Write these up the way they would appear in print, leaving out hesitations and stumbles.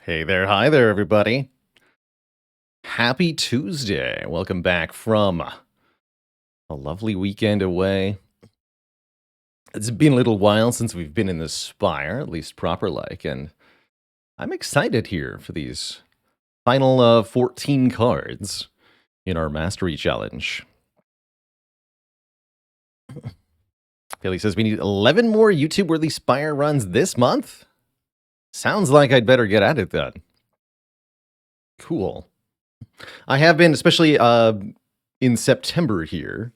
Hey there, hi there, everybody. Happy Tuesday. Welcome back from a lovely weekend away. It's been a little while since we've been in the Spire, at least proper like, and I'm excited here for these final 14 cards in our Mastery Challenge. Haley says we need 11 more YouTube-worthy Spire runs this month? Sounds like I'd better get at it then. Cool. I have been, especially in September here,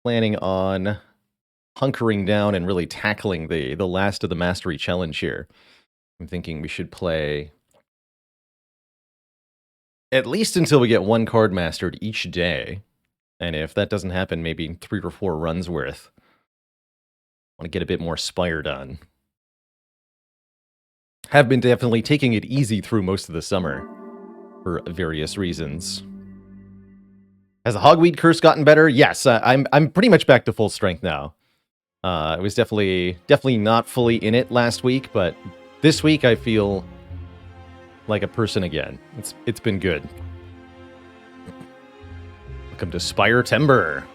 planning on hunkering down and really tackling the last of the Mastery Challenge here. I'm thinking we should play at least until we get one card mastered each day. And if that doesn't happen, maybe 3 or 4 runs worth. I want to get a bit more Spire done. Have been definitely taking it easy through most of the summer for various reasons. Has the Hogweed curse gotten better? Yes, I'm pretty much back to full strength now. I was definitely not fully in it last week, but this week I feel like a person again. It's been good. Welcome to Spire Timber.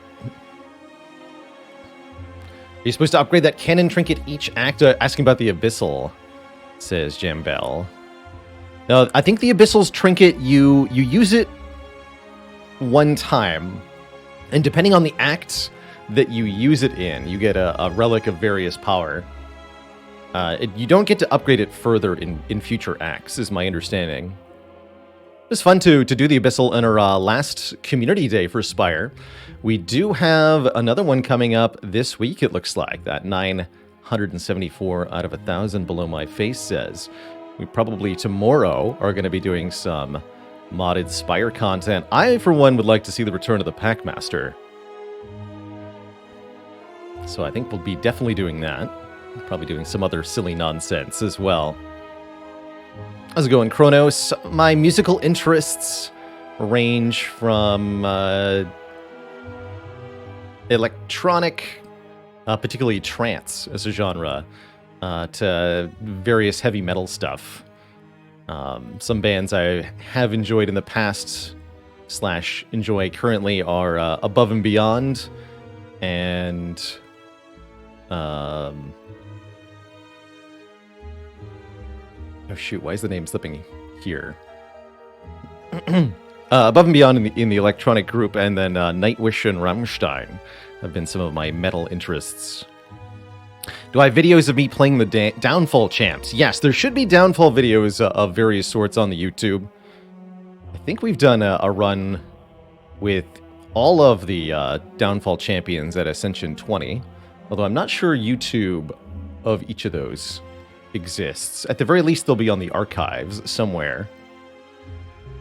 Are you supposed to upgrade that cannon trinket each act? Asking about the Abyssal, says Jambel. No, I think the Abyssal's trinket, you use it one time, and depending on the act that you use it in, you get a relic of various power. You don't get to upgrade it further in future acts, is my understanding. It was fun to do the Abyssal in our last community day for Spire. We do have another one coming up this week, it looks like. That 974 out of 1,000 below my face says. We probably tomorrow are going to be doing some modded Spire content. I, for one, would like to see the return of the Packmaster. So I think we'll be definitely doing that. Probably doing some other silly nonsense as well. How's it going, Kronos? My musical interests range from electronic, particularly trance as a genre, to various heavy metal stuff. Some bands I have enjoyed in the past / enjoy currently are Above and Beyond and oh shoot, why is the name slipping here? Above and Beyond in the electronic group, and then Nightwish and Rammstein have been some of my metal interests. Do I have videos of me playing the Downfall champs? Yes, there should be Downfall videos of various sorts on the YouTube. I think we've done a run with all of the Downfall champions at Ascension 20, although I'm not sure YouTube of each of those exists. At the very least, they'll be on the archives somewhere.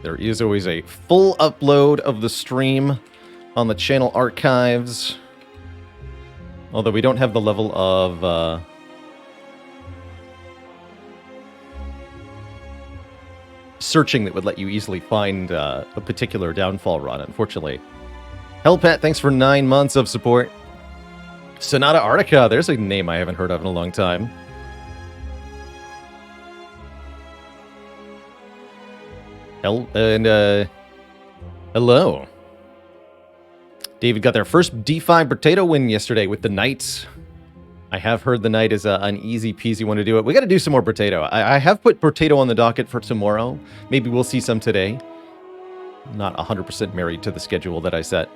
There is always a full upload of the stream on the channel archives. Although we don't have the level of searching that would let you easily find a particular Downfall run, unfortunately. Hellpat, thanks for 9 months of support. Sonata Arctica, there's a name I haven't heard of in a long time. Hello. David got their first D5 potato win yesterday with the Knight. I have heard the Knight is an easy peasy one to do it. We got to do some more potato. I have put potato on the docket for tomorrow. Maybe we'll see some today. I'm not 100% married to the schedule that I set.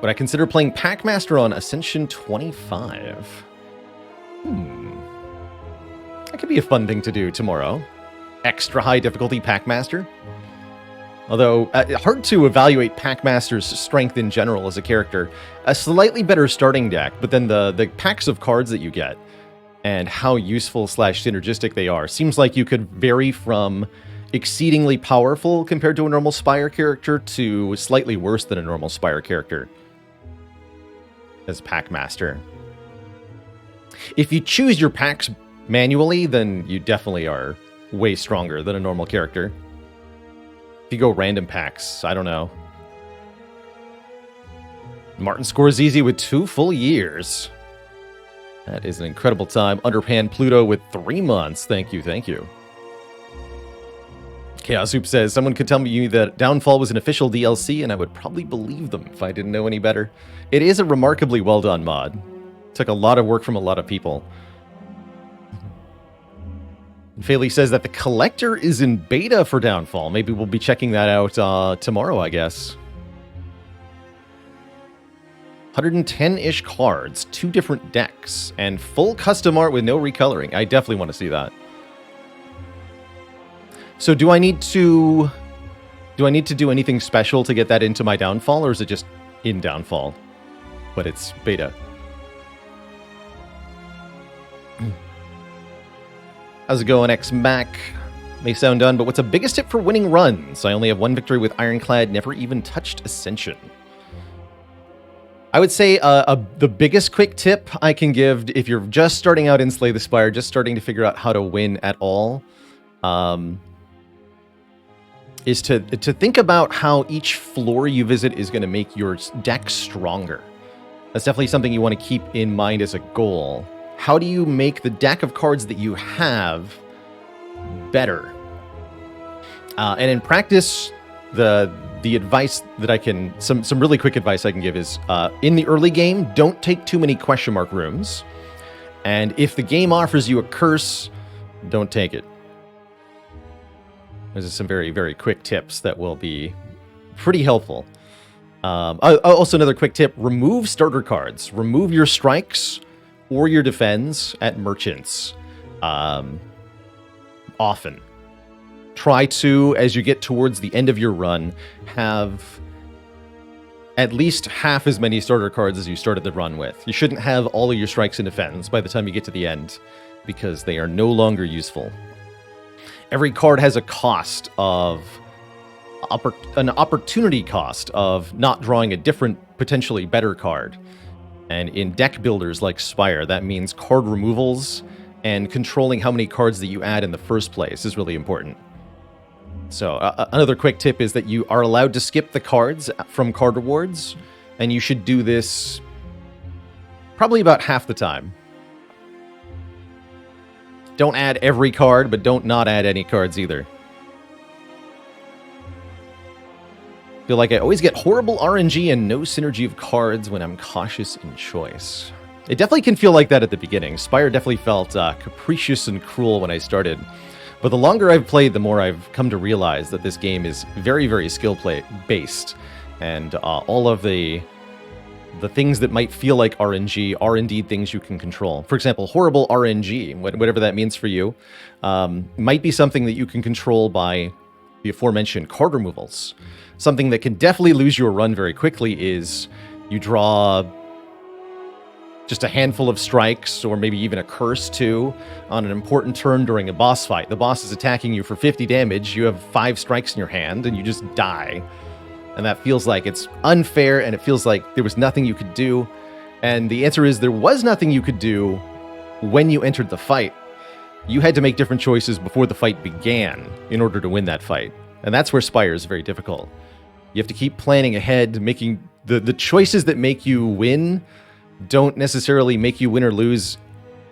Would I consider playing Packmaster on Ascension 25? That could be a fun thing to do tomorrow. Extra high difficulty Packmaster. Although, hard to evaluate Packmaster's strength in general as a character. A slightly better starting deck, but then the packs of cards that you get and how useful / synergistic they are. Seems like you could vary from exceedingly powerful compared to a normal Spire character to slightly worse than a normal Spire character as Packmaster. If you choose your packs manually, then you definitely are way stronger than a normal character. If you go random packs, I don't know. Martin scores easy with 2 full years. That is an incredible time. Underhand Pluto with 3 months. Thank you, thank you. Chaos Soup says, someone could tell me that Downfall was an official DLC, and I would probably believe them if I didn't know any better. It is a remarkably well-done mod. Took a lot of work from a lot of people. Faley says that the Collector is in beta for Downfall. Maybe we'll be checking that out tomorrow, I guess. 110-ish cards, 2 different decks, and full custom art with no recoloring. I definitely want to see that. So do I need to do anything special to get that into my Downfall, or is it just in Downfall, but it's beta? How's it going, X-Mac? May sound done, but what's the biggest tip for winning runs? I only have 1 victory with Ironclad, never even touched Ascension. I would say the biggest quick tip I can give if you're just starting out in Slay the Spire, just starting to figure out how to win at all, is to think about how each floor you visit is going to make your deck stronger. That's definitely something you want to keep in mind as a goal. How do you make the deck of cards that you have better? And in practice, the advice that I can, some really quick advice I can give is, in the early game, don't take too many question mark rooms. And if the game offers you a curse, don't take it. Those are some very, very quick tips that will be pretty helpful. Also, another quick tip, remove starter cards. Remove your strikes or your defends at merchants often. Try to, as you get towards the end of your run, have at least half as many starter cards as you started the run with. You shouldn't have all of your strikes and defends by the time you get to the end, because they are no longer useful. Every card has a cost of an opportunity cost of not drawing a different, potentially better card. And in deck builders like Spire, that means card removals and controlling how many cards that you add in the first place is really important. So another quick tip is that you are allowed to skip the cards from card rewards, and you should do this probably about half the time. Don't add every card, but don't not add any cards either. Feel like I always get horrible RNG and no synergy of cards when I'm cautious in choice. It definitely can feel like that at the beginning. Spire definitely felt capricious and cruel when I started. But the longer I've played, the more I've come to realize that this game is very, very skill play based. And all of the things that might feel like RNG are indeed things you can control. For example, horrible RNG, whatever that means for you, might be something that you can control by the aforementioned card removals. Something that can definitely lose your run very quickly is you draw just a handful of strikes, or maybe even a curse too, on an important turn during a boss fight. The boss is attacking you for 50 damage, you have 5 strikes in your hand, and you just die. And that feels like it's unfair, and it feels like there was nothing you could do. And the answer is there was nothing you could do when you entered the fight. You had to make different choices before the fight began in order to win that fight. And that's where Spire is very difficult. You have to keep planning ahead, making the choices that make you win don't necessarily make you win or lose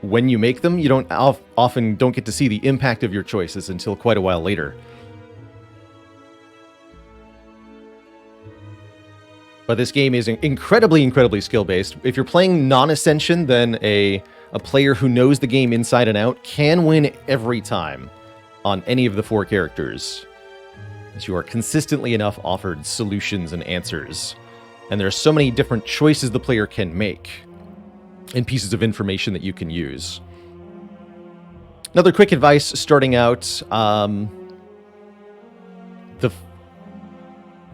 when you make them. You don't often don't get to see the impact of your choices until quite a while later. But this game is incredibly, incredibly skill-based. If you're playing non-Ascension, then a player who knows the game inside and out can win every time on any of the 4 characters, as you are consistently enough offered solutions and answers. And there are so many different choices the player can make and pieces of information that you can use. Another quick advice starting out,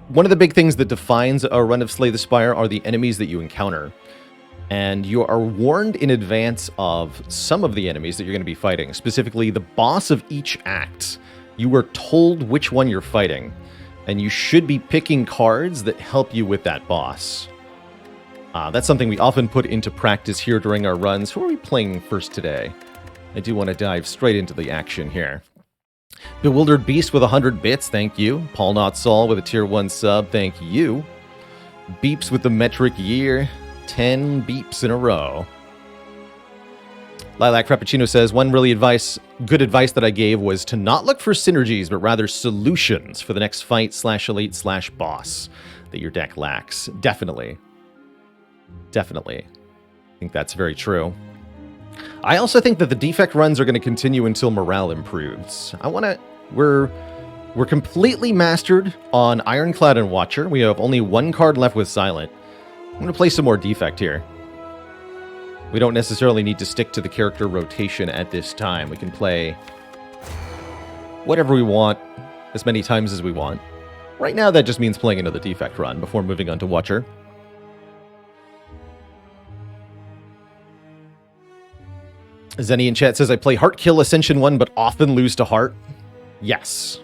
one of the big things that defines a run of Slay the Spire are the enemies that you encounter. And you are warned in advance of some of the enemies that you're going to be fighting, specifically the boss of each act. You are told which one you're fighting, and you should be picking cards that help you with that boss. That's something we often put into practice here during our runs. Who are we playing first today? I do want to dive straight into the action here. Bewildered Beast with 100 bits, thank you. Paul Not Saul with a tier 1 sub, thank you. Beeps with the metric year, 10 beeps in a row. Lilac Frappuccino says, one really good advice that I gave was to not look for synergies, but rather solutions for the next fight / elite / boss that your deck lacks. Definitely. Definitely. I think that's very true. I also think that the defect runs are going to continue until morale improves. We're completely mastered on Ironclad and Watcher. We have only one card left with Silent. I'm going to play some more defect here. We don't necessarily need to stick to the character rotation at this time. We can play whatever we want, as many times as we want. Right now, that just means playing another defect run before moving on to Watcher. Zenny in chat says, I play Heart Kill Ascension 1, but often lose to Heart. Yes.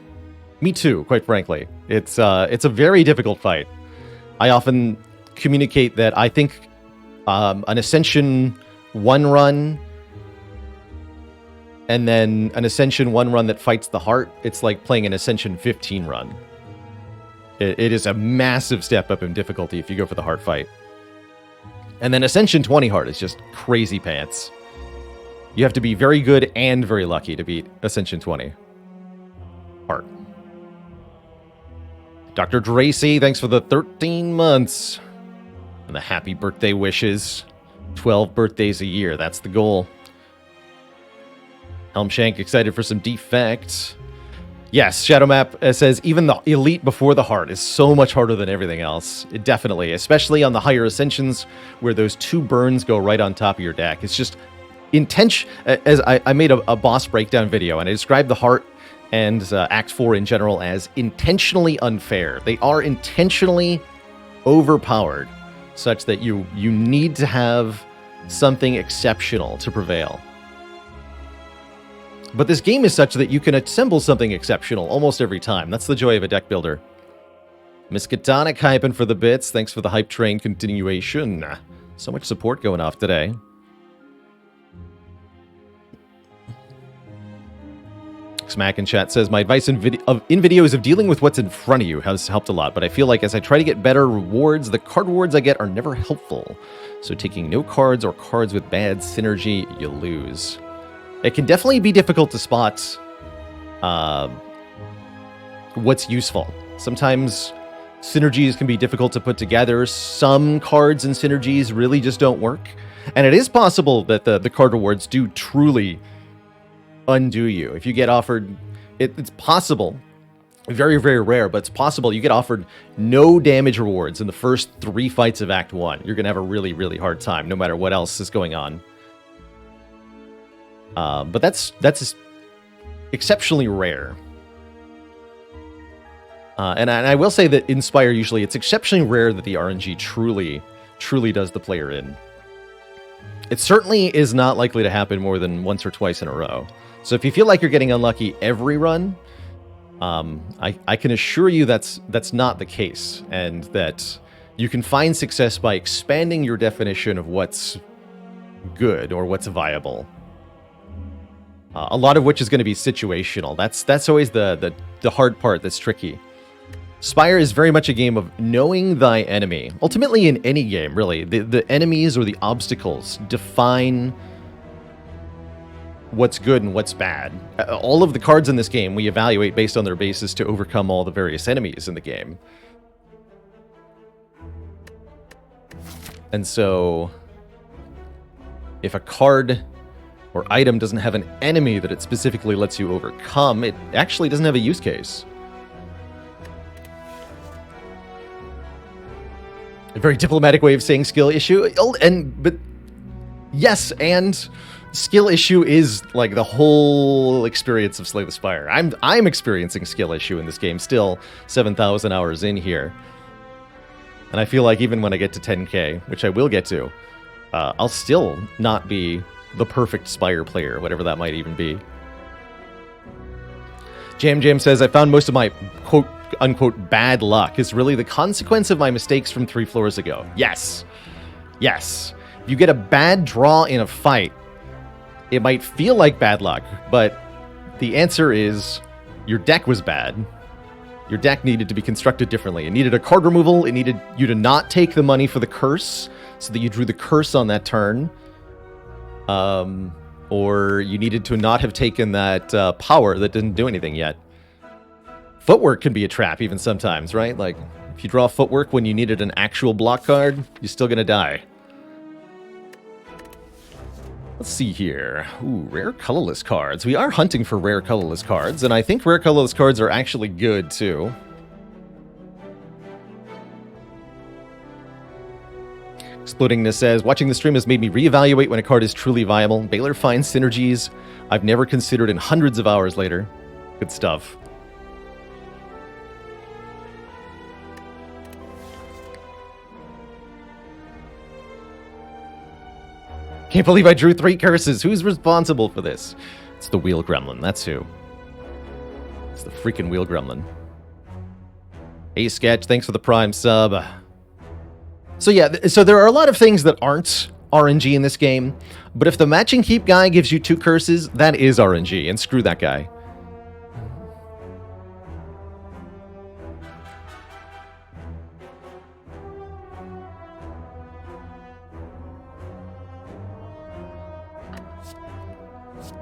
Me too, quite frankly. It's a very difficult fight. I often communicate that I think an Ascension 1 run and then an Ascension 1 run that fights the Heart, it's like playing an Ascension 15 run. It is a massive step up in difficulty if you go for the Heart fight. And then Ascension 20 Heart is just crazy pants. You have to be very good and very lucky to beat Ascension 20 Heart. Dr. Dracy, thanks for the 13 months. And the happy birthday wishes. 12 birthdays a year. That's the goal. Helmshank excited for some defect. Yes, Shadow Map says even the elite before the Heart is so much harder than everything else. It definitely, especially on the higher ascensions where those 2 burns go right on top of your deck. It's just intense. As I made a boss breakdown video and I described the Heart and Act 4 in general as intentionally unfair. They are intentionally overpowered, such that you need to have something exceptional to prevail. But this game is such that you can assemble something exceptional almost every time. That's the joy of a deck builder. Miskatonic hyping for the bits. Thanks for the hype train continuation. So much support going off today. Smack in chat says, my advice in videos of dealing with what's in front of you has helped a lot, but I feel like as I try to get better rewards, the card rewards I get are never helpful. So taking no cards or cards with bad synergy, you lose. It can definitely be difficult to spot what's useful. Sometimes synergies can be difficult to put together. Some cards and synergies really just don't work. And it is possible that the card rewards do truly undo you. If you get offered, it's possible, very, very rare, but it's possible you get offered no damage rewards in the first 3 fights of Act 1. You're going to have a really, really hard time, no matter what else is going on. But that's exceptionally rare. And I will say that in Spire, usually it's exceptionally rare that the RNG truly does the player in. It certainly is not likely to happen more than once or twice in a row. So if you feel like you're getting unlucky every run, I can assure you that's not the case, and that you can find success by expanding your definition of what's good or what's viable. A lot of which is going to be situational. That's always the hard part that's tricky. Spire is very much a game of knowing thy enemy. Ultimately, in any game, really, the enemies or the obstacles define what's good and what's bad. All of the cards in this game we evaluate based on their basis to overcome all the various enemies in the game. And so, if a card or item doesn't have an enemy that it specifically lets you overcome, it actually doesn't have a use case. A very diplomatic way of saying skill issue. But yes, and skill issue is like the whole experience of Slay the Spire. I'm experiencing skill issue in this game still, 7,000 hours in here. And I feel like even when I get to 10k, which I will get to, I'll still not be the perfect Spire player, whatever that might even be. Jam says, I found most of my quote unquote bad luck is really the consequence of my mistakes from 3 floors ago. Yes. Yes. You get a bad draw in a fight. It might feel like bad luck, but the answer is your deck was bad. Your deck needed to be constructed differently. It needed a card removal. It needed you to not take the money for the curse so that you drew the curse on that turn. or you needed to not have taken that power that didn't do anything yet. Footwork can be a trap even sometimes, right? Like, if you draw footwork when you needed an actual block card, you're still gonna die. Let's see here. Ooh, rare colorless cards. We are hunting for rare colorless cards, and I think rare colorless cards are actually good, too. Explodingness says, watching the stream has made me reevaluate when a card is truly viable. Baylor finds synergies I've never considered in hundreds of hours later. Good stuff. Can't believe I drew 3 curses. Who's responsible for this? It's the Wheel Gremlin. That's who. It's the freaking Wheel Gremlin. Hey, Sketch. Thanks for the Prime sub. So yeah, so there are a lot of things that aren't RNG in this game, but if the matching keep guy gives you 2 curses, that is RNG, and screw that guy.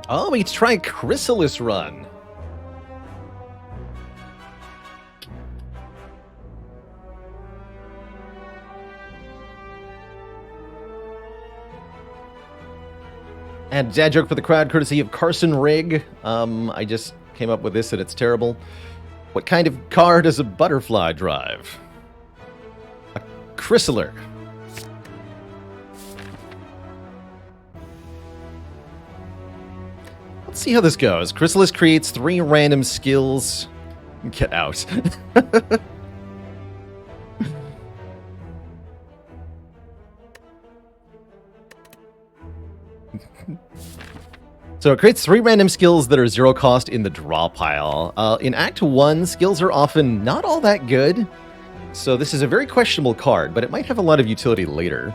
Oh, we try a Chrysalis run. And dad joke for the crowd, courtesy of Carson Rigg. I just came up with this and it's terrible. What kind of car does a butterfly drive? A Chrysler. Let's see how this goes. Chrysalis creates 3 random skills. Get out. So it creates 3 random skills that are 0 cost in the draw pile. In Act 1, skills are often not all that good. So this is a very questionable card, but it might have a lot of utility later.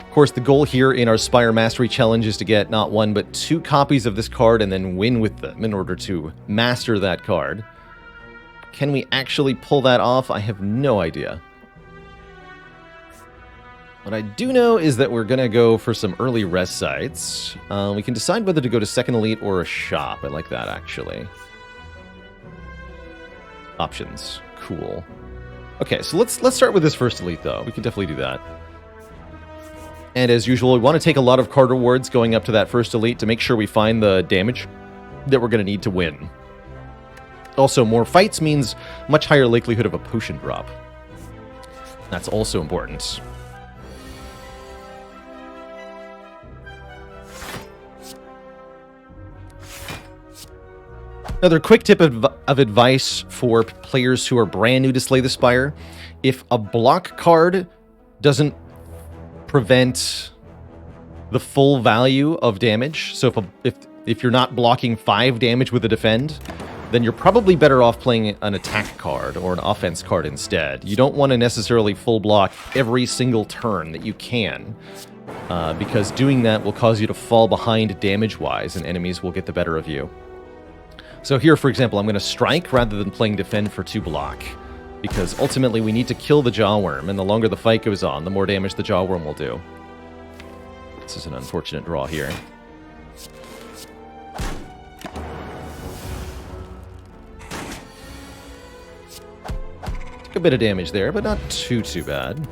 Of course, the goal here in our Spire Mastery Challenge is to get not 1, but 2 copies of this card and then win with them in order to master that card. Can we actually pull that off? I have no idea. What I do know is that we're going to go for some early rest sites. We can decide whether to go to Second Elite or a shop. I like that, actually. Options. Cool. Okay, so let's start with this first Elite, though. We can definitely do that. And as usual, we want to take a lot of card rewards going up to that first Elite to make sure we find the damage that we're going to need to win. Also, more fights means much higher likelihood of a potion drop. That's also important. Another quick tip of advice for players who are brand new to Slay the Spire. If a block card doesn't prevent the full value of damage, so if you're not blocking 5 damage with a defend, then you're probably better off playing an attack card or an offense card instead. You don't want to necessarily full block every single turn that you can, because doing that will cause you to fall behind damage-wise, and enemies will get the better of you. So here, for example, I'm going to strike rather than playing defend for 2 block, because ultimately we need to kill the Jawworm, and the longer the fight goes on, the more damage the Jawworm will do. This is an unfortunate draw here. Took a bit of damage there, but not too bad.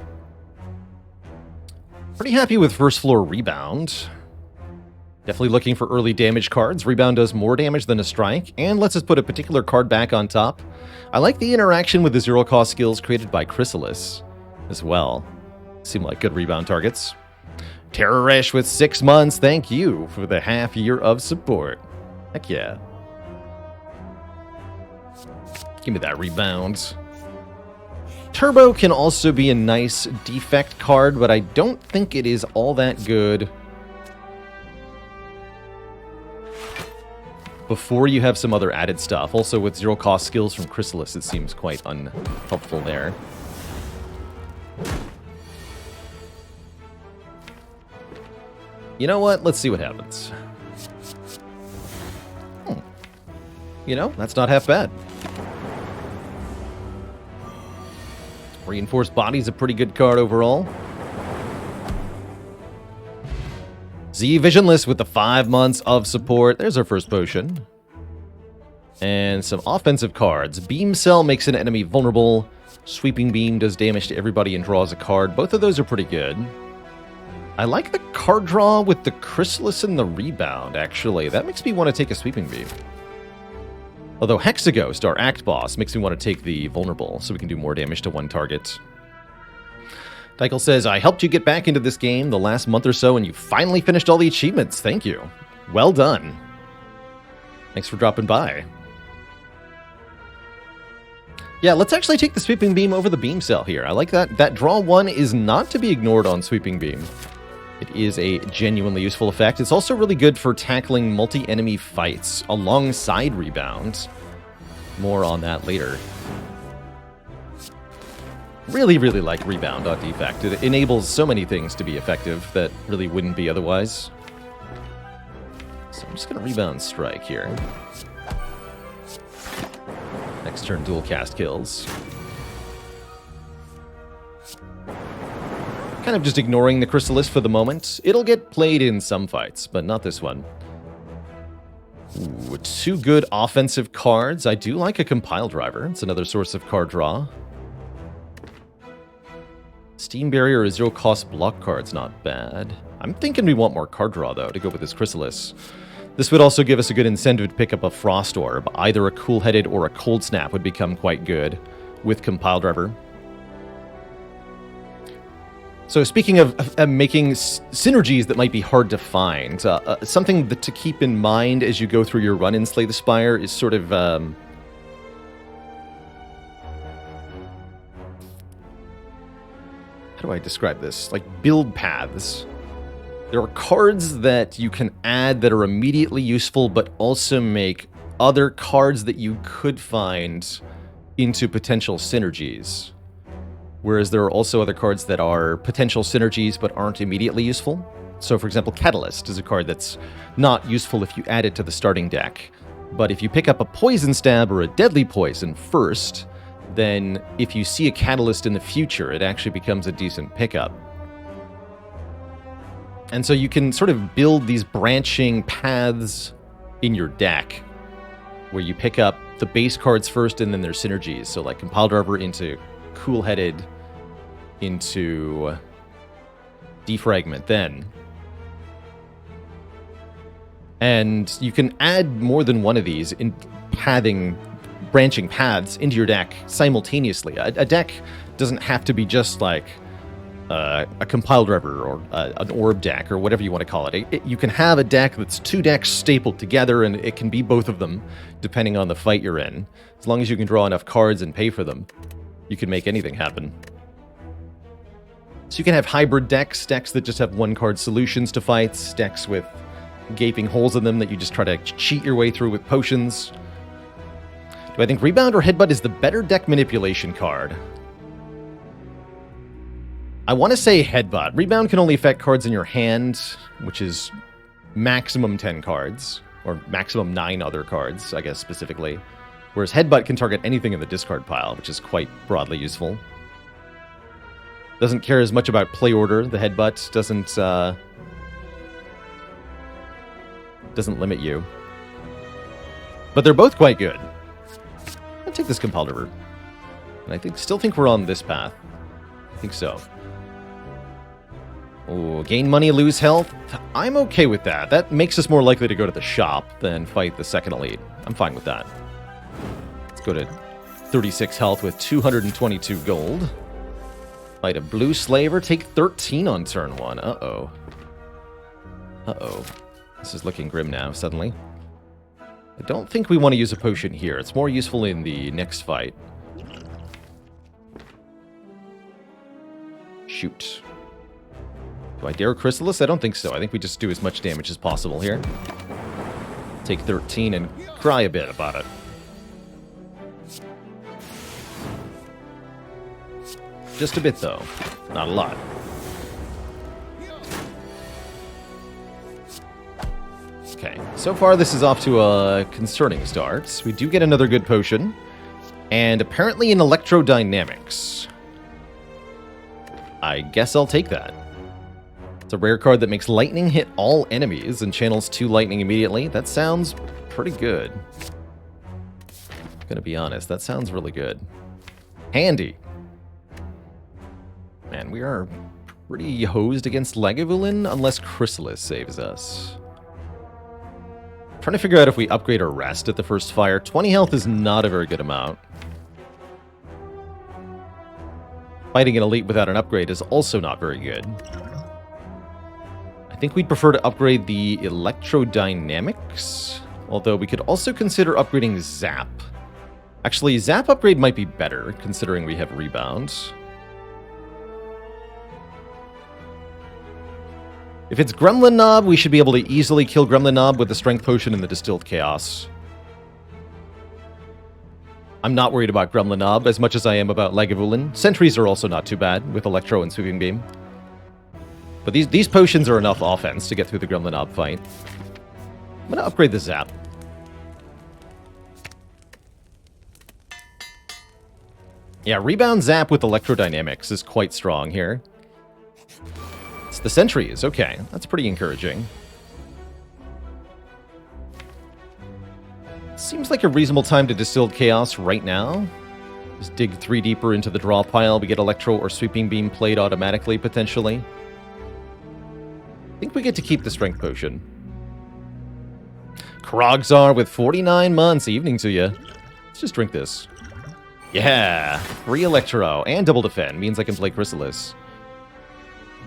Pretty happy with first floor Rebound. Definitely looking for early damage cards. Rebound does more damage than a strike, and lets us put a particular card back on top. I like the interaction with the 0 cost skills created by Chrysalis as well. Seem like good rebound targets. Terrorish with 6 months, thank you for the half year of support. Heck yeah. Give me that rebound. Turbo can also be a nice defect card, but I don't think it is all that good before you have some other added stuff. Also, with 0 cost skills from Chrysalis, it seems quite unhelpful there. You know what? Let's see what happens. You know, that's not half bad. Reinforced Body's a pretty good card overall. Z Visionless with the 5 months of support. There's our first potion. And some offensive cards. Beam Cell makes an enemy vulnerable. Sweeping Beam does damage to everybody and draws a card. Both of those are pretty good. I like the card draw with the Chrysalis and the Rebound, actually. That makes me want to take a Sweeping Beam. Although Hexaghost, our Act Boss, makes me want to take the Vulnerable, so we can do more damage to one target. Dykel says, I helped you get back into this game the last month or so, and you finally finished all the achievements. Thank you. Well done. Thanks for dropping by. Yeah, let's actually take the Sweeping Beam over the Beam Cell here. I like that. That draw 1 is not to be ignored on Sweeping Beam. It is a genuinely useful effect. It's also really good for tackling multi-enemy fights alongside Rebound. More on that later. Really, really like Rebound on Defect. It enables so many things to be effective that really wouldn't be otherwise. So I'm just going to Rebound Strike here. Next turn, dual cast kills. Kind of just ignoring the Chrysalis for the moment. It'll get played in some fights, but not this one. Ooh, 2 good offensive cards. I do like a Compile Driver. It's another source of card draw. Steam Barrier or 0-cost block card's not bad. I'm thinking we want more card draw, though, to go with this Chrysalis. This would also give us a good incentive to pick up a Frost Orb. Either a Cool-Headed or a Cold Snap would become quite good with Compile Driver. So speaking of making synergies that might be hard to find, something that to keep in mind as you go through your run in Slay the Spire is sort of... how do I describe this? Like build paths. There are cards that you can add that are immediately useful, but also make other cards that you could find into potential synergies. Whereas there are also other cards that are potential synergies, but aren't immediately useful. So, for example, Catalyst is a card that's not useful if you add it to the starting deck. But if you pick up a Poison Stab or a Deadly Poison first, then if you see a Catalyst in the future, it actually becomes a decent pickup. And so you can sort of build these branching paths in your deck, where you pick up the base cards first and then their synergies. So like Compile Driver into Cool-Headed, into Defragment then. And you can add more than one of these in branching paths into your deck simultaneously. A deck doesn't have to be just like a Compile Driver or an Orb deck or whatever you want to call it. You can have a deck that's 2 decks stapled together, and it can be both of them depending on the fight you're in. As long as you can draw enough cards and pay for them, you can make anything happen. So you can have hybrid decks that just have 1-card solutions to fights, decks with gaping holes in them that you just try to cheat your way through with potions. Do I think Rebound or Headbutt is the better deck manipulation card? I want to say Headbutt. Rebound can only affect cards in your hand, which is maximum 10 cards, or maximum 9 other cards, I guess, specifically. Whereas Headbutt can target anything in the discard pile, which is quite broadly useful. Doesn't care as much about play order. The Headbutt doesn't limit you. But they're both quite good. I'll take this Compile Driver. And I still think we're on this path. I think so. Oh, gain money, lose health. I'm okay with that. That makes us more likely to go to the shop than fight the second elite. I'm fine with that. Let's go to 36 health with 222 gold. Fight a blue slaver. Take 13 on turn 1. Uh-oh. Uh-oh. This is looking grim now, suddenly. I don't think we want to use a potion here. It's more useful in the next fight. Shoot. Do I dare Chrysalis? I don't think so. I think we just do as much damage as possible here. Take 13 and cry a bit about it. Just a bit, though. Not a lot. Okay, so far this is off to a concerning start. We do get another good potion. And apparently an electrodynamics. I guess I'll take that. It's a rare card that makes lightning hit all enemies and channels 2 lightning immediately. That sounds pretty good. Gonna be honest, that sounds really good. Handy. Man, we are pretty hosed against Lagavulin unless Chrysalis saves us. Trying to figure out if we upgrade or rest at the first fire. 20 health is not a very good amount. Fighting an elite without an upgrade is also not very good. I think we'd prefer to upgrade the electrodynamics, although we could also consider upgrading Zap. Actually, Zap upgrade might be better, considering we have Rebound. If it's Gremlin Knob, we should be able to easily kill Gremlin Knob with the Strength Potion and the Distilled Chaos. I'm not worried about Gremlin Knob as much as I am about Lagavulin. Sentries are also not too bad with Electro and Sweeping Beam. But these potions are enough offense to get through the Gremlin Knob fight. I'm going to upgrade the Zap. Yeah, Rebound Zap with Electrodynamics is quite strong here. It's the Sentries. Okay, that's pretty encouraging. Seems like a reasonable time to Distilled Chaos right now. Just dig 3 deeper into the draw pile. We get Electro or Sweeping Beam played automatically, potentially. I think we get to keep the Strength Potion. Krogzar with 49 months. Evening to you. Let's just drink this. Yeah! Free Electro and double defend means I can play Chrysalis.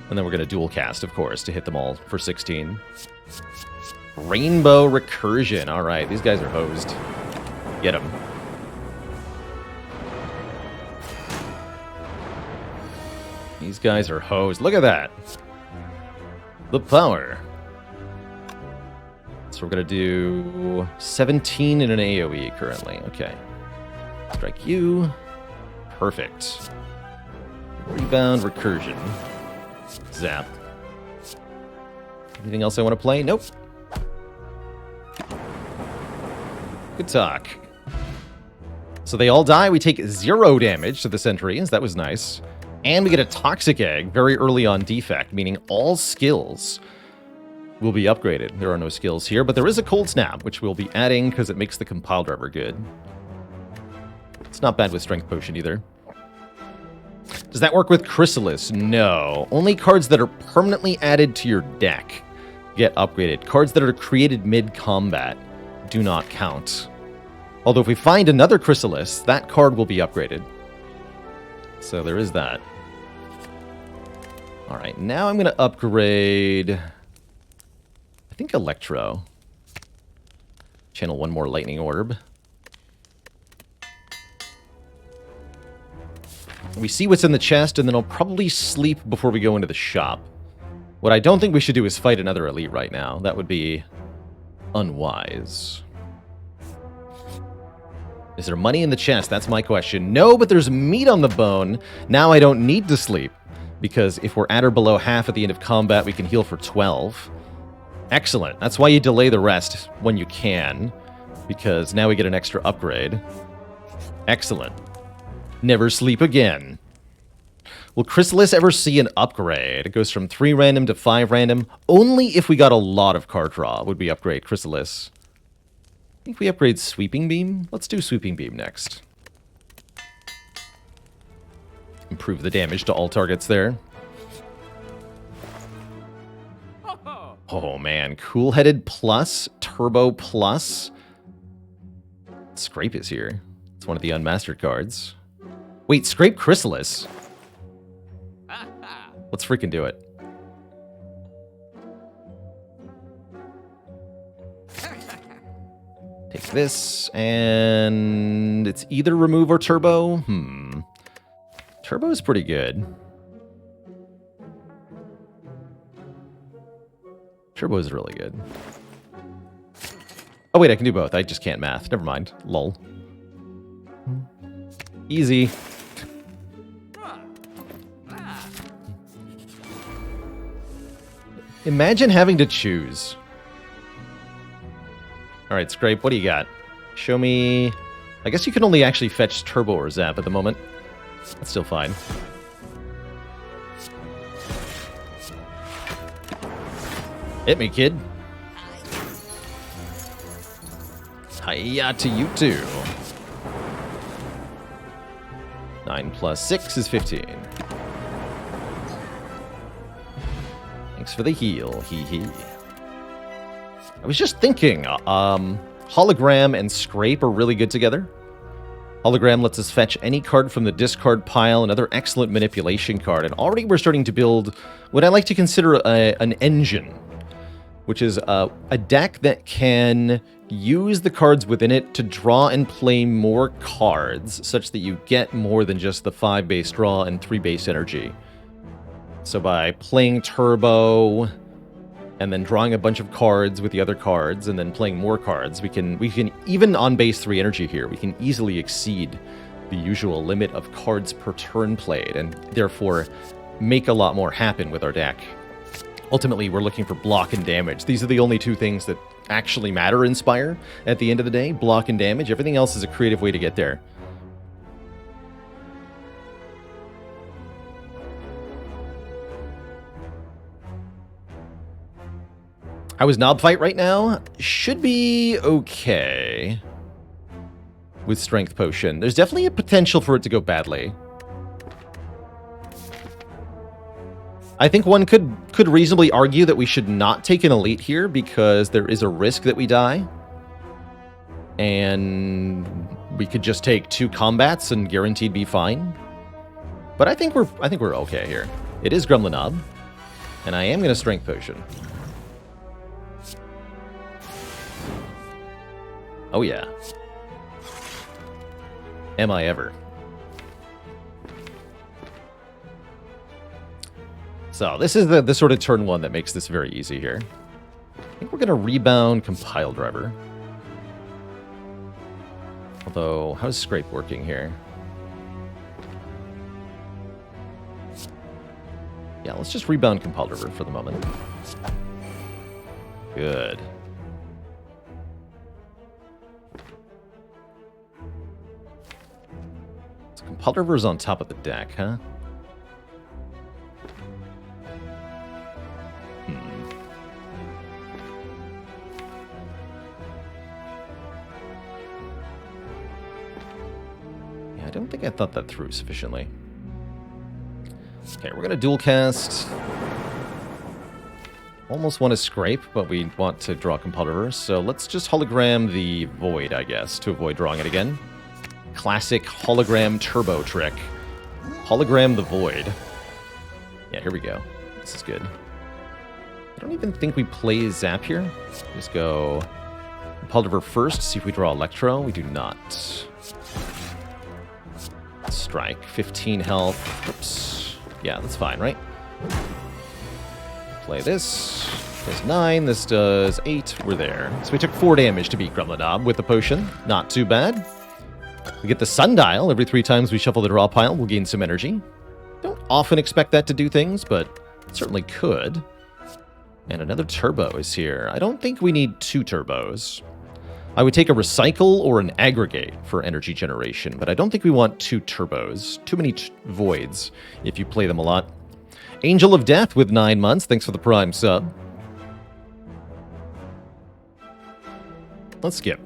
And then we're going to dual cast, of course, to hit them all for 16. Rainbow Recursion. Alright, these guys are hosed. Get them. These guys are hosed. Look at that. The power. So we're going to do 17 in an AoE currently. Okay. Strike you. Perfect. Rebound Recursion. Zap. Anything else I want to play? Nope. Good talk. So they all die. We take 0 damage to the sentries. That was nice. And we get a Toxic Egg very early on Defect, meaning all skills will be upgraded. There are no skills here, but there is a Cold Snap, which we'll be adding because it makes the Compile Driver good. It's not bad with Strength Potion either. Does that work with Chrysalis? No. Only cards that are permanently added to your deck get upgraded. Cards that are created mid-combat do not count. Although if we find another Chrysalis, that card will be upgraded. So there is that. Alright, now I'm going to upgrade... I think Electro. Channel one more Lightning Orb. We see what's in the chest, and then I'll probably sleep before we go into the shop. What I don't think we should do is fight another elite right now. That would be unwise. Is there money in the chest? That's my question. No, but there's meat on the bone. Now I don't need to sleep, because if we're at or below half at the end of combat, we can heal for 12. Excellent. That's why you delay the rest when you can, because now we get an extra upgrade. Excellent. Never sleep again. Will Chrysalis ever see an upgrade? It goes from 3 random to 5 random. Only if we got a lot of card draw would we upgrade Chrysalis. I think we upgrade Sweeping Beam. Let's do Sweeping Beam next. Improve the damage to all targets there. Oh man, Cool-Headed plus, Turbo plus. Scrape is here. It's one of the unmastered cards. Wait, Scrape Chrysalis? Let's freaking do it. Take this, and it's either remove or turbo. Turbo is pretty good. Turbo is really good. Oh wait, I can do both. I just can't math. Never mind. Lol. Easy. Imagine having to choose. Alright, Scrape, what do you got? Show me... I guess you can only actually fetch Turbo or Zap at the moment. That's still fine. Hit me, kid. Hiya to you too. 9 plus 6 is 15. Thanks for the heal, hee hee. I was just thinking, Hologram and Scrape are really good together. Hologram lets us fetch any card from the discard pile, another excellent manipulation card, and already we're starting to build what I like to consider an engine, which is a deck that can use the cards within it to draw and play more cards, such that you get more than just the 5 base draw and 3 base energy. So by playing Turbo, and then drawing a bunch of cards with the other cards, and then playing more cards, we can even on base 3 energy here, we can easily exceed the usual limit of cards per turn played, and therefore make a lot more happen with our deck. Ultimately, we're looking for block and damage. These are the only two things that actually matter in Spire at the end of the day, block and damage. Everything else is a creative way to get there. How is Knob Fight right now? Should be okay with Strength Potion. There's definitely a potential for it to go badly. I think one could reasonably argue that we should not take an Elite here because there is a risk that we die. And we could just take 2 combats and guaranteed be fine. But I think we're okay here. It is Gremlin Knob, and I am going to Strength Potion. Oh yeah. Am I ever? So this is the sort of turn 1 that makes this very easy here. I think we're going to rebound Compile Driver. Although, how's Scrape working here? Yeah, let's just rebound Compile Driver for the moment. Good. Compile Driver's on top of the deck, huh? Yeah, I don't think I thought that through sufficiently. Okay, we're gonna dual cast. Almost want to Scrape, but we want to draw Compile Driver, so let's just hologram the Void, I guess, to avoid drawing it again. Classic hologram turbo trick. Hologram the Void. Yeah, here we go. This is good. I don't even think we play Zap here. Just go Compile Driver first, see if we draw Electro. We do not. Strike. 15 health. Oops. Yeah, that's fine, right? Play this. Does 9. This does 8. We're there. So we took 4 damage to beat Gremlin Knob with the potion. Not too bad. We get the Sundial. Every 3 times we shuffle the draw pile, we'll gain some energy. Don't often expect that to do things, but it certainly could. And another Turbo is here. I don't think we need 2 turbos. I would take a Recycle or an Aggregate for energy generation, but I don't think we want 2 turbos. Too many voids if you play them a lot. Angel of Death with 9 months. Thanks for the Prime sub. Let's skip.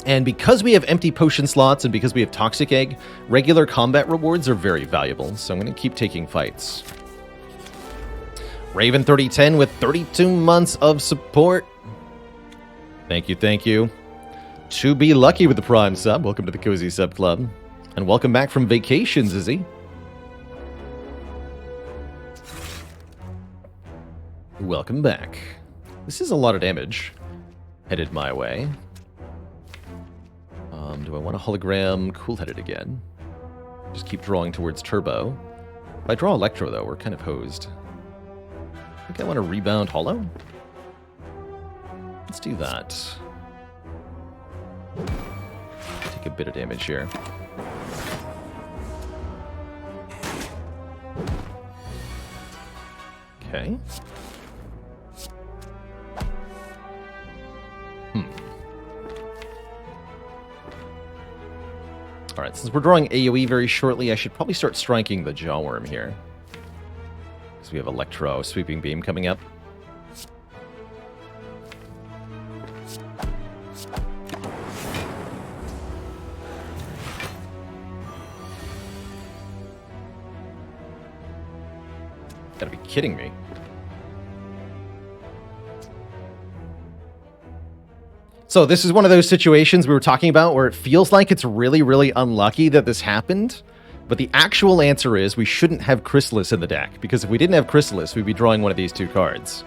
And because we have empty potion slots and because we have Toxic Egg, regular combat rewards are very valuable, so I'm going to keep taking fights. Raven 3010 with 32 months of support. Thank you, thank you. To be lucky with the Prime sub. Welcome to the Cozy Sub Club. And welcome back from vacation, Zizzy. Welcome back. This is a lot of damage headed my way. Do I want to hologram Cool-Headed again? Just keep drawing towards Turbo. If I draw Electro, though, we're kind of hosed. I think I want to rebound Holo. Let's do that. Take a bit of damage here. Okay. Alright, since we're drawing AoE very shortly, I should probably start striking the Jawworm here. Because we have Electro Sweeping Beam coming up. Gotta be kidding me. So this is one of those situations we were talking about where it feels like it's really, really unlucky that this happened. But the actual answer is we shouldn't have Chrysalis in the deck, because if we didn't have Chrysalis, we'd be drawing one of these two cards.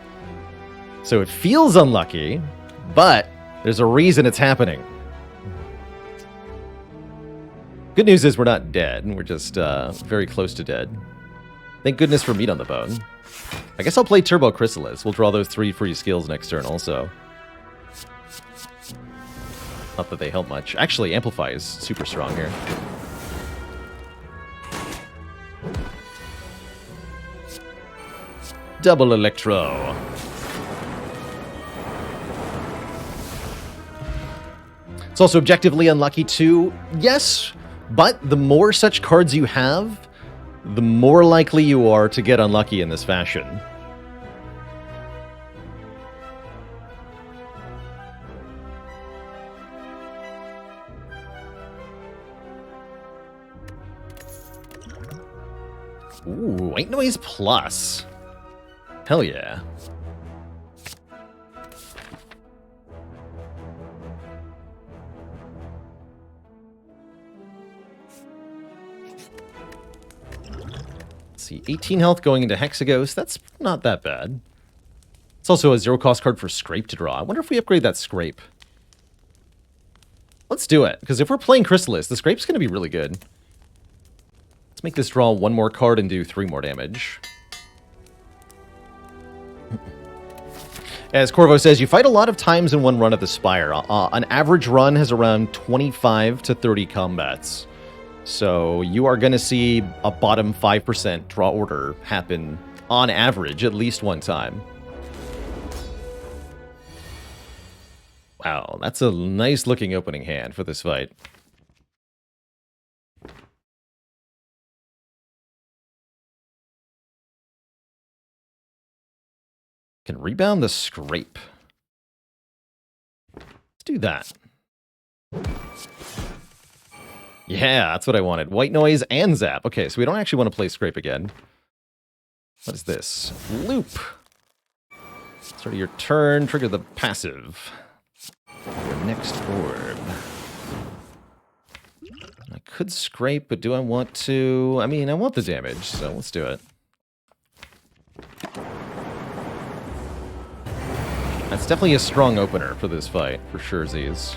So it feels unlucky, but there's a reason it's happening. Good news is we're not dead, and we're just very close to dead. Thank goodness for meat on the bone. I guess I'll play Turbo Chrysalis. We'll draw those 3 free skills next turn also. Not that they help much. Actually, Amplify is super strong here. Double Electro. It's also objectively unlucky too. Yes, but the more such cards you have, the more likely you are to get unlucky in this fashion. Ooh, White Noise Plus. Hell yeah. Let's see, 18 health going into Hexaghost. That's not that bad. It's also a 0-cost card for Scrape to draw. I wonder if we upgrade that Scrape. Let's do it, because if we're playing Chrysalis, the Scrape's going to be really good. Let's make this draw 1 more card and do 3 more damage. As Corvo says, you fight a lot of times in one run of the Spire. An average run has around 25 to 30 combats. So you are going to see a bottom 5% draw order happen on average at least one time. Wow, that's a nice looking opening hand for this fight. Can rebound the Scrape. Let's do that. Yeah, that's what I wanted. White Noise and Zap. Okay, so we don't actually want to play Scrape again. What is this? Loop. Start of your turn, trigger the passive. Your next orb. I could Scrape, but do I want to? I mean, I want the damage, so let's do it. That's definitely a strong opener for this fight, for sure, Z's.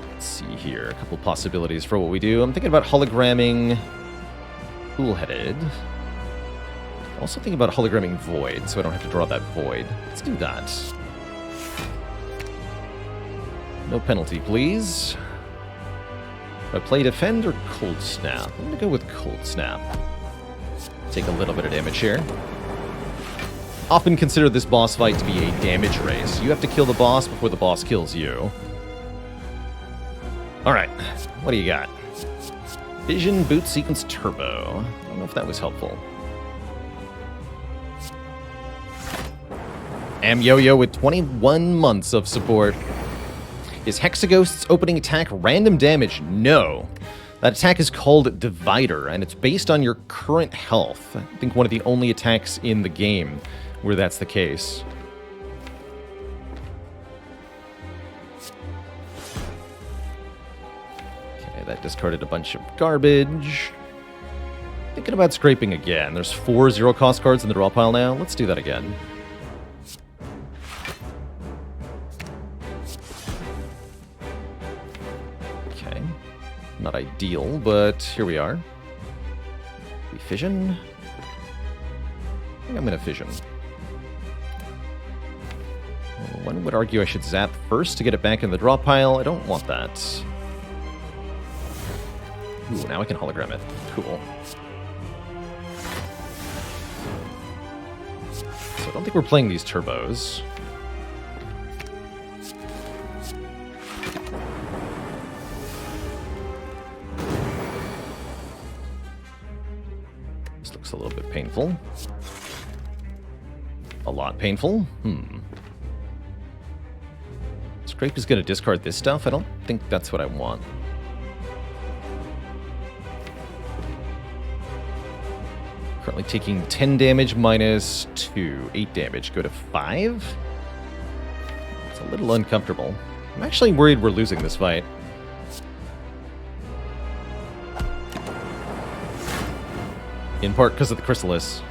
Let's see here, a couple possibilities for what we do. I'm thinking about hologramming Cool-Headed. Also thinking about hologramming Void, so I don't have to draw that Void. Let's do that. No penalty, please. Do I play Defend or Cold Snap? I'm gonna go with Cold Snap. Take a little bit of damage here. Often consider this boss fight to be a damage race. You have to kill the boss before the boss kills you. Alright, what do you got? Vision Boot Sequence Turbo. I don't know if that was helpful. Am Yo-Yo with 21 months of support. Is Hexaghost's opening attack random damage? No. That attack is called Divider, and it's based on your current health. I think one of the only attacks in the game where that's the case. Okay, that discarded a bunch of garbage. Thinking about scraping again. There's 4 0-cost cards in the draw pile now. Let's do that again. Okay. Not ideal, but here we are. We fission. I think I'm going to fission. One would argue I should zap first to get it back in the draw pile. I don't want that. Ooh, now I can hologram it. Cool. So I don't think we're playing these turbos. Looks a little bit painful. A lot painful. Scrape is going to discard this stuff. I don't think that's what I want. Currently taking 10 damage minus 2. 8 damage. Go to 5. It's a little uncomfortable. I'm actually worried we're losing this fight. In part because of the Chrysalis.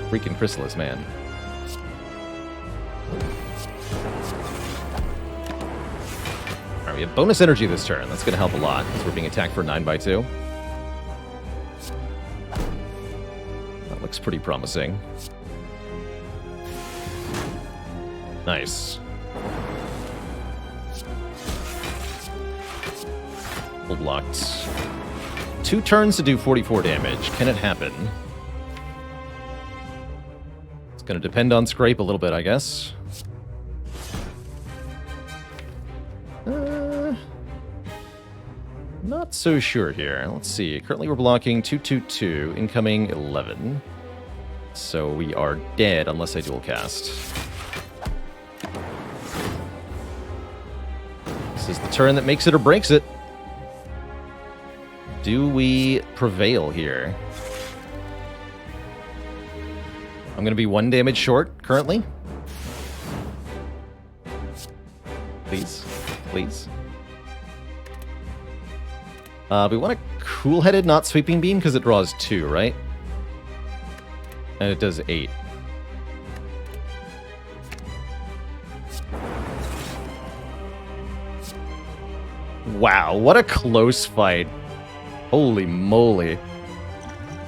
Freaking Chrysalis, man. Alright, we have bonus energy this turn. That's going to help a lot, because we're being attacked for 9x2. That looks pretty promising. Nice. Full blocked. 2 turns to do 44 damage. Can it happen? It's going to depend on Scrape a little bit, I guess. Not so sure here. Let's see. Currently we're blocking 2/2/2, incoming 11. So we are dead unless I dual cast. This is the turn that makes it or breaks it. Do we prevail here? I'm going to be 1 damage short currently. Please. Please. We want a cool-headed, not sweeping beam, because it draws 2, right? And it does 8. Wow, what a close fight. Holy moly.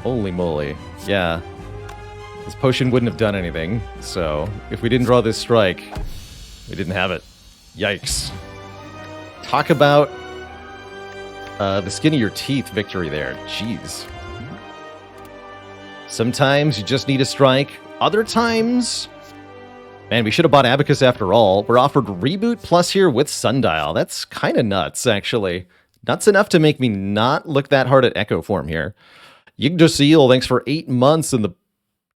Holy moly. Yeah. This potion wouldn't have done anything, so if we didn't draw this strike, we didn't have it. Yikes. Talk about the skin of your teeth victory there. Jeez. Sometimes you just need a strike. Other times... Man, we should have bought Abacus after all. We're offered Reboot Plus here with Sundial. That's kind of nuts, actually. Nuts enough to make me not look that hard at Echo Form here. Yggdrasil, thanks for 8 months in the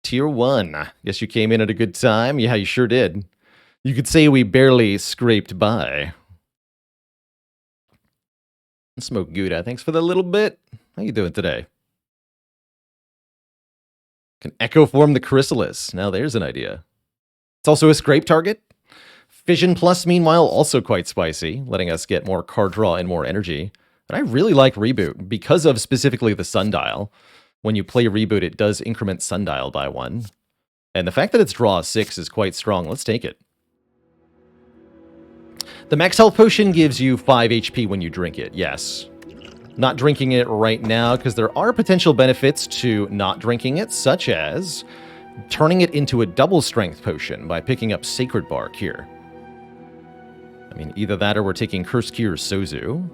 Tier 1. Guess you came in at a good time. Yeah, you sure did. You could say we barely scraped by. Smoke Gouda, thanks for the little bit. How you doing today? Can Echo Form the Chrysalis. Now there's an idea. It's also a scrape target. Fission Plus, meanwhile, also quite spicy, letting us get more card draw and more energy. But I really like Reboot because of specifically the Sundial. When you play Reboot, it does increment Sundial by 1. And the fact that it's draw 6 is quite strong. Let's take it. The Max Health Potion gives you 5 HP when you drink it, yes. Not drinking it right now because there are potential benefits to not drinking it, such as turning it into a double strength potion by picking up Sacred Bark here. I mean, either that or we're taking Curse Cure or Sozu.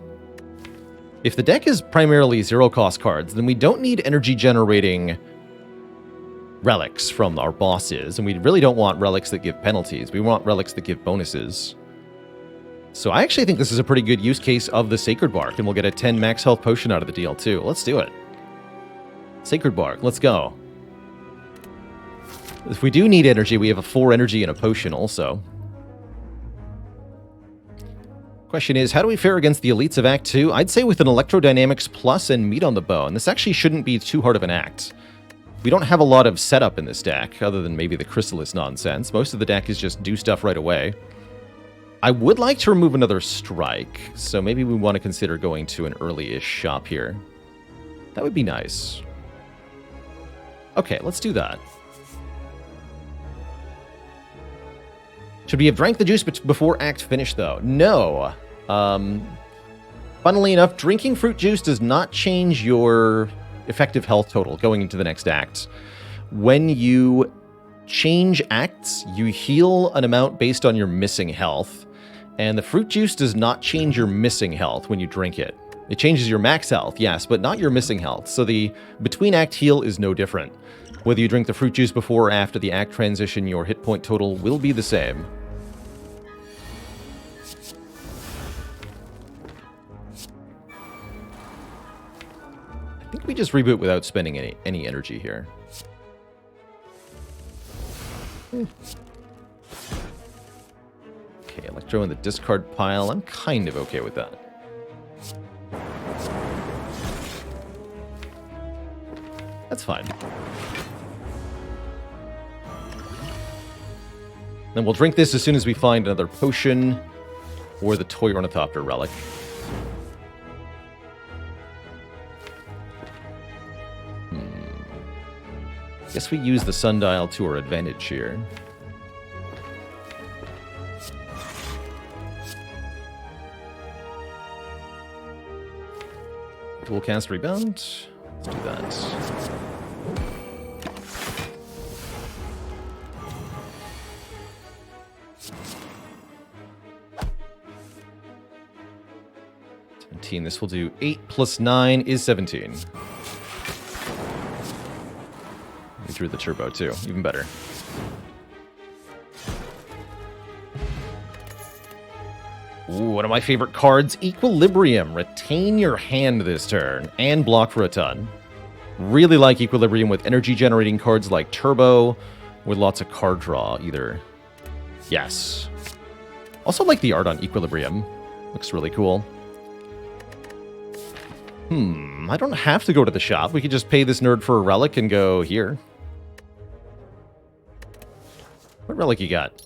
If the deck is primarily zero-cost cards, then we don't need energy-generating relics from our bosses, and we really don't want relics that give penalties. We want relics that give bonuses. So I actually think this is a pretty good use case of the Sacred Bark, and we'll get a 10 max health potion out of the deal, too. Let's do it. Sacred Bark, let's go. If we do need energy, we have a 4 energy and a potion also. Question is, how do we fare against the elites of Act 2? I'd say with an Electrodynamics Plus and Meat on the Bone. This actually shouldn't be too hard of an act. We don't have a lot of setup in this deck, other than maybe the Chrysalis nonsense. Most of the deck is just do stuff right away. I would like to remove another strike, so maybe we want to consider going to an early-ish shop here. That would be nice. Okay, let's do that. Should we have drank the juice before Act Finish, though? No. Funnily enough, drinking fruit juice does not change your effective health total going into the next act. When you change acts, you heal an amount based on your missing health, and the fruit juice does not change your missing health when you drink it. It changes your max health, yes, but not your missing health, so the between-act heal is no different. Whether you drink the fruit juice before or after the act transition, your hit point total will be the same. I think we just reboot without spending any energy here. Okay, Electro in the discard pile. I'm kind of okay with that. That's fine. Then we'll drink this as soon as we find another potion or the Toy Ornithopter relic. Guess we use the sundial to our advantage here. Dual cast rebound. Let's do that. This will do 8 plus 9 is 17. We threw the turbo too, even better. Ooh, one of my favorite cards, Equilibrium. Retain your hand this turn and block for a ton. Really like Equilibrium with energy generating cards like Turbo with lots of card draw either. Yes. Also like the art on Equilibrium. Looks really cool. I don't have to go to the shop. We could just pay this nerd for a relic and go here. What relic you got?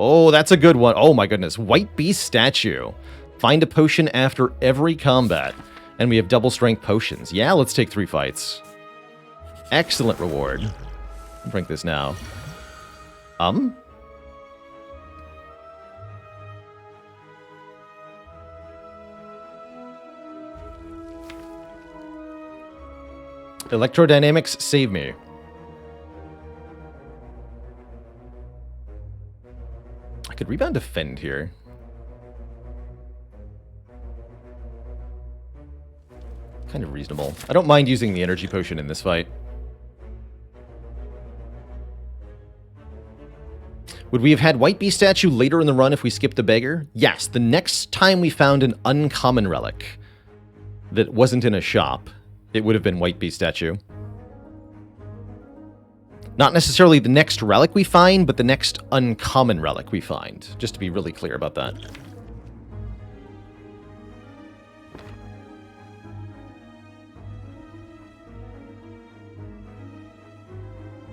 Oh, that's a good one. Oh my goodness. White Beast statue. Find a potion after every combat. And we have double strength potions. Yeah, let's take 3 fights. Excellent reward. Drink this now. Electrodynamics, save me. I could rebound defend here. Kind of reasonable. I don't mind using the energy potion in this fight. Would we have had White Beast statue later in the run if we skipped the beggar? Yes, the next time we found an uncommon relic that wasn't in a shop, it would have been White Beast statue. Not necessarily the next relic we find, but the next uncommon relic we find. Just to be really clear about that.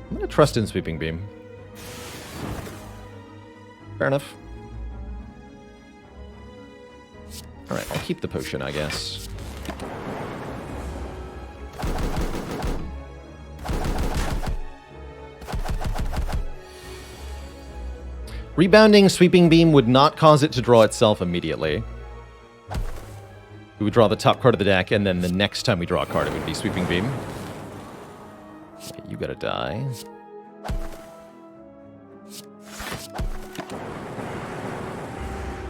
I'm going to trust in Sweeping Beam. Fair enough. Alright, I'll keep the potion, I guess. Rebounding Sweeping Beam would not cause it to draw itself immediately. We would draw the top card of the deck, and then the next time we draw a card, it would be Sweeping Beam. Okay, you gotta die.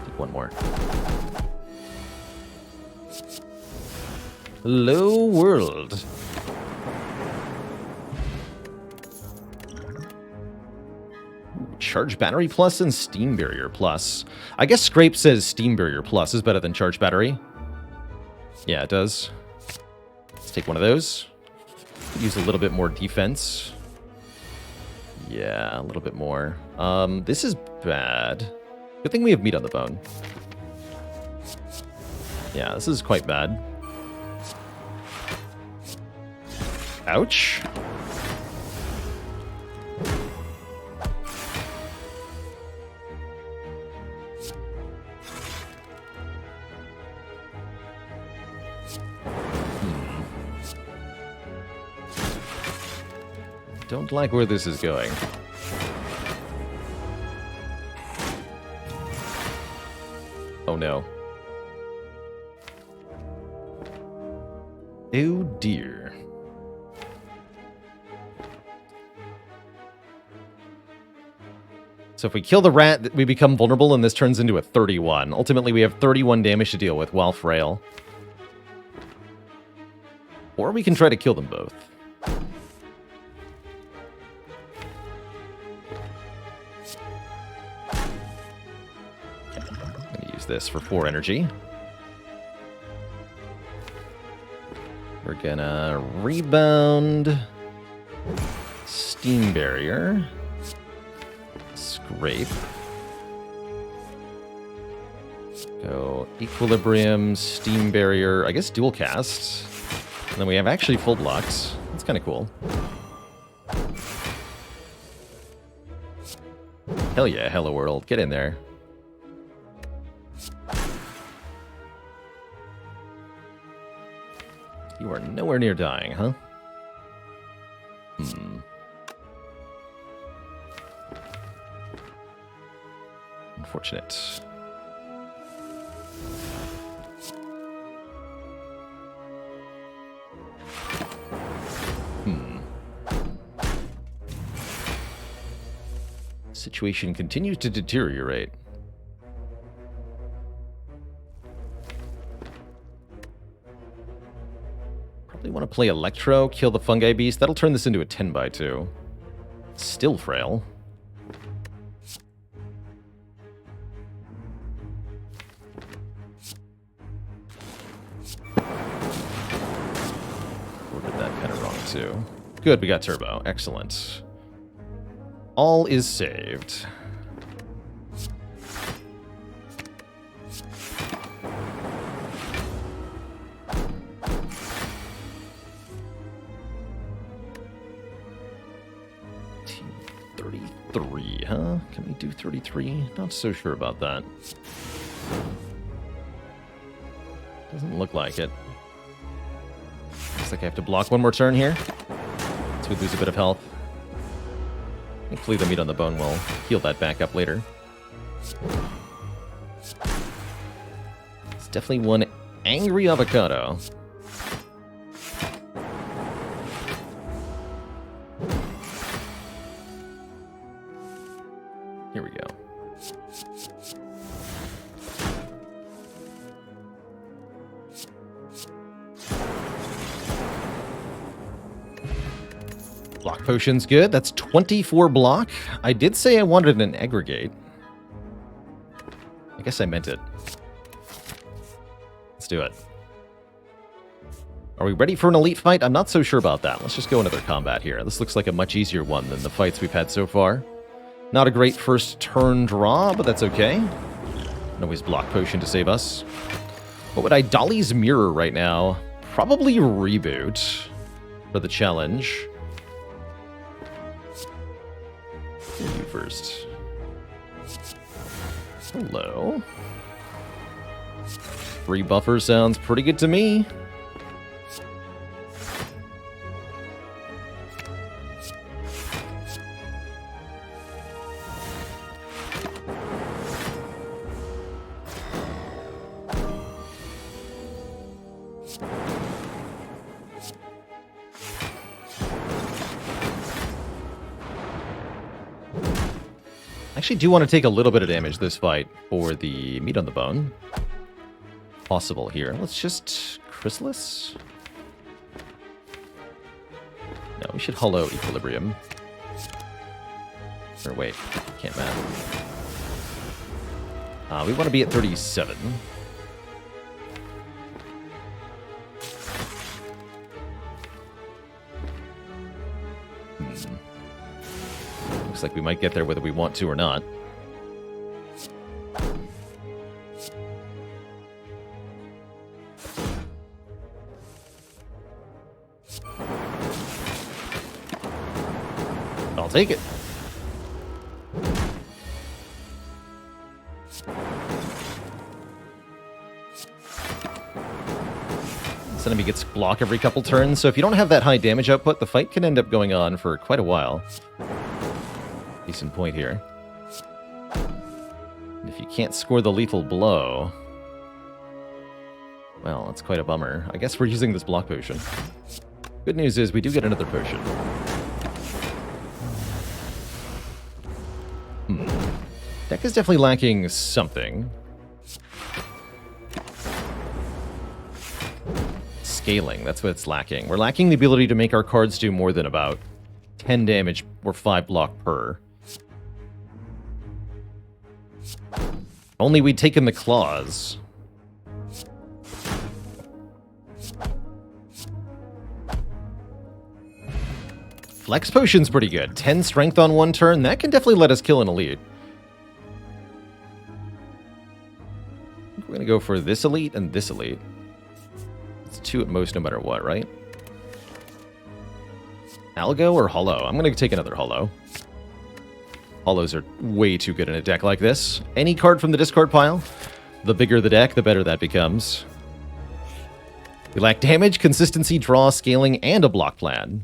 Take one more. Hello, world. Charge Battery Plus and Steam Barrier Plus. I guess Scrape says Steam Barrier Plus is better than Charge Battery. Yeah, it does. Let's take one of those. Use a little bit more defense. Yeah, a little bit more. This is bad. Good thing we have meat on the bone. Yeah, this is quite bad. Ouch. Don't like where this is going. Oh no. Oh dear. So if we kill the rat, we become vulnerable and this turns into a 31. Ultimately, we have 31 damage to deal with while frail. Or we can try to kill them both. This for 4 energy. We're gonna rebound. Steam barrier. Scrape. Go equilibrium, steam barrier, I guess dual cast. And then we have actually full blocks. That's kind of cool. Hell yeah, hello world. Get in there. You are nowhere near dying, huh? Unfortunate. Situation continues to deteriorate. Probably want to play Electro, kill the Fungi Beast. That'll turn this into a 10x2. Still frail. Ordered that kind of wrong too. Good, we got turbo. Excellent. All is saved. Team 33, huh? Can we do 33? Not so sure about that. Doesn't look like it. Looks like I have to block one more turn here. So we lose a bit of health. Hopefully the meat on the bone will heal that back up later. It's definitely one angry avocado. Here we go. Block potion's good. That's 24 block. I did say I wanted an aggregate. I guess I meant it. Let's do it. Are we ready for an elite fight? I'm not so sure about that. Let's just go another combat here. This looks like a much easier one than the fights we've had so far. Not a great first turn draw, but that's okay. Can always block potion to save us. What would I Dolly's Mirror right now? Probably reboot for the challenge. You first. Hello. Free buffer sounds pretty good to me. I actually do want to take a little bit of damage this fight for the meat on the bone. Possible here. Let's just Chrysalis. No, we should hollow equilibrium. Or wait, can't matter. We want to be at 37. Looks like we might get there whether we want to or not. I'll take it. This enemy gets block every couple turns, so if you don't have that high damage output, the fight can end up going on for quite a while. Decent point here. And if you can't score the lethal blow, well, that's quite a bummer. I guess we're using this block potion. Good news is we do get another potion. Deck is definitely lacking something. Scaling, that's what it's lacking. We're lacking the ability to make our cards do more than about 10 damage or 5 block per. Only we'd taken the claws. Flex Potion's pretty good. 10 strength on one turn. That can definitely let us kill an elite. We're going to go for this elite and this elite. It's 2 at most no matter what, right? Algo or Hollow? I'm going to take another Hollow. Hollows are way too good in a deck like this. Any card from the discard pile. The bigger the deck, the better that becomes. We lack damage, consistency, draw, scaling, and a block plan.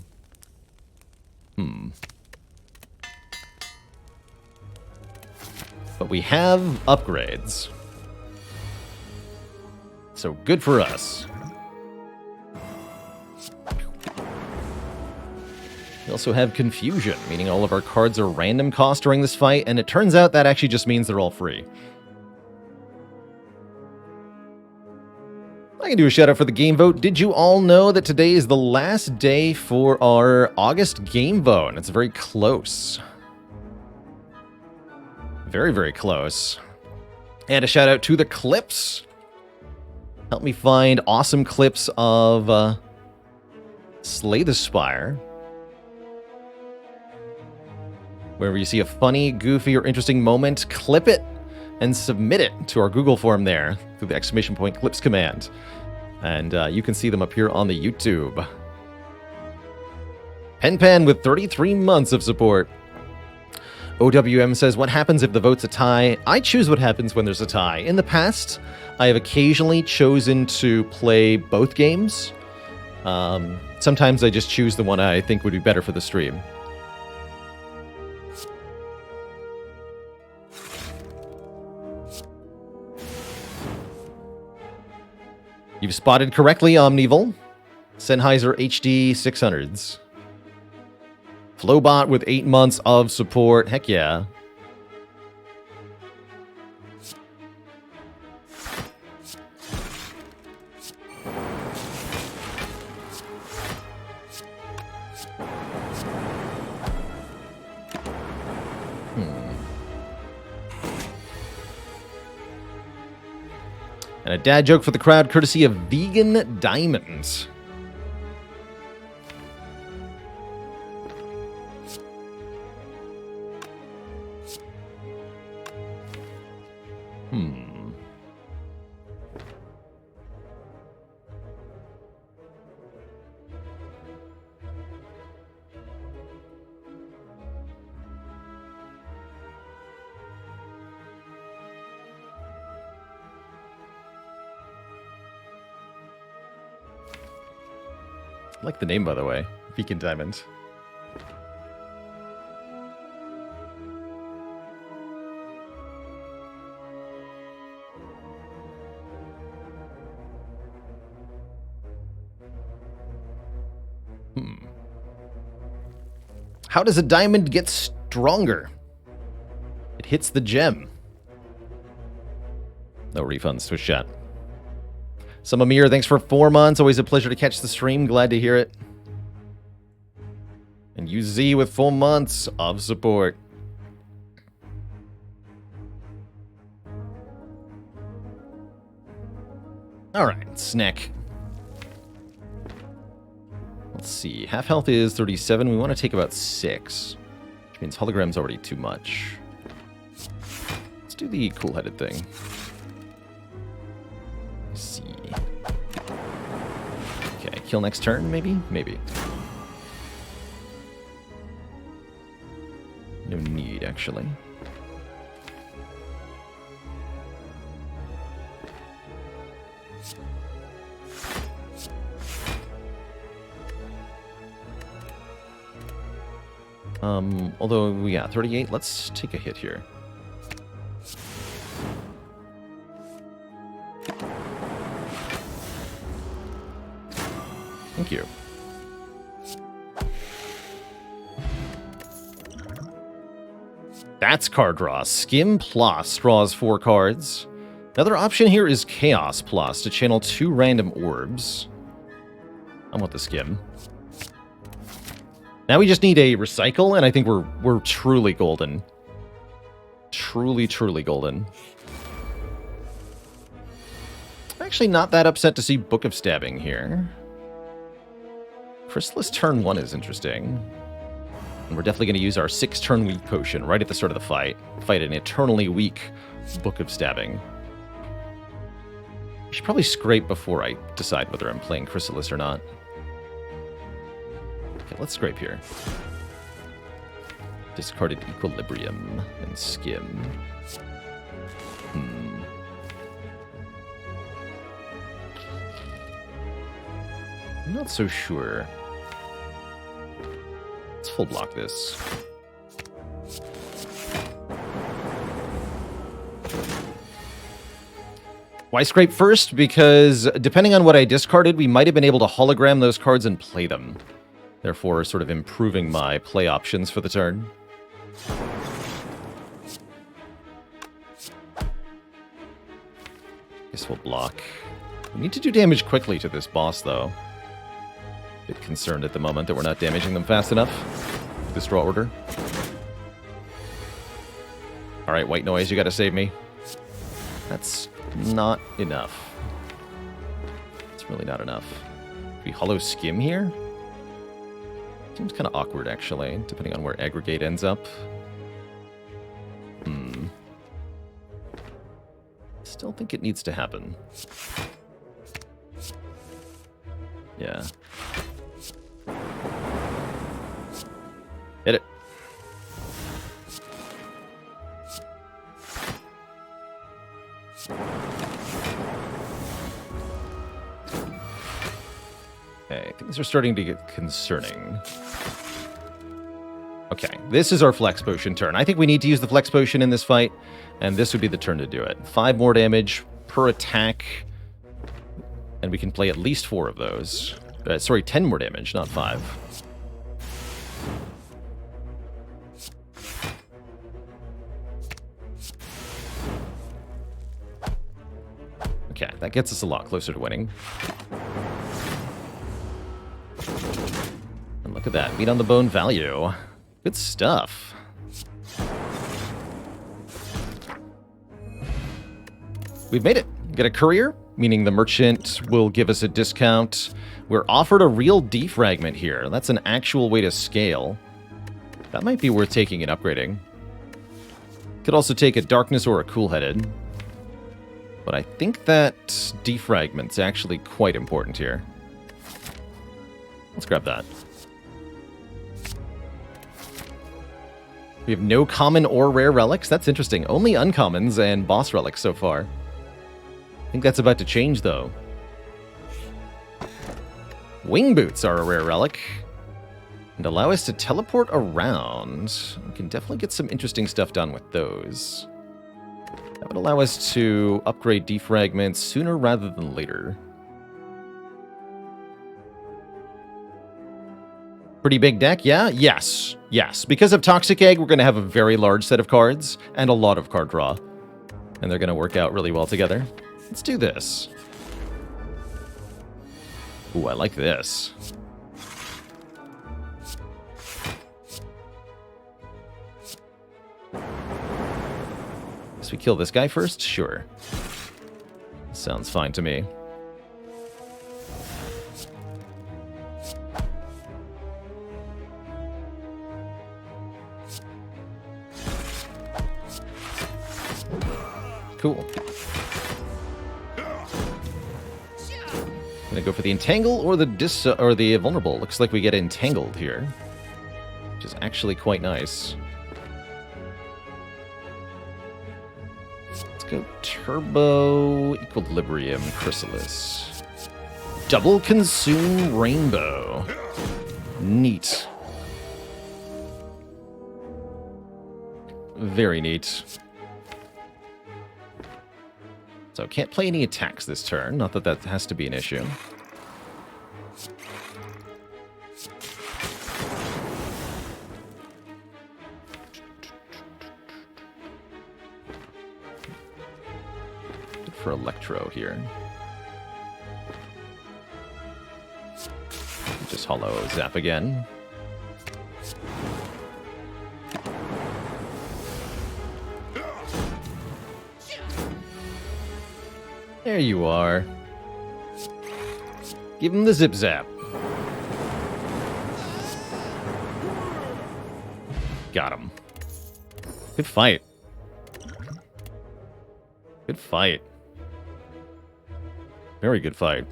But we have upgrades. So good for us. We also have confusion, meaning all of our cards are random cost during this fight, and it turns out that actually just means they're all free. I can do a shout out for the game vote. Did you all know that today is the last day for our August game vote? And it's very close. Very, very close. And a shout out to the clips. Help me find awesome clips of Slay the Spire. Wherever you see a funny, goofy, or interesting moment, clip it and submit it to our Google form there through the !clips command. And you can see them up here on the YouTube. Penpan with 33 months of support. OWM says, what happens if the vote's a tie? I choose what happens when there's a tie. In the past, I have occasionally chosen to play both games. Sometimes I just choose the one I think would be better for the stream. You've spotted correctly, Omnival. Sennheiser HD 600s. Flowbot with 8 months of support. Heck yeah. And a dad joke for the crowd, courtesy of Vegan Diamonds. I like the name, by the way. Vegan Diamond. How does a diamond get stronger? It hits the gem. No refunds, Twitch chat. Some Amir, thanks for 4 months. Always a pleasure to catch the stream. Glad to hear it. And UZ with 4 months of support. Alright, snack. Let's see. Half health is 37. We want to take about 6. Which means hologram's already too much. Let's do the cool-headed thing. Let's see. Okay, kill next turn, maybe? Maybe. No need, actually. Although we got 38, let's take a hit here. Thank you. That's card draw. Skim Plus draws 4 cards. Another option here is Chaos Plus to channel 2 random orbs. I want the Skim. Now we just need a recycle, and I think we're truly golden. Truly, truly golden. I'm actually not that upset to see Book of Stabbing here. Chrysalis turn 1 is interesting. And we're definitely going to use our 6-turn weak potion right at the start of the fight. Fight an eternally weak Book of Stabbing. I should probably scrape before I decide whether I'm playing Chrysalis or not. Okay, let's scrape here. Discarded Equilibrium and Skim. I'm not so sure. Let's full block this. Why scrape first? Because depending on what I discarded, we might have been able to hologram those cards and play them. Therefore, sort of improving my play options for the turn. Guess we'll block. We need to do damage quickly to this boss, though. Bit concerned at the moment that we're not damaging them fast enough. This draw order. Alright, white noise, you gotta save me. That's not enough. It's really not enough. We hollow skim here? Seems kind of awkward, actually, depending on where aggregate ends up. Still think it needs to happen. Yeah. Hit it. Okay, things are starting to get concerning. Okay, this is our Flex Potion turn. I think we need to use the Flex Potion in this fight, and this would be the turn to do it. 5 more damage per attack, and we can play at least 4 of those. Sorry, 10 more damage, not 5. Okay, that gets us a lot closer to winning. And look at that, meat on the bone value. Good stuff. We've made it. Get a courier, meaning the merchant will give us a discount. We're offered a real defragment here. That's an actual way to scale. That might be worth taking and upgrading. Could also take a darkness or a cool-headed. But I think that defragment's actually quite important here. Let's grab that. We have no common or rare relics. That's interesting. Only uncommons and boss relics so far. I think that's about to change, though. Wing boots are a rare relic. And allow us to teleport around. We can definitely get some interesting stuff done with those. That would allow us to upgrade defragments sooner rather than later. Pretty big deck, yeah? Yes. Yes. Because of Toxic Egg, we're going to have a very large set of cards and a lot of card draw. And they're going to work out really well together. Let's do this. Ooh, I like this. Guess we kill this guy first? Sure. Sounds fine to me. Cool. Gonna go for the entangle or the vulnerable. Looks like we get entangled here, which is actually quite nice. Let's go turbo equilibrium chrysalis. Double consume rainbow. Neat. Very neat. So can't play any attacks this turn. Not that that has to be an issue. Good for Electro here. Just hollow zap again. There you are. Give him the zip zap. Got him. Good fight. Good fight. Very good fight.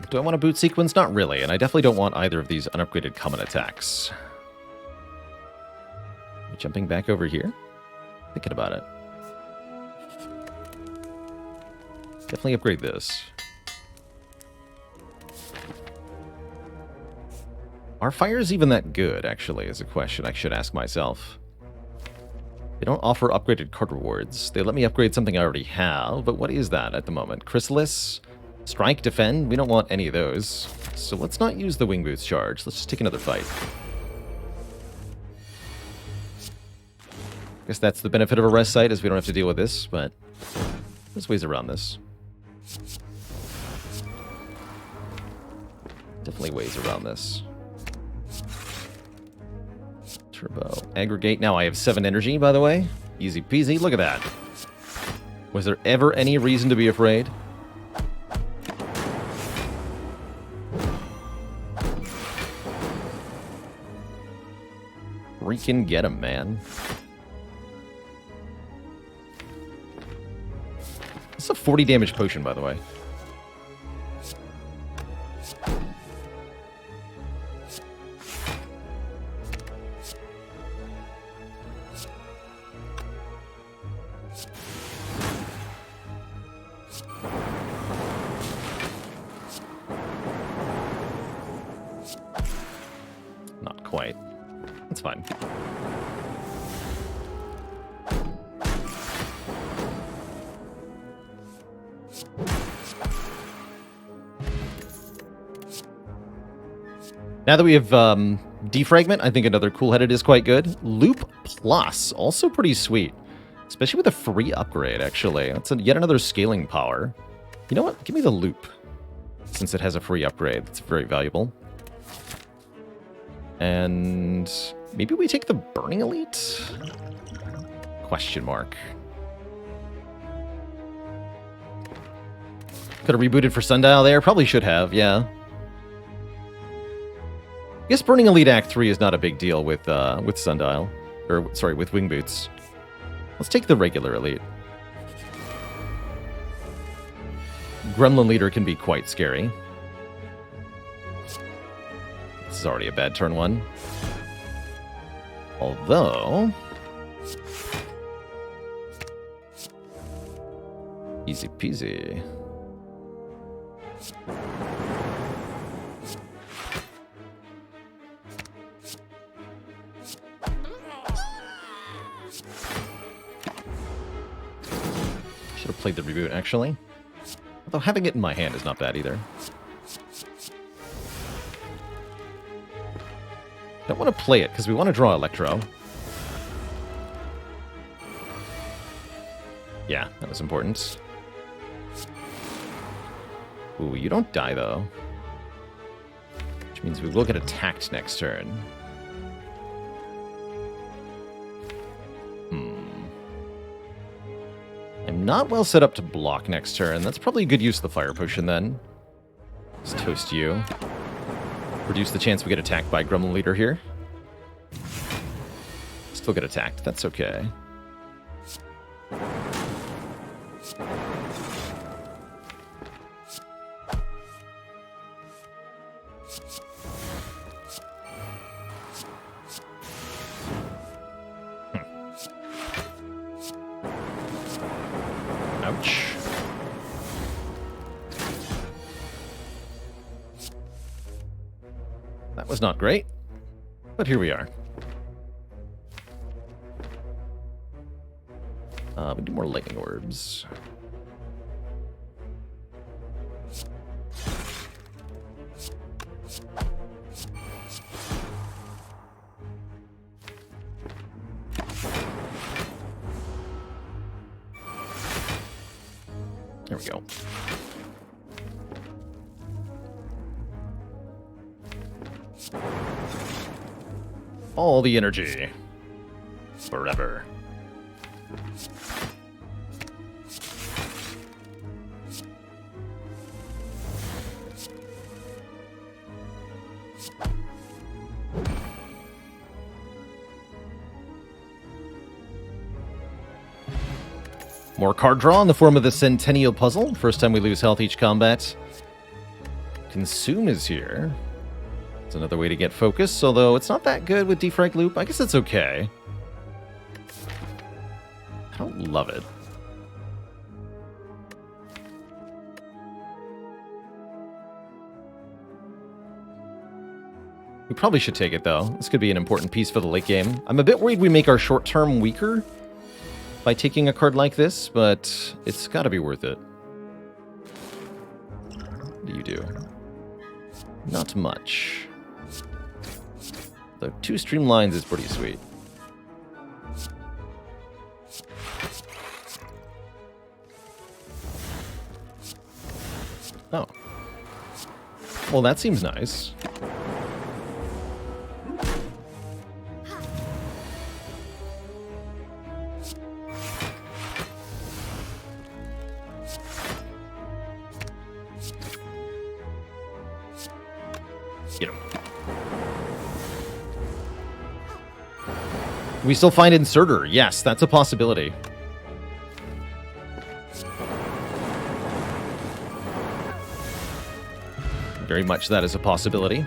Do I want a boot sequence? Not really, and I definitely don't want either of these unupgraded common attacks. Jumping back over here? Thinking about it. Definitely upgrade this. Are fires even that good, actually, is a question I should ask myself. They don't offer upgraded card rewards. They let me upgrade something I already have, but what is that at the moment? Chrysalis? Strike, defend? We don't want any of those. So let's not use the wing boots charge. Let's just take another fight. Guess that's the benefit of a rest site, is we don't have to deal with this, but there's ways around this. Definitely ways around this. Turbo. Aggregate. Now I have 7 energy, by the way. Easy peasy. Look at that. Was there ever any reason to be afraid? Freaking get him, man. It's a 40 damage potion, by the way. Not quite. That's fine. Now that we have Defragment, I think another cool headed is quite good. Loop Plus, also pretty sweet. Especially with a free upgrade, actually. That's yet another scaling power. You know what? Give me the Loop. Since it has a free upgrade. It's very valuable. And maybe we take the Burning Elite? Question mark. Could have rebooted for Sundial there. Probably should have, yeah. I guess Burning Elite Act 3 is not a big deal with Sundial. Or, sorry, with Wing Boots. Let's take the regular Elite. Gremlin Leader can be quite scary. This is already a bad turn 1. Although... easy peasy. Should have played the reboot, actually. Although having it in my hand is not bad either. Don't want to play it, because we want to draw Electro. Yeah, that was important. Ooh, you don't die, though. Which means we will get attacked next turn. I'm not well set up to block next turn. That's probably a good use of the Fire Potion, then. Just toast you. Reduce the chance we get attacked by Gremlin Leader here. Still get attacked. That's okay. Ouch. That was not great, but here we are. We do more lightning orbs. There we go. All the energy. Forever. More card draw in the form of the Centennial Puzzle. First time we lose health each combat. Consume is here. It's another way to get focus, although it's not that good with Defect Loop. I guess it's okay. I don't love it. We probably should take it, though. This could be an important piece for the late game. I'm a bit worried we make our short term weaker by taking a card like this, but it's got to be worth it. What do you do? Not much. The 2 streamlines is pretty sweet. Oh. Well, that seems nice. Get him. We still find Inserter. Yes, that's a possibility. Very much that is a possibility.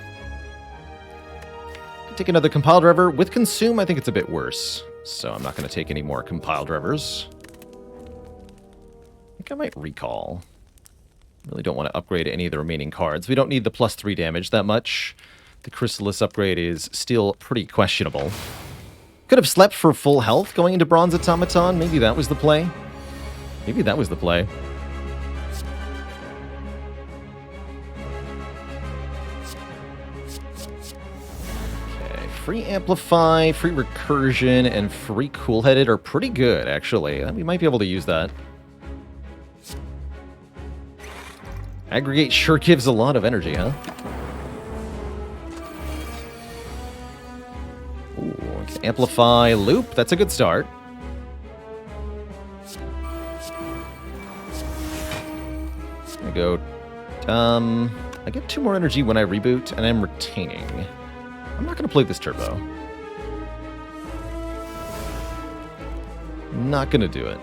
Take another compile driver. With Consume, I think it's a bit worse. So I'm not going to take any more compile drivers. I think I might recall. Really don't want to upgrade any of the remaining cards. We don't need the +3 damage that much. The Chrysalis upgrade is still pretty questionable. Could have slept for full health going into Bronze Automaton. Maybe that was the play. Maybe that was the play. Okay, free Amplify, free Recursion, and free Cool-Headed are pretty good, actually. We might be able to use that. Aggregate sure gives a lot of energy, huh? Ooh, Amplify Loop, that's a good start. I go, I get 2 more energy when I reboot, and I'm retaining. I'm not going to play this turbo. Not going to do it.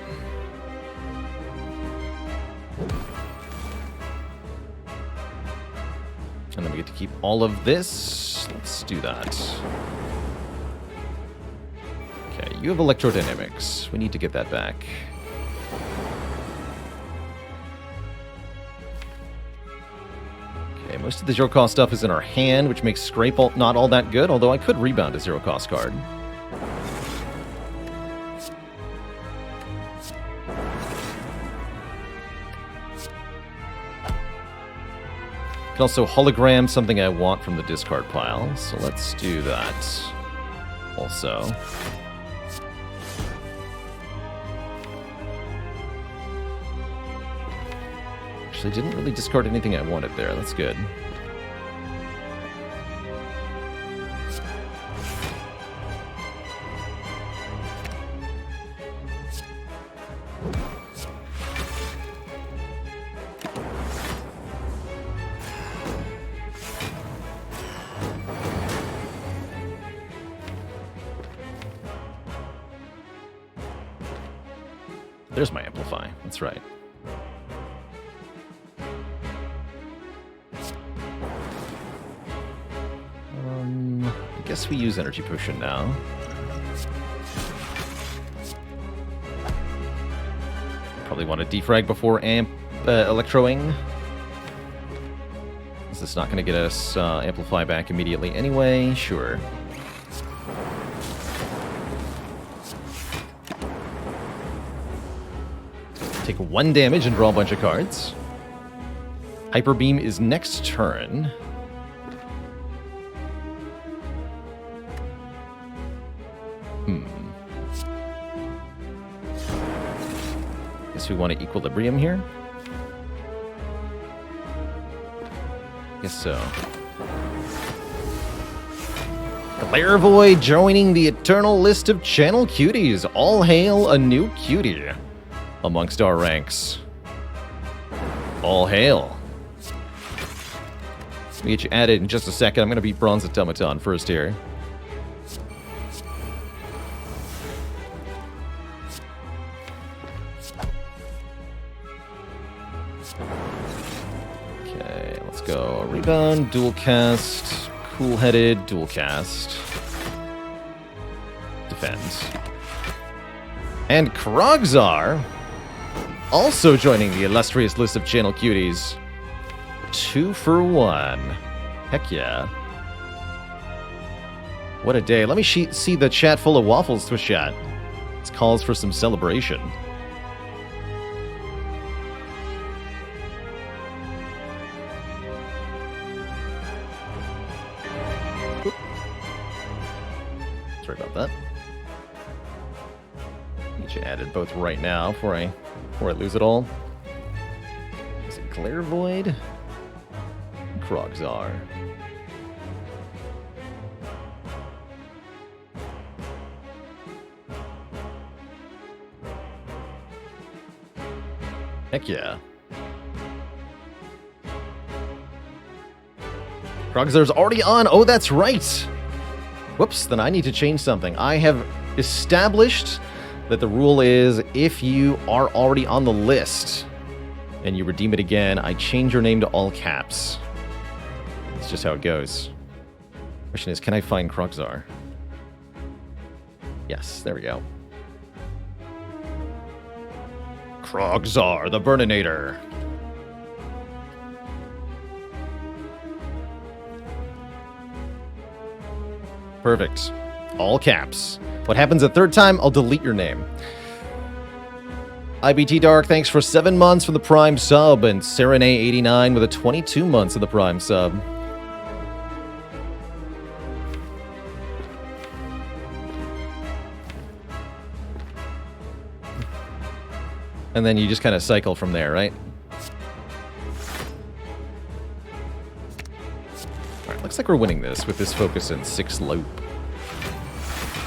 And then we get to keep all of this. Let's do that. Okay, you have Electrodynamics. We need to get that back. Okay, most of the zero-cost stuff is in our hand, which makes Scrape not all that good, although I could rebound a zero-cost card. Can also hologram something I want from the discard pile, so let's do that also. Actually, didn't really discard anything I wanted there. That's good. There's my Amplify. That's right. I guess we use Energy Potion now. Probably want to defrag before Electroing. Is this not going to get us Amplify back immediately anyway? Sure. Take 1 damage and draw a bunch of cards. Hyper Beam is next turn. Guess we want to Equilibrium here. Guess so. Clairvoy joining the eternal list of channel cuties. All hail a new cutie amongst our ranks. All hail. Let me get you added in just a second. I'm going to beat Bronze Automaton first here. Okay, let's go. Rebound, dual cast, cool-headed, dual cast. Defend. And Krogzar, also joining the illustrious list of channel cuties. 2 for 1. Heck yeah. What a day. Let me see the chat full of waffles, Twitch chat. This calls for some celebration. Oop. Sorry about that. Get you added both right now before I lose it all. Is it Clairvoid? Krogzar. Heck yeah. Krogzar's already on. Oh, that's right. Whoops, then I need to change something. I have established that the rule is if you are already on the list and you redeem it again, I change your name to all caps. That's just how it goes. Question is, can I find Krogzar? Yes, there we go. Krogzar, the Burninator. Perfect. All caps. What happens a third time, I'll delete your name. IBT Dark, thanks for 7 months for the Prime sub, and Serenay89 with a 22 months of the Prime sub. And then you just kind of cycle from there, right? Alright, looks like we're winning this with this focus in 6 loop.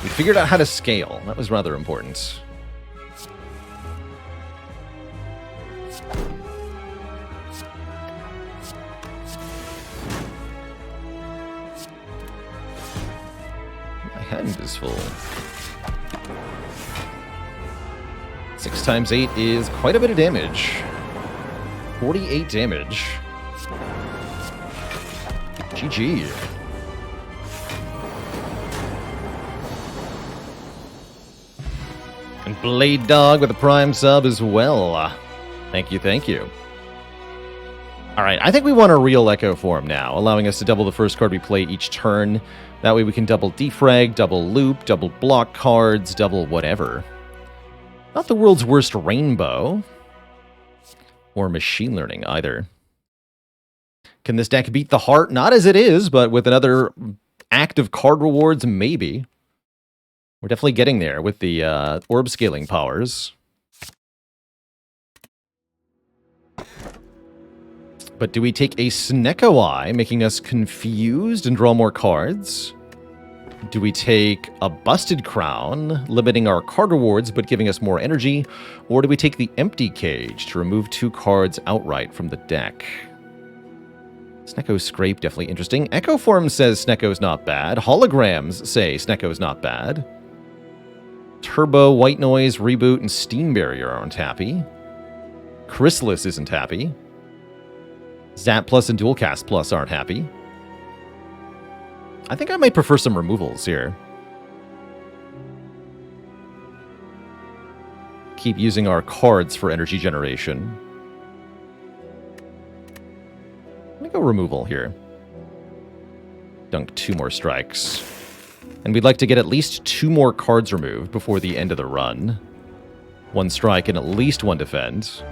We figured out how to scale. That was rather important. My hand is full. 6 times 8 is quite a bit of damage. 48 damage. GG. And Blade Dog with a Prime sub as well. Thank you, thank you. Alright, I think we want a real Echo form now, allowing us to double the first card we play each turn. That way we can double defrag, double loop, double block cards, double whatever. Not the world's worst rainbow. Or machine learning, either. Can this deck beat the heart? Not as it is, but with another active card rewards, maybe. We're definitely getting there with the orb scaling powers. But do we take a Snecko Eye, making us confused and draw more cards? Do we take a Busted Crown, limiting our card rewards but giving us more energy? Or do we take the Empty Cage to remove 2 cards outright from the deck? Snecko Scrape, definitely interesting. Echo Form says Snecko's not bad. Holograms say Snecko's not bad. Turbo, White Noise, Reboot, and Steam Barrier aren't happy. Chrysalis isn't happy. Zap Plus and Dual Cast Plus aren't happy. I think I might prefer some removals here. Keep using our cards for energy generation. Let me go removal here. Dunk 2 more strikes. And we'd like to get at least 2 more cards removed before the end of the run. 1 strike and at least 1 defend.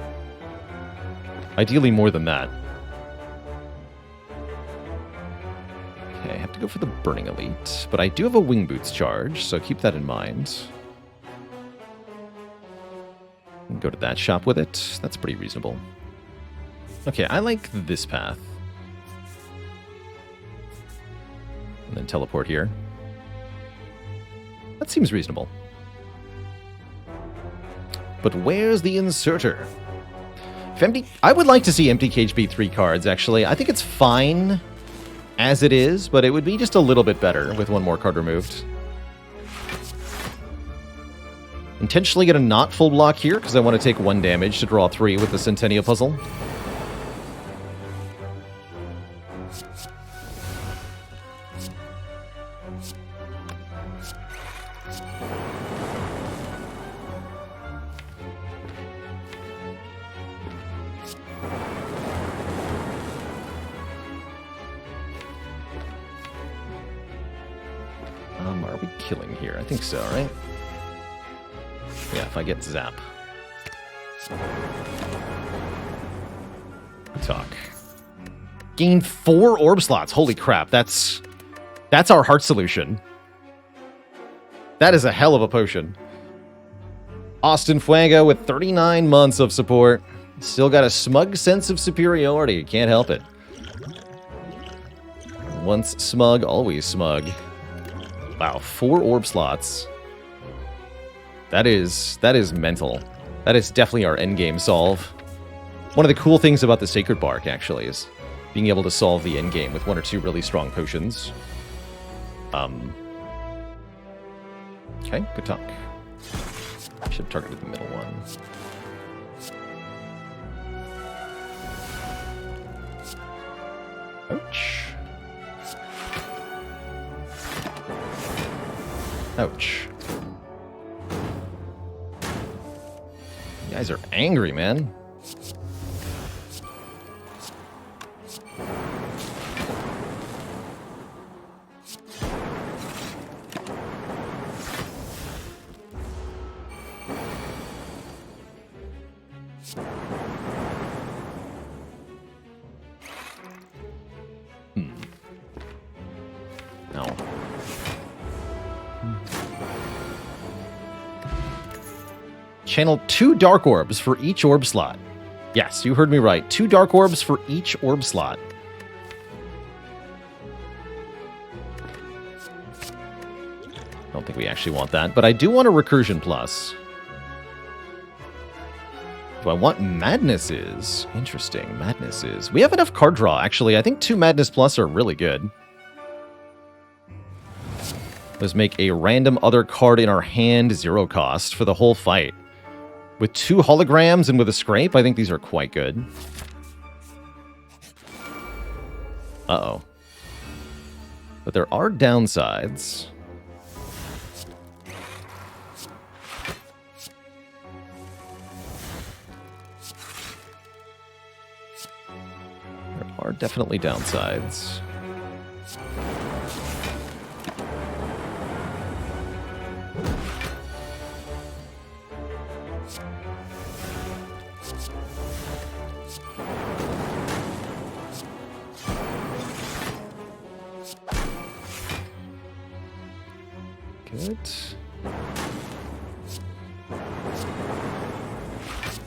Ideally more than that. Okay, I have to go for the Burning Elite, but I do have a Wing Boots charge, so keep that in mind. Go to that shop with it. That's pretty reasonable. Okay, I like this path. And then teleport here. That seems reasonable. But where's the inserter? I would like to see Empty Cage be 3 cards, actually. I think it's fine as it is, but it would be just a little bit better with 1 more card removed. Intentionally get a not full block here, because I want to take 1 damage to draw 3 with the Centennial Puzzle. killing here. I think so, right? Yeah, if I get Zap. Talk. Gain 4 orb slots. Holy crap, that's our heart solution. That is a hell of a potion. Austin Fuego with 39 months of support. Still got a smug sense of superiority. Can't help it. Once smug, always smug. Wow, 4 orb slots. That is mental. That is definitely our endgame solve. One of the cool things about the Sacred Bark, actually, is being able to solve the endgame with 1 or 2 really strong potions. Okay, good talk. Should have targeted the middle one. Ouch. Ouch. You guys are angry, man. No. Channel 2 Dark Orbs for each orb slot. Yes, you heard me right. 2 Dark Orbs for each orb slot. I don't think we actually want that, but I do want a Recursion Plus. Do I want Madnesses? Interesting, Madnesses. We have enough card draw, actually. I think 2 Madness Plus are really good. Let's make a random other card in our hand 0 cost for the whole fight. With 2 holograms and with a scrape, I think these are quite good. Uh-oh. But there are downsides. There are definitely downsides. Good.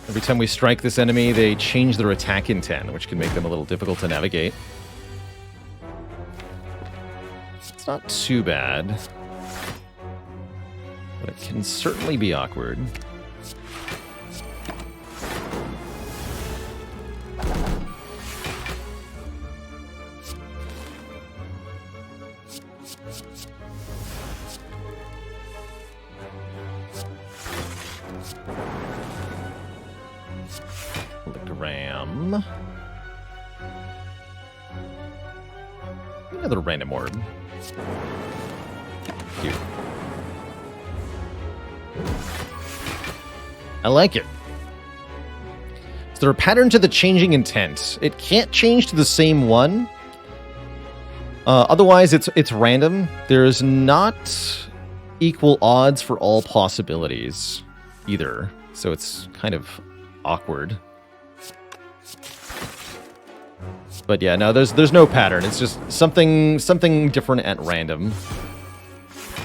Every time we strike this enemy, they change their attack intent, which can make them a little difficult to navigate. It's not too bad, but it can certainly be awkward. Hologram. Another random orb. Cute. I like it. Is there a pattern to the changing intent? It can't change to the same one. Otherwise, it's random. There's not equal odds for all possibilities either. So it's kind of awkward. But yeah, no, there's no pattern. It's just something different at random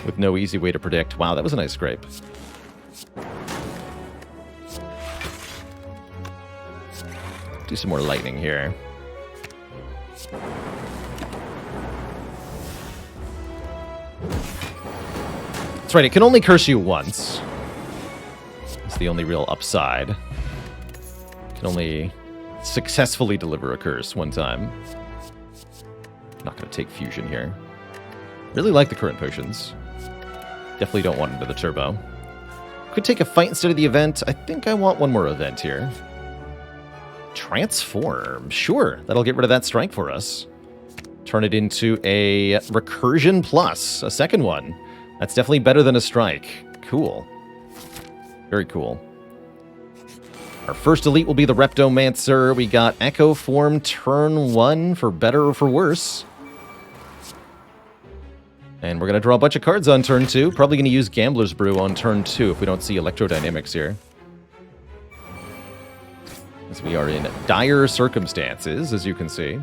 with no easy way to predict. Wow, that was a nice scrape. Do some more lightning here. That's right, it can only curse you once. That's the only real upside. It can only successfully deliver a curse one time. Not going to take fusion here. Really like the current potions. Definitely don't want into the turbo. Could take a fight instead of the event. I think I want one more event here. Transform. Sure, that'll get rid of that strike for us. Turn it into a Recursion Plus, a second one. That's definitely better than a strike. Cool. Very cool. Our first elite will be the Reptomancer. We got Echo Form turn 1 for better or for worse. And we're going to draw a bunch of cards on turn 2. Probably going to use Gambler's Brew on turn 2 if we don't see Electrodynamics here. As we are in dire circumstances, as you can see.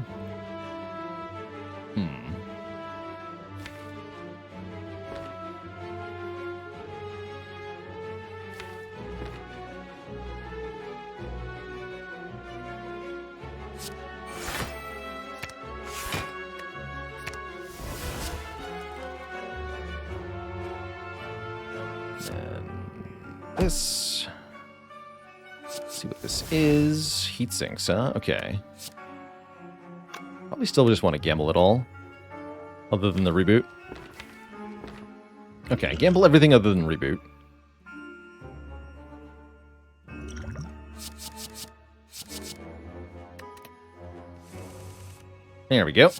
This. Let's see what this is. Heat sinks, huh? Okay. Probably still just want to gamble it all. Other than the reboot. Okay, gamble everything other than reboot. There we go.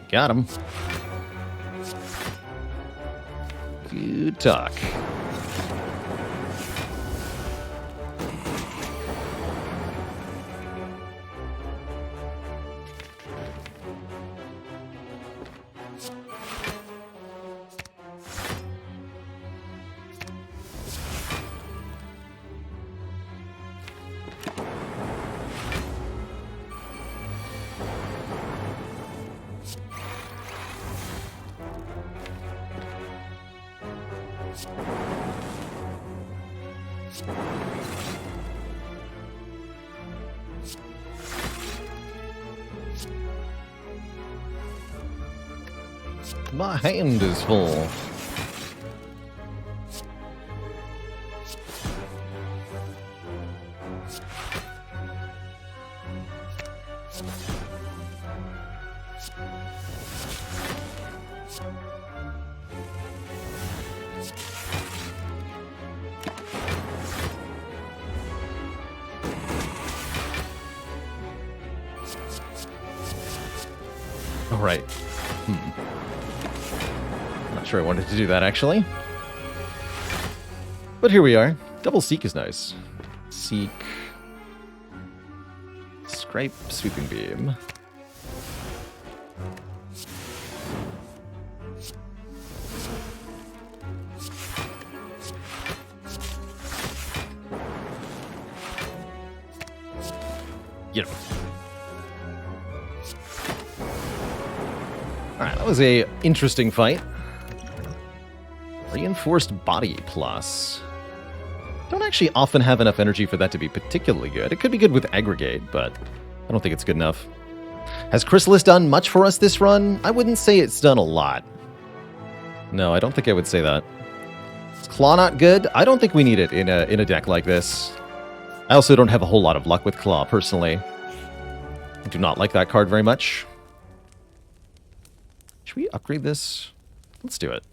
Got him. Good talk. My hand is full. All right. Not sure I wanted to do that, actually. But here we are. Double Seek is nice. Seek. Scrape, Sweeping Beam. Yep. Alright, that was a interesting fight. Reinforced Body Plus. Don't actually often have enough energy for that to be particularly good. It could be good with Aggregate, but I don't think it's good enough. Has Chrysalis done much for us this run? I wouldn't say it's done a lot. No, I don't think I would say that. Is Claw not good? I don't think we need it in a deck like this. I also don't have a whole lot of luck with Claw, personally. I do not like that card very much. Should we upgrade this? Let's do it.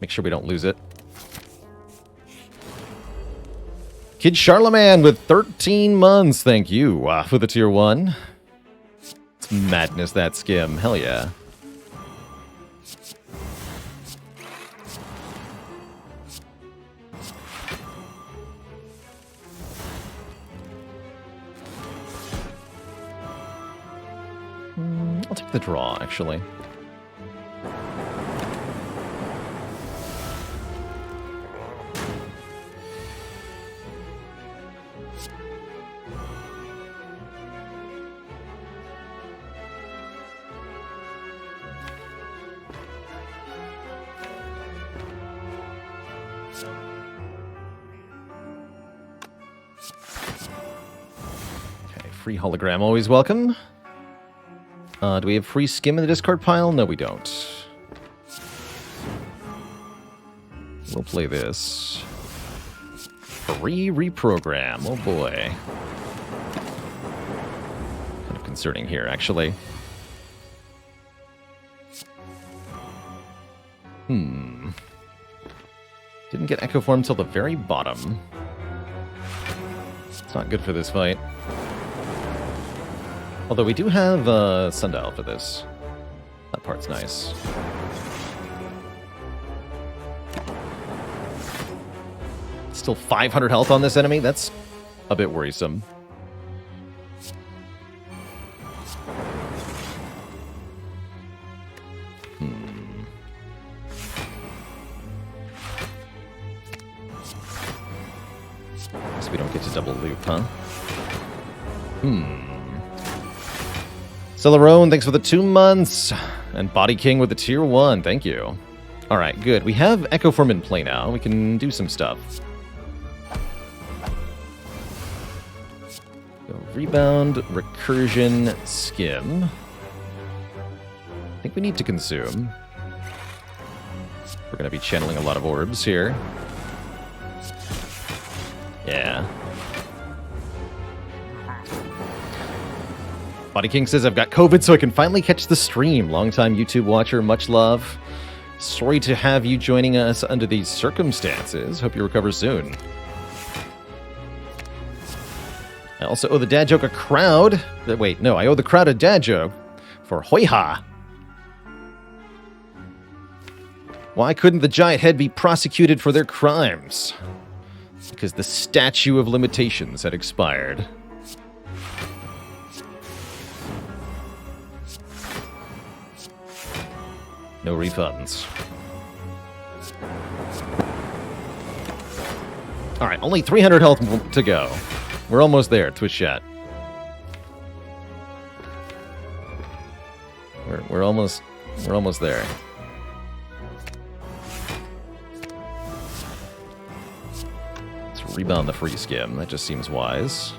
Make sure we don't lose it. Kid Charlemagne with 13 months, thank you, for the tier 1. It's madness, that skim. Hell yeah. I'll take the draw, actually. Free hologram, always welcome. Do we have free skim in the discard pile? No, we don't. We'll play this. Free reprogram. Oh boy. Kind of concerning here, actually. Didn't get Echo Form till the very bottom. It's not good for this fight. Although we do have Sundial for this. That part's nice. Still 500 health on this enemy? That's a bit worrisome. So we don't get to double loop, huh? Celerone, thanks for the 2 months. And Body King with the tier 1, thank you. Alright, good. We have Echo Form in play now. We can do some stuff. So, rebound, recursion, skim. I think we need to consume. We're going to be channeling a lot of orbs here. Yeah. Body King says, I've got COVID so I can finally catch the stream. Longtime YouTube watcher, much love. Sorry to have you joining us under these circumstances. Hope you recover soon. I also owe the dad joke a crowd. Wait, no, I owe the crowd a dad joke for Hoiha. Why couldn't the giant head be prosecuted for their crimes? Because the statute of limitations had expired. No refunds. Alright, only 300 health to go. We're almost there, Twitch chat. We're almost there. Let's rebound the free skim. That just seems wise.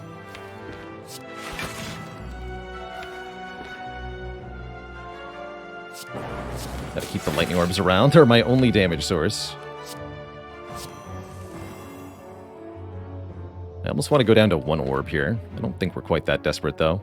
Gotta keep the lightning orbs around. They're my only damage source. I almost want to go down to 1 orb here. I don't think we're quite that desperate, though.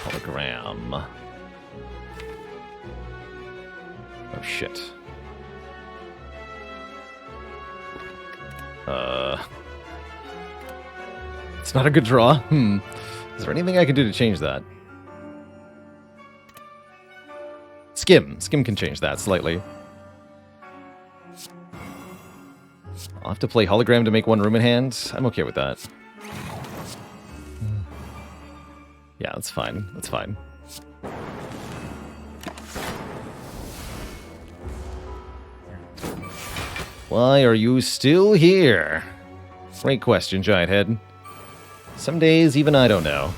Hologram. Oh, shit. It's not a good draw. Is there anything I can do to change that? Skim. Skim can change that slightly. I'll have to play Hologram to make 1 room in hand. I'm okay with that. Yeah, that's fine. That's fine. Why are you still here? Great question, Giant Head. Some days, even I don't know.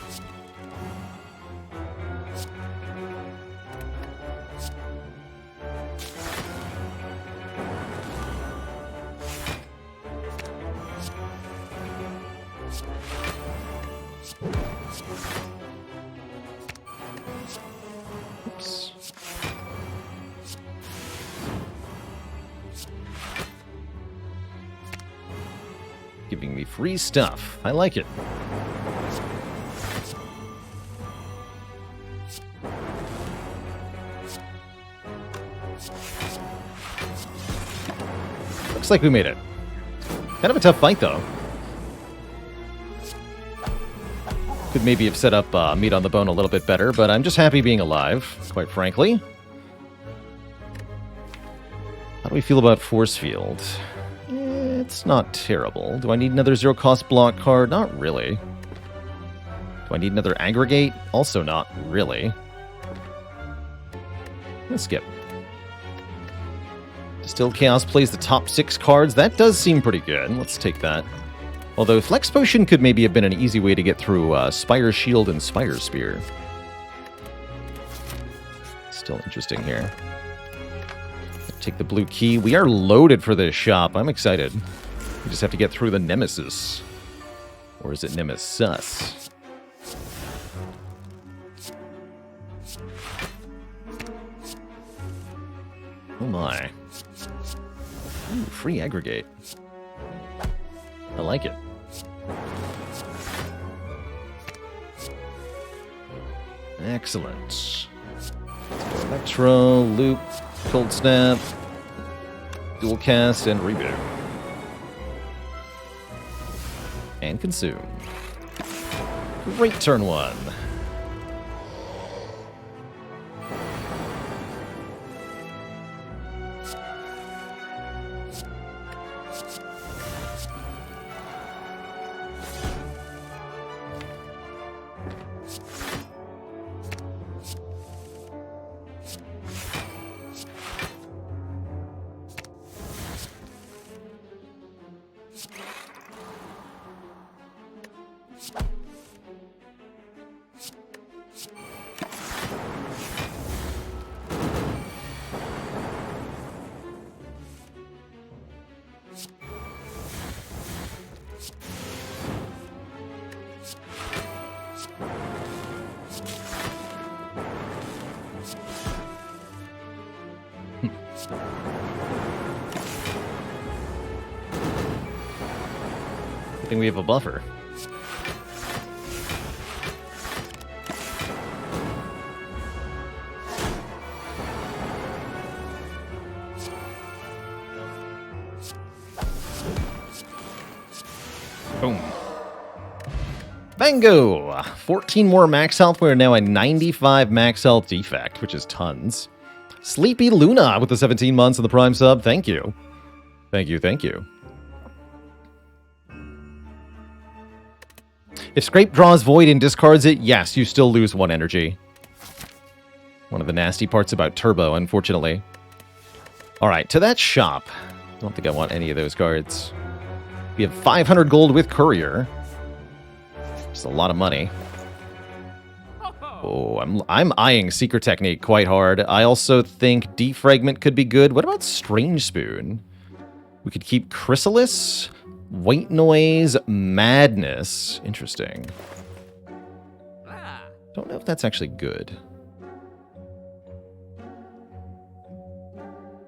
Oops. Giving me free stuff. I like it. Looks like we made it. Kind of a tough fight, though. Could maybe have set up meat on the bone a little bit better, but I'm just happy being alive, quite frankly. How do we feel about Force Field? It's not terrible. Do I need another zero-cost block card? Not really. Do I need another aggregate? Also not really. Let's skip. Distilled Chaos plays the top 6 cards. That does seem pretty good. Let's take that. Although Flex Potion could maybe have been an easy way to get through Spire Shield and Spire Spear. Still interesting here. Take the blue key. We are loaded for this shop. I'm excited. We just have to get through the Nemesis. Or is it Nemesis? Oh my. Ooh, free aggregate. I like it. Excellent. Electro, Loop, Cold Snap, Dual Cast, and Reboot. And consume. Great turn 1. I think we have a buffer. Boom. Bango! 14 more max health. We're now at 95 max health defect, which is tons. Sleepy Luna with the 17 months of the Prime sub. Thank you. Thank you, thank you. If Scrape draws Void and discards it, yes, you still lose 1 energy. One of the nasty parts about Turbo, unfortunately. Alright, to that shop. I don't think I want any of those cards. We have 500 gold with Courier. It's a lot of money. Oh, I'm eyeing Seeker Technique quite hard. I also think Defragment could be good. What about Strange Spoon? We could keep Chrysalis, White Noise, Madness. Interesting. Don't know if that's actually good.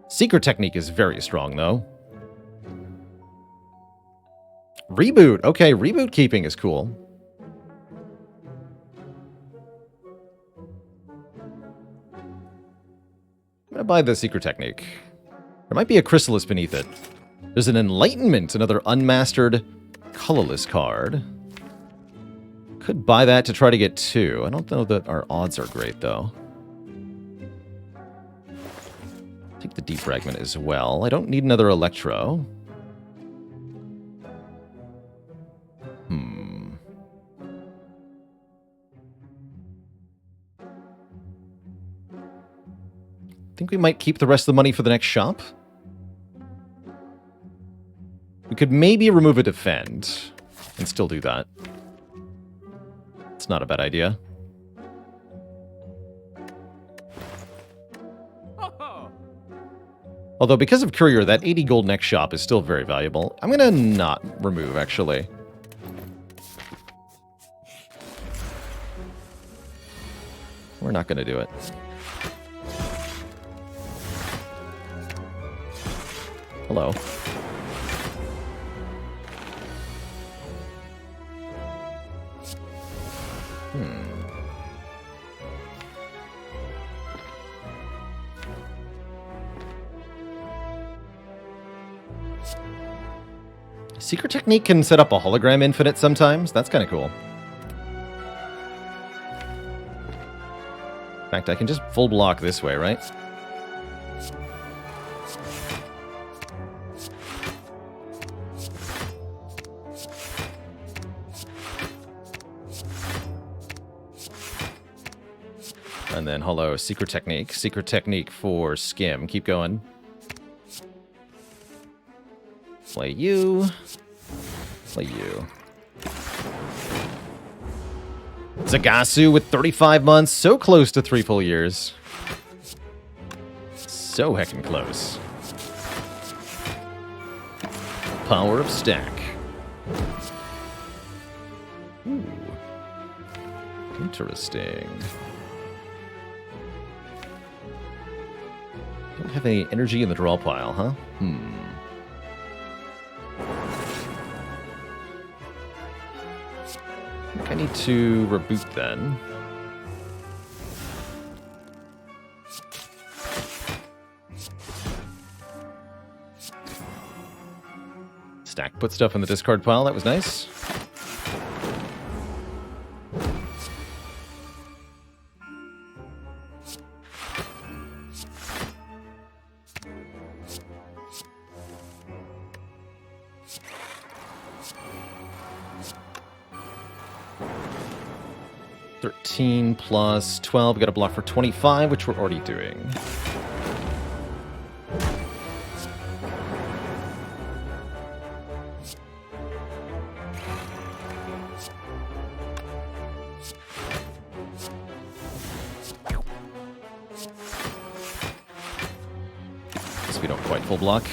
Seeker Technique is very strong, though. Reboot. Okay, Reboot keeping is cool. I'm going to buy the Seeker Technique. There might be a Chrysalis beneath it. There's an Enlightenment, another unmastered, colorless card. Could buy that to try to get 2. I don't know that our odds are great, though. Take the Defragment as well. I don't need another Electro. Think we might keep the rest of the money for the next shop? We could maybe remove a Defend and still do that. It's not a bad idea. Although because of Courier, that 80 gold next shop is still very valuable. I'm going to not remove, actually. We're not going to do it. Hello. Secret Technique can set up a hologram infinite sometimes. That's kind of cool. In fact, I can just full block this way, right? And then, hello, Secret Technique. Secret Technique for Skim. Keep going. Play you. Play you. Zagasu with 35 months. So close to 3 full years. So heckin' close. Power of Stack. Ooh. Interesting. Don't have any energy in the draw pile, huh? I think I need to reboot then. Stack put stuff in the discard pile. That was nice. 13 plus 12. We got a block for 25, which we're already doing. Guess we don't quite full block.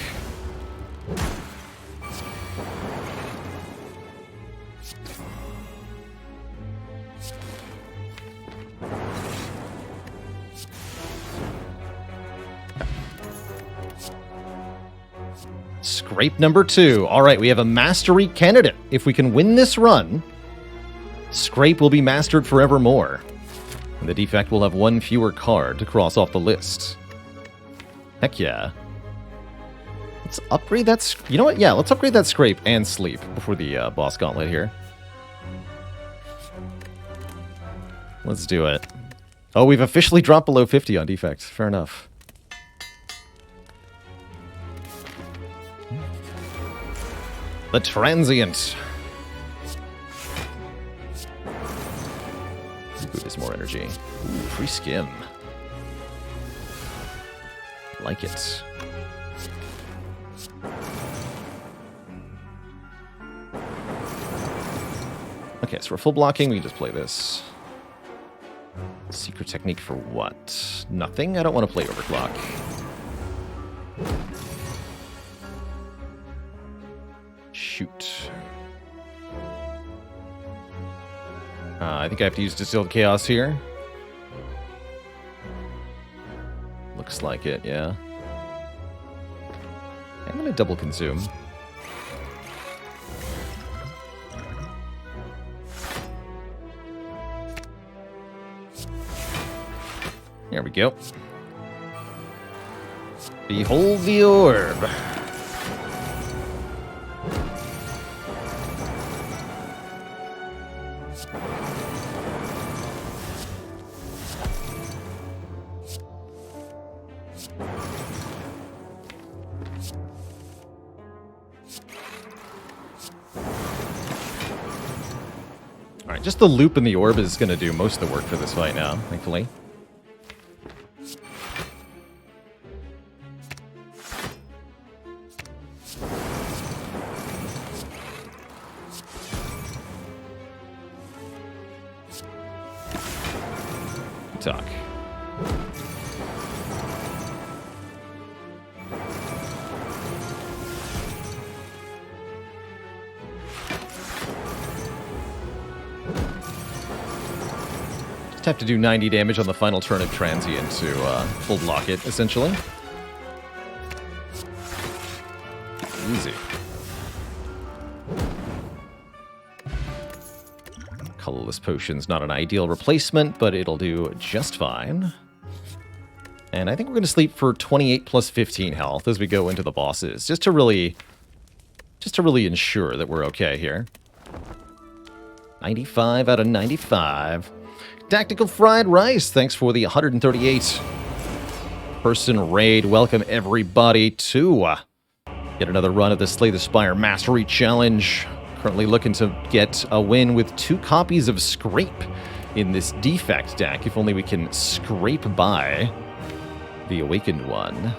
Scrape number 2. All right, we have a mastery candidate. If we can win this run, Scrape will be mastered forevermore. And the Defect will have one fewer card to cross off the list. Heck yeah. Let's upgrade that... You know what? Yeah, let's upgrade that Scrape and Sleep before the boss gauntlet here. Let's do it. Oh, we've officially dropped below 50 on Defect. Fair enough. The Transient. Ooh, there's more energy. Ooh, free skim. Like it. Okay, so we're full blocking. We can just play this. Secret technique for what? Nothing? I don't want to play overclock. Shoot. I think I have to use Distilled Chaos here. Looks like it, yeah. I'm going to double consume. There we go. Behold the orb. Alright, just the loop in the orb is going to do most of the work for this fight now, thankfully. Talk. Just have to do 90 damage on the final turn of Transient to full block it, essentially. Easy. Colorless Potion's not an ideal replacement, but it'll do just fine. And I think we're going to sleep for 28 plus 15 health as we go into the bosses, just to really ensure that we're okay here. 95 out of 95. Tactical Fried Rice, thanks for the 138 person raid. Welcome everybody to yet another run of the Slay the Spire Mastery Challenge. Currently looking to get a win with 2 copies of Scrape in this Defect deck. If only we can scrape by the Awakened one.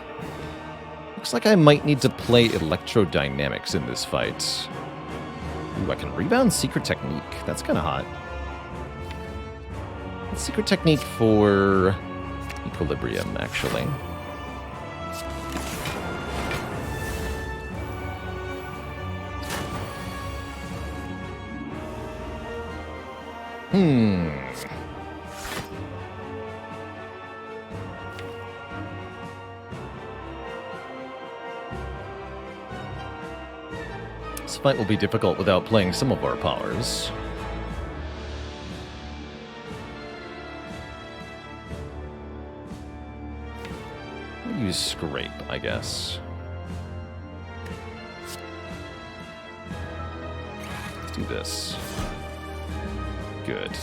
Looks like I might need to play Electrodynamics in this fight. Ooh, I can rebound Secret Technique. That's kind of hot. Secret Technique for Equilibrium, actually. This fight will be difficult without playing some of our powers. I'll use Scrape, I guess. Let's do this. Good.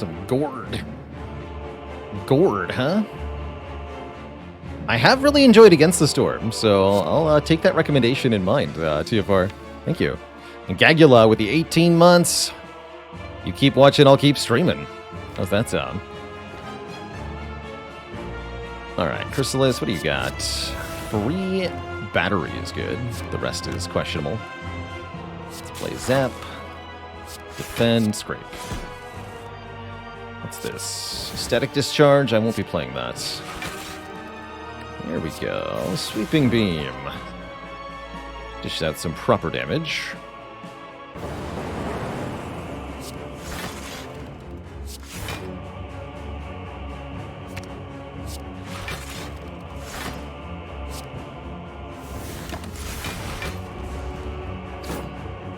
Some gourd. Gourd, huh? I have really enjoyed Against the Storm, so I'll take that recommendation in mind, TFR. Thank you. And Gagula with the 18 months. You keep watching, I'll keep streaming. How's that sound? Alright, Chrysalis, what do you got? Free battery is good. The rest is questionable. Let's play Zap. Defend, Scrape. What's this? Static Discharge? I won't be playing that. There we go. Sweeping Beam. Dish out some proper damage.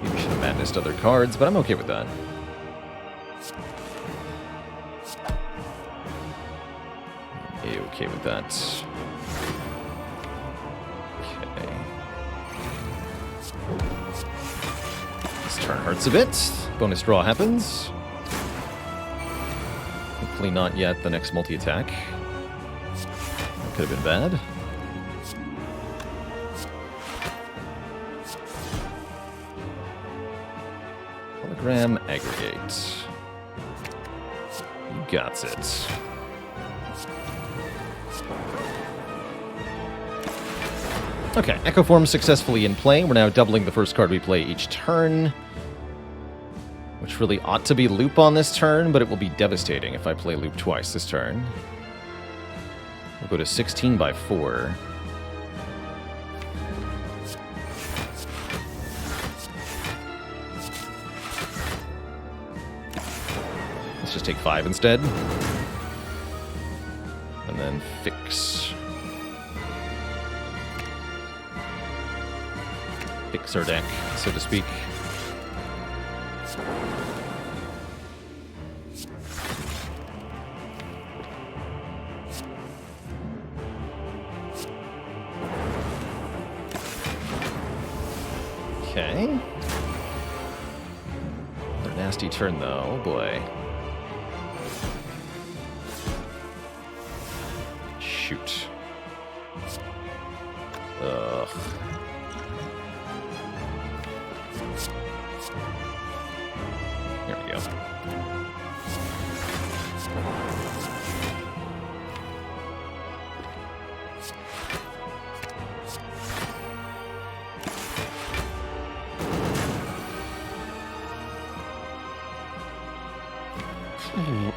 Maybe should have madnessed other cards, but I'm okay with that. Okay with that. Okay. This turn hurts a bit. Bonus draw happens. Hopefully not yet the next multi-attack. That could have been bad. Hologram Aggregate. You got it. Okay, Echo Form successfully in play. We're now doubling the first card we play each turn, which really ought to be Loop on this turn, but it will be devastating if I play Loop twice this turn. We'll go to 16 by 4. Let's just take 5 instead. And then fix. Fix our deck, so to speak. Okay. Another nasty turn, though. Oh, boy. Shoot. Ugh. There we go.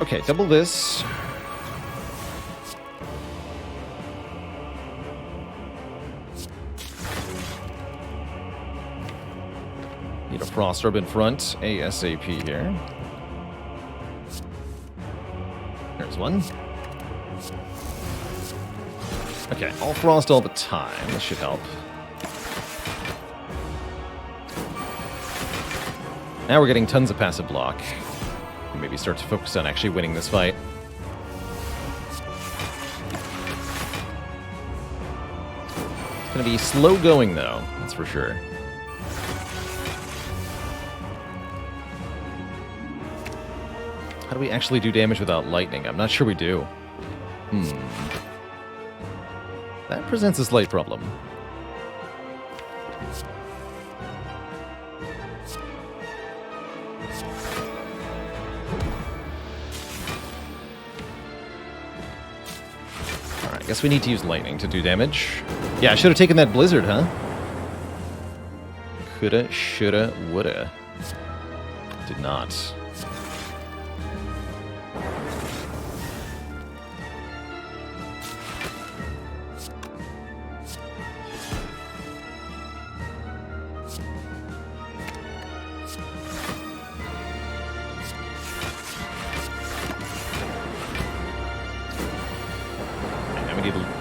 Okay, double this. Need a Frost Orb in front, ASAP here. There's one. Okay, all Frost all the time. This should help. Now we're getting tons of passive block. Maybe start to focus on actually winning this fight. It's going to be slow going, though. That's for sure. How do we actually do damage without lightning? I'm not sure we do. That presents a slight problem. Alright, I guess we need to use lightning to do damage. Yeah, I should have taken that blizzard, huh? Coulda, shoulda, woulda. Did not.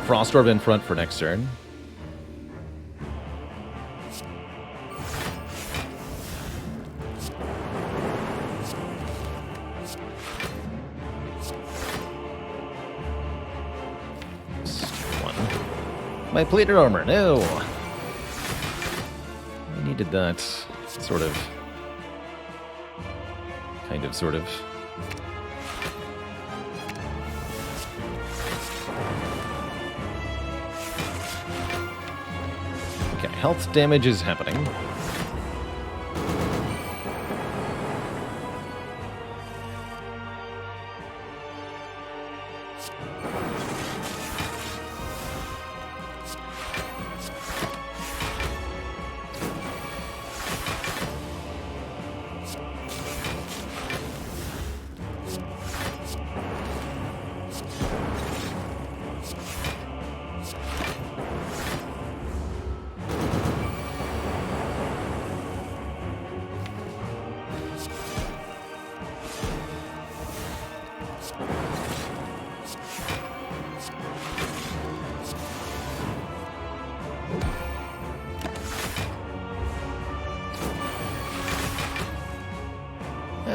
Frost Orb in front for next turn. One. My plated armor, no! I needed that. Sort of. Kind of, sort of. Okay, health damage is happening.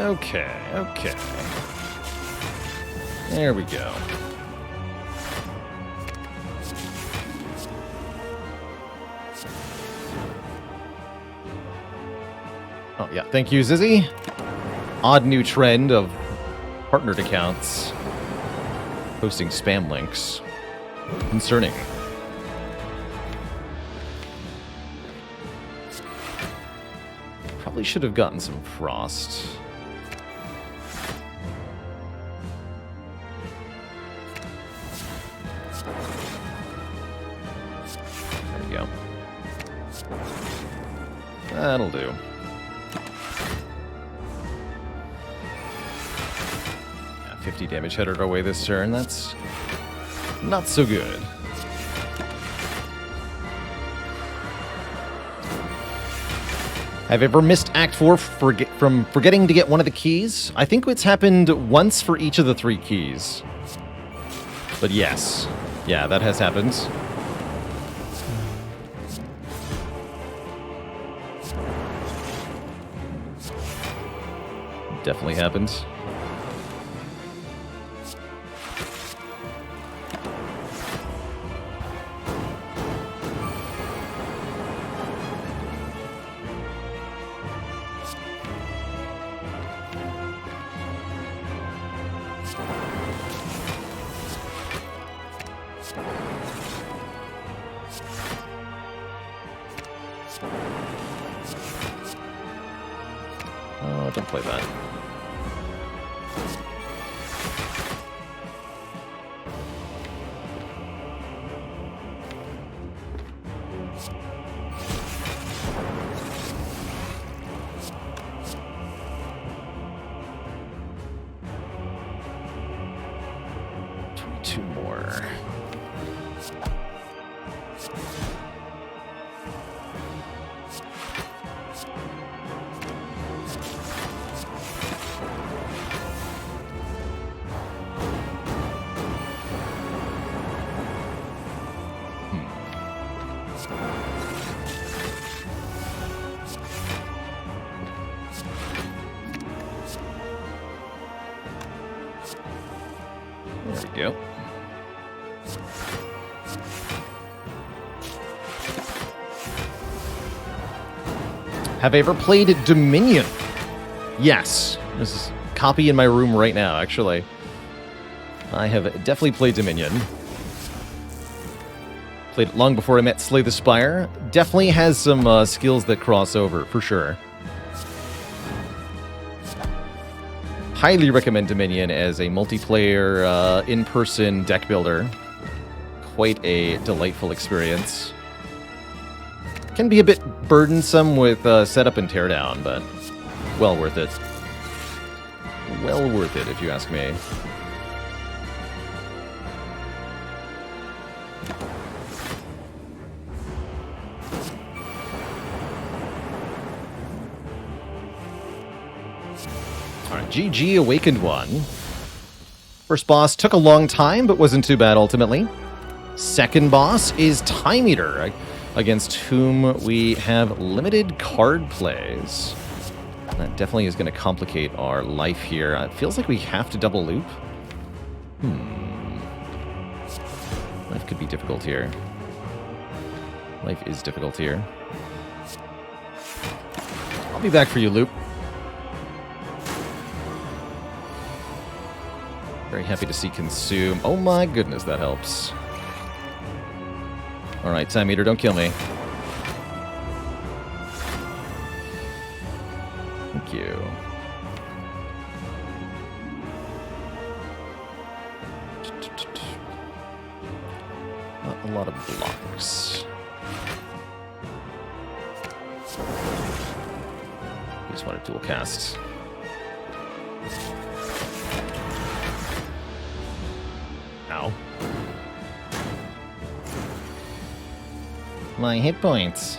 Okay. There we go. Oh, yeah. Thank you, Zizzy. Odd new trend of partnered accounts posting spam links. Concerning. Probably should have gotten some frost. That'll do. Yeah, 50 damage headed our way this turn. That's not so good. Have you ever missed Act 4 from forgetting to get one of the keys? I think it's happened once for each of the 3 keys. But yes. Yeah, that has happened. Definitely happens. Oh, don't play that. Two more. There we go. Have I ever played Dominion? Yes. This is a copy in my room right now, actually. I have definitely played Dominion. Played it long before I met Slay the Spire. Definitely has some skills that cross over, for sure. Highly recommend Dominion as a multiplayer, in-person deck builder. Quite a delightful experience. Can be a bit burdensome with setup and teardown, but well worth it. Well worth it, if you ask me. Alright, GG Awakened one. First boss took a long time, but wasn't too bad ultimately. Second boss is Time Eater, against whom we have limited card plays. That definitely is going to complicate our life here. It feels like we have to double loop. Life could be difficult here. Life is difficult here. I'll be back for you, Loop. Very happy to see Consume. Oh my goodness, that helps. Alright, Time Eater, don't kill me. Thank you. Not a lot of blocks. We just want to dual cast. Ow. My hit points.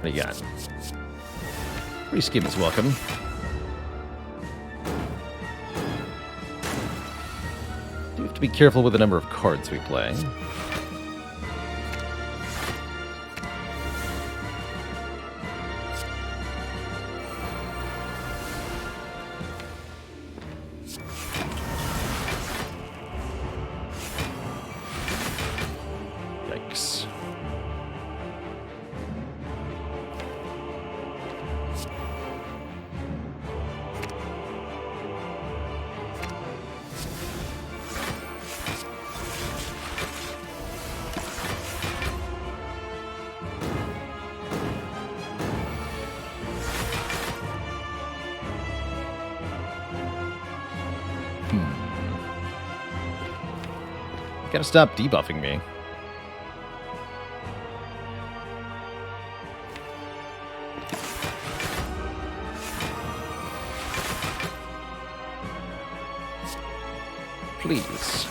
What do you got? Reskim is welcome. Do have to be careful with the number of cards we play. Yikes. Gotta stop debuffing me. Please.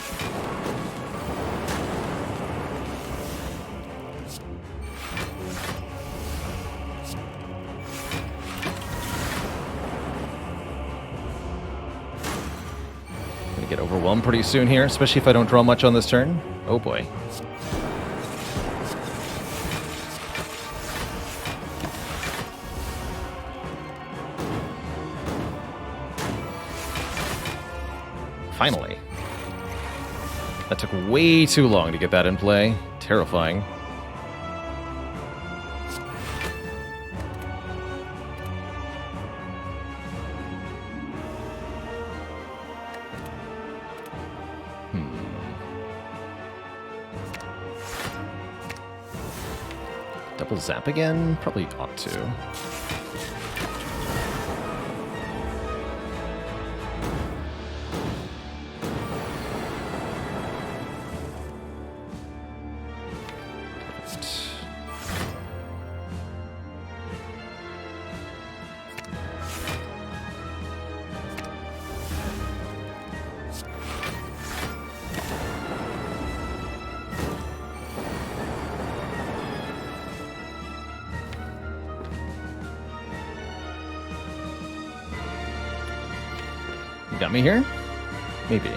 Get overwhelmed pretty soon here, especially if I don't draw much on this turn. Oh boy. Finally. That took way too long to get that in play. Terrifying. Double zap again? Probably ought to. Got me here? Maybe.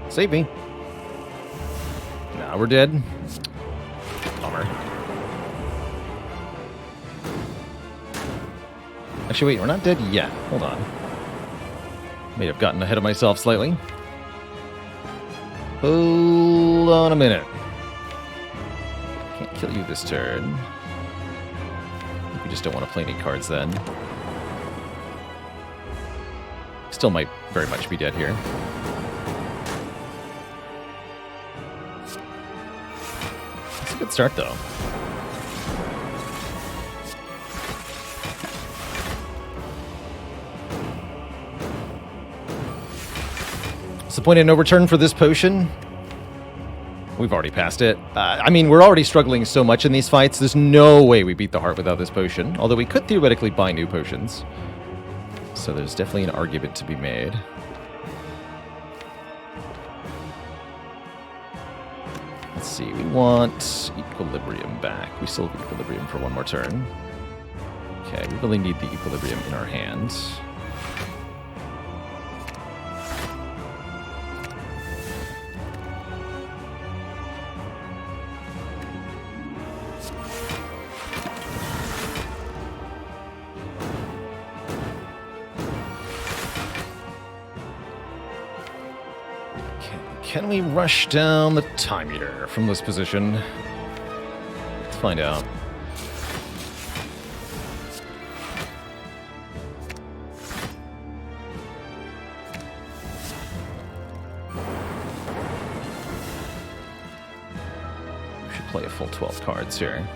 Save me. Nah, we're dead. Bummer. Actually, wait, we're not dead yet. Hold on. May have gotten ahead of myself slightly. Hold on a minute. Can't kill you this turn. We just don't want to play any cards then. Still might very much be dead here. It's a good start though. What's the point in no return for this potion? We've already passed it. I mean, we're already struggling so much in these fights. There's no way we beat the heart without this potion. Although we could theoretically buy new potions. So there's definitely an argument to be made. Let's see. We want equilibrium back. We still have equilibrium for one more turn. Okay, we really need the equilibrium in our hands. Okay, can we rush down the time meter from this position? Let's find out. We should play a full 12 cards here.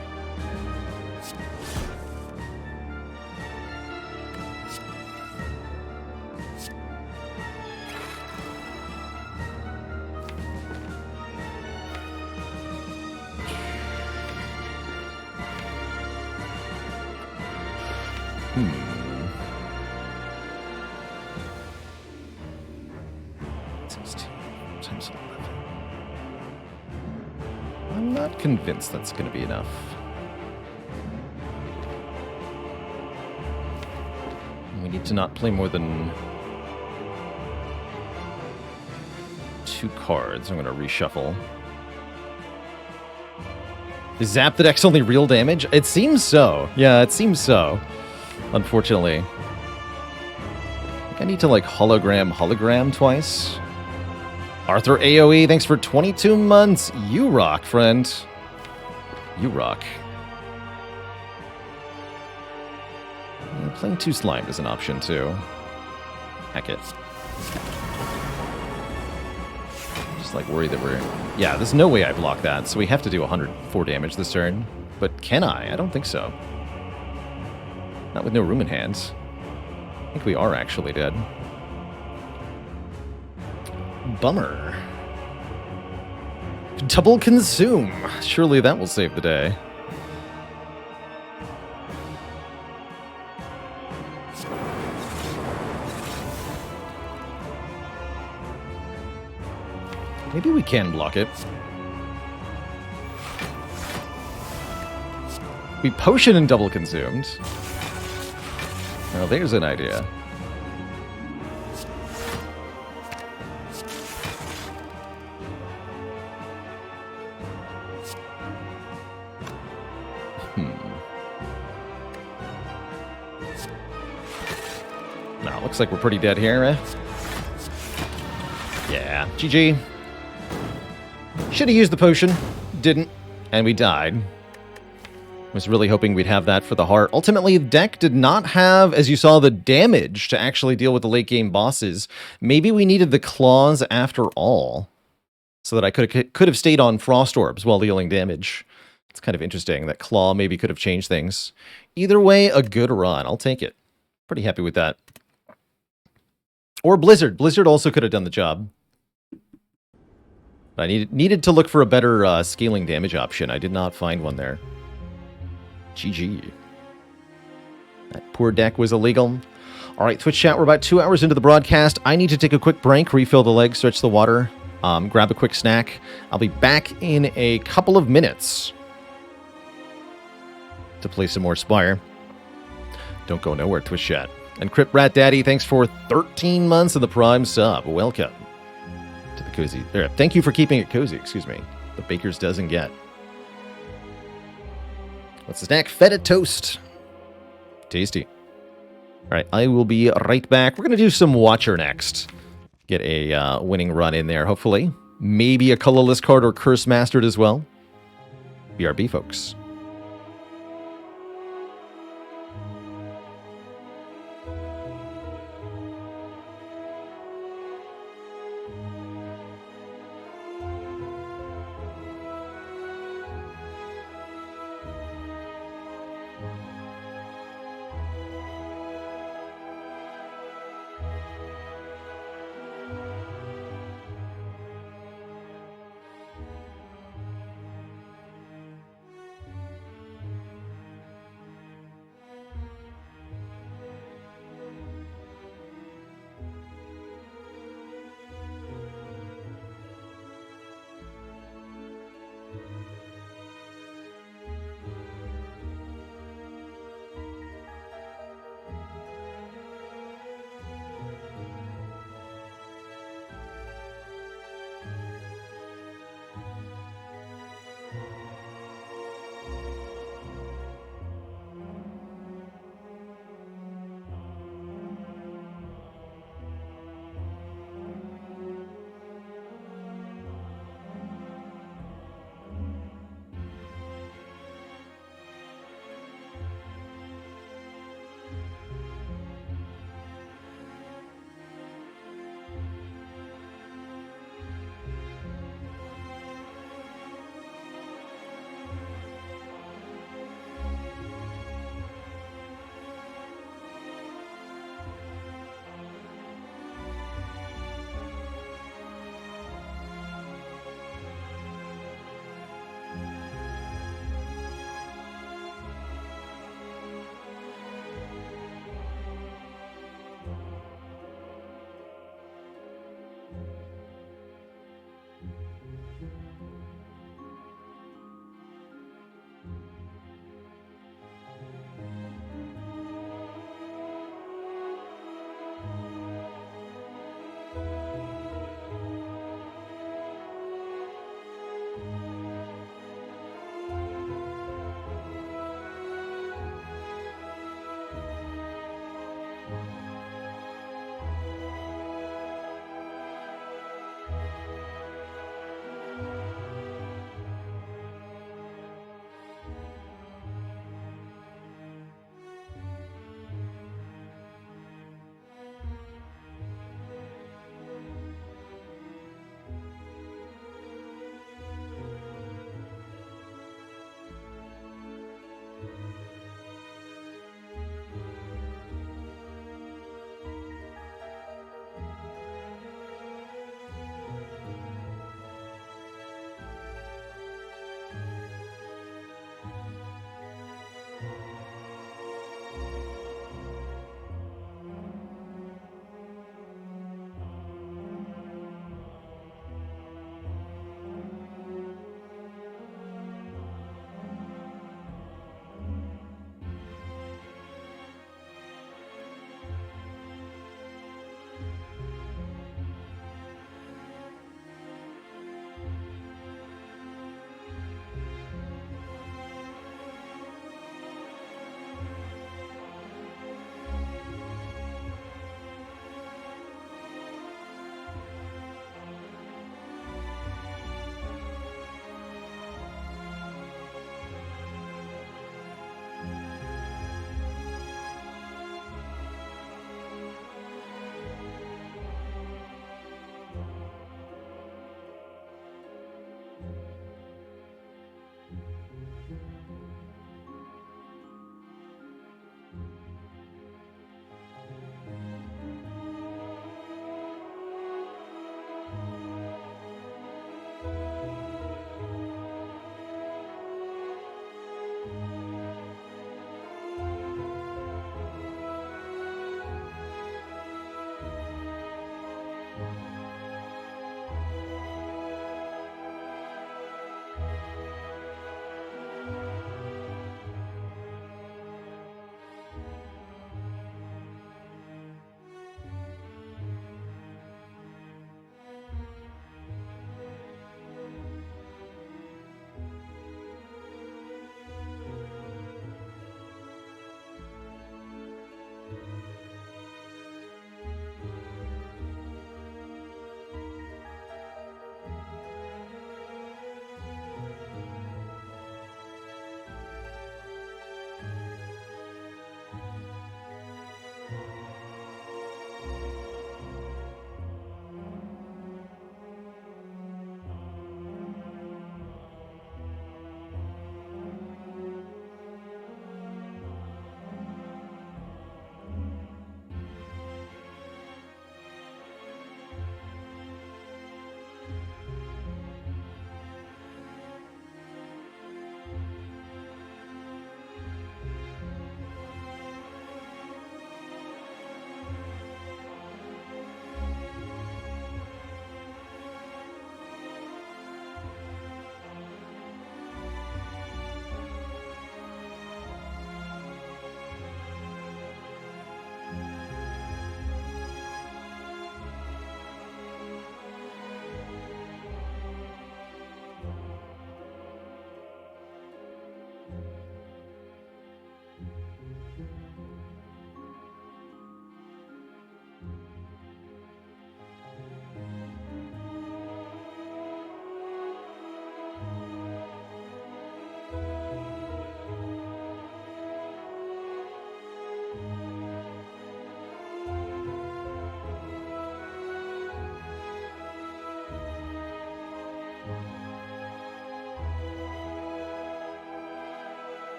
I'm not convinced that's going to be enough. We need to not play more than 2 cards. I'm going to reshuffle. Is Zap the deck's only real damage? It seems so. Yeah, it seems so. Unfortunately. I think I need to, like, hologram twice. Arthur AoE, thanks for 22 months. You rock, friend. You rock. Yeah, playing 2 Slimed is an option, too. Heck it. Just, like, worried that we're... Yeah, there's no way I block that, so we have to do 104 damage this turn. But can I? I don't think so. Not with no room in hands. I think we are actually dead. Bummer. Double consume. Surely that will save the day. Maybe we can block it. We potion and double consumed. Now there's an idea. Now, looks like we're pretty dead here, eh? Yeah, GG. Should have used the potion. Didn't. And we died. Was really hoping we'd have that for the heart. Ultimately, the deck did not have, as you saw, the damage to actually deal with the late game bosses. Maybe we needed the claws after all, so that I could have stayed on Frost Orbs while dealing damage. It's kind of interesting that claw maybe could have changed things. Either way, a good run. I'll take it. Pretty happy with that. Or Blizzard. Blizzard also could have done the job. I needed to look for a better scaling damage option. I did not find one there. GG. That poor deck was illegal. All right, Twitch chat, we're about 2 hours into the broadcast. I need to take a quick break, refill the legs, stretch the water, grab a quick snack. I'll be back in a couple of minutes to play some more Spire. Don't go nowhere, Twitch chat. And Crypt Rat Daddy, thanks for 13 months of the Prime sub. Welcome to the cozy. There, thank you for keeping it cozy, excuse me. The baker's dozen get. What's the snack? Feta toast. Tasty. All right, I will be right back. We're going to do some Watcher next. Get a winning run in there, hopefully. Maybe a colorless card or Curse Mastered as well. BRB, folks.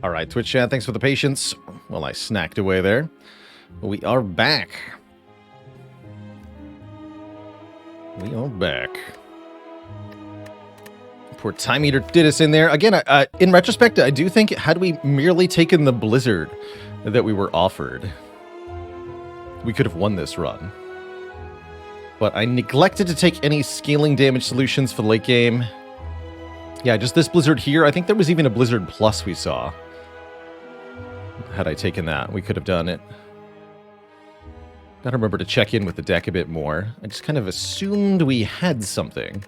All right, Twitch chat, thanks for the patience. Well, I snacked away there. We are back. We are back. Poor Time Eater did us in there. Again, in retrospect, I do think had we merely taken the Blizzard that we were offered, we could have won this run. But I neglected to take any scaling damage solutions for the late game. Yeah, just this Blizzard here. I think there was even a Blizzard Plus we saw. Had I taken that, we could have done it. Gotta remember to check in with the deck a bit more. I just kind of assumed we had something.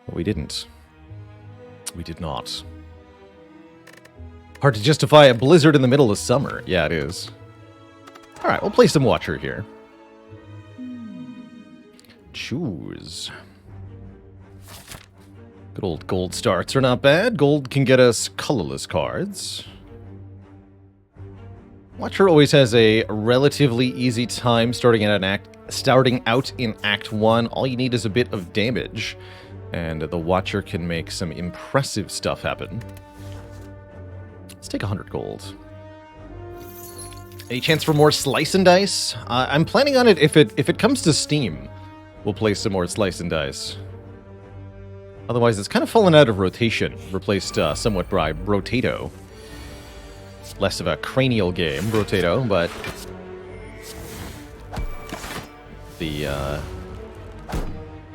But we didn't. We did not. Hard to justify a Blizzard in the middle of summer. Yeah, it is. Alright, we'll play some Watcher here. Choose. Good old gold starts are not bad. Gold can get us colorless cards. Watcher always has a relatively easy time starting out in Act 1. All you need is a bit of damage, and the Watcher can make some impressive stuff happen. Let's take 100 gold. Any chance for more Slice and Dice? I'm planning on it if it comes to Steam. We'll play some more Slice and Dice. Otherwise, it's kind of fallen out of rotation, replaced somewhat by Rotato. Less of a cranial game, Rotato, but the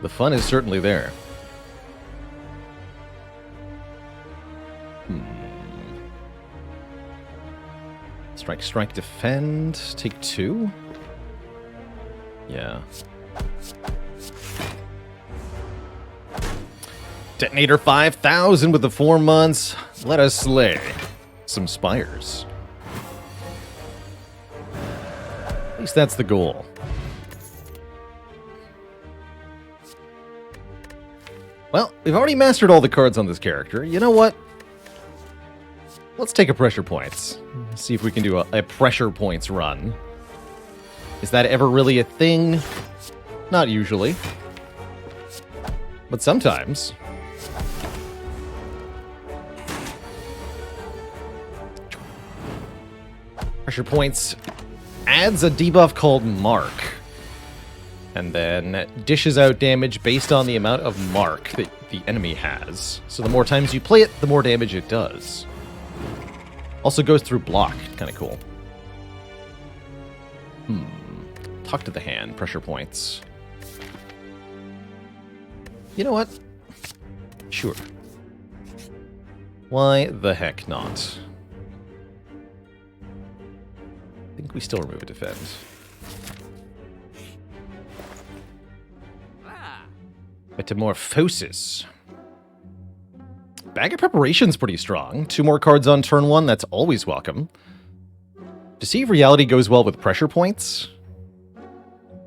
fun is certainly there. Strike, defend. Take 2? Yeah. Detonator 5,000 with the 4 months. Let us slay some spires. At least that's the goal. Well, we've already mastered all the cards on this character. You know what? Let's take a pressure points. See if we can do a pressure points run. Is that ever really a thing? Not usually. But sometimes. Pressure points adds a debuff called Mark. And then dishes out damage based on the amount of Mark that the enemy has. So the more times you play it, the more damage it does. Also goes through block. Kind of cool. Talk to the hand. Pressure points. You know what? Sure. Why the heck not? I think we still remove a defend. Metamorphosis. Bag of Preparation's pretty strong. 2 more cards on turn 1, that's always welcome. Deceive Reality goes well with pressure points.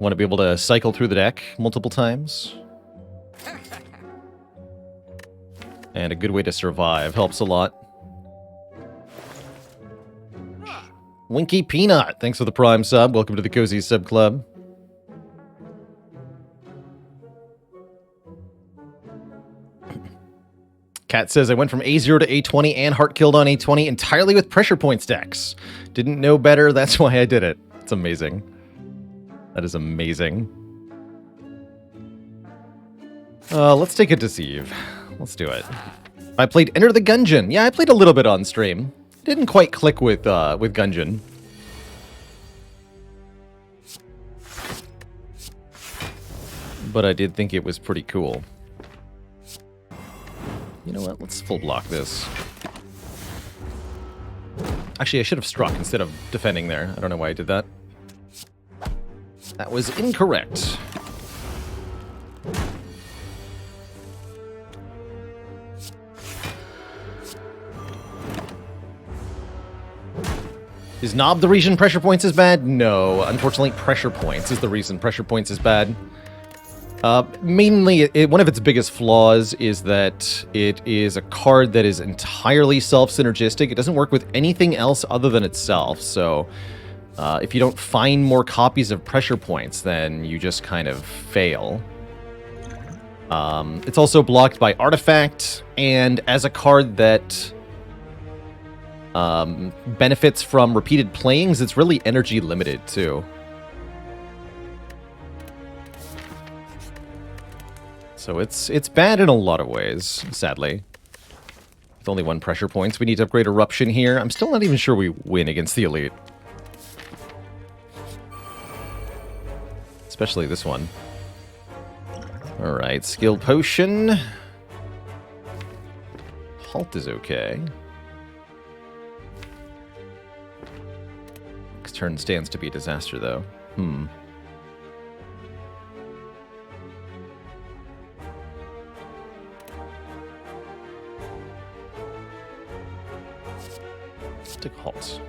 Want to be able to cycle through the deck multiple times. And a good way to survive. Helps a lot. Winky Peanut, thanks for the Prime sub. Welcome to the Cozy Sub Club. Kat says, I went from A0 to A20 and Heart Killed on A20 entirely with pressure point stacks. Didn't know better, that's why I did it. It's amazing. That is amazing. Let's take a Deceive. Let's do it. I played Enter the Gungeon. Yeah, I played a little bit on stream. Didn't quite click with Gungeon. But I did think it was pretty cool. You know what? Let's full block this. Actually, I should have struck instead of defending there. I don't know why I did that. That was incorrect. Is Knob the reason pressure points is bad? No. Unfortunately, pressure points is the reason pressure points is bad. Mainly, one of its biggest flaws is that it is a card that is entirely self-synergistic. It doesn't work with anything else other than itself, so if you don't find more copies of pressure points, then you just kind of fail. It's also blocked by Artifact, and as a card that benefits from repeated playings, it's really energy limited too. So it's bad in a lot of ways, sadly. With only 1 pressure points, we need to upgrade Eruption here. I'm still not even sure we win against the Elite. Especially this one. Alright, Skill Potion. Halt is okay. Next turn stands to be a disaster, though. Let's take Halt.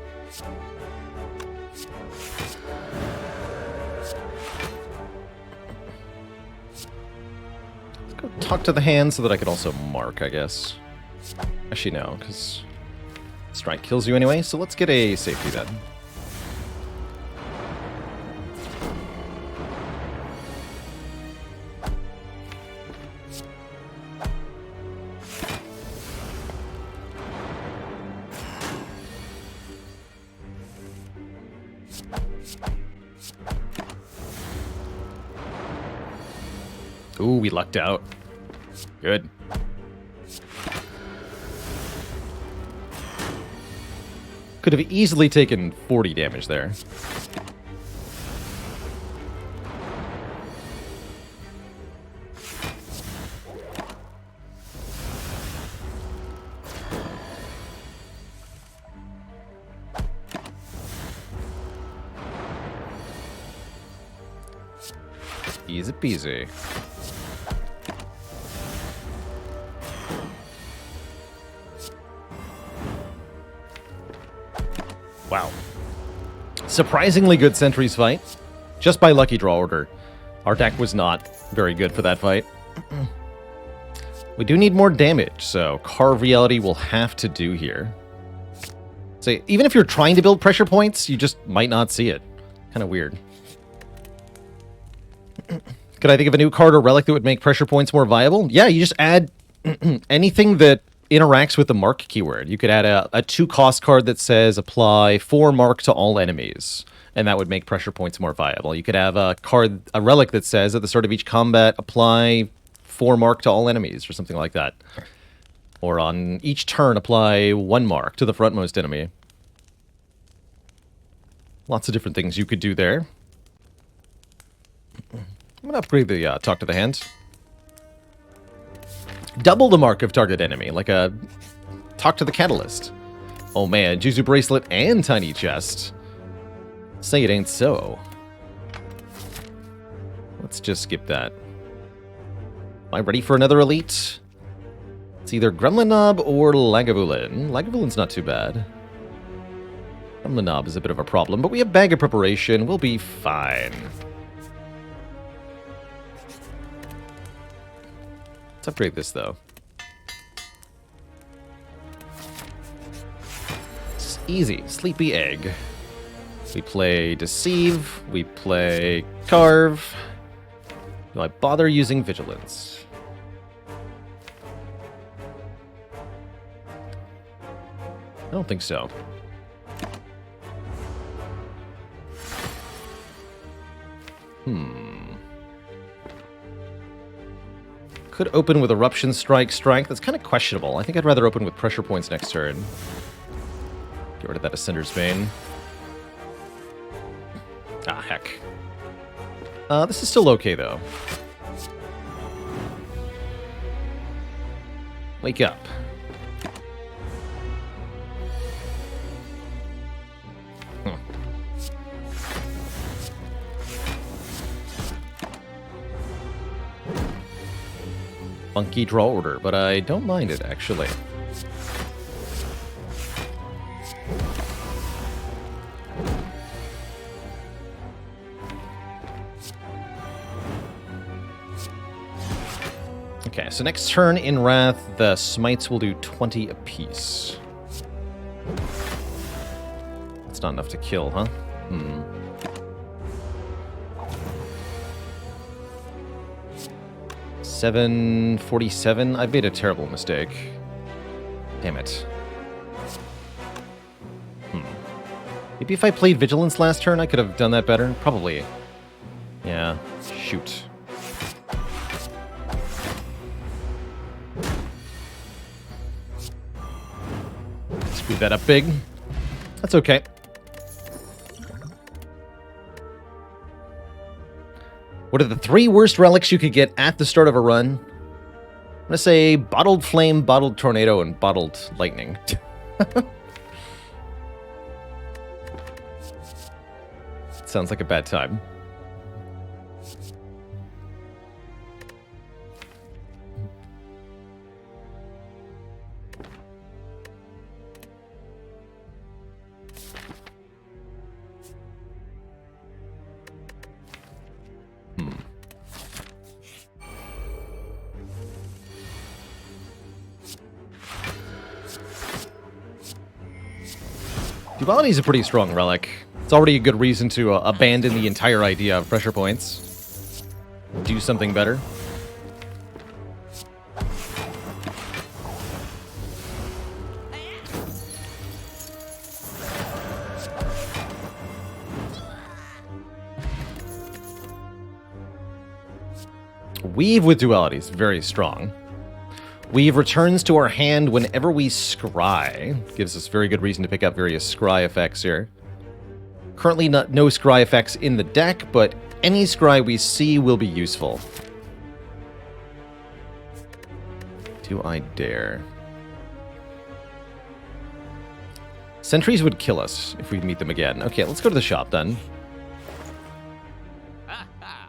Let's go talk to the hand so that I can also mark, I guess. Actually, no, because strike kills you anyway, so let's get a safety then. Ooh, we lucked out. Good. Could have easily taken 40 damage there. Easy peasy. Wow. Surprisingly good Sentries fight. Just by lucky draw order. Our deck was not very good for that fight. We do need more damage, so Carve Reality will have to do here. So even if you're trying to build pressure points, you just might not see it. Kind of weird. Could I think of a new card or relic that would make pressure points more viable? Yeah, you just add anything that interacts with the mark keyword. You could add a 2-cost card that says apply 4 mark to all enemies, and that would make pressure points more viable. You could have a relic that says at the start of each combat apply 4 mark to all enemies, or something like that. Or on each turn apply 1 mark to the frontmost enemy. Lots of different things you could do there. I'm going to upgrade the Talk to the Hand. Double the mark of target enemy, like a Talk to the Catalyst. Oh man, Juzu Bracelet and Tiny Chest. Say it ain't so. Let's just skip that. Am I ready for another Elite? It's either Gremlin Knob or Lagavulin. Lagavulin's not too bad. Gremlin Knob is a bit of a problem, but we have Bag of Preparation. We'll be fine. Let's upgrade this, though. It's easy. Sleepy Egg. We play Deceive. We play Carve. Do I bother using Vigilance? I don't think so. Could open with Eruption, Strike. That's kind of questionable. I think I'd rather open with Pressure Points next turn. Get rid of that Ascender's Bane. Ah, heck. This is still okay, though. Wake up. Funky draw order, but I don't mind it, actually. Okay, so next turn in Wrath, the Smites will do 20 apiece. That's not enough to kill, huh? 747. I've made a terrible mistake. Damn it. Maybe if I played Vigilance last turn, I could have done that better. Probably. Yeah. Shoot. Screw that up big. That's okay. What are the 3 worst relics you could get at the start of a run? I'm going to say Bottled Flame, Bottled Tornado, and Bottled Lightning. Sounds like a bad time. Duality is a pretty strong relic. It's already a good reason to abandon the entire idea of pressure points. Do something better. Weave with Duality is very strong. Weave returns to our hand whenever we scry. Gives us very good reason to pick up various scry effects here. Currently no scry effects in the deck, but any scry we see will be useful. Do I dare? Sentries would kill us if we meet them again. Okay, let's go to the shop then.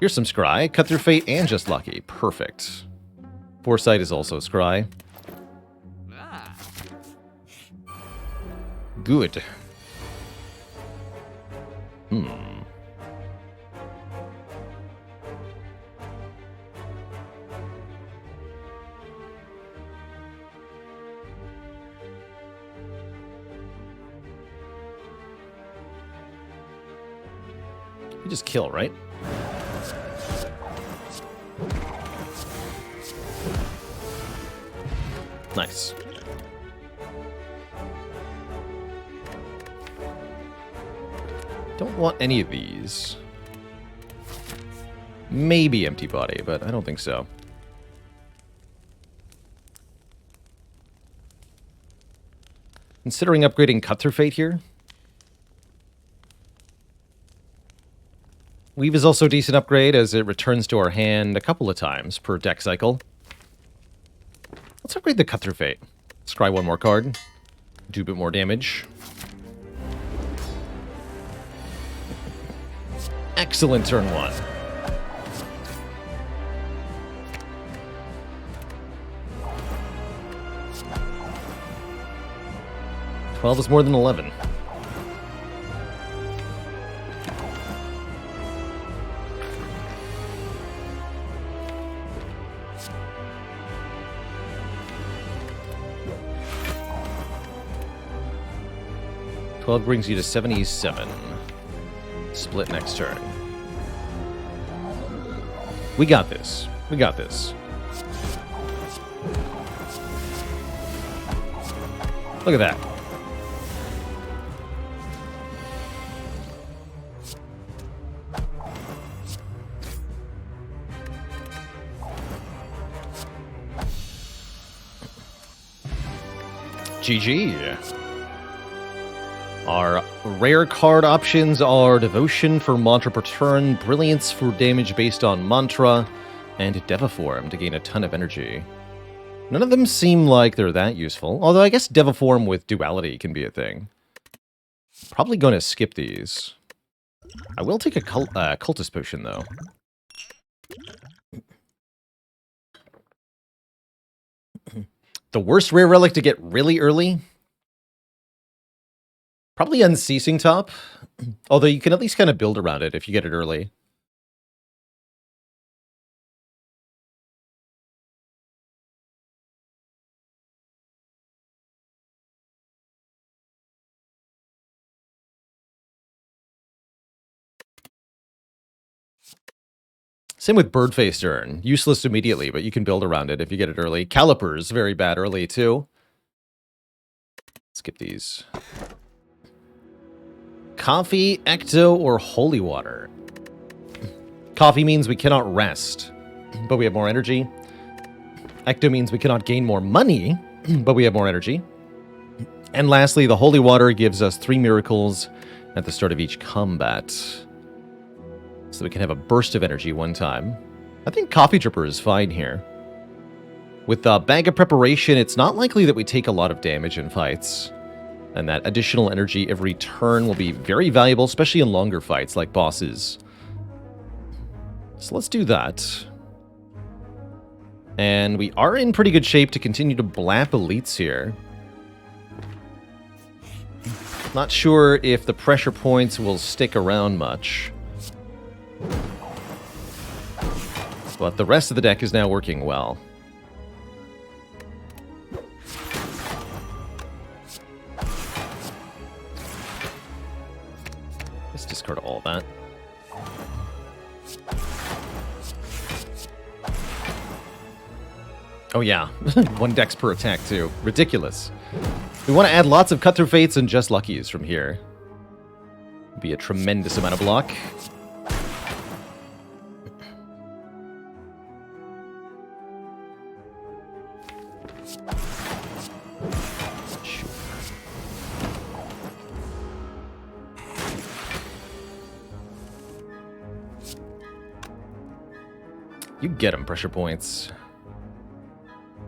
Here's some scry. Cut through fate and just lucky. Perfect. Foresight is also scry. Good. You just kill, right? Nice. Don't want any of these. Maybe empty body, but I don't think so. Considering upgrading Cut Through Fate here. Weave is also a decent upgrade as it returns to our hand a couple of times per deck cycle. Let's upgrade the Cut Through Fate. Scry one more card. Do a bit more damage. Excellent turn 1. $12 is more than 11. $12 brings you to 77. Split next turn. We got this. We got this. Look at that. GG. Our rare card options are Devotion for Mantra per turn, Brilliance for damage based on Mantra, and Devaform to gain a ton of energy. None of them seem like they're that useful, although I guess Devaform with Duality can be a thing. Probably going to skip these. I will take a Cultist Potion, though. The worst rare relic to get really early? Probably Unceasing Top, although you can at least kind of build around it if you get it early. Same with Birdface Urn. Useless immediately, but you can build around it if you get it early. Calipers, very bad early too. Skip these. Coffee, Ecto, or Holy Water? Coffee means we cannot rest, but we have more energy. Ecto means we cannot gain more money, but we have more energy. And lastly, the Holy Water gives us 3 miracles at the start of each combat. So we can have a burst of energy one time. I think Coffee Dripper is fine here. With the Bag of Preparation, it's not likely that we take a lot of damage in fights. And that additional energy every turn will be very valuable, especially in longer fights like bosses. So let's do that. And we are in pretty good shape to continue to blap elites here. Not sure if the pressure points will stick around much. But the rest of the deck is now working well. Let's discard all that. Oh yeah, 1 dex per attack too. Ridiculous. We want to add lots of cut-through fates and just luckies from here. Be a tremendous amount of block. You get them, pressure points.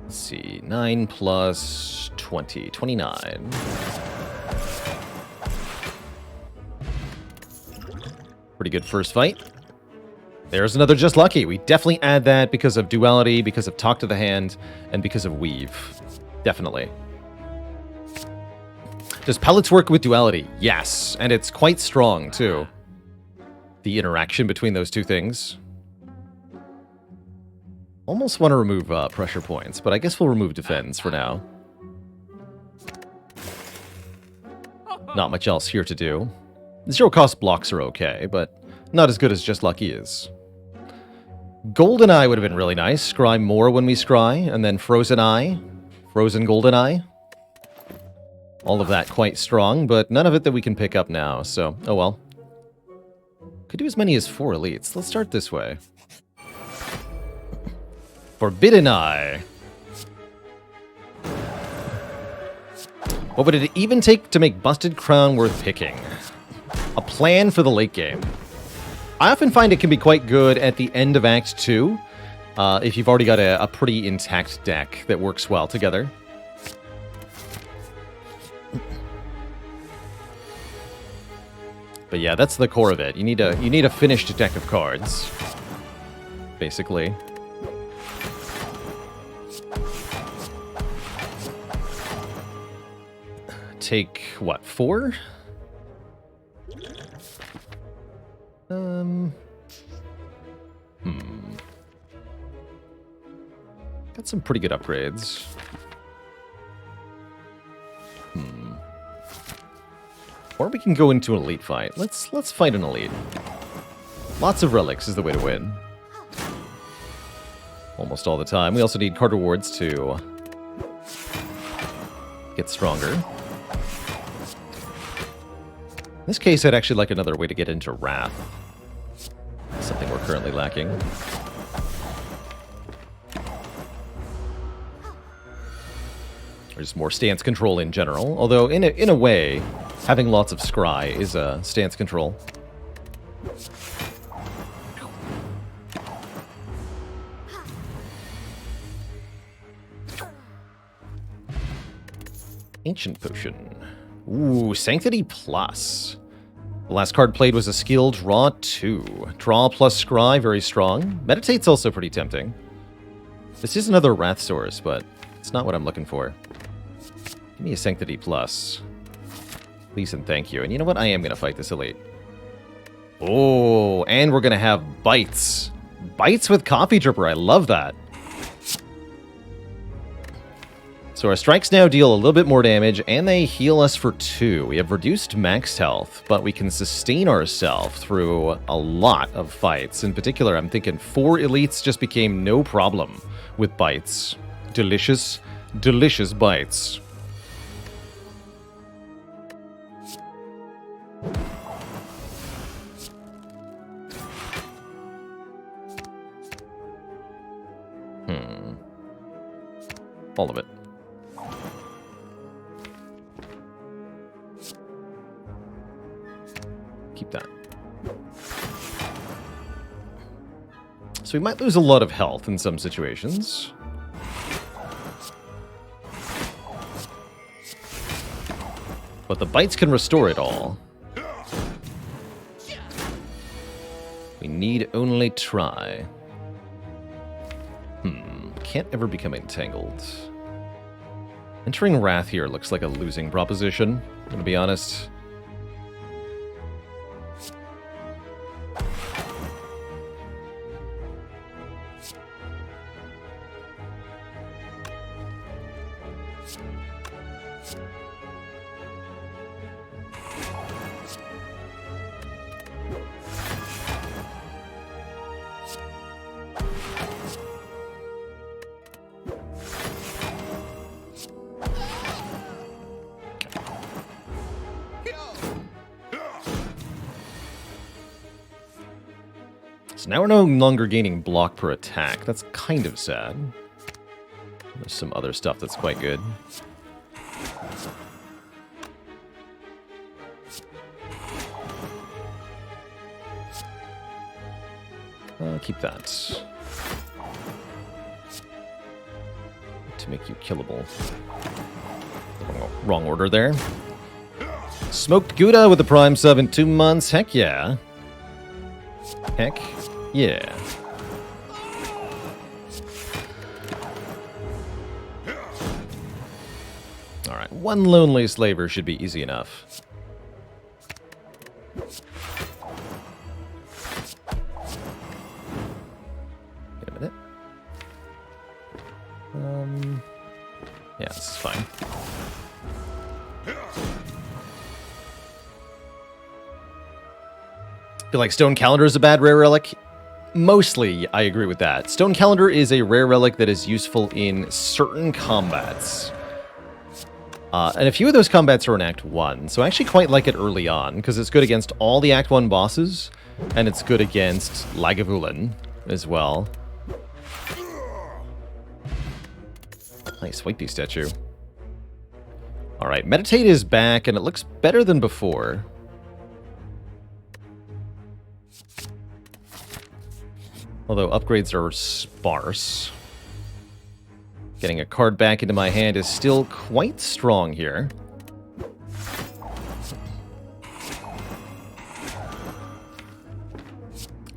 Let's see, 9 plus 20, 29. Pretty good first fight. There's another Just Lucky. We definitely add that because of Duality, because of Talk to the Hand, and because of Weave. Definitely. Does Pellets work with Duality? Yes, and it's quite strong, too. The interaction between those two things. Almost want to remove pressure points, but I guess we'll remove defense for now. Not much else here to do. Zero-cost blocks are okay, but not as good as Just Lucky is. Golden Eye would have been really nice. Scry more when we scry, and then Frozen Eye. Frozen Golden Eye. All of that quite strong, but none of it that we can pick up now, so oh well. Could do as many as 4 elites. Let's start this way. Forbidden Eye. What would it even take to make Busted Crown worth picking? A plan for the late game. I often find it can be quite good at the end of Act 2, if you've already got a pretty intact deck that works well together. But yeah, that's the core of it. You need a finished deck of cards, basically. Take, what, 4? Got some pretty good upgrades. Or we can go into an elite fight. Let's fight an elite. Lots of relics is the way to win. Almost all the time. We also need card rewards to get stronger. In this case, I'd actually like another way to get into Wrath. Something we're currently lacking. Or just more stance control in general. Although, in a way, having lots of scry is a stance control. Ancient Potion. Ooh, Sanctity Plus. The last card played was a skill, Draw 2. Draw plus Scry, very strong. Meditate's also pretty tempting. This is another Wrath source, but it's not what I'm looking for. Give me a Sanctity Plus. Please and thank you. And you know what? I am going to fight this elite. Oh, and we're going to have Bites. Bites with Coffee Dripper. I love that. So our strikes now deal a little bit more damage, and they heal us for 2. We have reduced max health, but we can sustain ourselves through a lot of fights. In particular, I'm thinking 4 elites just became no problem with Bites. Delicious, delicious Bites. All of it. Keep that. So we might lose a lot of health in some situations. But the bites can restore it all. We need only try. Can't ever become entangled. Entering Wrath here looks like a losing proposition, I'm gonna be honest. So now we're no longer gaining block per attack. That's kind of sad. There's some other stuff that's quite good. Keep that. To make you killable. Wrong order there. Smoked Gouda with the Prime sub in 2 months. Heck yeah. Heck yeah. Alright, one lonely slaver should be easy enough. Wait a minute. Yeah, this is fine. Feel like Stone Calendar is a bad rare relic? Mostly, I agree with that. Stone Calendar is a rare relic that is useful in certain combats. And a few of those combats are in Act 1, so I actually quite like it early on, because it's good against all the Act 1 bosses, and it's good against Lagavulin as well. Nice White statue. Alright, Meditate is back, and it looks better than before. Although upgrades are sparse. Getting a card back into my hand is still quite strong here.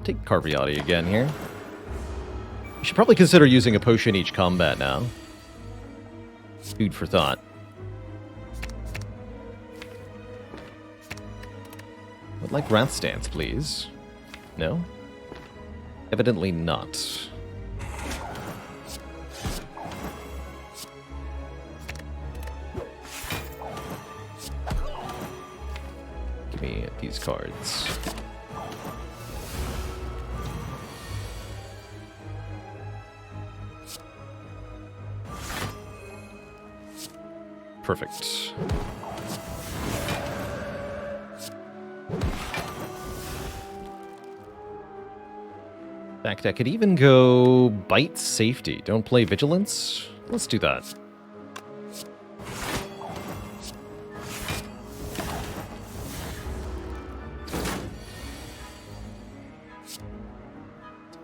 Take Carviotti again here. You should probably consider using a potion each combat now. Food for thought. Would like Wrath Stance, please. No? Evidently not. Give me these cards. Perfect. In fact, I could even go Bite Safety. Don't play Vigilance. Let's do that.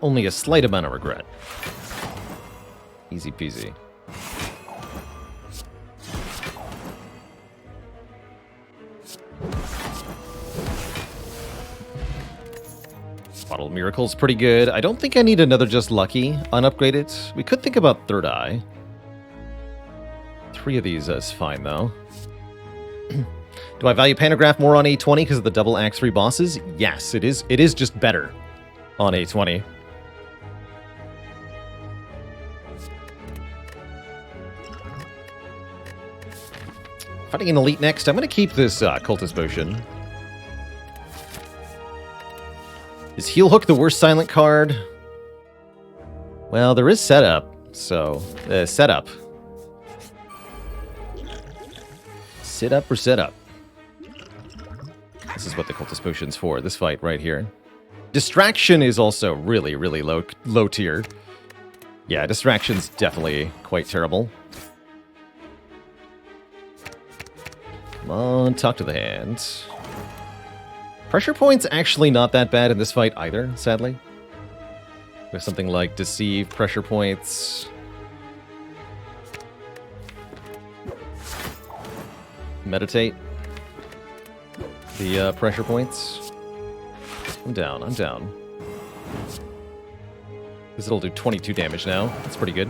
Only a slight amount of regret. Easy peasy. Bottle of Miracle's pretty good. I don't think I need another Just Lucky unupgraded. We could think about Third Eye. 3 of these is fine, though. Do I value Pantograph more on A20 because of the double Act 3 bosses? Yes, it is. It is just better on A20. Fighting an Elite next. I'm going to keep this Cultist Potion. Is Heel Hook the worst silent card? Well, there is Setup, so... Setup. Sit up or set up? This is what the Cultist Potion's for, this fight right here. Distraction is also really, really low tier. Yeah, Distraction's definitely quite terrible. Come on, talk to the hand. Pressure point's actually not that bad in this fight either, sadly. With something like Deceive, pressure points. Meditate. The pressure points. I'm down, I'm down. Because it'll do 22 damage now. That's pretty good.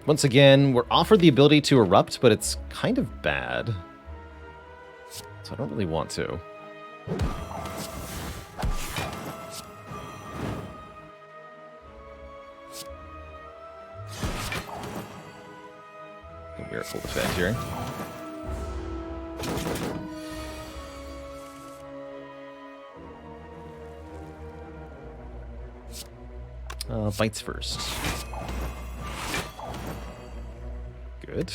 Once again, we're offered the ability to erupt, but it's kind of bad. So I don't really want to. A miracle defend here. Bites first. Good.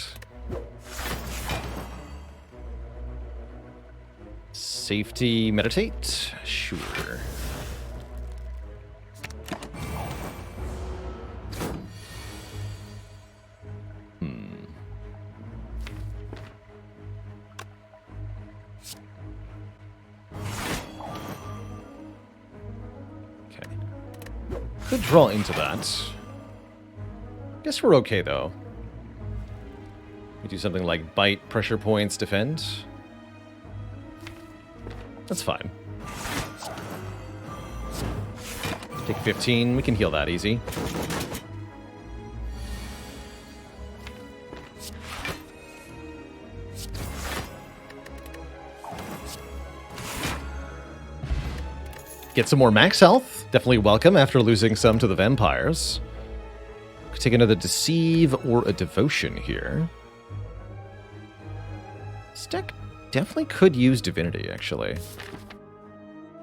Safety, meditate? Sure. Okay. Could draw into that. Guess we're okay, though. We do something like bite, pressure points, defend. That's fine. Take 15. We can heal that easy. Get some more max health. Definitely welcome after losing some to the vampires. Could take another Deceive or a Devotion here. This deck definitely could use Divinity, actually,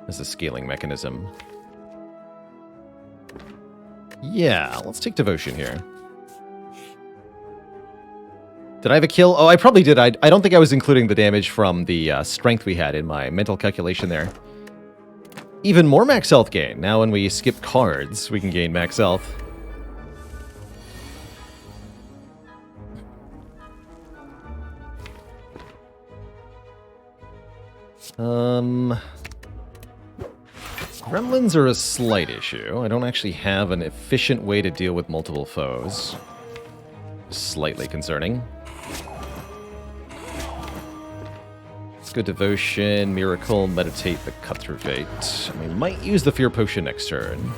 as a scaling mechanism. Yeah, let's take Devotion here. Did I have a kill? Oh, I probably did. I don't think I was including the damage from the strength we had in my mental calculation there. Even more max health gain. Now when we skip cards, we can gain max health. Gremlins are a slight issue. I don't actually have an efficient way to deal with multiple foes. Slightly concerning. Let's go Devotion, Miracle, Meditate, the Cut-Through Fate. We might use the Fear Potion next turn.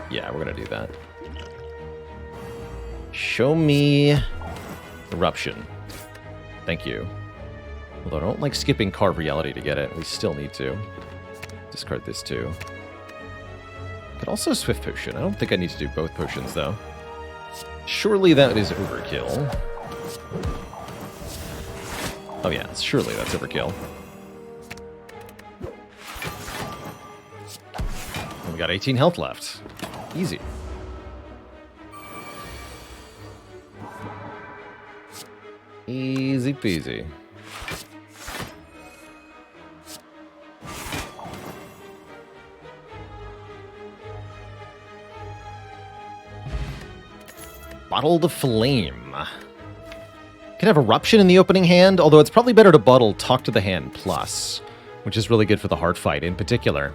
Yeah, we're gonna do that. Show me Eruption. Thank you. Although I don't like skipping Carve Reality to get it. We still need to. Discard this too. Could also Swift Potion. I don't think I need to do both potions though. Surely that is overkill. Oh yeah, surely that's overkill. And we got 18 health left. Easy. Easy peasy. Bottle the Flame. Can have Eruption in the opening hand, although it's probably better to bottle Talk to the Hand Plus, which is really good for the Heart fight in particular.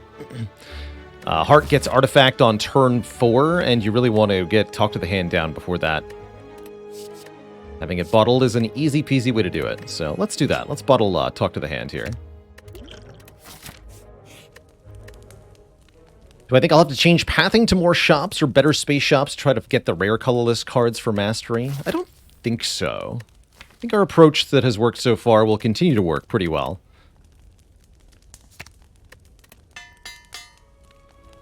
Heart gets Artifact on turn 4, and you really want to get Talk to the Hand down before that. Having it bottled is an easy peasy way to do it, so let's do that. Let's bottle Talk to the Hand here. Do I think I'll have to change pathing to more shops or better space shops to try to get the rare colorless cards for mastery? I don't think so. I think our approach that has worked so far will continue to work pretty well.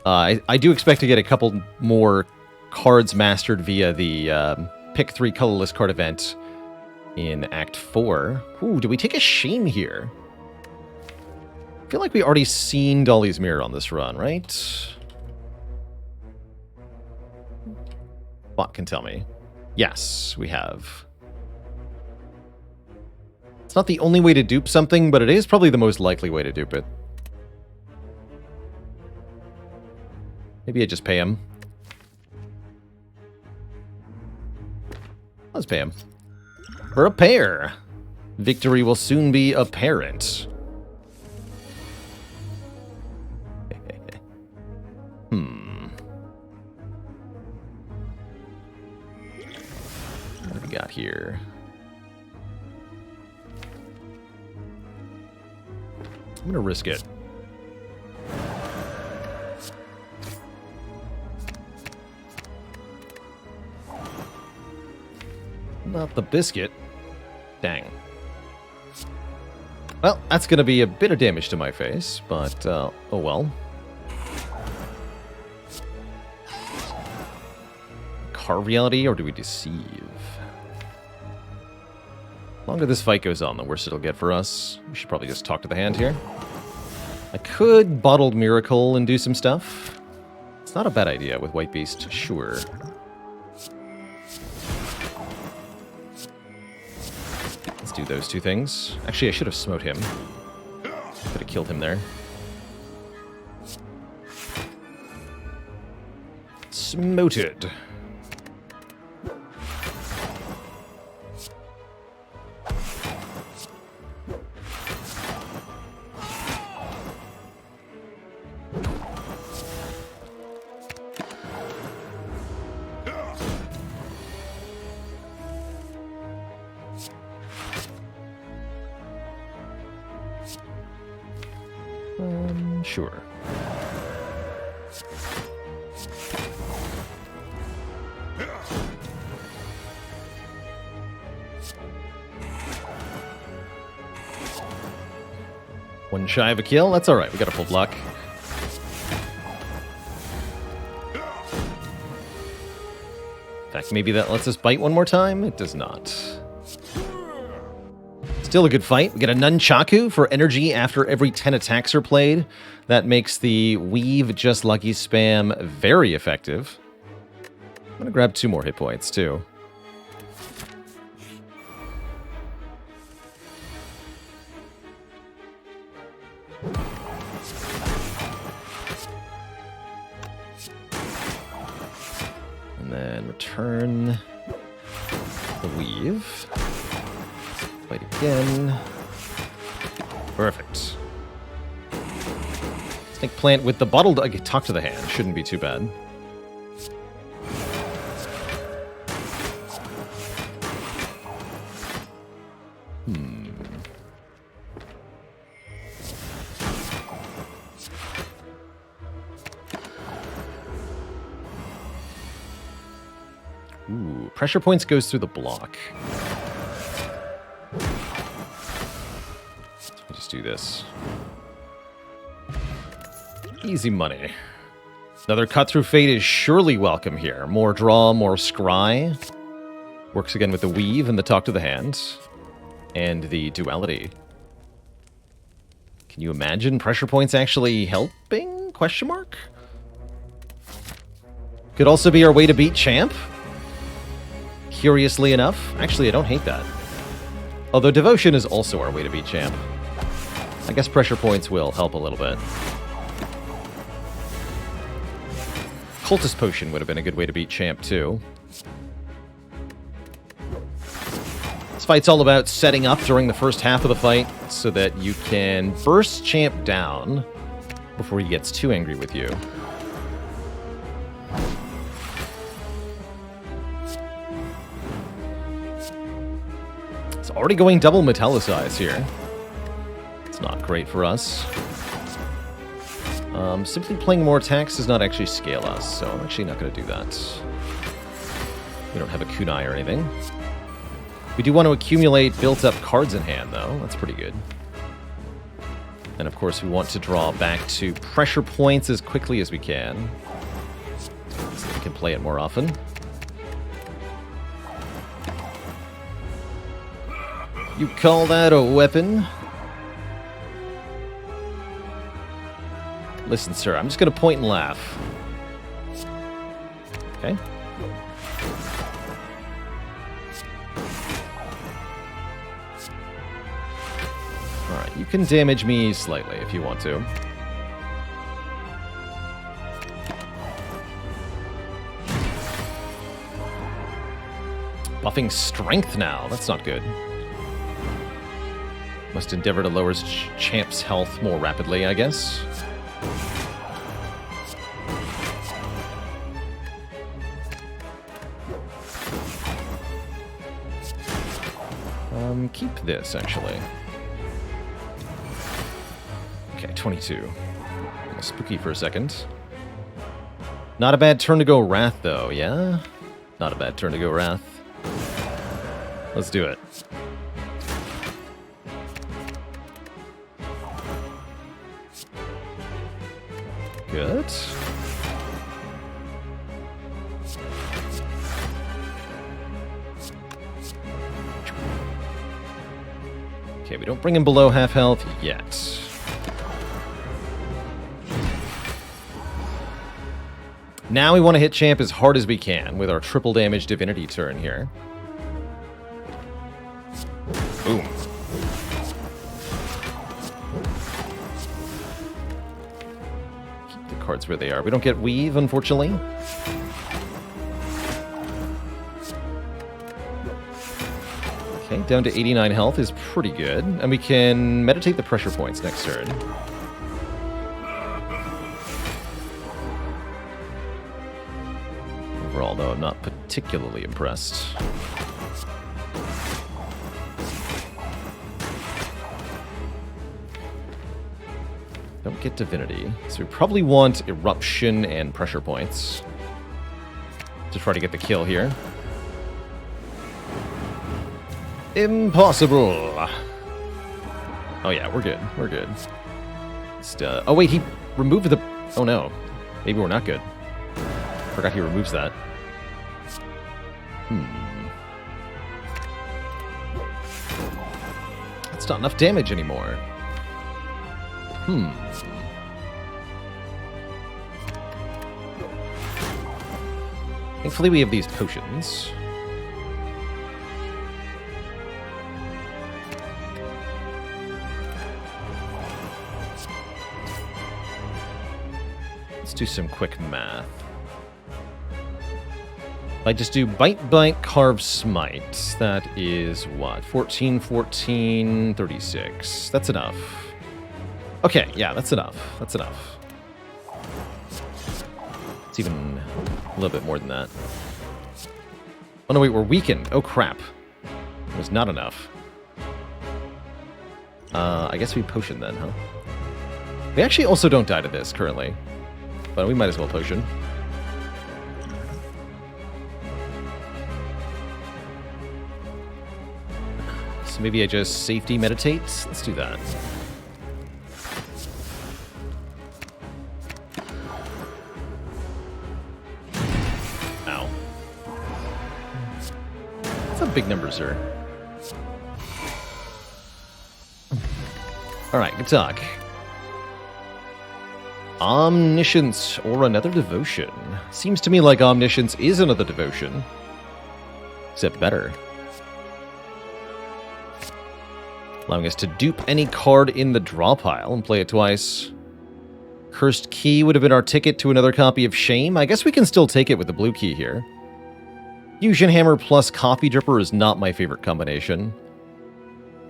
I do expect to get a couple more cards mastered via the Pick 3 colorless card event in Act 4. Ooh, do we take a Shame here? I feel like we already seen Dolly's Mirror on this run, right? Bot can tell me. Yes, we have. It's not the only way to dupe something, but it is probably the most likely way to dupe it. Maybe I just pay him. Let's pay him. For a pair. Victory will soon be apparent. What do we got here? I'm gonna risk it. Not the biscuit. Dang. Well, that's going to be a bit of damage to my face, but, oh well. Carve reality, or do we deceive? The longer this fight goes on, the worse it'll get for us. We should probably just talk to the hand here. I could Bottled Miracle and do some stuff. It's not a bad idea with White Beast, sure. Do those two things. Actually, I should have smote him. Could have killed him there. Smoted. Sure. One shy of a kill. That's all right. We got a full block. In fact, maybe that lets us bite one more time. It does not. Still a good fight. We get a Nunchaku for energy after every 10 attacks are played. That makes the Weave Just Lucky spam very effective. I'm going to grab 2 more hit points, too. And then return the Weave. Fight again. Perfect. Snake Plant with the bottled... talk to the hand. Shouldn't be too bad. Ooh, pressure points goes through the block. Just do this. Easy money. Another cut through fate is surely welcome here. More draw, more scry. Works again with the weave and the talk to the hand. And the duality. Can you imagine pressure points actually helping? Question mark? Could also be our way to beat champ. Curiously enough. Actually, I don't hate that. Although devotion is also our way to beat champ. I guess pressure points will help a little bit. Cultist Potion would have been a good way to beat champ, too. This fight's all about setting up during the first half of the fight so that you can burst champ down before he gets too angry with you. It's already going double metallicize here. It's not great for us. Simply playing more attacks does not actually scale us, so I'm actually not going to do that. We don't have a kunai or anything. We do want to accumulate built-up cards in hand, though. That's pretty good. And, of course, we want to draw back to pressure points as quickly as we can, so we can play it more often. You call that a weapon? Listen, sir, I'm just going to point and laugh. Okay. Alright, you can damage me slightly if you want to. Buffing strength now. That's not good. Must endeavor to lower his champ's health more rapidly, I guess. Keep this, actually. Okay, 22. Spooky for a second. Not a bad turn to go Wrath, though, yeah? Not a bad turn to go Wrath. Let's do it. Good. Okay, we don't bring him below half health yet. Now we want to hit champ as hard as we can with our triple damage divinity turn here. Boom. Keep the cards where they are. We don't get weave, unfortunately. Okay, down to 89 health is pretty good. And we can meditate the pressure points next turn. Overall, though, I'm not particularly impressed. Don't get divinity. So we probably want eruption and pressure points to try to get the kill here. Impossible. Oh yeah, we're good. We're good. Just, oh wait, he removed the... Oh no. Maybe we're not good. Forgot he removes that. That's not enough damage anymore. Thankfully we have these potions. Let's do some quick math. If I just do bite, bite, carve, smite, that is what? 14, 14, 36. That's enough. Okay, yeah, that's enough. That's enough. It's even a little bit more than that. Oh no, wait, we're weakened. Oh crap. It was not enough. I guess we potion then, huh? We actually also don't die to this currently. But we might as well potion. So maybe I just safety meditate? Let's do that. Ow. That's a big number, sir. Alright, good talk. Omniscience or another devotion. Seems to me like Omniscience is another devotion. Except better. Allowing us to dupe any card in the draw pile and play it twice. Cursed Key would have been our ticket to another copy of Shame. I guess we can still take it with the blue key here. Fusion Hammer plus Coffee Dripper is not my favorite combination.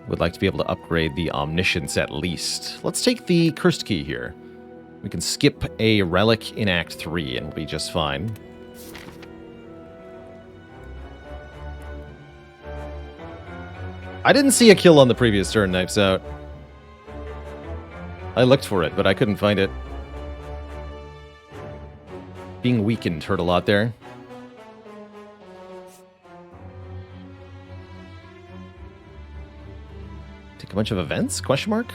Would like to be able to upgrade the Omniscience at least. Let's take the Cursed Key here. We can skip a relic in Act 3 and we'll be just fine. I didn't see a kill on the previous turn, Knives Out. I looked for it, but I couldn't find it. Being weakened hurt a lot there. Take a bunch of events? Question mark?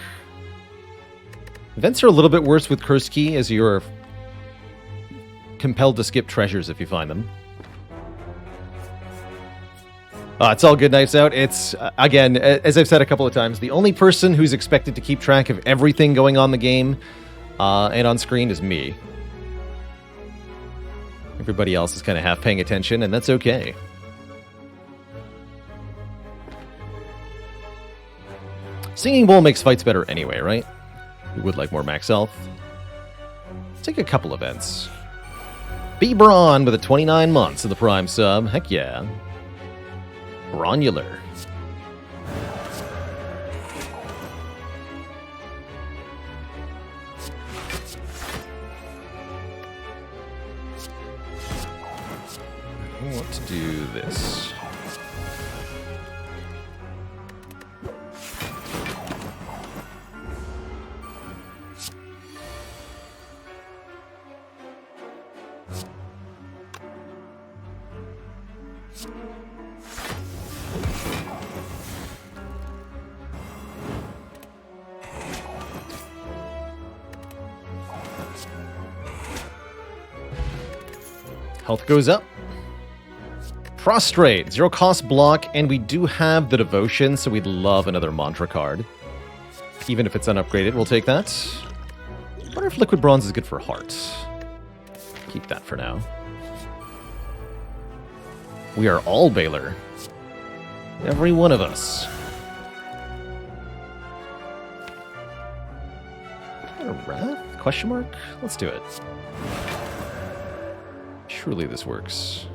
Events are a little bit worse with Cursed Key, as you're compelled to skip treasures if you find them. It's all good, Knives Out. It's, again, as I've said a couple of times, the only person who's expected to keep track of everything going on in the game and on screen is me. Everybody else is kind of half paying attention, and that's okay. Singing Bowl makes fights better anyway, right? We would like more max health. Let's take a couple events. B. Braun with a 29 months of the Prime sub. Heck yeah. Granular. Let's do this. Health goes up. Prostrate, 0 cost block, and we do have the Devotion, so we'd love another Mantra card. Even if it's unupgraded, we'll take that. I wonder if Liquid Bronze is good for Heart. Keep that for now. We are all Baylor. Every one of us. A Wrath? Question mark? Let's do it. Surely this works.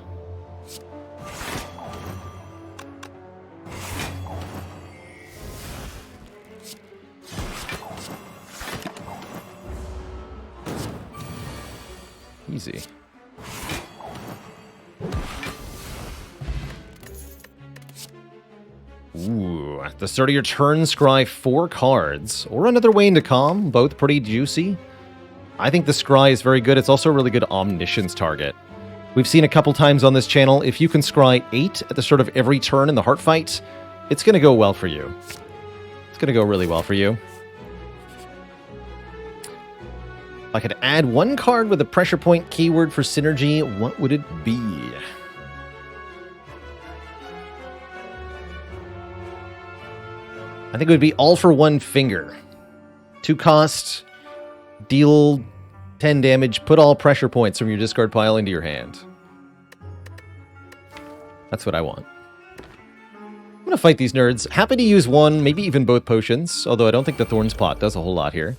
Easy. Ooh, at the start of your turn, scry 4 cards, or another way into Calm, both pretty juicy. I think the scry is very good. It's also a really good Omniscience target. We've seen a couple times on this channel, if you can scry 8 at the start of every turn in the Heart Fight, it's going to go well for you. It's going to go really well for you. If I could add 1 card with a pressure point keyword for synergy, what would it be? I think it would be All for One Finger. 2 cost, deal 10 damage, put all pressure points from your discard pile into your hand. That's what I want. I'm going to fight these nerds. Happy to use 1, maybe even both potions, although I don't think the Thorns Pot does a whole lot here.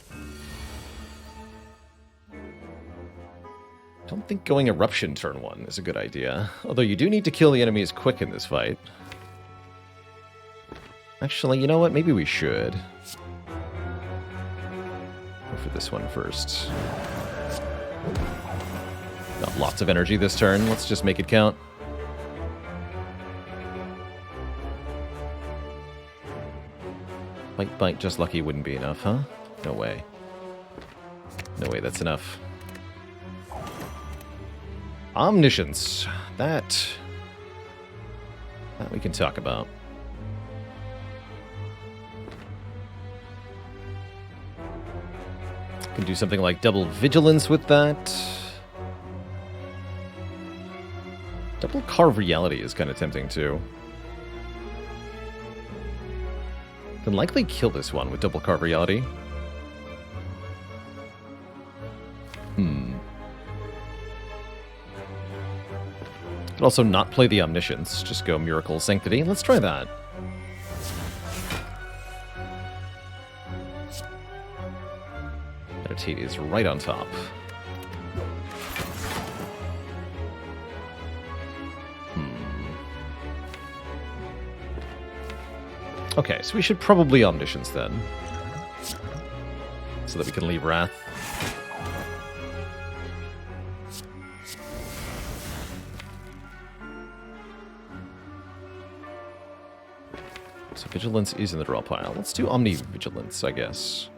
Don't think going Eruption turn 1 is a good idea, although you do need to kill the enemies quick in this fight. Actually, you know what? Maybe we should. Go for this one first. Got lots of energy this turn. Let's just make it count. Bite, just lucky wouldn't be enough, huh? No way. No way that's enough. Omniscience. That we can talk about. Can do something like double vigilance with that. Double carve reality is kind of tempting too. Can likely kill this one with double carve reality. Could also not play the Omniscience, just go Miracle Sanctity. Let's try that. Meditate is right on top. Okay, so we should probably Omniscience then. So that we can leave Wrath. So Vigilance is in the draw pile. Let's do Omni-Vigilance, I guess.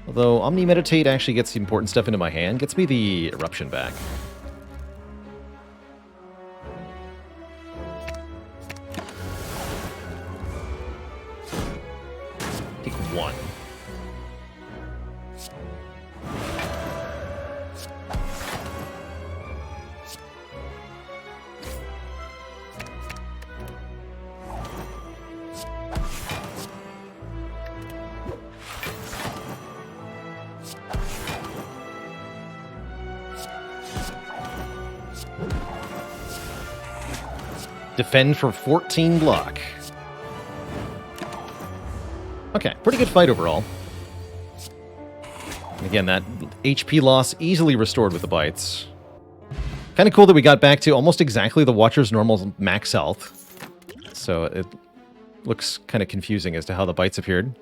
Although Omni-Meditate actually gets the important stuff into my hand. Gets me the Eruption back. Take 1. Defend for 14 block. Okay, pretty good fight overall. And again, that HP loss easily restored with the bites. Kind of cool that we got back to almost exactly the Watcher's normal max health. so it looks kind of confusing as to how the bites appeared.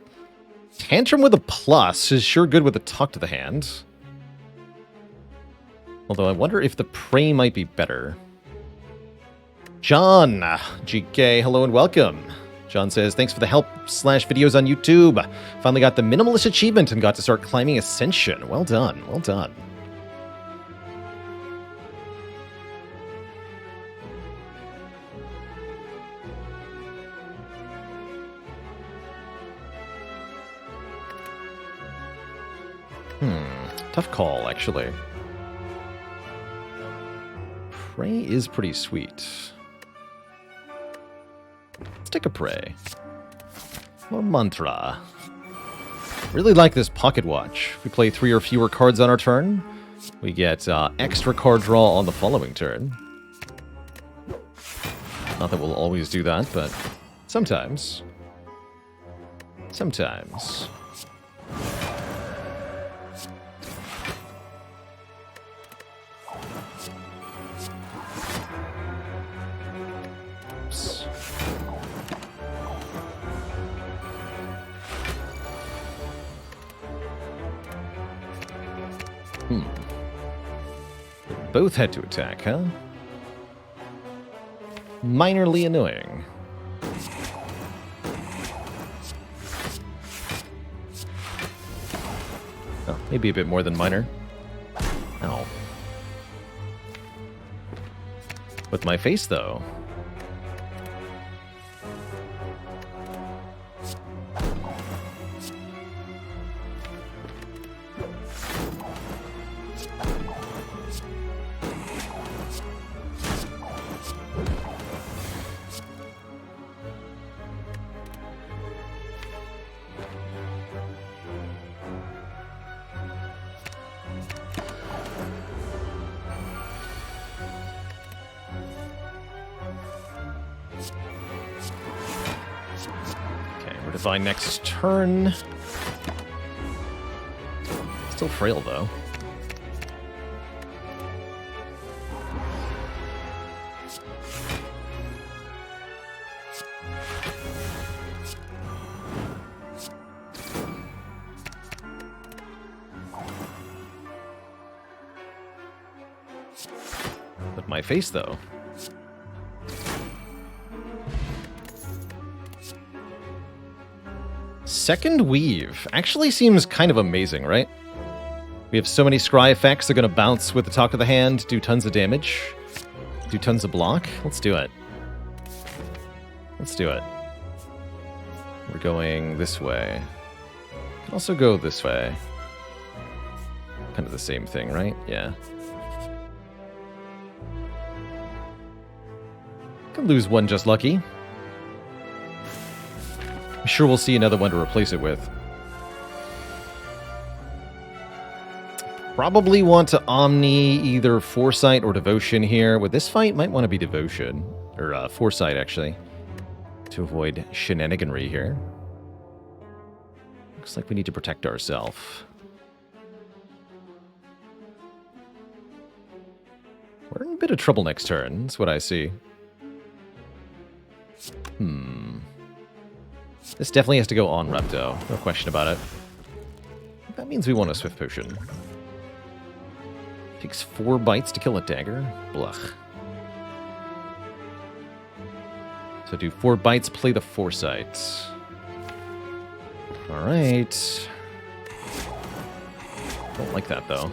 Tantrum with a plus is sure good with a talk to the hand. Although I wonder if the prey might be better. John, GK, hello and welcome. John says, thanks for the help/videos on YouTube. Finally got the minimalist achievement and got to start climbing Ascension. Well done, well done. Tough call, actually. Prey is pretty sweet. Let's take a Prey. Or Mantra. Really like this pocket watch. If we play 3 or fewer cards on our turn, we get extra card draw on the following turn. Not that we'll always do that, but sometimes. Sometimes. Both had to attack, huh? Minorly annoying. Oh, maybe a bit more than minor. Ow. With my face, though. Divine next turn. Still frail, though. With my face, though. Second Weave actually seems kind of amazing, right? We have so many scry effects, they're going to bounce with the talk of the hand, do tons of damage, do tons of block. Let's do it. Let's do it. We're going this way. Can also go this way. Kind of the same thing, right? Yeah. Can lose one just lucky. I'm sure we'll see another one to replace it with. Probably want to Omni either Foresight or Devotion here. With this fight, might want to be Devotion. Or Foresight, actually. To avoid shenaniganry here. Looks like we need to protect ourselves. We're in a bit of trouble next turn. That's what I see. This definitely has to go on Repto. No question about it. That means we want a Swift Potion. Takes 4 bites to kill a dagger. Blech. So do 4 bites, play the Foresight. Alright. Don't like that, though.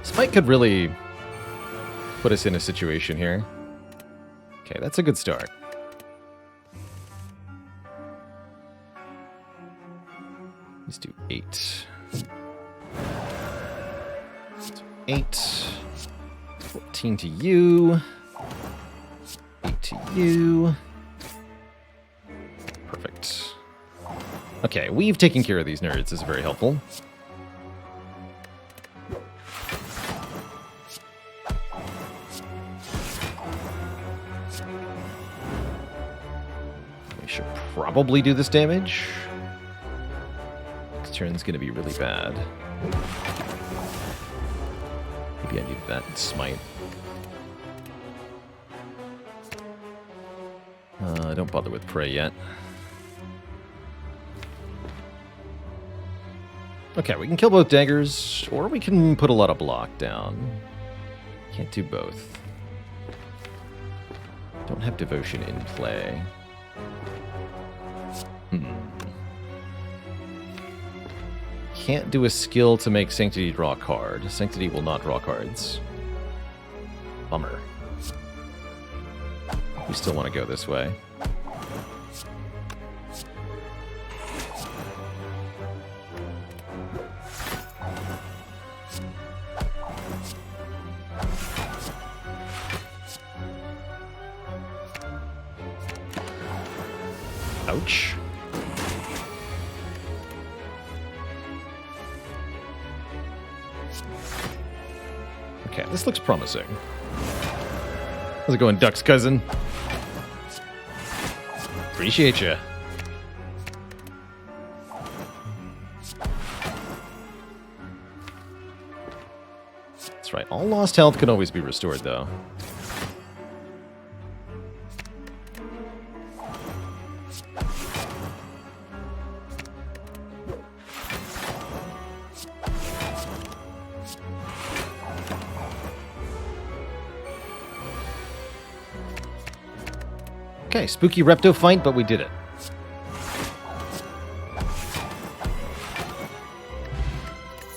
Spike could really put us in a situation here. Okay, that's a good start. Let's do 8. 8. 14 to you. 8 to you. Perfect. Okay, we've taken care of these nerds. This is very helpful. We should probably do this damage. This turn's going to be really bad. Maybe I needed that smite. Don't bother with prey yet. Okay, we can kill both daggers, or we can put a lot of block down. Can't do both. Don't have devotion in play. Can't do a skill to make Sanctity draw a card. Sanctity will not draw cards. Bummer. We still want to go this way. Ouch. Okay, this looks promising. How's it going, Duck's cousin? Appreciate you. That's right. All lost health can always be restored, though. Okay, spooky Repto fight, but we did it.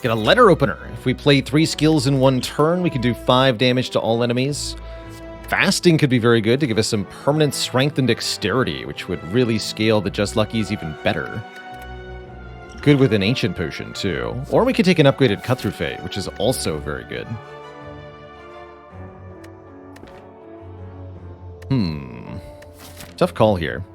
Get a letter opener. If we play 3 skills in 1 turn, we can do 5 damage to all enemies. Fasting could be very good to give us some permanent strength and dexterity, which would really scale the Just Luckies even better. Good with an Ancient Potion, too. Or we could take an upgraded Cut Through Fate, which is also very good. Tough call here.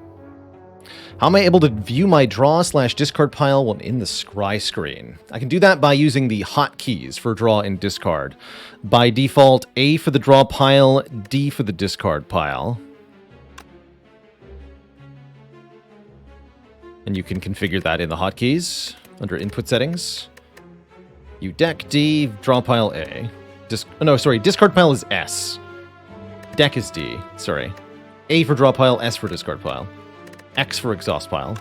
How am I able to view my draw/discard pile when in the scry screen? I can do that by using the hotkeys for draw and discard. By default, A for the draw pile, D for the discard pile. And you can configure that in the hotkeys under input settings. You deck D, draw pile A. Discard pile is S. Deck is D, sorry. A for draw pile, S for discard pile. X for exhaust pile.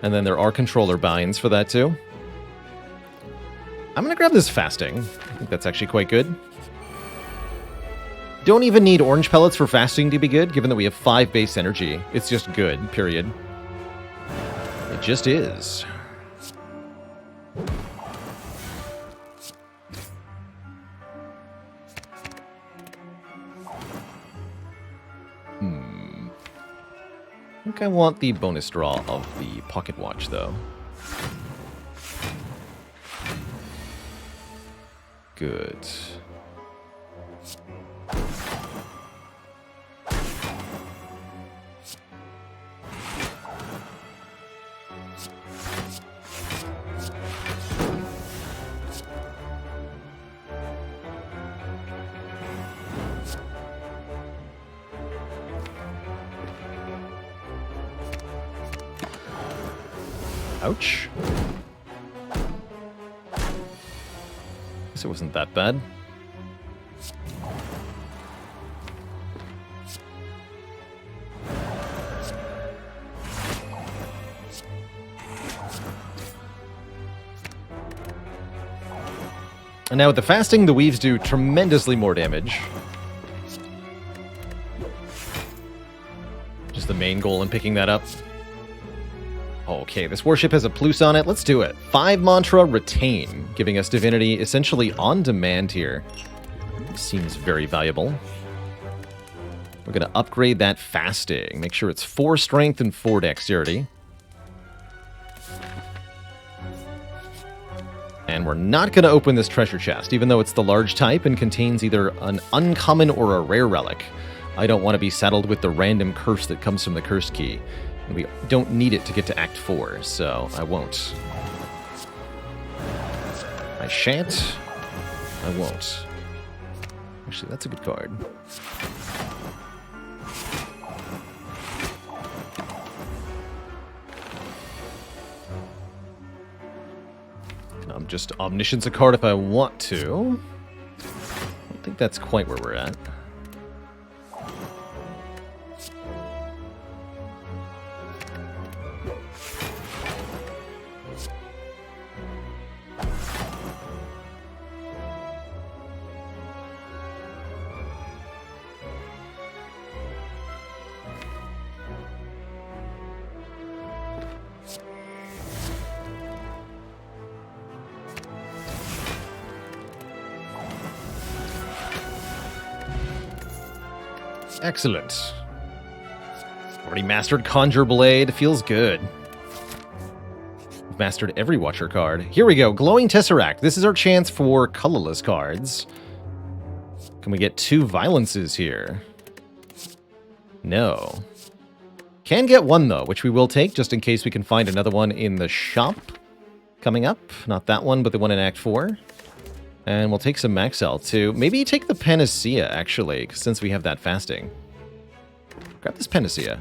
And then there are controller binds for that too. I'm going to grab this fasting. I think that's actually quite good. Don't even need orange pellets for fasting to be good, given that we have 5 base energy. It's just good, period. It just is. I think I want the bonus draw of the pocket watch, though. Good. Ouch. Guess it wasn't that bad. And now with the fasting, the weaves do tremendously more damage. Just the main goal in picking that up. Okay, this warship has a plus on it. Let's do it. 5 mantra, retain, giving us divinity essentially on demand here. Seems very valuable. We're going to upgrade that fasting. Make sure it's 4 strength and 4 dexterity. And we're not going to open this treasure chest, even though it's the large type and contains either an uncommon or a rare relic. I don't want to be saddled with the random curse that comes from the cursed key. And we don't need it to get to Act 4, so I won't. I shan't. I won't. Actually, that's a good card. I'm just Omniscience a card if I want to. think that's quite where we're at. Excellent. Already mastered Conjure Blade. Feels good. We've mastered every Watcher card. Here we go. Glowing Tesseract. This is our chance for colorless cards. Can we get 2 violences here? No. Can get 1, though, which we will take, just in case we can find another one in the shop coming up. Not that one, but the one in Act 4. And we'll take some Maxell, too. Maybe take the Panacea, actually, since we have that fasting. Grab this Panacea.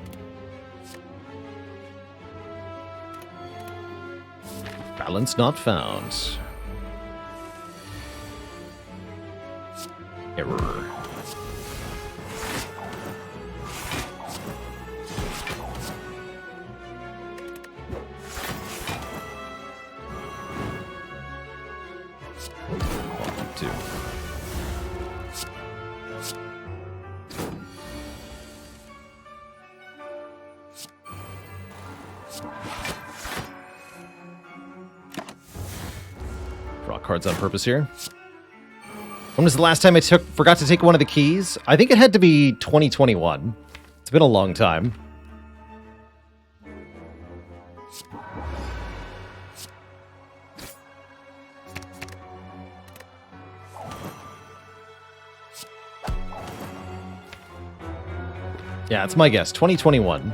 Balance not found. Error. Draw cards on purpose here. When was the last time I forgot to take one of the keys? I think it had to be 2021. It's been a long time. Yeah, it's my guess. 2021.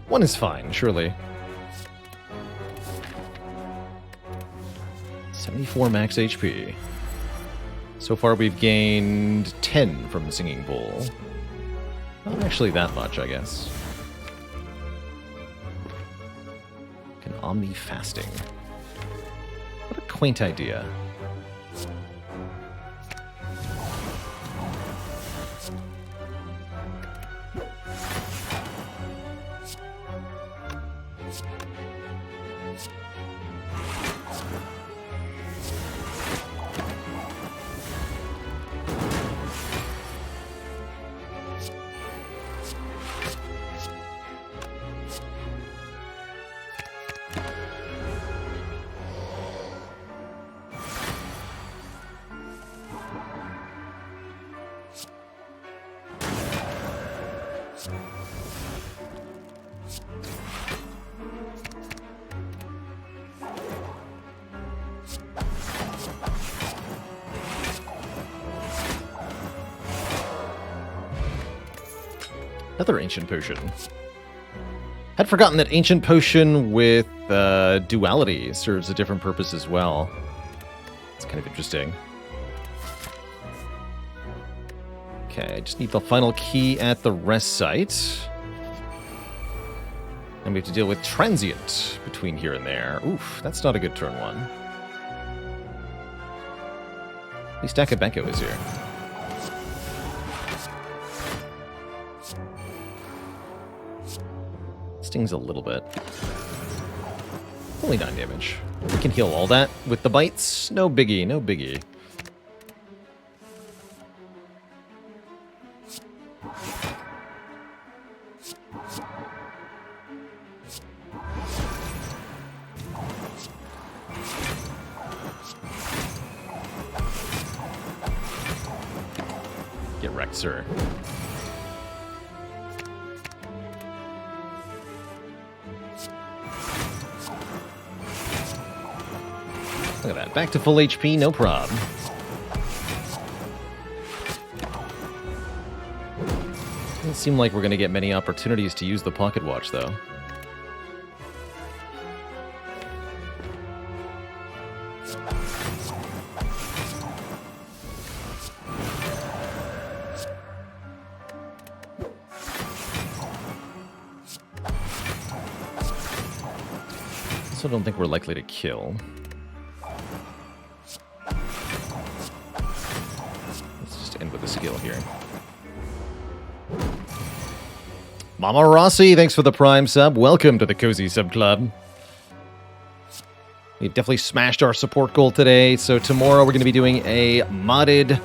One is fine, surely. 74 max HP. So far we've gained 10 from the Singing Bowl. Not actually that much, I guess. An Omni Fasting. What a quaint idea. Another Ancient Potion. Had forgotten that Ancient Potion with Duality serves a different purpose as well. It's kind of interesting. Okay, I just need the final key at the rest site. And we have to deal with Transient between here and there. Oof, that's not a good turn one. At least Akabeko is here. Stings a little bit. Only 9 damage. We can heal all that with the bites. No biggie, no biggie. Get wrecked, sir. Look at that. Back to full HP, no problem. seem like we're going to get many opportunities to use the pocket watch, though. Also don't think we're likely to kill. Let's just end with a skill here. Mama Rossi, thanks for the Prime sub. Welcome to the Cozy Sub Club. We definitely smashed our support goal today, so tomorrow we're going to be doing a modded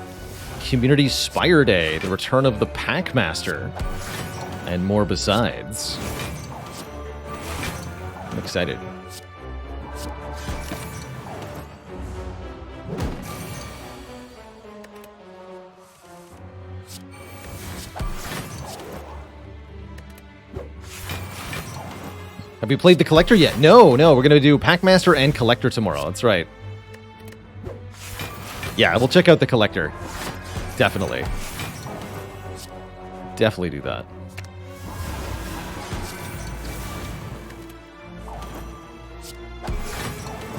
Community Spire Day, the return of the Packmaster, and more besides. I'm excited. Have we played the Collector yet? No, we're going to do Packmaster and Collector tomorrow. That's right. Yeah, we'll check out the Collector. Definitely. Definitely do that.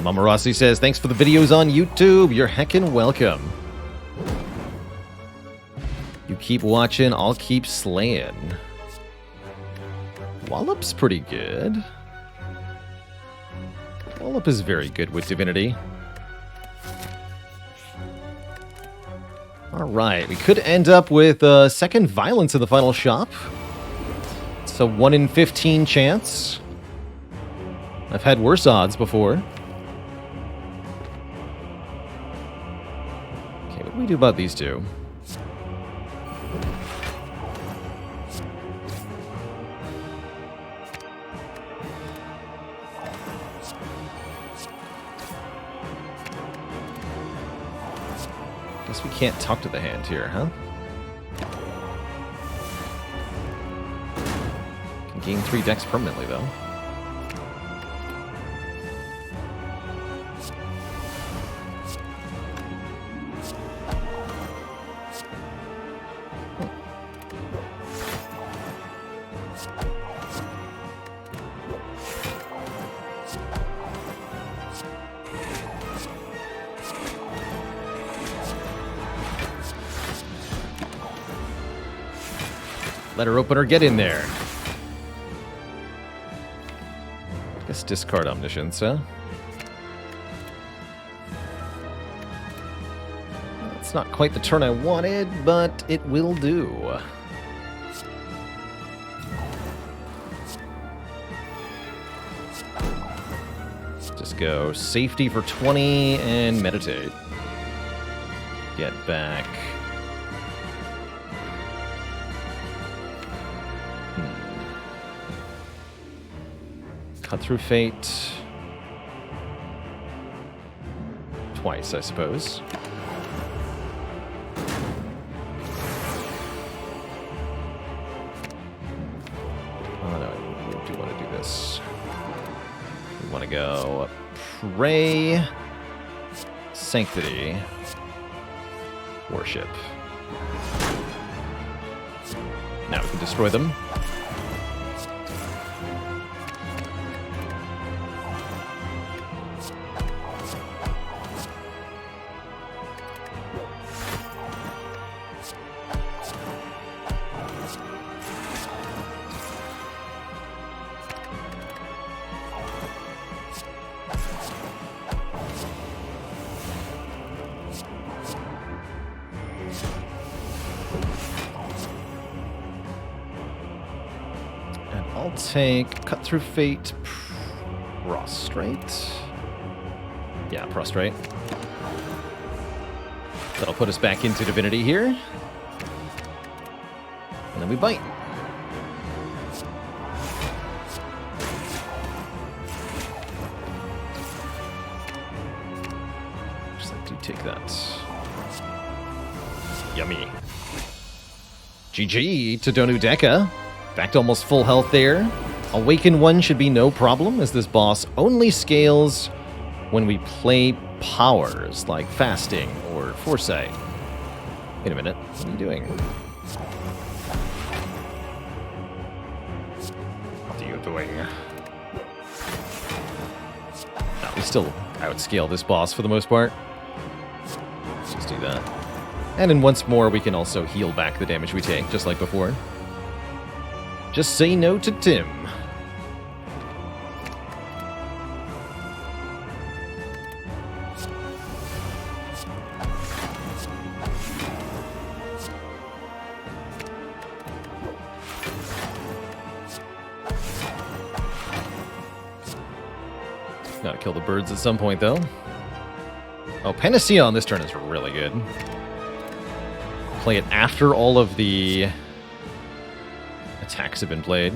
Mama Rossi says, thanks for the videos on YouTube. You're heckin' welcome. You keep watching, I'll keep slaying. Wallop's pretty good. Wallop is very good with Divinity. Alright, we could end up with second Violence in the final shop. It's a 1 in 15 chance. I've had worse odds before. Okay, what do we do about these two? We can't talk to the hand here, huh? Can gain 3 decks permanently, though. Letter opener, get in there. I guess discard Omniscience, huh? It's not quite the turn I wanted, but it will do. Just go safety for 20 and meditate. Get back. Cut through fate. Twice, I suppose. Oh no, we do want to do this. We want to go Pray, Sanctity, Worship. Now we can destroy them. Take Cut Through Fate, Prostrate. Yeah, Prostrate. That'll put us back into Divinity here. And then we bite. Just like to take that. Yummy. GG to Donu Deka. Back to almost full health there. Awaken 1 should be no problem, as this boss only scales when we play powers, like Fasting or Foresight. Wait a minute, what are you doing? doing? No, we still outscale this boss for the most part. Let's just do that. And then once more, we can also heal back the damage we take, just like before. Just say no to Tim. Gotta kill the birds at some point, though. Oh, Panacea on this turn is really good. Play it after all of the attacks have been played.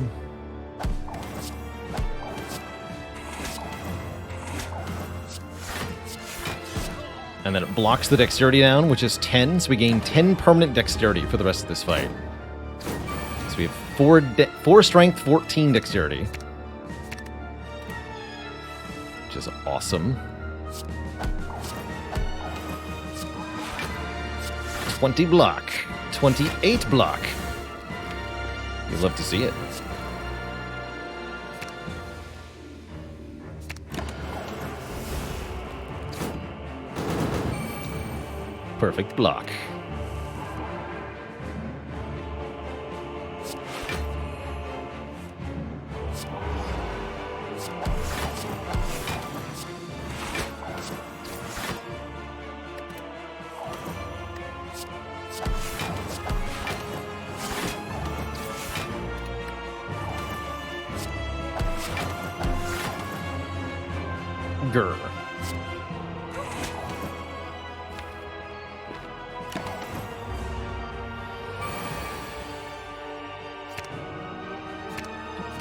And then it blocks the dexterity down, which is 10, so we gain 10 permanent dexterity for the rest of this fight. So we have 4 strength, 14 dexterity. Which is awesome. 20 block. 28 block. You love to see it. Perfect block. Grr.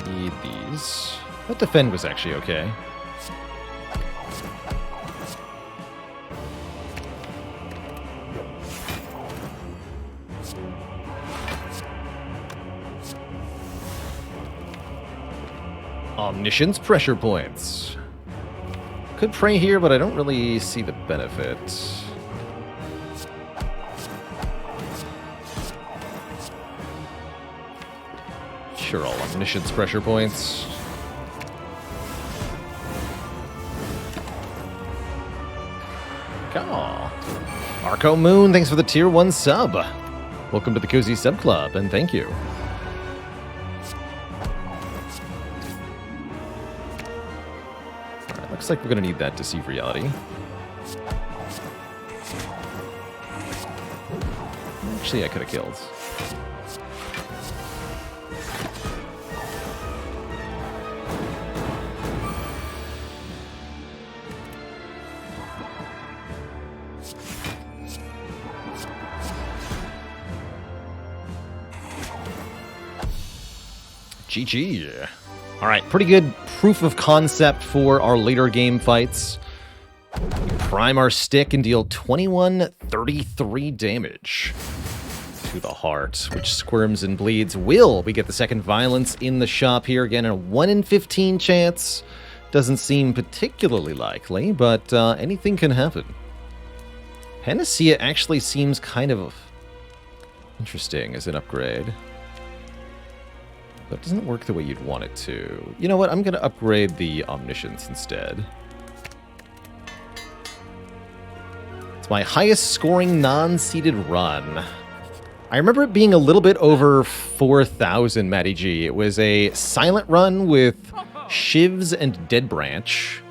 Need these. That defend was actually okay. Omniscience pressure points. Could pray here, but I don't really see the benefit. Sure, all omniscience pressure points. Aw. Arco Moon, thanks for the tier 1 sub. Welcome to the Cozy Sub Club, and thank you. Alright, looks like we're gonna need that to see reality. Actually, I could have killed. GG. Alright, pretty good proof of concept for our later game fights. Prime our stick and deal 2133 damage to the heart, which squirms and bleeds. Will we get the second violence in the shop here? Again, a 1 in 15 chance. Doesn't seem particularly likely, but anything can happen. Panacea actually seems kind of interesting as an upgrade. But it doesn't work the way you'd want it to. You know what? I'm going to upgrade the Omniscience instead. It's my highest scoring non-seeded run. I remember it being a little bit over 4,000, Matty G. It was a silent run with Shivs and Dead Branch.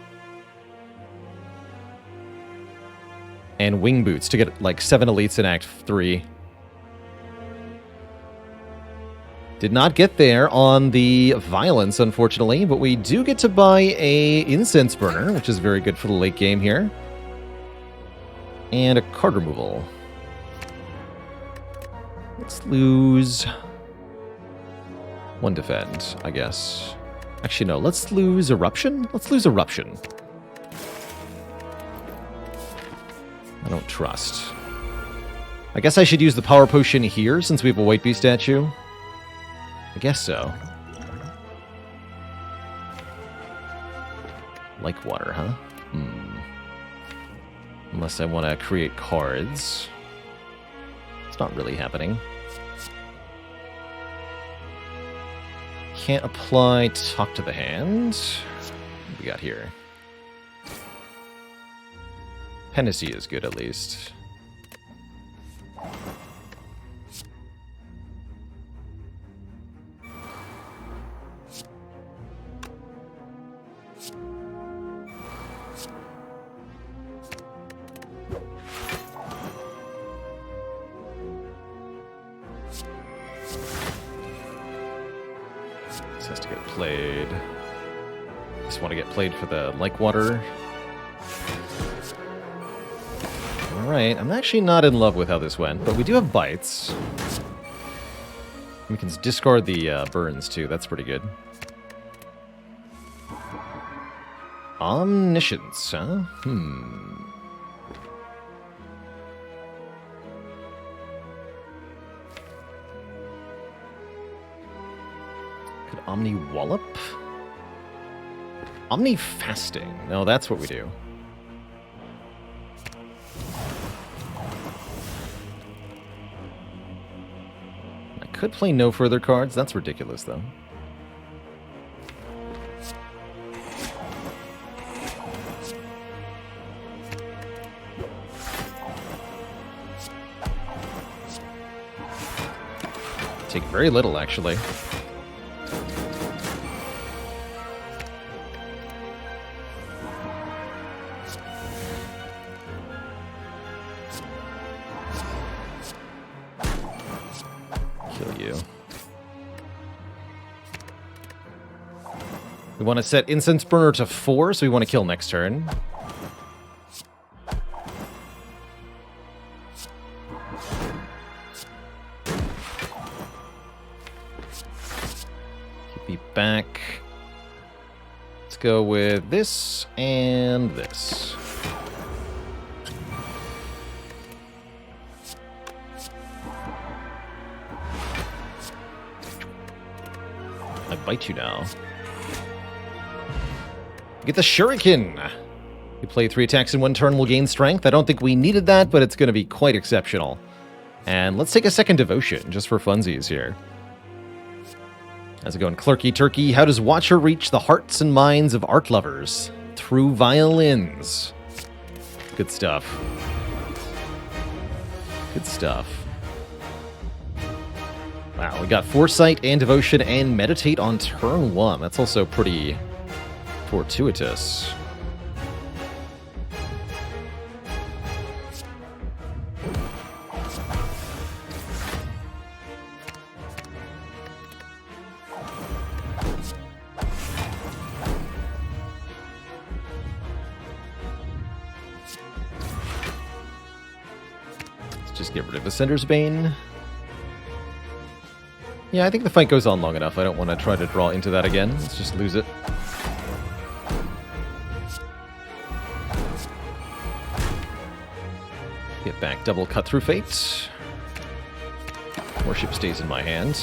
And Wing Boots to get like 7 elites in Act 3. Did not get there on the violence, unfortunately, but we do get to buy a incense burner, which is very good for the late game here. And a card removal. Let's lose 1 defend, I guess. Actually, no, let's lose Eruption? Let's lose Eruption. I don't trust. I guess I should use the Power Potion here, since we have a White Bee statue. I guess so. Like water, huh? Unless I want to create cards. It's not really happening. can't apply Talk to the Hand. What do we got here? Panacea is good, at least. This has to get played. Just want to get played for the Like Water. Alright, I'm actually not in love with how this went, but we do have bites. We can discard the burns, too. That's pretty good. Omniscience, huh? Could Omni Wallop? Omni Fasting. No, that's what we do. Could play no further cards. That's ridiculous, though. Take very little, actually. We want to set Incense Burner to 4, so we want to kill next turn. Keep me back. Let's go with this and this. I bite you now. Get the Shuriken! You play 3 attacks in 1 turn, will gain strength. I don't think we needed that, but it's going to be quite exceptional. And let's take a second Devotion, just for funsies here. How's it going, Clerky Turkey? How does Watcher reach the hearts and minds of art lovers? Through violins. Good stuff. Good stuff. Wow, we got Foresight and Devotion and Meditate on turn 1. That's also pretty fortuitous. Let's just get rid of Ascender's Bane. Yeah, I think the fight goes on long enough. I don't want to try to draw into that again. Let's just lose it. Get back double Cut Through Fate. Worship stays in my hand.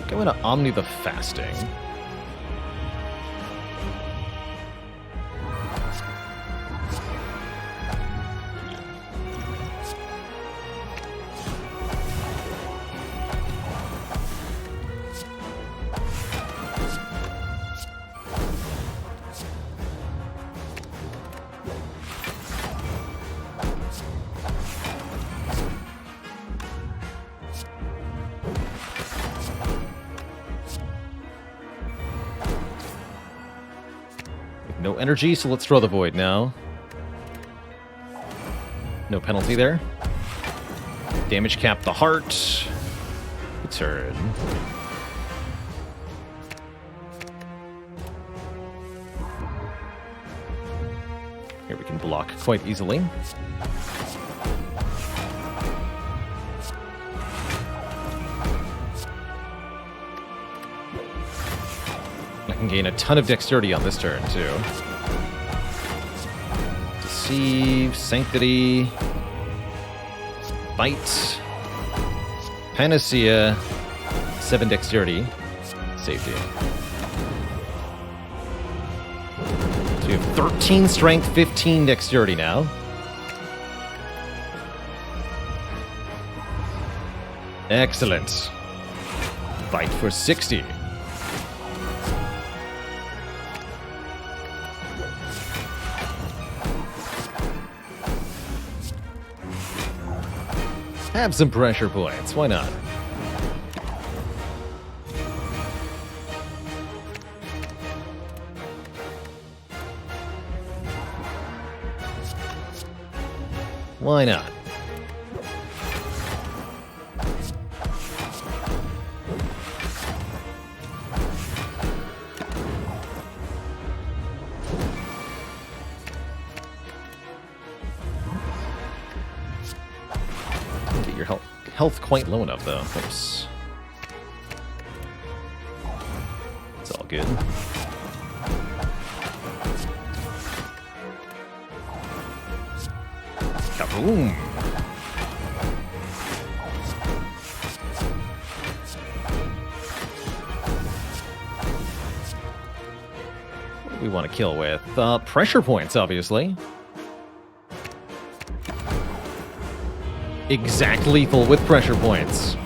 I'm going to Omni the Fasting. No energy, so let's throw the Void now. No penalty there. Damage cap the heart. Good turn. Here we can block quite easily. I can gain a ton of dexterity on this turn, too. Deceive, Sanctity, Bite, Panacea, 7 Dexterity, Safety. So you have 13 Strength, 15 Dexterity now. Excellent. Bite for 60. Have some pressure points, why not? Why not? Get your health quite low enough, though. Oops. It's all good. Kaboom! What do we want to kill with? Pressure points, obviously. Exact lethal with pressure points.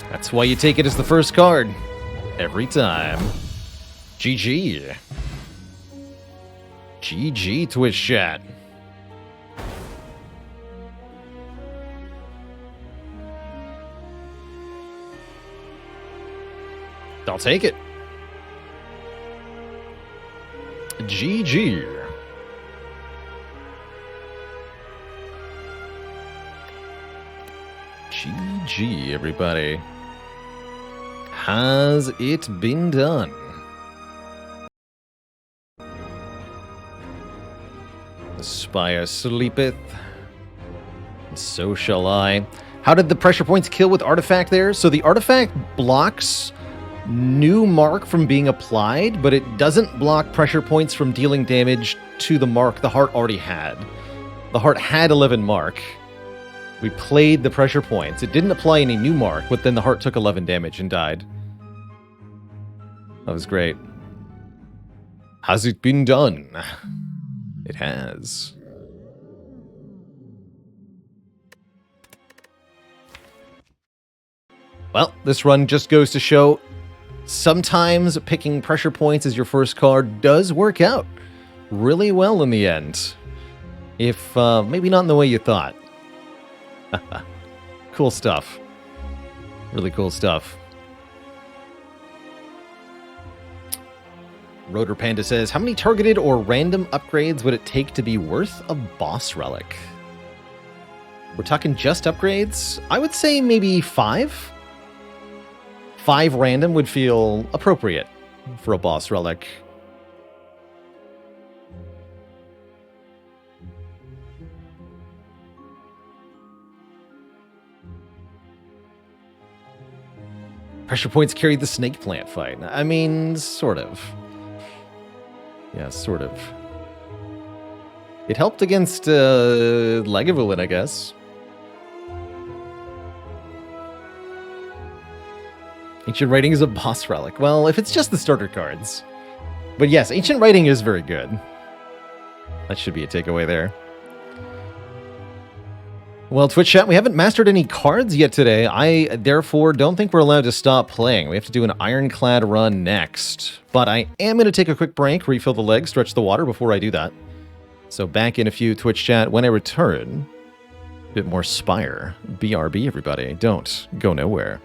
That's why you take it as the first card. Every time. GG. GG, Twitch chat. I'll take it. GG. GG, everybody. Has it been done? The Spire sleepeth, and so shall I. How did the pressure points kill with Artifact there? So the Artifact blocks new mark from being applied, but it doesn't block pressure points from dealing damage to the mark the heart already had. The heart had 11 mark. We played the pressure points. It didn't apply any new mark, but then the heart took 11 damage and died. That was great. Has it been done? It has. Well, this run just goes to show sometimes picking pressure points as your first card does work out really well in the end. If maybe not in the way you thought. Cool stuff. Really cool stuff. Rotor Panda says, how many targeted or random upgrades would it take to be worth a boss relic? We're talking just upgrades? I would say maybe 5. 5 random would feel appropriate for a boss relic. Pressure points carried the snake plant fight. I mean, sort of. Yeah, sort of. It helped against Lagavulin, I guess. Ancient Writing is a boss relic. Well, if it's just the starter cards. But yes, Ancient Writing is very good. That should be a takeaway there. Well, Twitch chat, we haven't mastered any cards yet today. I, therefore, don't think we're allowed to stop playing. We have to do an Ironclad run next. But I am going to take a quick break, refill the legs, stretch the water before I do that. So back in a few, Twitch chat. When I return, a bit more Spire. BRB, everybody. Don't go nowhere.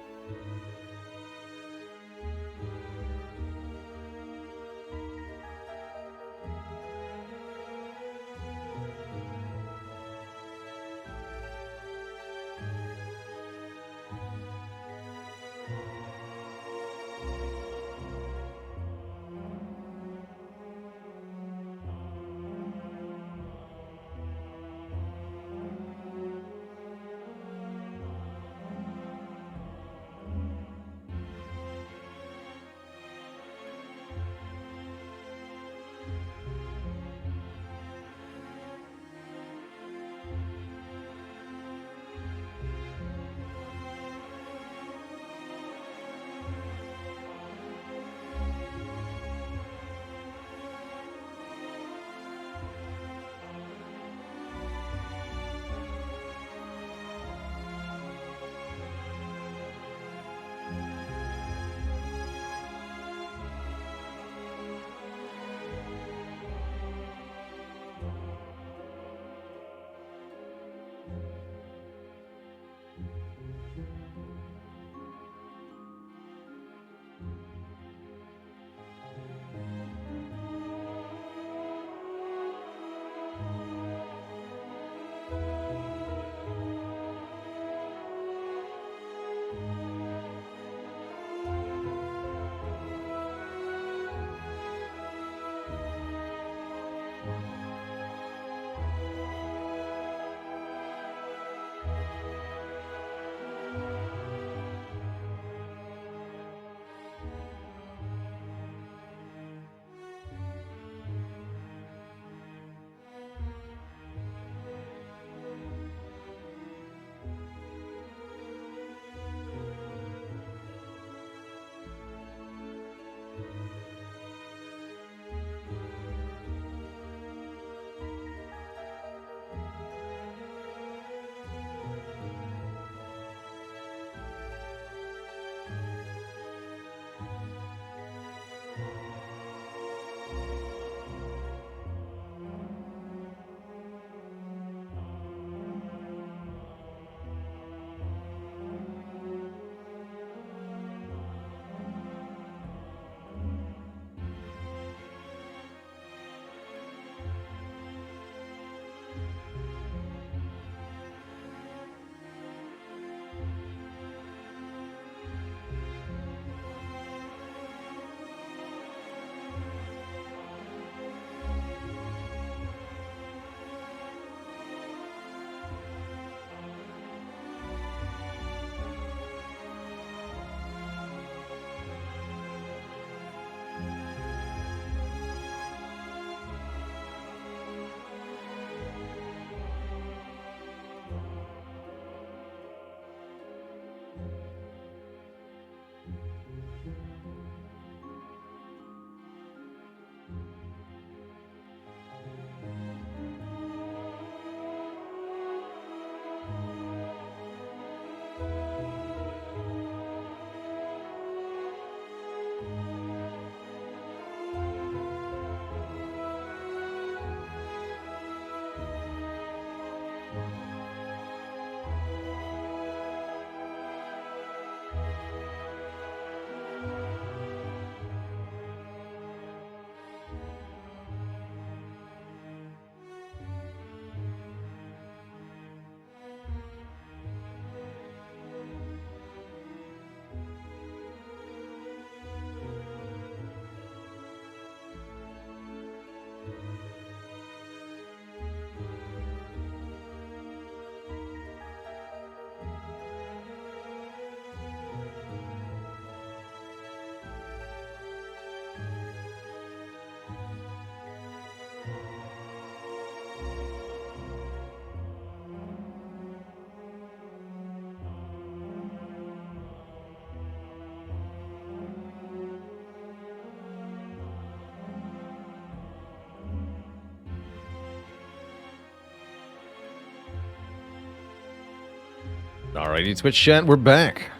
Alrighty, Twitch chat, we're back.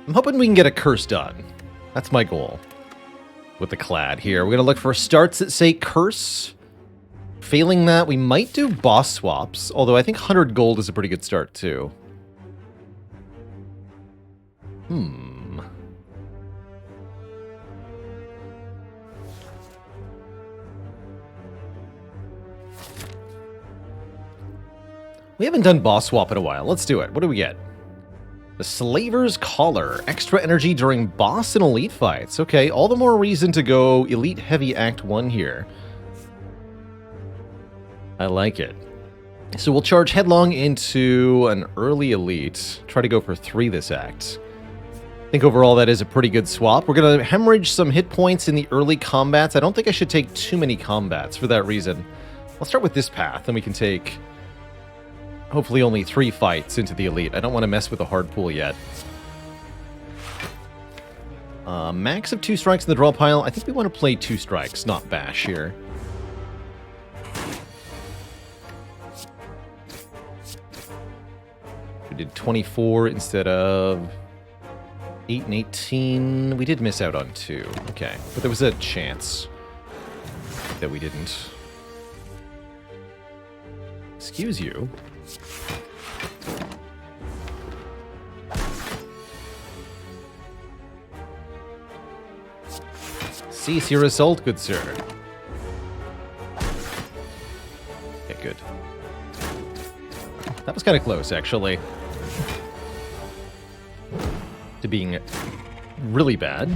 I'm hoping we can get a curse done. That's my goal. With the clad here. We're going to look for starts that say curse. Failing that, we might do boss swaps. Although I think 100 gold is a pretty good start, too. We haven't done boss swap in a while. Let's do it. What do we get? The Slaver's Collar. Extra energy during boss and elite fights. Okay, all the more reason to go Elite Heavy Act 1 here. I like it. So we'll charge headlong into an early elite. Try to go for 3 this act. I think overall that is a pretty good swap. We're going to hemorrhage some hit points in the early combats. I don't think I should take too many combats for that reason. I'll start with this path, and we can take... hopefully only 3 fights into the elite. I don't want to mess with the hard pool yet. Max of 2 strikes in the draw pile. I think we want to play 2 strikes, not bash here. We did 24 instead of 8 and 18. We did miss out on 2. Okay, but there was a chance that we didn't. Excuse you. Cease your assault, good sir. Okay, good. That was kind of close, actually. To being really bad.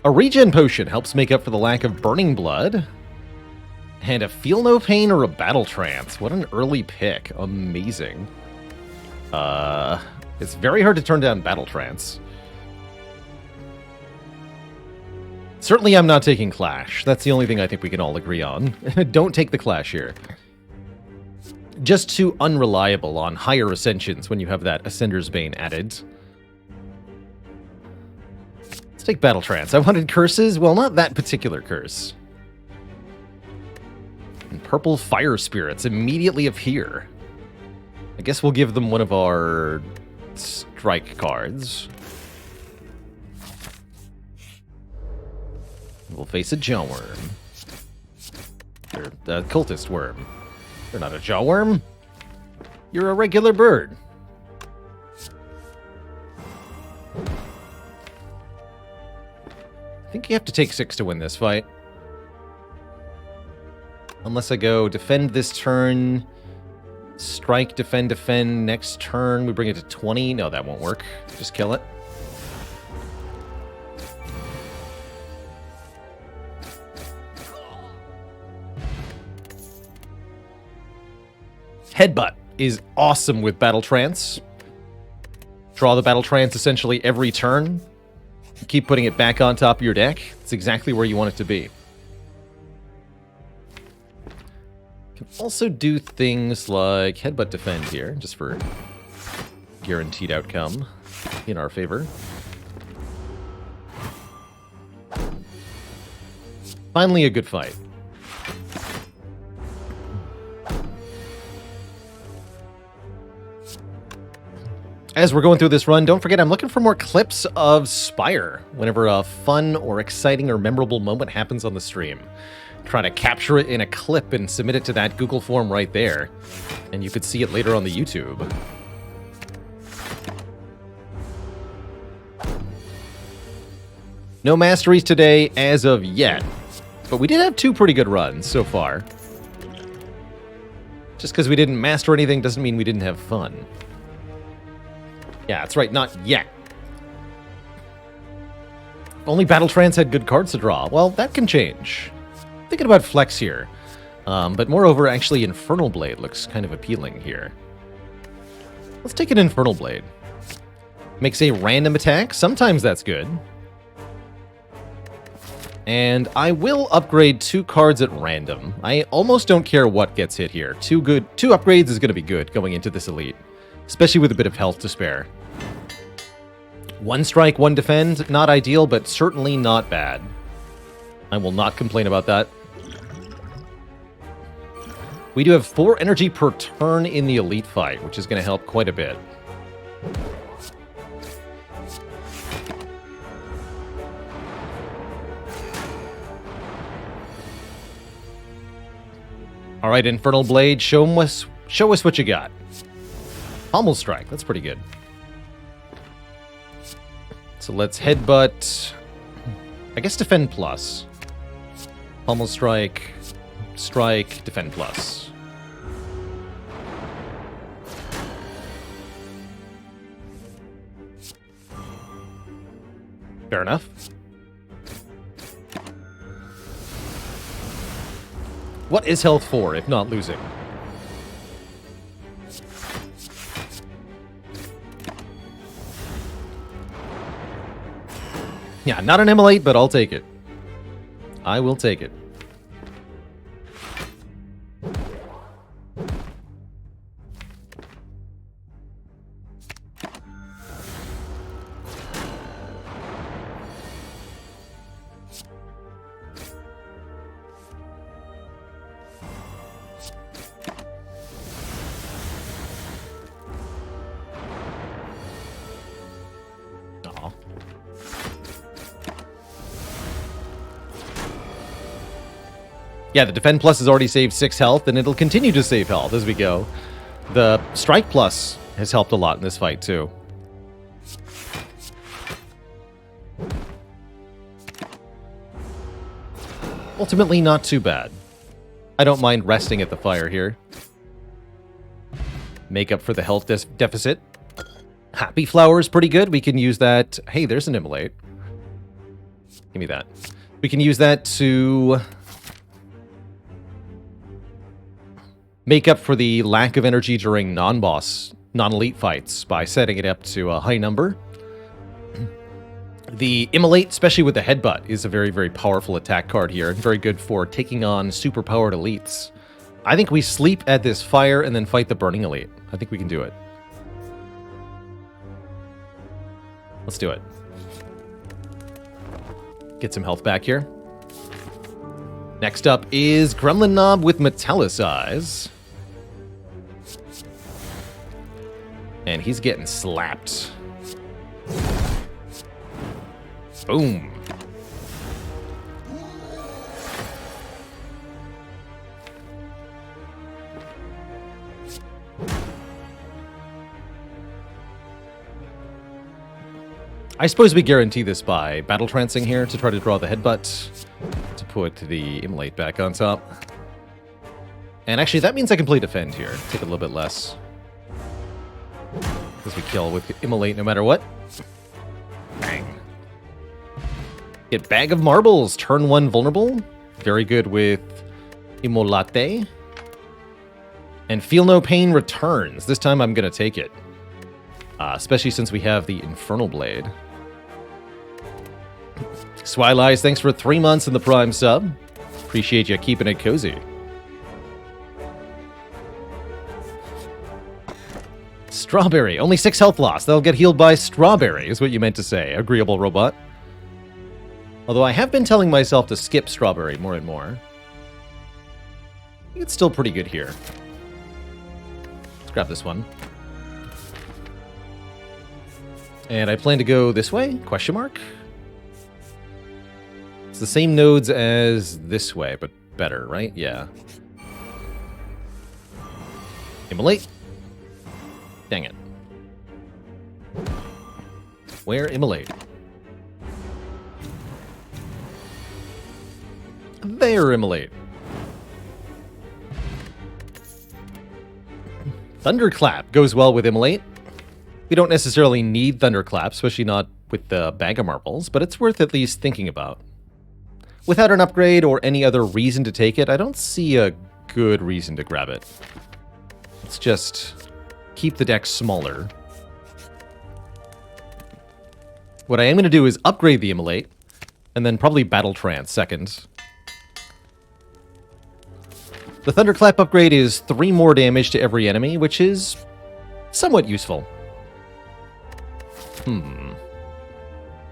A regen potion helps make up for the lack of burning blood. And a feel no pain or a battle trance. What an early pick. Amazing. It's very hard to turn down battle trance. Certainly I'm not taking Clash. That's the only thing I think we can all agree on. Don't take the Clash here. Just too unreliable on higher ascensions when you have that Ascender's Bane added. Let's take battle trance. I wanted curses. Well, not that particular curse. And purple fire spirits immediately appear. I guess we'll give them one of our strike cards. We'll face a jawworm. They're a cultist worm. You're not a jawworm. You're a regular bird. I think you have to take 6 to win this fight. Unless I go defend this turn, strike, defend, defend. Next turn, we bring it to 20. No, that won't work. Just kill it. Headbutt is awesome with Battle Trance. Draw the Battle Trance essentially every turn. Keep putting it back on top of your deck. It's exactly where you want it to be. Can also do things like Headbutt Defend here, just for guaranteed outcome in our favor. Finally, a good fight. As we're going through this run, don't forget I'm looking for more clips of Spire whenever a fun or exciting or memorable moment happens on the stream. Trying to capture it in a clip and submit it to that Google form right there. And you could see it later on the YouTube. No masteries today as of yet. But we did have 2 pretty good runs so far. Just because we didn't master anything doesn't mean we didn't have fun. Yeah, that's right, not yet. If only Battle Trance had good cards to draw. Well, that can change. Thinking about Flex here. But moreover, actually, Infernal Blade looks kind of appealing here. Let's take an Infernal Blade. Makes a random attack. Sometimes that's good. And I will upgrade 2 cards at random. I almost don't care what gets hit here. 2 upgrades is going to be good going into this elite. Especially with a bit of health to spare. 1 strike, 1 defend. Not ideal, but certainly not bad. I will not complain about that. We do have 4 energy per turn in the elite fight, which is going to help quite a bit. All right, Infernal Blade, show us what you got. Pommel Strike, that's pretty good. So let's Headbutt. I guess Defend Plus. Pommel Strike, Strike, Defend Plus. Fair enough. What is health for, if not losing? Yeah, not an Immolate, but I'll take it. I will take it. Yeah, the Defend Plus has already saved 6 health, and it'll continue to save health as we go. The Strike Plus has helped a lot in this fight, too. Ultimately, not too bad. I don't mind resting at the fire here. Make up for the health deficit. Happy Flower is pretty good. We can use that... Hey, there's an Immolate. Give me that. We can use that to... make up for the lack of energy during non-boss, non-elite fights by setting it up to a high number. The Immolate, especially with the Headbutt, is a very, very powerful attack card here, and very good for taking on super-powered elites. I think we sleep at this fire and then fight the Burning Elite. I think we can do it. Let's do it. Get some health back here. Next up is Gremlin Knob with Metallicize. And he's getting slapped. Boom. I suppose we guarantee this by battle trancing here to try to draw the headbutt to put the Immolate back on top. And actually, that means I can play defend here. Take a little bit less. Because we kill with Immolate no matter what. Bang. Get Bag of Marbles, turn 1 vulnerable. Very good with Immolate. And Feel No Pain returns. This time I'm going to take it. Especially since we have the Infernal Blade. Swilize, thanks for 3 months in the Prime sub. Appreciate you keeping it cozy. Strawberry, only 6 health loss. They'll get healed by Strawberry, is what you meant to say, agreeable robot. Although I have been telling myself to skip Strawberry more and more. I think it's still pretty good here. Let's grab this one. And I plan to go this way? Question mark? It's the same nodes as this way, but better, right? Yeah. Immolate. Dang it. Where Immolate? There, Immolate. Thunderclap goes well with Immolate. We don't necessarily need Thunderclap, especially not with the Bag of Marbles, but it's worth at least thinking about. Without an upgrade or any other reason to take it, I don't see a good reason to grab it. Let's just keep the deck smaller. What I am going to do is upgrade the Immolate, and then probably Battle Trance second. The Thunderclap upgrade is 3 more damage to every enemy, which is somewhat useful.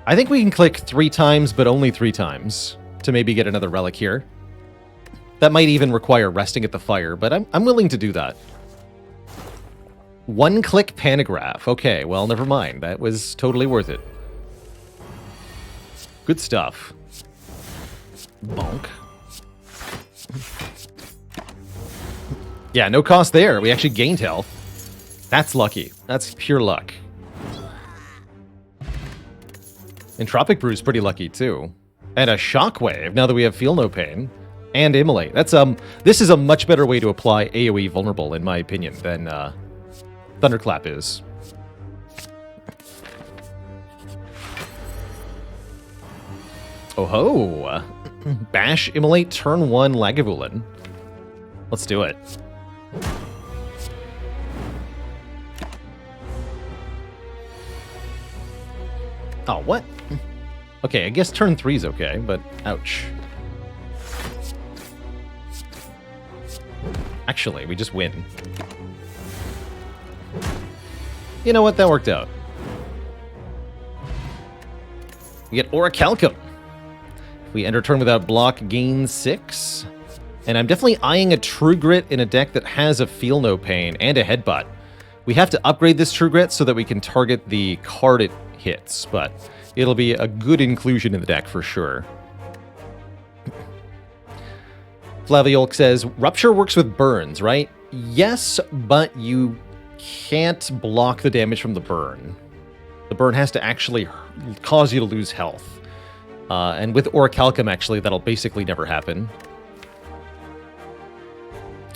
I think we can click 3 times, but only 3 times, to maybe get another relic here. That might even require resting at the fire, but I'm willing to do that. One-click pantograph. Okay, well, never mind. That was totally worth it. Good stuff. Bonk. Yeah, no cost there. We actually gained health. That's lucky. That's pure luck. Entropic Brew's pretty lucky, too. And a Shockwave, now that we have Feel No Pain. And Immolate. This is a much better way to apply AoE Vulnerable, in my opinion, than Thunderclap is. Oh ho! Bash, Immolate, turn 1, Lagavulin. Let's do it. Oh, what? Okay, I guess turn 3's okay, but ouch. Actually, we just win. You know what? That worked out. We get Orichalcum. We enter turn without block, gain 6. And I'm definitely eyeing a True Grit in a deck that has a Feel No Pain and a Headbutt. We have to upgrade this True Grit so that we can target the card it hits, but it'll be a good inclusion in the deck for sure. Flaviolk says, Rupture works with burns, right? Yes, but you can't block the damage from the burn. The burn has to actually cause you to lose health. And with Orichalcum, actually, that'll basically never happen.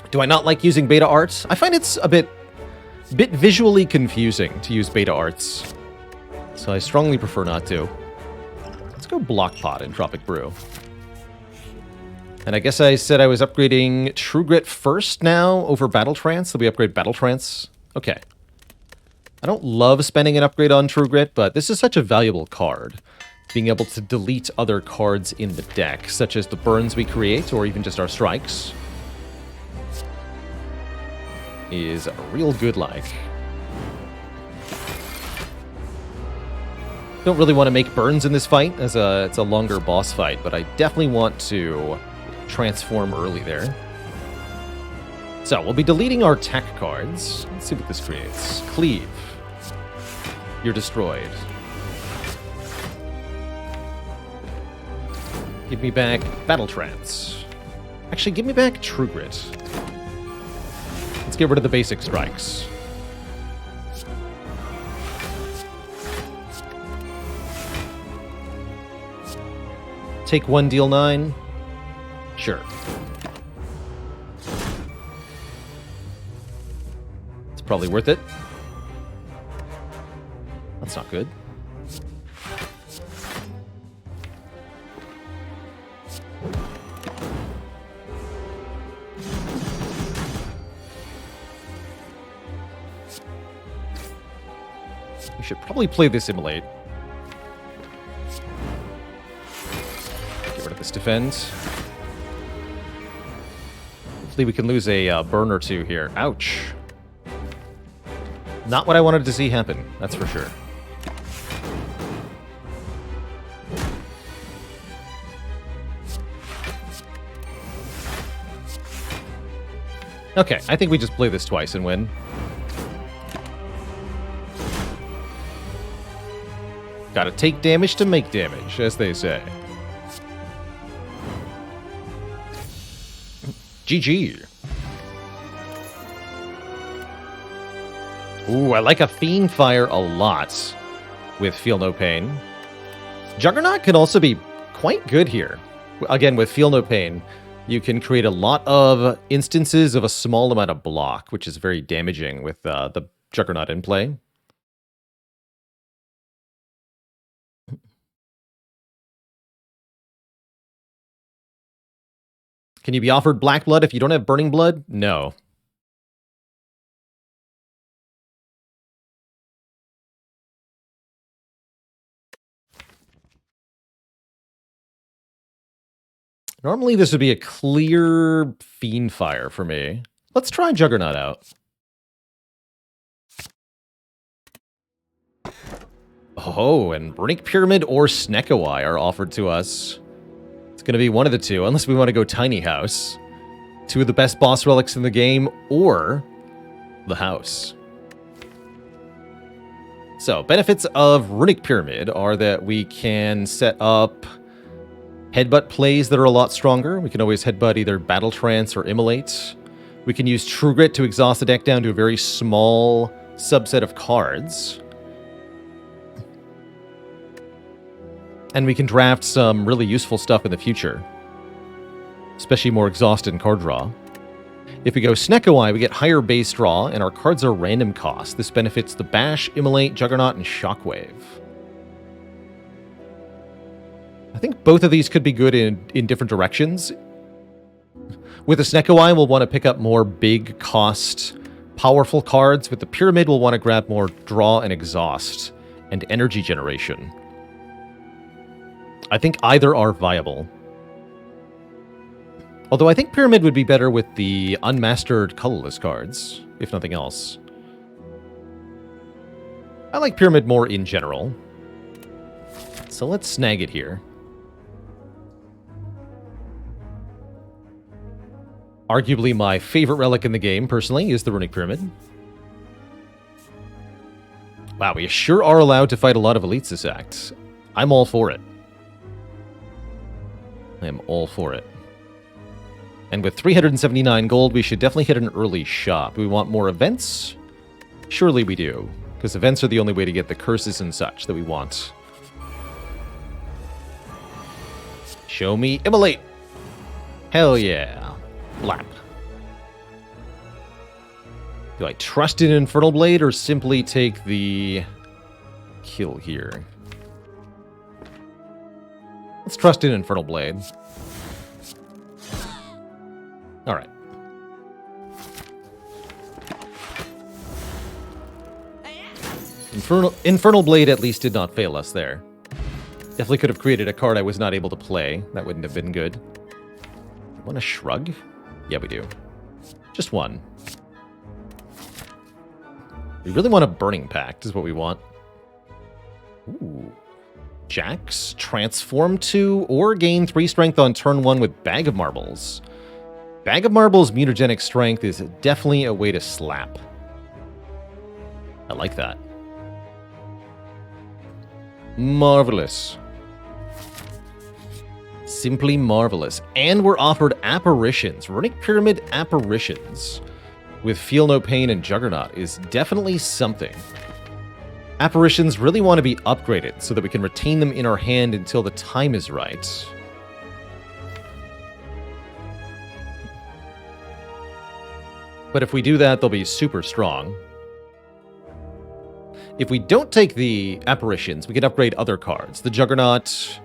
Do I not like using beta arts? I find it's a bit visually confusing to use beta arts. So I strongly prefer not to. Let's go Block Pot in Tropic Brew. And I guess I said I was upgrading True Grit first now over Battle Trance, so we upgrade Battle Trance. Okay. I don't love spending an upgrade on True Grit, but this is such a valuable card. Being able to delete other cards in the deck, such as the burns we create, or even just our strikes, is real good like. Don't really want to make burns in this fight, as it's a longer boss fight, but I definitely want to transform early there. So, we'll be deleting our tech cards. Let's see what this creates. Cleave. You're destroyed. Give me back Battle Trance. Actually, give me back True Grit. Let's get rid of the basic strikes. Take 1, deal 9. Sure. It's probably worth it. That's not good. We should probably play this Immolate. Get rid of this defend. Hopefully we can lose a burn or two here. Ouch. Not what I wanted to see happen, that's for sure. Okay, I think we just play this twice and win. Gotta take damage to make damage, as they say. GG. Ooh, I like a Fiend Fire a lot with Feel No Pain. Juggernaut can also be quite good here. Again, with Feel No Pain, you can create a lot of instances of a small amount of block, which is very damaging with the Juggernaut in play. Can you be offered Black Blood if you don't have Burning Blood? No. Normally this would be a clear Fiend Fire for me. Let's try Juggernaut out. Oh, and Runic Pyramid or Snekawai are offered to us. It's going to be one of the two, unless we want to go Tiny House. two of the best boss relics in the game, or the house. So, benefits of Runic Pyramid are that we can set up headbutt plays that are a lot stronger. We can always headbutt either Battle Trance or Immolate. We can use True Grit to exhaust the deck down to a very small subset of cards. And we can draft some really useful stuff in the future, especially more exhausted in card draw. If we go Snecko-Eye, we get higher base draw, and our cards are random cost. This benefits the Bash, Immolate, Juggernaut, and Shockwave. I think both of these could be good in different directions. With the Snecko-Eye, we'll want to pick up more big cost, powerful cards. With the Pyramid, we'll want to grab more draw and exhaust, and energy generation. I think either are viable. Although I think Pyramid would be better with the unmastered colorless cards, if nothing else. I like Pyramid more in general. So let's snag it here. Arguably my favorite relic in the game, personally, is the Runic Pyramid. Wow, we sure are allowed to fight a lot of elites this act. I'm all for it. I am all for it. And with 379 gold, we should definitely hit an early shop. We want more events? Surely we do, because events are the only way to get the curses and such that we want. Show me Immolate! Hell yeah. Blap. Do I trust in Infernal Blade or simply take the kill here? Let's trust in Infernal Blade. Alright. Infernal Blade at least did not fail us there. Definitely could have created a card I was not able to play. That wouldn't have been good. Want a shrug? Yeah, we do. Just one. We really want a Burning Pact, is what we want. Ooh. Jax, transform to, or gain 3 strength on turn 1 with Bag of Marbles. Bag of Marbles' mutagenic strength is definitely a way to slap. I like that. Marvelous. Simply marvelous. And we're offered Apparitions. Runic Pyramid Apparitions with Feel No Pain and Juggernaut is definitely something. Apparitions really want to be upgraded so that we can retain them in our hand until the time is right. But if we do that, they'll be super strong. If we don't take the Apparitions, we can upgrade other cards. The Juggernaut,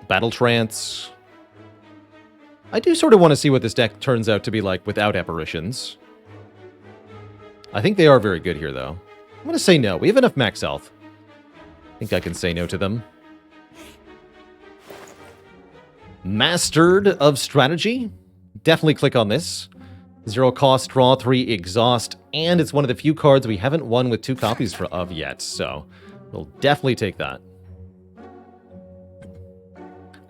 Battle Trance. I do sort of want to see what this deck turns out to be like without Apparitions. I think they are very good here, though. I'm going to say no. We have enough max health. I think I can say no to them. Mastered of Strategy. Definitely click on this. 0 cost, draw 3, exhaust, and it's one of the few cards we haven't won with 2 copies of yet, so we'll definitely take that.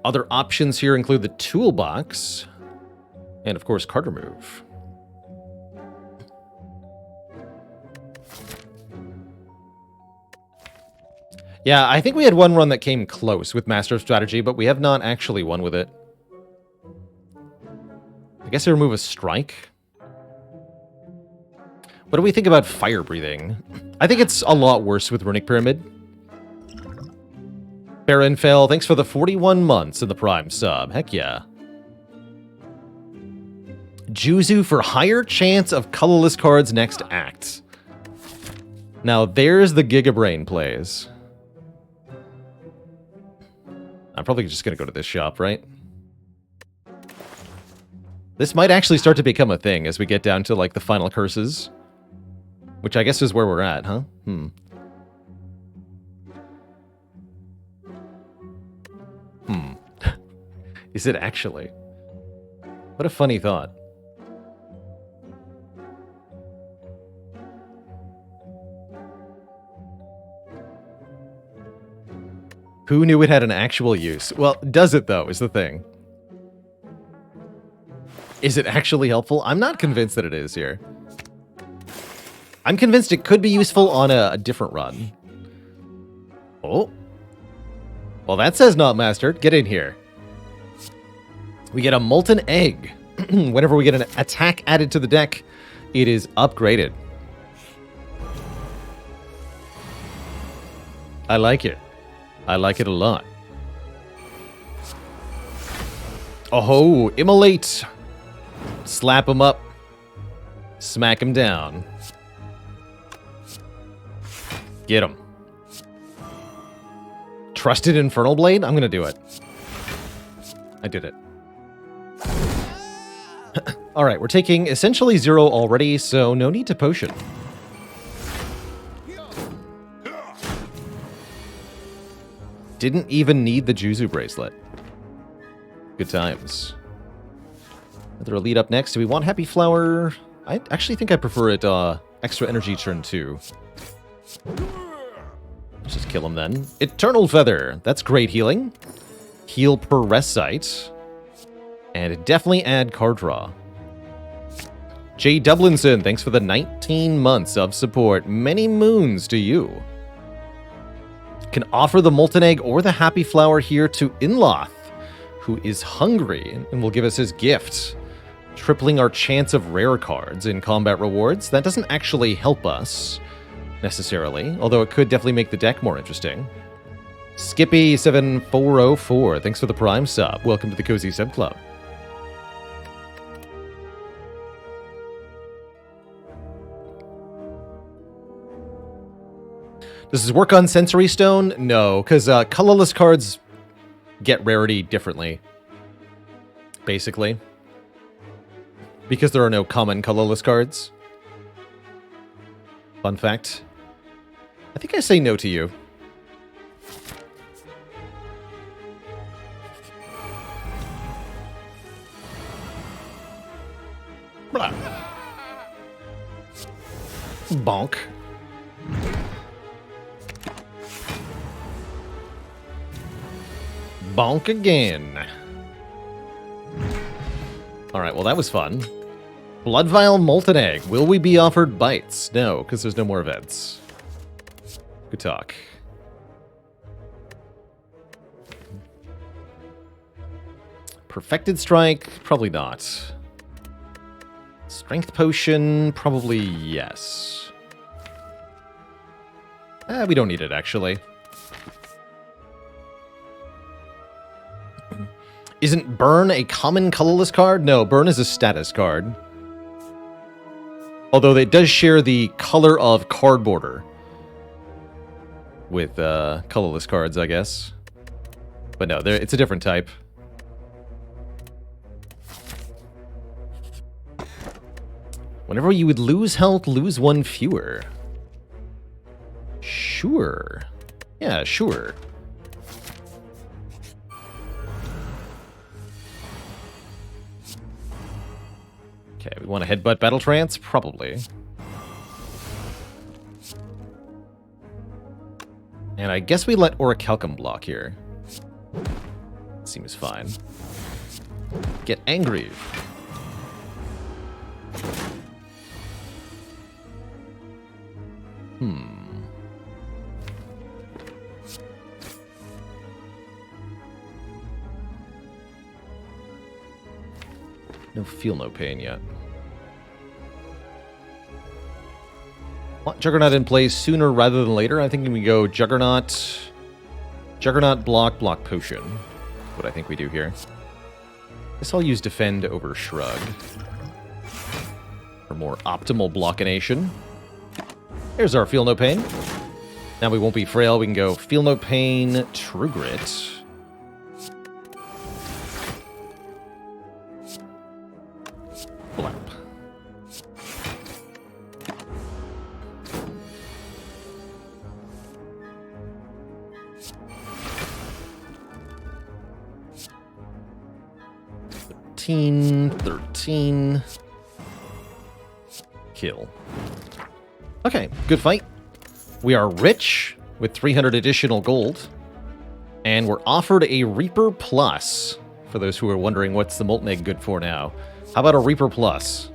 Other options here include the Toolbox, and of course, card remove. Yeah, I think we had one run that came close with Master of Strategy, but we have not actually won with it. I guess I remove a strike. What do we think about Fire Breathing? I think it's a lot worse with Runic Pyramid. Baronfell, thanks for the 41 months in the Prime sub. Heck yeah. Juzu for higher chance of colorless cards next act. Now there's the Gigabrain plays. I'm probably just going to go to this shop, right? This might actually start to become a thing as we get down to, like, the final curses. Which I guess is where we're at, huh? Is it actually? What a funny thought. Who knew it had an actual use? Well, does it, though, is the thing. Is it actually helpful? I'm not convinced that it is here. I'm convinced it could be useful on a different run. Oh. Well, that says not mastered. Get in here. We get a molten egg. Whenever we get an attack added to the deck, it is upgraded. I like it. I like it a lot. Oh, immolate. Slap him up. Smack him down. Get him. Trusted Infernal Blade? I'm going to do it. I did it. Alright, we're taking essentially 0 already, so no need to potion. Didn't even need the Juzu bracelet. Good times. Another elite up next. Do we want Happy Flower? I actually think I prefer it extra energy turn 2. Let's just kill him then. Eternal Feather. That's great healing. Heal per rest site. And definitely add card draw. Jay Dublinson, thanks for the 19 months of support. Many moons to you. Can offer the Molten Egg or the Happy Flower here to Inloth, who is hungry and will give us his gift, tripling our chance of rare cards in combat rewards. That doesn't actually help us, necessarily, although it could definitely make the deck more interesting. Skippy7404, thanks for the Prime sub. Welcome to the Cozy Sub Club. Does this work on Sensory Stone? No, because colorless cards get rarity differently, basically. Because there are no common colorless cards. Fun fact. I think I say no to you. Blah. Bonk. Bonk again. Alright, well that was fun. Blood Vial Molten Egg. Will we be offered bites? No, because there's no more events. Good talk. Perfected Strike? Probably not. Strength Potion? Probably yes. We don't need it, actually. Isn't Burn a common colorless card? No, Burn is a status card. Although it does share the color of card border with colorless cards, I guess. But no, it's a different type. Whenever you would lose health, lose one fewer. Sure. Yeah, sure. Okay, we want to headbutt Battle Trance? Probably. And I guess we let Orichalcum block here. Seems fine. Get angry. No feel no pain yet. Want Juggernaut in play sooner rather than later? I think we go Juggernaut. Juggernaut block, block potion. What I think we do here. Guess I'll use Defend over Shrug. For more optimal blockination. Here's our Feel No Pain. Now we won't be frail. We can go Feel No Pain, True Grit. Blap. $13. Kill. Okay, good fight. We are rich with 300 additional gold. And we're offered a Reaper Plus. For those who are wondering what's the Molten Egg good for now. How about a Reaper Plus?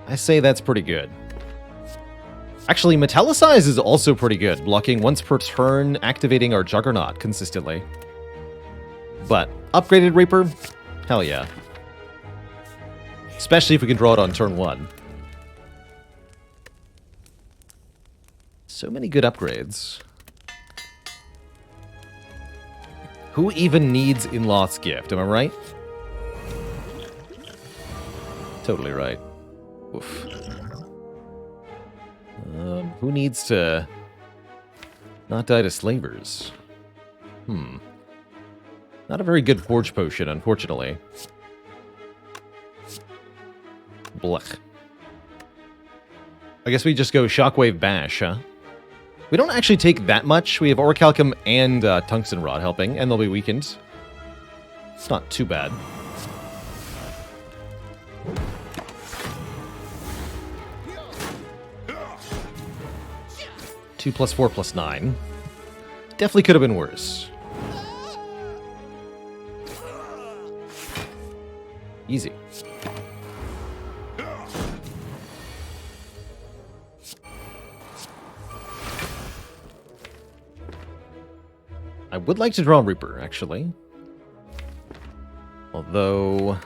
I say that's pretty good. Actually, Metallicize is also pretty good, blocking once per turn, activating our Juggernaut consistently. But upgraded Reaper? Hell yeah. Especially if we can draw it on turn 1. So many good upgrades. Who even needs In-Law's Gift, am I right? Totally right. Oof. Who needs to not die to slavers? Not a very good Forge Potion, unfortunately. Blech. I guess we just go Shockwave Bash, huh? We don't actually take that much. We have Orichalcum and Tungsten Rod helping, and they'll be weakened. It's not too bad. Two plus 4 plus 9. Definitely could have been worse. Easy. I would like to draw Reaper, actually. Although...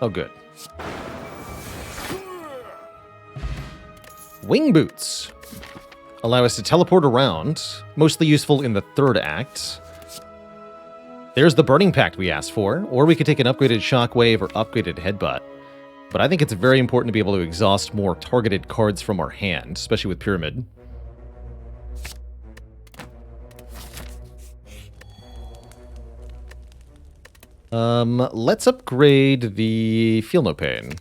Oh, good. Wing Boots allow us to teleport around, mostly useful in the third act. There's the Burning Pact we asked for, or we could take an upgraded Shockwave or upgraded Headbutt. But I think it's very important to be able to exhaust more targeted cards from our hand, especially with Pyramid. Let's upgrade the Feel No Pain.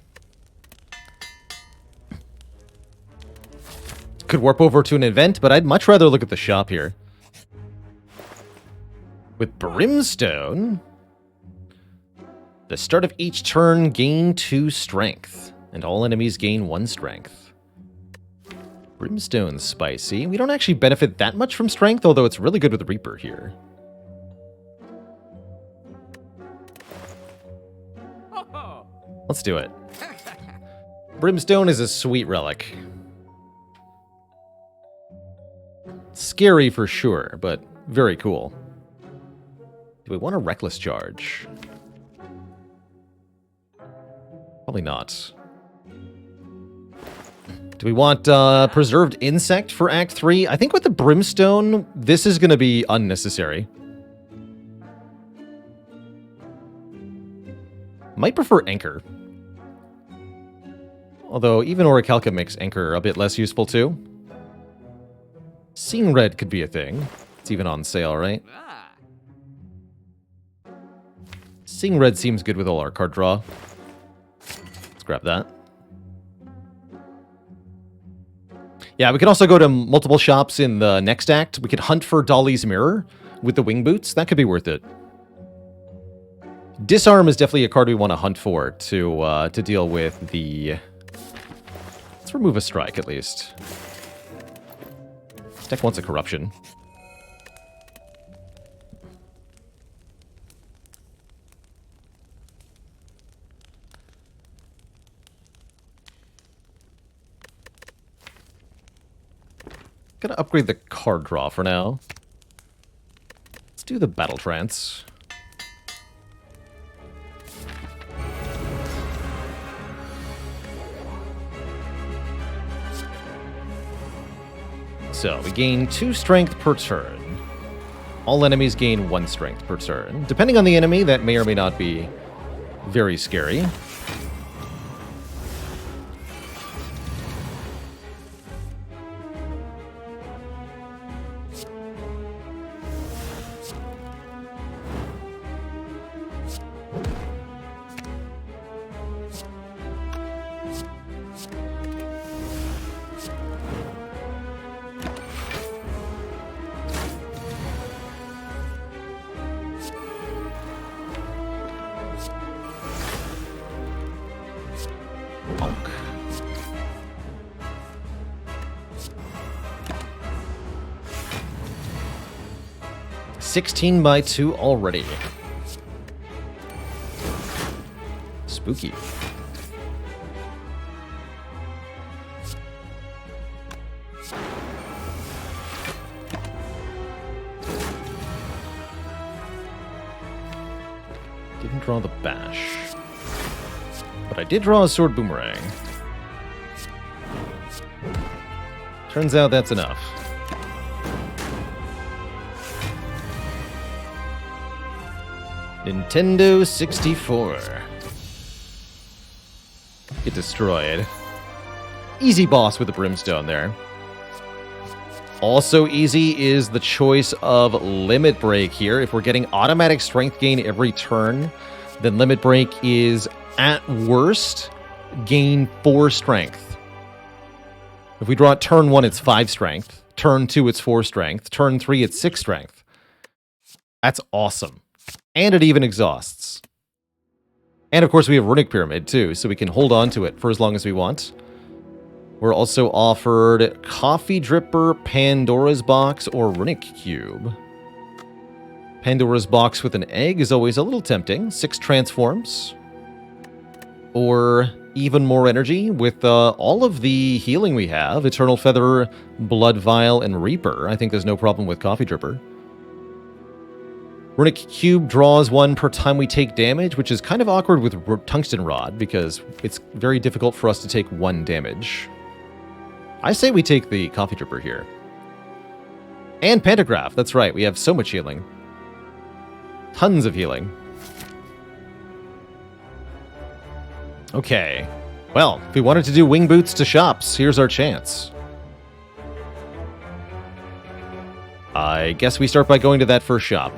Could warp over to an event, but I'd much rather look at the shop here. With Brimstone, the start of each turn gain 2 strength, and all enemies gain 1 strength. Brimstone's spicy. We don't actually benefit that much from strength, although it's really good with Reaper here. Let's do it. Brimstone is a sweet relic. Scary for sure, but very cool. Do we want a Reckless Charge? Probably not. Do we want Preserved Insect for Act 3? I think with the Brimstone, this is going to be unnecessary. Might prefer Anchor. Although even Orichalcum makes Anchor a bit less useful too. Seeing Red could be a thing. It's even on sale, right? Seeing Red seems good with all our card draw. Let's grab that. Yeah, we could also go to multiple shops in the next act. We could hunt for Dolly's Mirror with the Wing Boots. That could be worth it. Disarm is definitely a card we want to hunt for to deal with the... Let's remove a strike, at least. This deck wants a Corruption. Gonna upgrade the card draw for now. Let's do the Battle Trance. So, we gain 2 strength per turn. All enemies gain 1 strength per turn. Depending on the enemy, that may or may not be very scary. Bonk. 16 by 2 already. Spooky. Didn't draw the bash. But I did draw a sword boomerang. Turns out that's enough. Nintendo 64. Get destroyed. Easy boss with the brimstone there. Also easy is the choice of Limit Break here. If we're getting automatic strength gain every turn, then Limit Break is, at worst, gain 4 strength. If we draw it turn 1, it's 5 strength. Turn 2, it's 4 strength. Turn 3, it's 6 strength. That's awesome. And it even exhausts. And of course we have Runic Pyramid too, so we can hold on to it for as long as we want. We're also offered Coffee Dripper, Pandora's Box, or Runic Cube. Pandora's Box with an egg is always a little tempting. 6 transforms. Or even more energy with all of the healing we have. Eternal Feather, Blood Vial, and Reaper. I think there's no problem with Coffee Dripper. Runic Cube draws 1 per time we take damage, which is kind of awkward with Tungsten Rod, because it's very difficult for us to take 1 damage. I say we take the Coffee Dripper here. And Pantograph, that's right, we have so much healing. Tons of healing. Okay, well, if we wanted to do Wing Boots to shops, here's our chance. I guess we start by going to that first shop.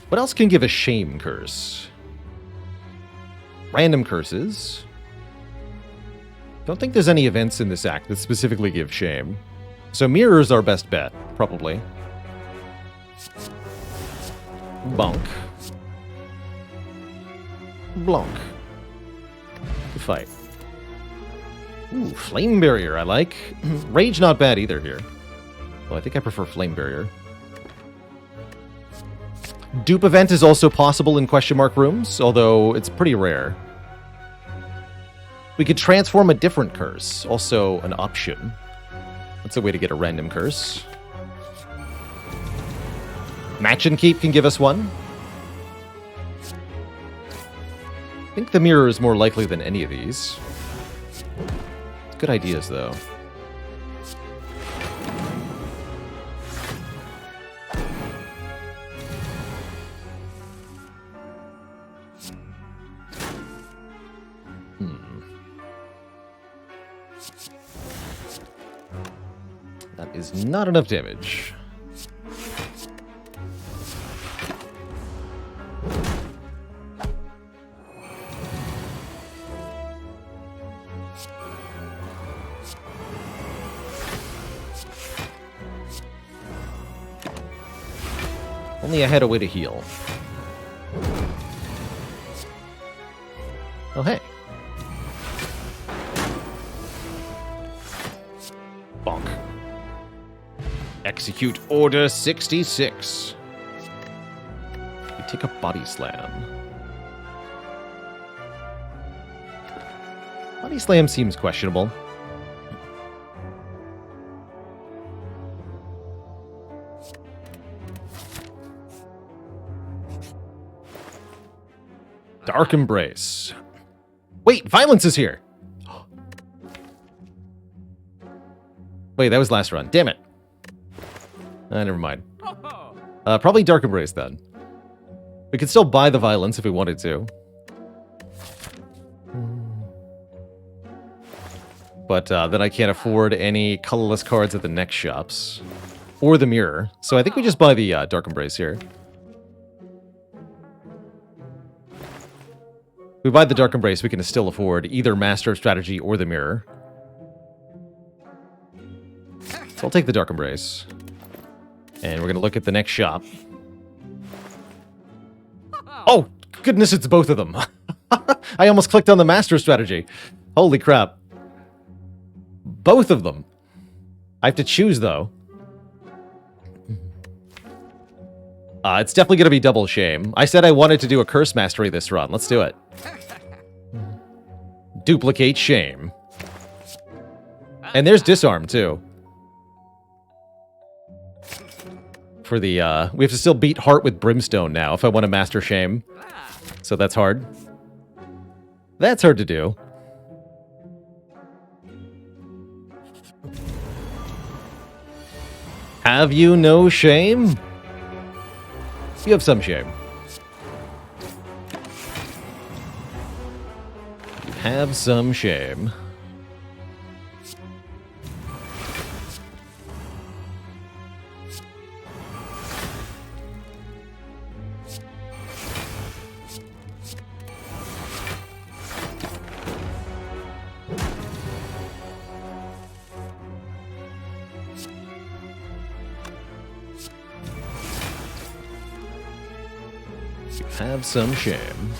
What else can give a shame curse? Random curses. Don't think there's any events in this act that specifically give shame. So mirror's our best bet, probably. Bonk. Blonk. Good fight. Ooh, Flame Barrier, I like. Rage not bad either here. Well, I think I prefer Flame Barrier. Dupe event is also possible in question mark rooms, although it's pretty rare. We could transform a different curse, also an option. That's a way to get a random curse. Match and Keep can give us 1. I think the mirror is more likely than any of these. Good ideas, though. That is not enough damage. Only I had a way to heal. Oh, hey. Bonk. Execute Order 66. We take a Body Slam. Body Slam seems questionable. Dark Embrace. Wait, Violence is here! Wait, that was last run. Damn it. Never mind. Probably Dark Embrace, then. We could still buy the Violence if we wanted to. But then I can't afford any colorless cards at the next shops. Or the Mirror. So I think we just buy the Dark Embrace here. If we buy the Dark Embrace, we can still afford either Master of Strategy or the Mirror. So I'll take the Dark Embrace. And we're going to look at the next shop. Oh, goodness, it's both of them. I almost clicked on the Master Strategy. Holy crap. Both of them. I have to choose, though. It's definitely going to be double shame. I said I wanted to do a curse mastery this run. Let's do it. Duplicate shame. And there's disarm, too. For the, we have to still beat heart with brimstone now if I want to master shame. So that's hard. That's hard to do. Have you no shame? You have some shame. You have some shame. Have some shame.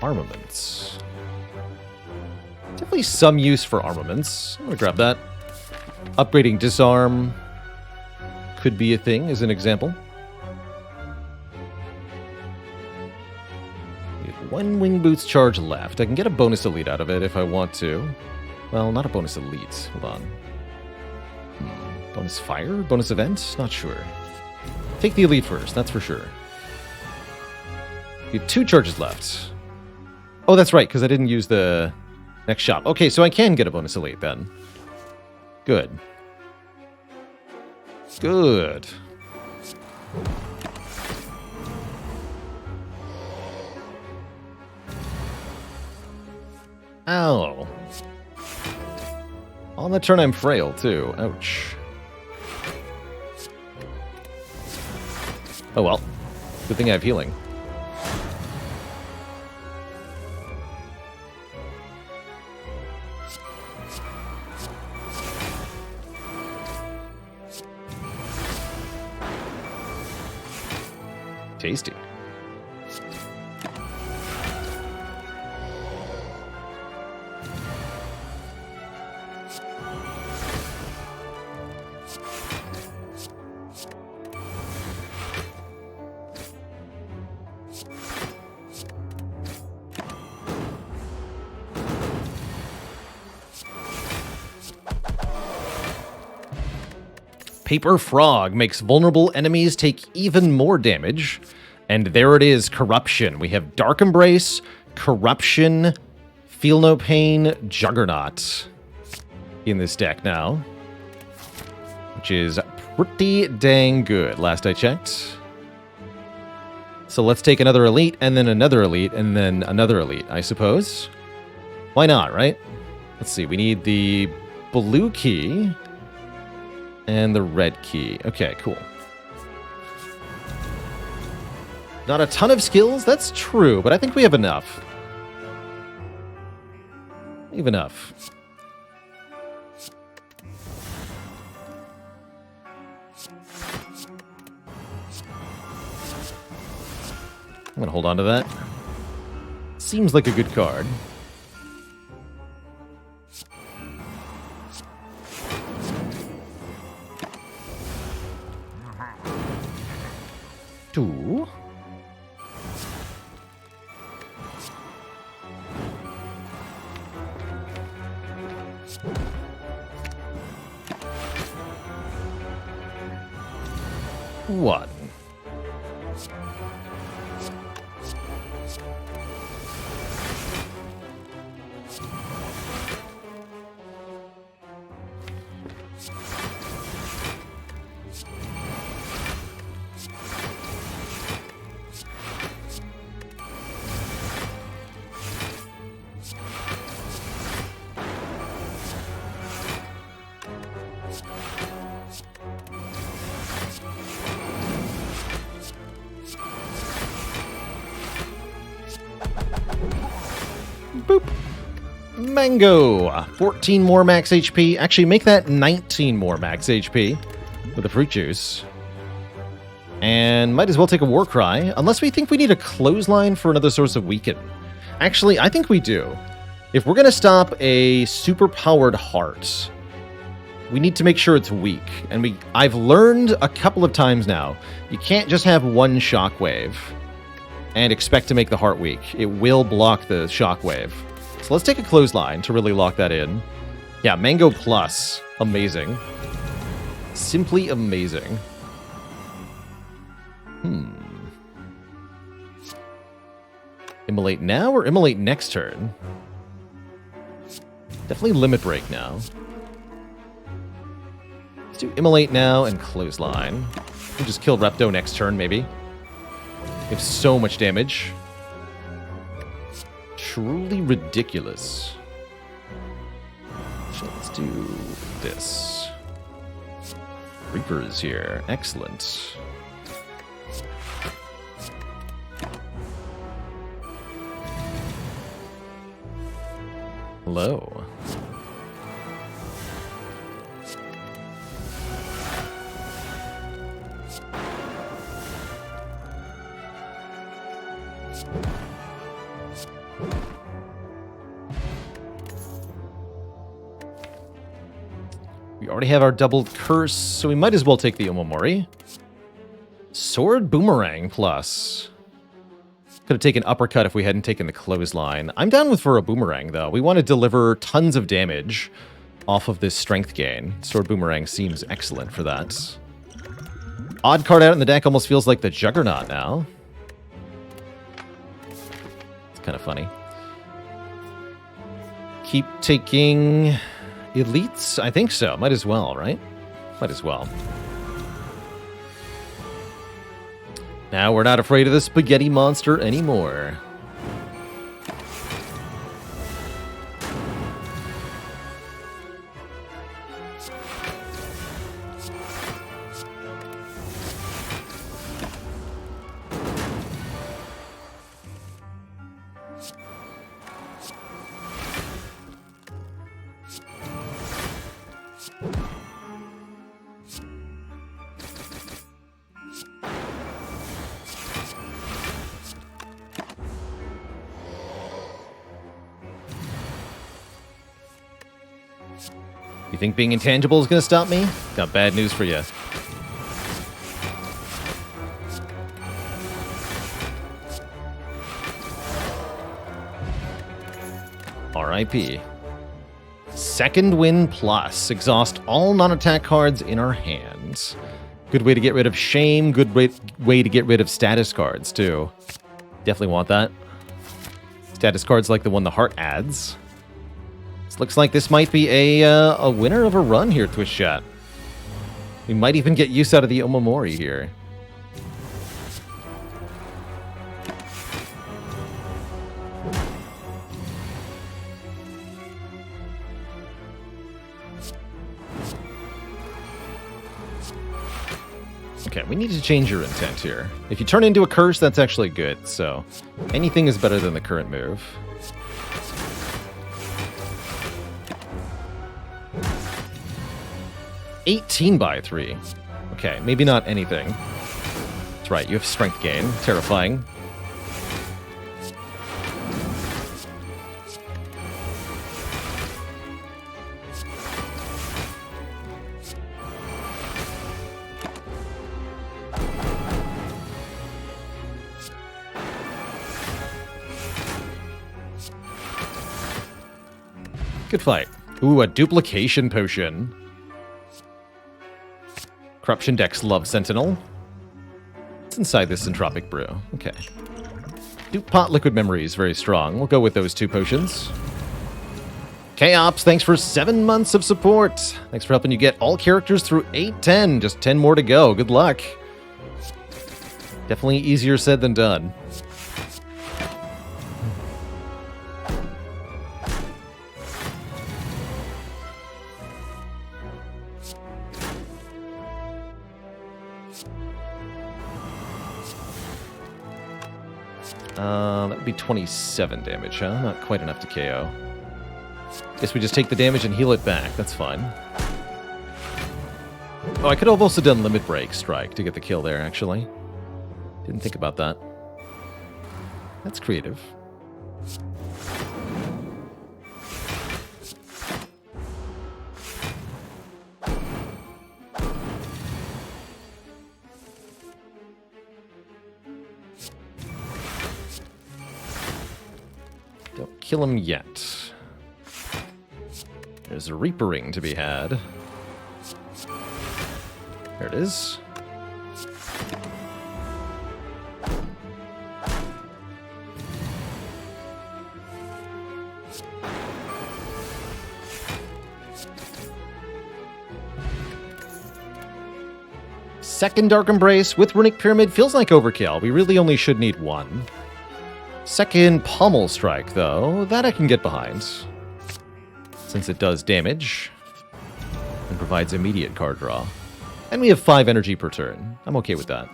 Armaments. Definitely some use for armaments. I'm gonna grab that. Upgrading disarm could be a thing, as an example. We have 1 wing boots charge left. I can get a bonus elite out of it if I want to. Well, not a bonus elite. Hold on. Bonus fire? Bonus event? Not sure. Take the elite first, that's for sure. We have 2 charges left. Oh, that's right, because I didn't use the next shop. Okay, so I can get a bonus elite then. Good. Good. Ow. On the turn I'm frail, too. Ouch. Oh well. Good thing I have healing. Tasty. Paper Frog makes vulnerable enemies take even more damage. And there it is, Corruption. We have Dark Embrace, Corruption, Feel No Pain, Juggernaut in this deck now. Which is pretty dang good, last I checked. So let's take another elite, and then another elite, and then another elite, I suppose. Why not, right? Let's see, we need the blue key and the red key. Okay, cool. Not a ton of skills, that's true, but I think we have enough. We have enough. I'm gonna hold on to that. Seems like a good card. Two. One. Boop. Mango. 14 more max HP. Actually, make that 19 more max HP with the fruit juice. And might as well take a war cry, unless we think we need a clothesline for another source of weaken. Actually, I think we do. If we're going to stop a super-powered heart, we need to make sure it's weak. And I've learned a couple of times now, you can't just have one shockwave and expect to make the heart weak. It will block the shockwave. So let's take a clothesline to really lock that in. Yeah, Mango Plus. Amazing. Simply amazing. Immolate now or Immolate next turn? Definitely Limit Break now. Let's do Immolate now and Clothesline. We'll just kill Repto next turn, maybe. We have so much damage. Truly ridiculous. So let's do this. Reaper is here. Excellent. Hello. We already have our doubled curse, so we might as well take the Omamori. Sword Boomerang Plus. Could have taken Uppercut if we hadn't taken the Clothesline. I'm down for a Boomerang, though. We want to deliver tons of damage off of this strength gain. Sword Boomerang seems excellent for that. Odd card out in the deck almost feels like the Juggernaut now. It's kind of funny. Keep taking Elites? I think so. Might as well, right? Might as well. Now we're not afraid of the spaghetti monster anymore. You think being intangible is going to stop me? Got bad news for you. RIP. Second Win Plus. Exhaust all non-attack cards in our hands. Good way to get rid of shame. Good way to get rid of status cards, too. Definitely want that. Status cards like the one the heart adds. Looks like this might be a winner of a run here, Twitch Chat. We might even get use out of the Omamori here. Okay, we need to change your intent here. If you turn into a curse, that's actually good, so anything is better than the current move. (18/3). Okay, maybe not anything. That's right, you have strength gain. Terrifying. Good fight. Ooh, a duplication potion. Corruption Dex Love Sentinel. What's inside this Entropic Brew? Okay. Dupe Pot Liquid Memory is very strong. We'll go with those two potions. K-Ops, thanks for 7 months of support. Thanks for helping you get all characters through 8-10. Just 10 more to go. Good luck. Definitely easier said than done. That would be 27 damage, huh? Not quite enough to KO. Guess we just take the damage and heal it back. That's fine. Oh, I could have also done Limit Break Strike to get the kill there, actually. Didn't think about that. That's creative. kill him yet. There's a Reapering to be had. There it is. Second Dark Embrace with Runic Pyramid feels like overkill. We really only should need one. Second Pommel Strike, though, that I can get behind, since it does damage and provides immediate card draw. And we have 5 energy per turn. I'm okay with that.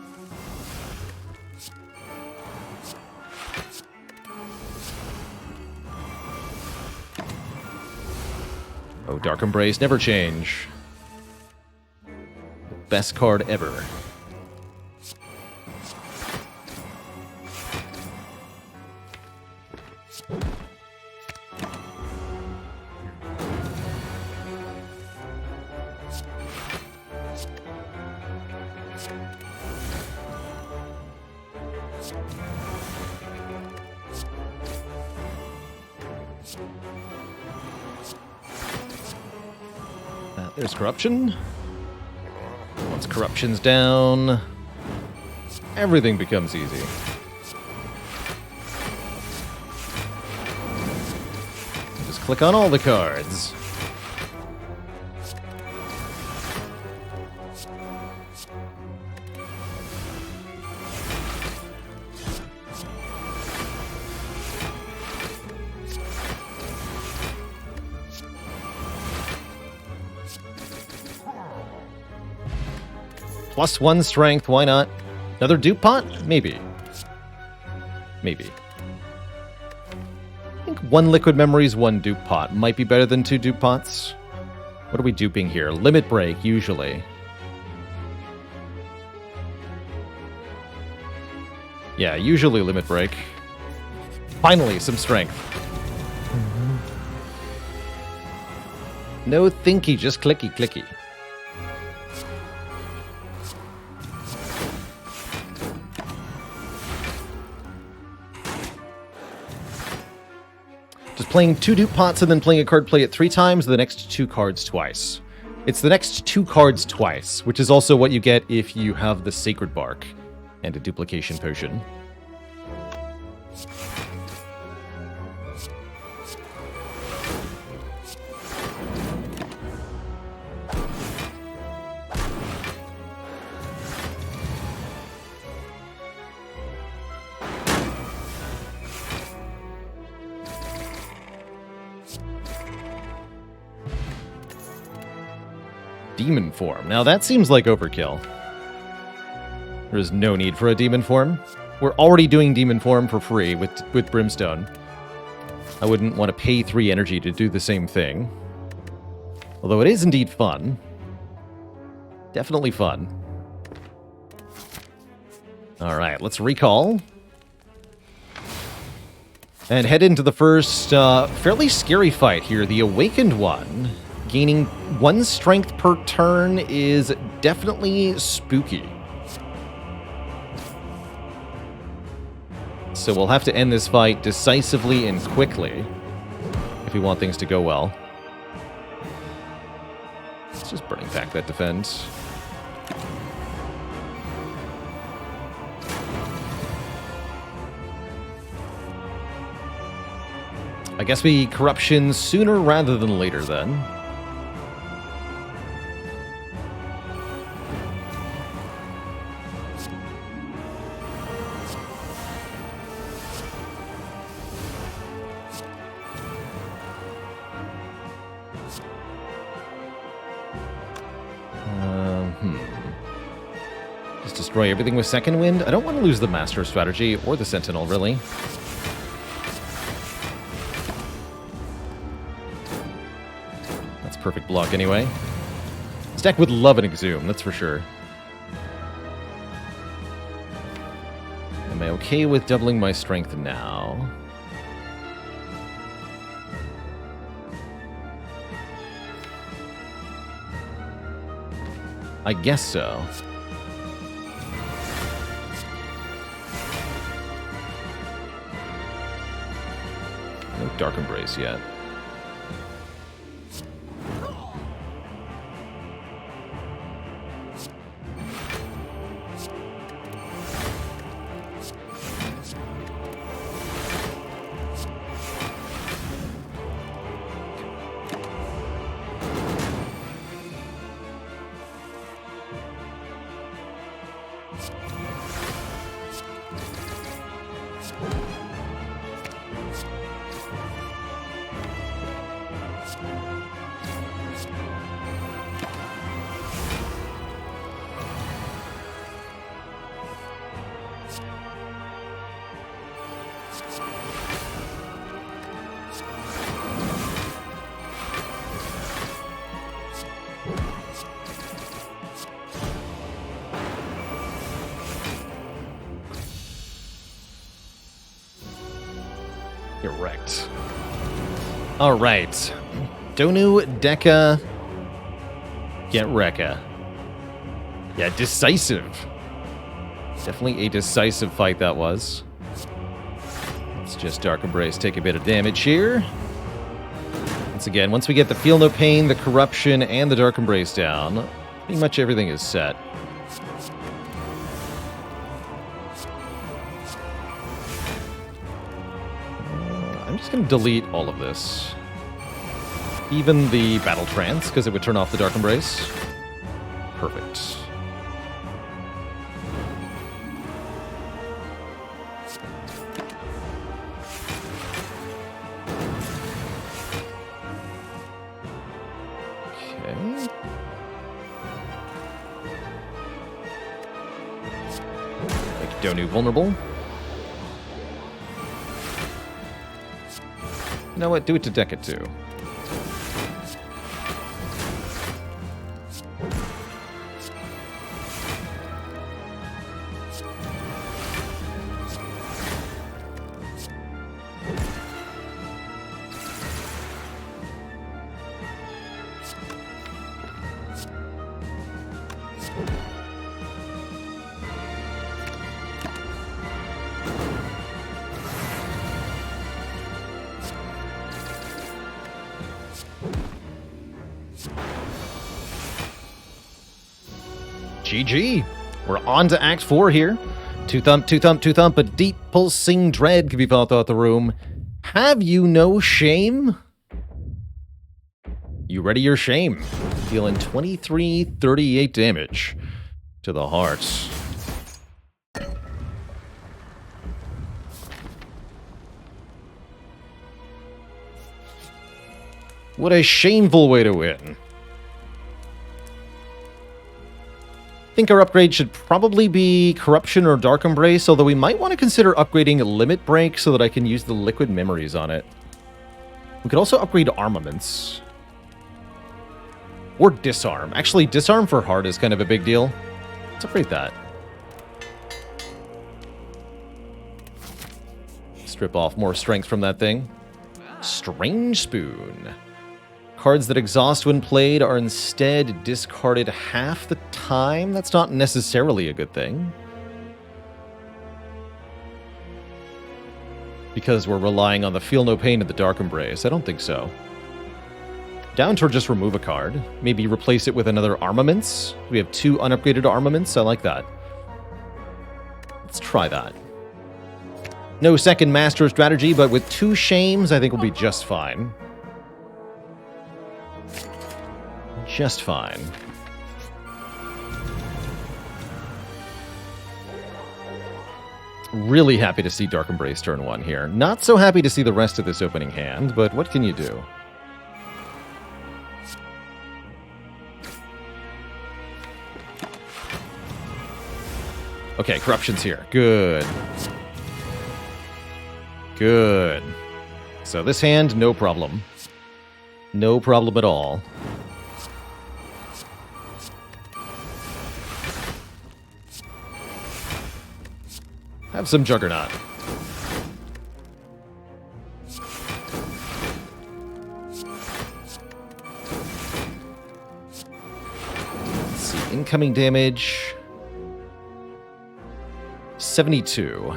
Oh, Dark Embrace, never change. Best card ever. There's Corruption. Once Corruption's down, everything becomes easy. Just click on all the cards. +1 strength, why not? Another dupe pot? Maybe. Maybe. I think 1 liquid memories, 1 dupe pot. Might be better than 2 dupe pots. What are we duping here? Limit break, usually. Yeah, usually limit break. Finally, some strength. No thinky, just clicky, clicky. Just playing 2 dupe pots and then playing a card, play it 3 times, the next 2 cards twice. It's the next 2 cards twice, which is also what you get if you have the Sacred Bark and a Duplication Potion. Demon form. Now that seems like overkill. There is no need for a demon form. We're already doing demon form for free with Brimstone. I wouldn't want to pay 3 energy to do the same thing. Although it is indeed fun. Definitely fun. Alright, let's recall. And head into the first fairly scary fight here, the Awakened One. Gaining 1 strength per turn is definitely spooky. So we'll have to end this fight decisively and quickly if we want things to go well. Let's just Burning Pack that defense. I guess we Corruption sooner rather than later then. Just destroy everything with Second Wind. I don't want to lose the Master Strategy or the Sentinel, really. That's perfect block anyway. This deck would love an Exhume, that's for sure. Am I okay with doubling my strength now? I guess so. No Dark Embrace yet. Correct. All right. Donu, Deka, get Rekka. Yeah, decisive. Definitely a decisive fight that was. Let's just Dark Embrace, take a bit of damage here. Once again, once we get the Feel No Pain, the Corruption, and the Dark Embrace down, pretty much everything is set. I'm just going to delete all of this. Even the Battle Trance, because it would turn off the Dark Embrace. Perfect. Okay. Make Donu vulnerable. You know what? Do it to Deka too. GG. We're on to Act 4 here. Two thump, two thump, two thump. A deep pulsing dread can be felt throughout the room. Have you no shame? You ready your shame? Dealing 2338 damage to the heart. What a shameful way to win. I think our upgrade should probably be Corruption or Dark Embrace, although we might want to consider upgrading Limit Break so that I can use the Liquid Memories on it. We could also upgrade Armaments. Or Disarm. Actually, Disarm for Heart is kind of a big deal. Let's upgrade that. Strip off more strength from that thing. Strange Spoon. Cards that exhaust when played are instead discarded half the time. That's not necessarily a good thing. Because we're relying on the Feel No Pain and the Dark Embrace. I don't think so. Down to just remove a card. Maybe replace it with another Armaments. We have 2 unupgraded Armaments. I like that. Let's try that. No second Master strategy, but with 2 Shames, I think we'll be just fine. Just fine. Really happy to see Dark Embrace turn 1 here. Not so happy to see the rest of this opening hand, but what can you do? Okay, Corruption's here. Good. Good. So this hand, no problem. No problem at all. Have some Juggernaut. Let's see, incoming damage. 72.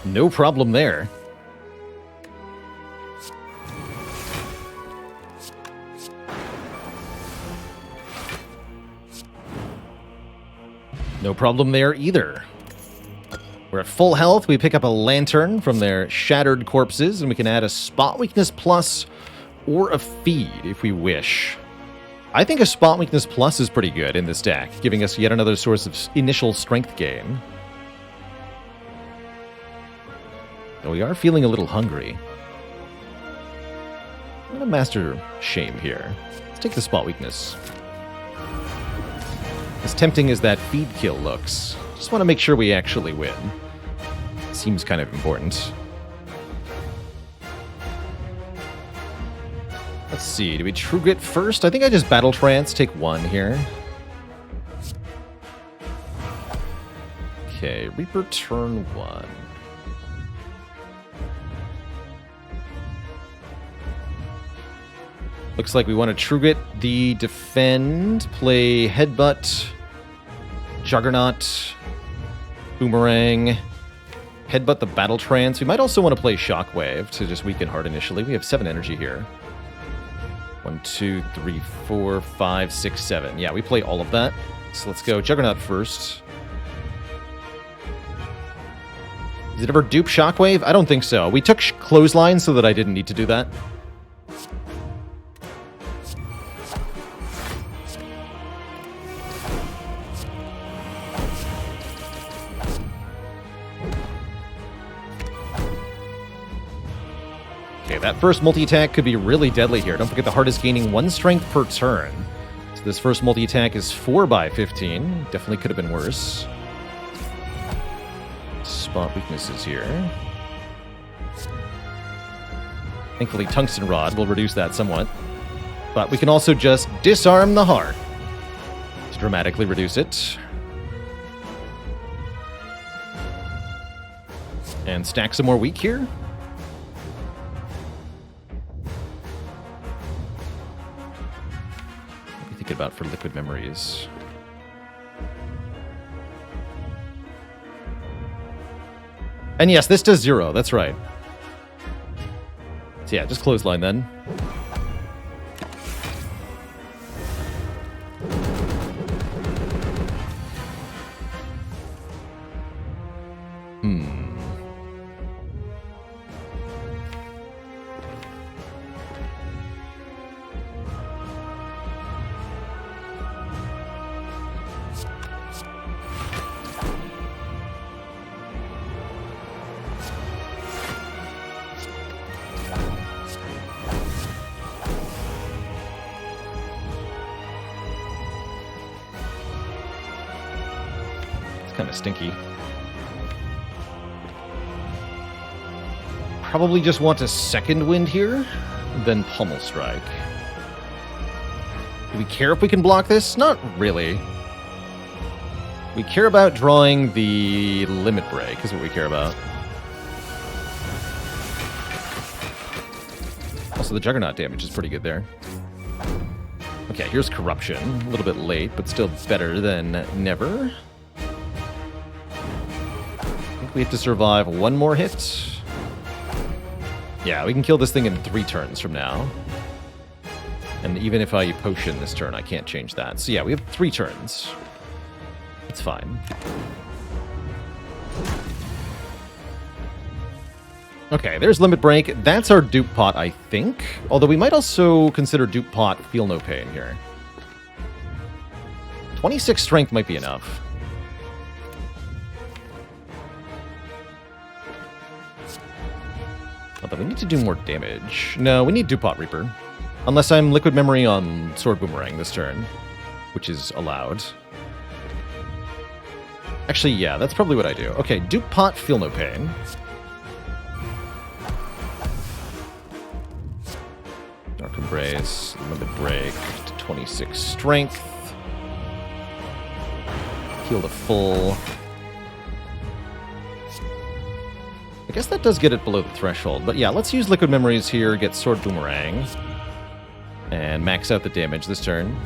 No problem there. No problem there either. We're at full health. We pick up a lantern from their shattered corpses, and we can add a spot weakness plus or a feed if we wish. I think a spot weakness plus is pretty good in this deck, giving us yet another source of initial strength gain. Though we are feeling a little hungry. I'm gonna master shame here. Let's take the spot weakness. As tempting as that feed kill looks, just want to make sure we actually win. Seems kind of important. Let's see, do we True Grit first? I think I just Battle Trance, take one here. Okay, Reaper turn 1. Looks like we want to True Grit the Defend, play Headbutt, Juggernaut, Boomerang, Headbutt the Battle Trance. We might also want to play Shockwave to just weaken Heart initially. We have 7 energy here. 1, 2, 3, 4, 5, 6, 7. Yeah, we play all of that. So let's go Juggernaut first. Is it ever dupe Shockwave? I don't think so. We took Clothesline so that I didn't need to do that. That first multi-attack could be really deadly here. Don't forget the Heart is gaining 1 strength per turn. So this first multi-attack is 4/15. Definitely could have been worse. Spot weaknesses here. Thankfully, Tungsten Rod will reduce that somewhat. But we can also just disarm the Heart to dramatically reduce it. And stack some more weak here. About for Liquid Memories. And yes, this does 0. That's right. So yeah, just Clothesline then. Kind of stinky. Probably just want a second wind here, then Pummel Strike. Do we care if we can block this? Not really. We care about drawing the Limit Break, is what we care about. Also, the Juggernaut damage is pretty good there. Okay, here's Corruption. A little bit late, but still better than never. We have to survive 1 more hit. Yeah, we can kill this thing in 3 turns from now. And even if I potion this turn, I can't change that. So yeah, we have 3 turns. It's fine. Okay, there's Limit Break. That's our dupe pot, I think. Although we might also consider dupe pot Feel No Pain here. 26 strength might be enough. Although we need to do more damage. No, we need Dupont Reaper. Unless I'm Liquid Memory on Sword Boomerang this turn, which is allowed. Actually, yeah, that's probably what I do. Okay, Dupont Feel No Pain. Dark Embrace, Limit Break to 26 Strength. Heal to full. I guess that does get it below the threshold. But yeah, let's use Liquid Memories here, get Sword Boomerang. And max out the damage this turn.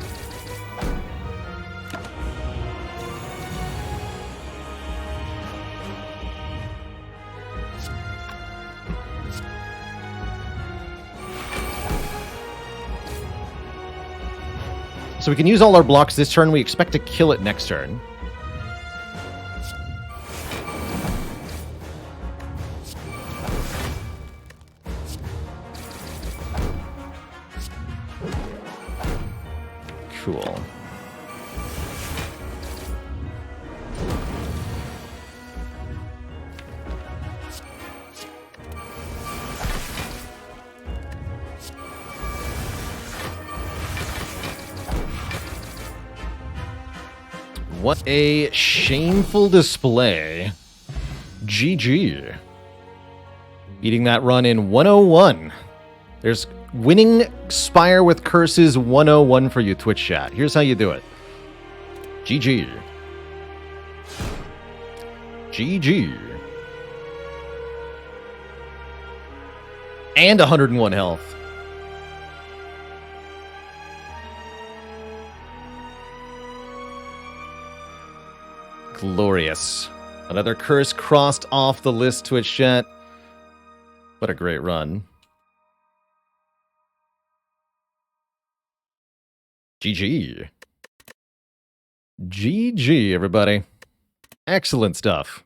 So we can use all our blocks this turn. We expect to kill it next turn. Cool. What a shameful display. GG. Beating that run in 101. There's winning Spire with curses 101 for you, Twitch chat. Here's how you do it. GG. GG. And 101 health. Glorious. Another curse crossed off the list, Twitch chat. What a great run. GG. GG, everybody. Excellent stuff.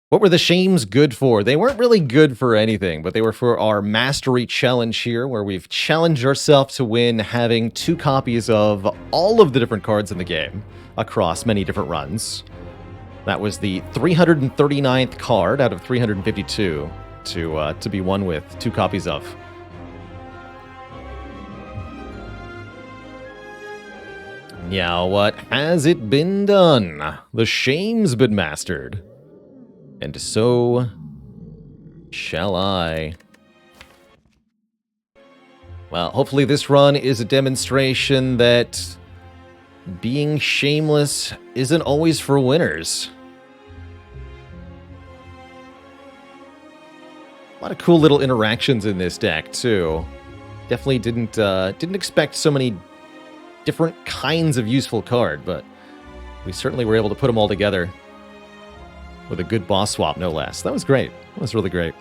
What were the shames good for? They weren't really good for anything, but they were for our mastery challenge here, where we've challenged ourselves to win having 2 copies of all of the different cards in the game across many different runs. That was the 339th card out of 352 to be won with 2 copies of. Now, what has it been done? The shame's been mastered. And so shall I. Well, hopefully this run is a demonstration that being shameless isn't always for winners. A lot of cool little interactions in this deck, too. Definitely didn't expect so many different kinds of useful card, but we certainly were able to put them all together with a good boss swap, no less. That was great. That was really great.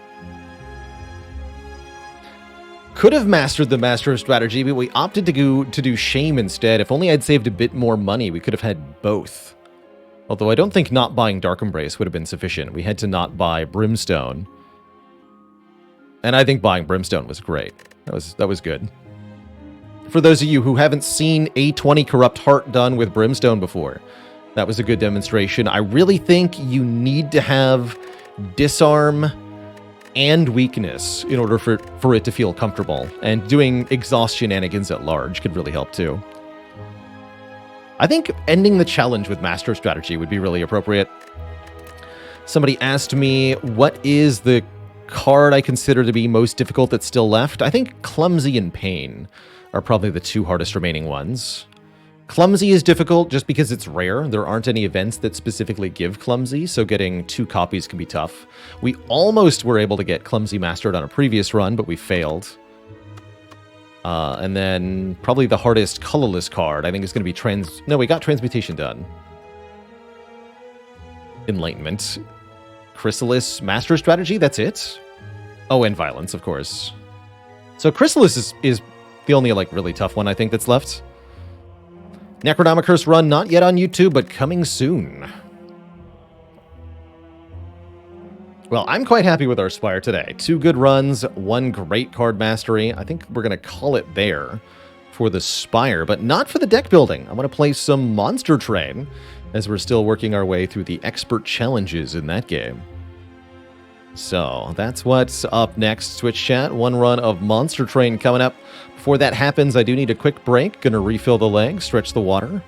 Could have mastered the Master of Strategy, but we opted to do Shame instead. If only I'd saved a bit more money, we could have had both. Although I don't think not buying Dark Embrace would have been sufficient. We had to not buy Brimstone. And I think buying Brimstone was great. That was good. For those of you who haven't seen A20 Corrupt Heart done with Brimstone before, that was a good demonstration. I really think you need to have disarm and weakness in order for it to feel comfortable. And doing exhaust shenanigans at large could really help too. I think ending the challenge with Master Strategy would be really appropriate. Somebody asked me, what is the card I consider to be most difficult that's still left? I think Clumsy and Pain are probably the 2 hardest remaining ones. Clumsy is difficult just because it's rare. There aren't any events that specifically give Clumsy, so getting 2 copies can be tough. We almost were able to get Clumsy mastered on a previous run, but we failed. And then probably the hardest colorless card, I think, is going to be No, we got Transmutation done. Enlightenment. Chrysalis, Master Strategy, that's it? Oh, and Violence, of course. So Chrysalis is the only, like, really tough one, I think, that's left. Necronomicurse run, not yet on YouTube, but coming soon. Well, I'm quite happy with our Spire today. 2 good runs, 1 great card mastery. I think we're going to call it there for the Spire, but not for the deck building. I want to play some Monster Train, as we're still working our way through the expert challenges in that game. So, that's what's up next, Twitch chat. 1 run of Monster Train coming up. Before that happens, I do need a quick break. Gonna refill the leg, stretch the water.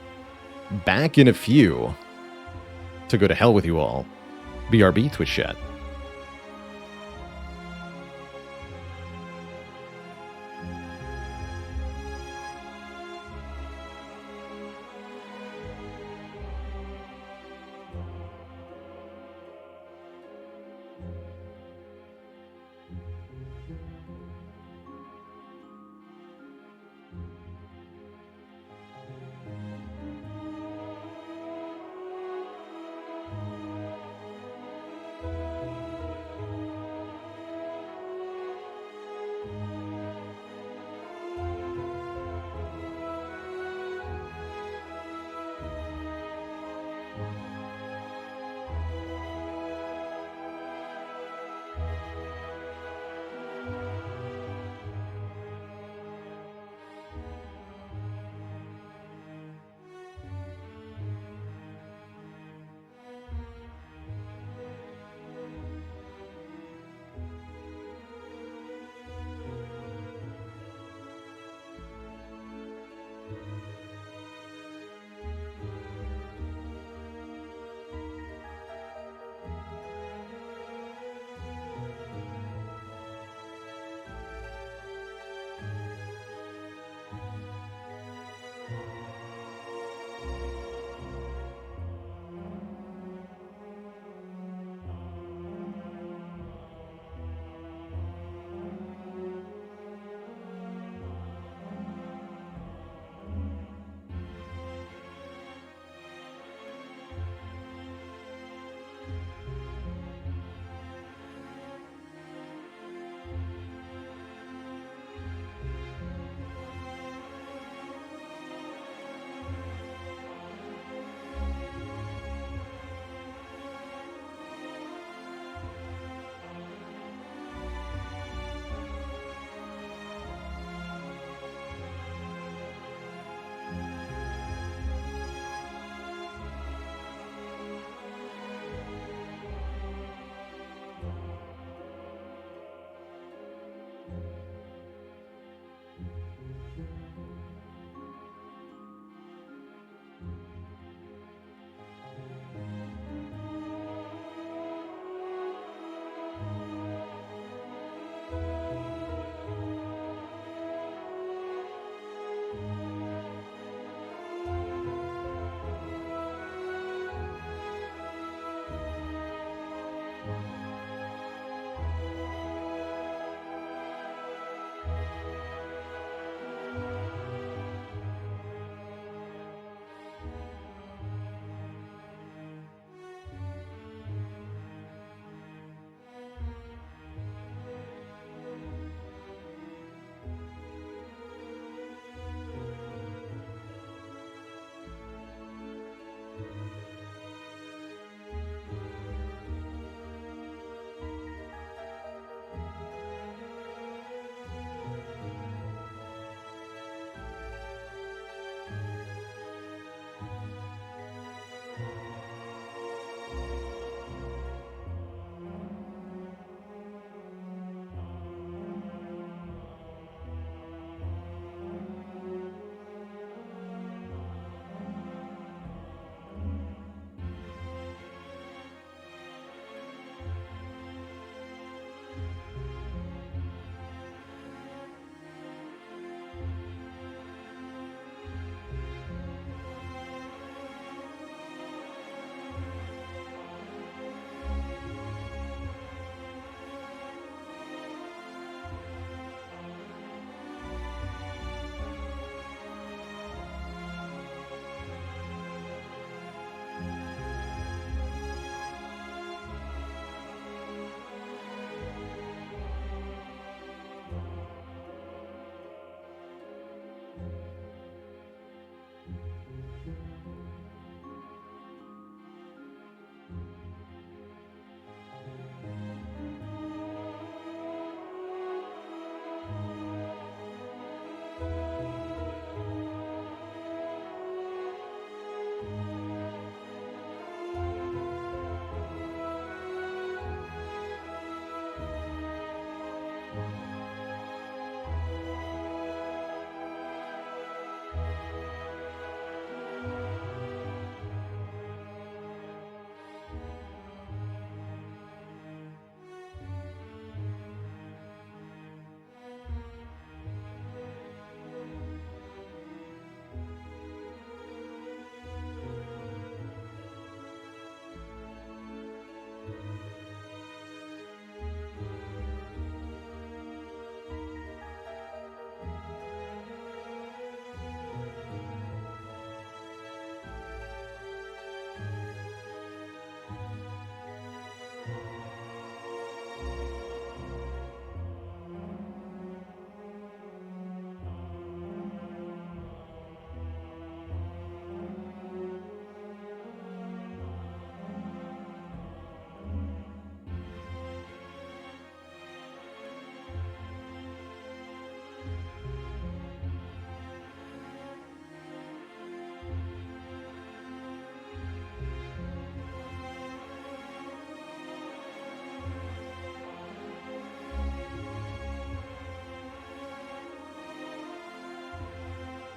Back in a few to go to hell with you all. BRB, Twitch chat.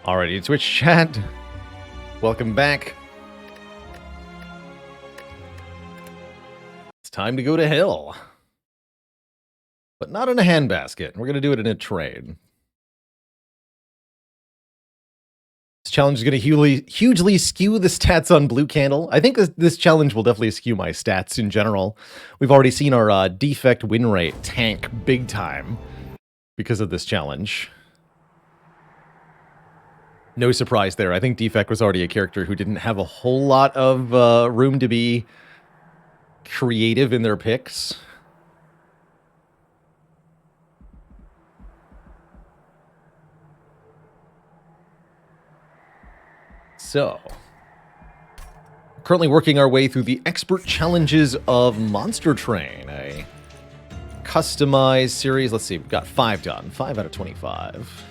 Alrighty, Twitch chat. Welcome back. It's time to go to hell. But not in a handbasket. We're going to do it in a trade. This challenge is going to hugely skew the stats on Blue Candle. I think this challenge will definitely skew my stats in general. We've already seen our Defect win rate tank big time because of this challenge. No surprise there. I think Defect was already a character who didn't have a whole lot of room to be creative in their picks. So, currently working our way through the expert challenges of Monster Train, a customized series. Let's see, we've got 5 done. 5 out of 25.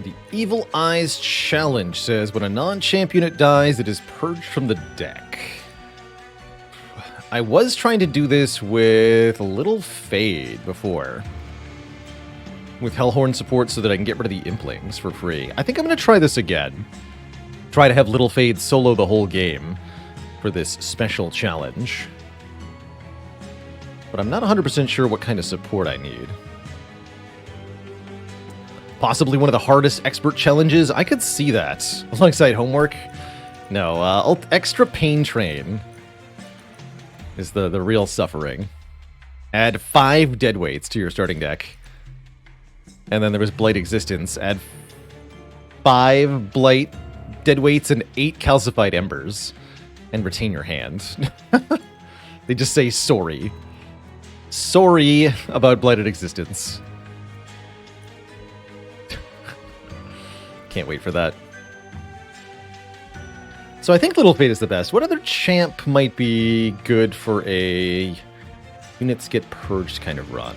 The Evil Eyes Challenge says, when a non-champ unit dies, it is purged from the deck. I was trying to do this with Little Fade before. With Hellhorn support so that I can get rid of the Implings for free. I think I'm going to try this again. Try to have Little Fade solo the whole game for this special challenge. But I'm not 100% sure what kind of support I need. Possibly one of the hardest expert challenges. I could see that. Alongside homework. No, extra Pain Train is the real suffering. Add 5 deadweights to your starting deck. And then there was Blight Existence. Add 5 Blight deadweights and 8 calcified embers. And retain your hand. They just say sorry. Sorry about Blighted Existence. Can't wait for that. So I think Little Fate is the best. What other champ might be good for a units get purged kind of run?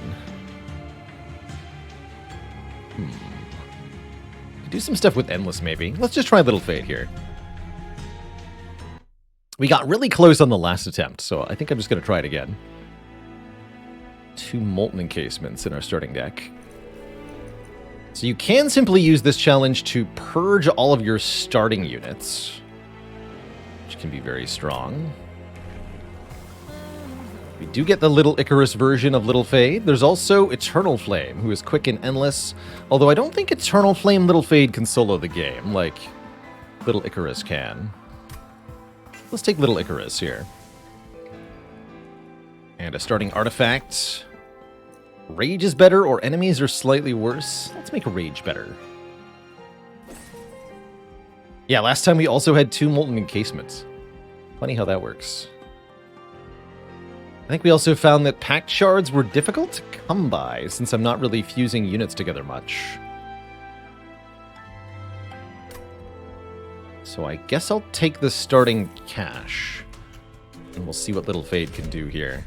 Do some stuff with Endless, maybe. Let's just try Little Fate here. We got really close on the last attempt, so I think I'm just going to try it again. 2 Molten Encasements in our starting deck. So you can simply use this challenge to purge all of your starting units, which can be very strong. We do get the Little Icarus version of Little Fade. There's also Eternal Flame, who is quick and endless, although I don't think Eternal Flame Little Fade can solo the game like Little Icarus can. Let's take Little Icarus here. And a starting artifact. Rage is better, or enemies are slightly worse. Let's make Rage better. Yeah, last time we also had 2 Molten Encasements. Funny how that works. I think we also found that Pact Shards were difficult to come by, since I'm not really fusing units together much. So I guess I'll take the starting cash. And we'll see what Little Fade can do here.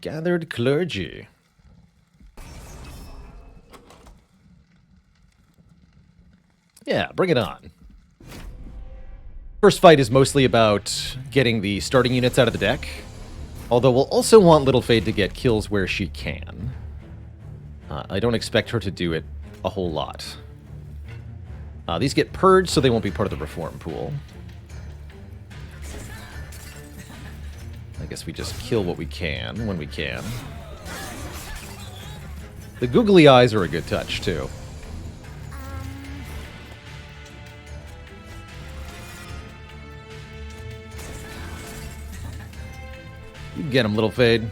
Gathered Clergy. Yeah, bring it on. First fight is mostly about getting the starting units out of the deck, although we'll also want Little Fade to get kills where she can. I don't expect her to do it a whole lot. These get purged, so they won't be part of the reform pool. I guess we just kill what we can, when we can. The googly eyes are a good touch, too. You get him, Little Fade.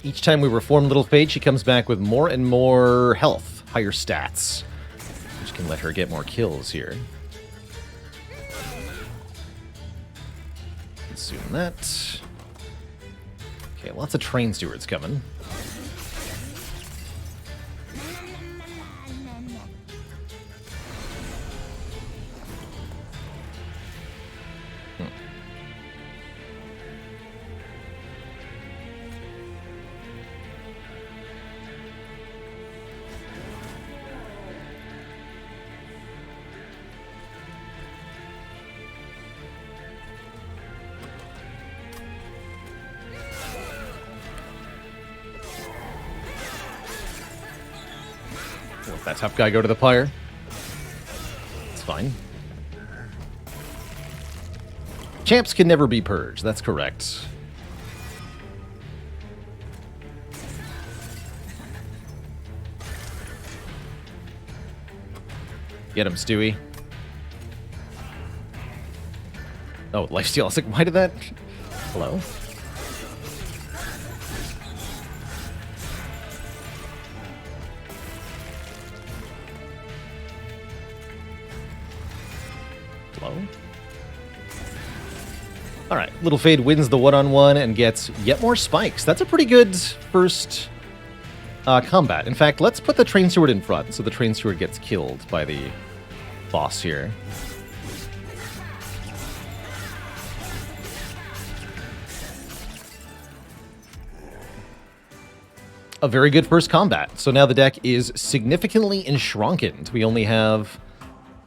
Each time we reform Little Fade, she comes back with more and more health, higher stats, which can let her get more kills here. Consume that. Okay, lots of train stewards coming. Let that tough guy go to the pyre. It's fine. Champs can never be purged, that's correct. Get him, Stewie. Oh, lifesteal. I was like, why did that... Hello? Hello? Alright, Little Fade wins the one-on-one and gets yet more spikes. That's a pretty good first combat. In fact, let's put the Train Steward in front so the Train Steward gets killed by the boss here. A very good first combat. So now the deck is significantly enshrinkened. We only have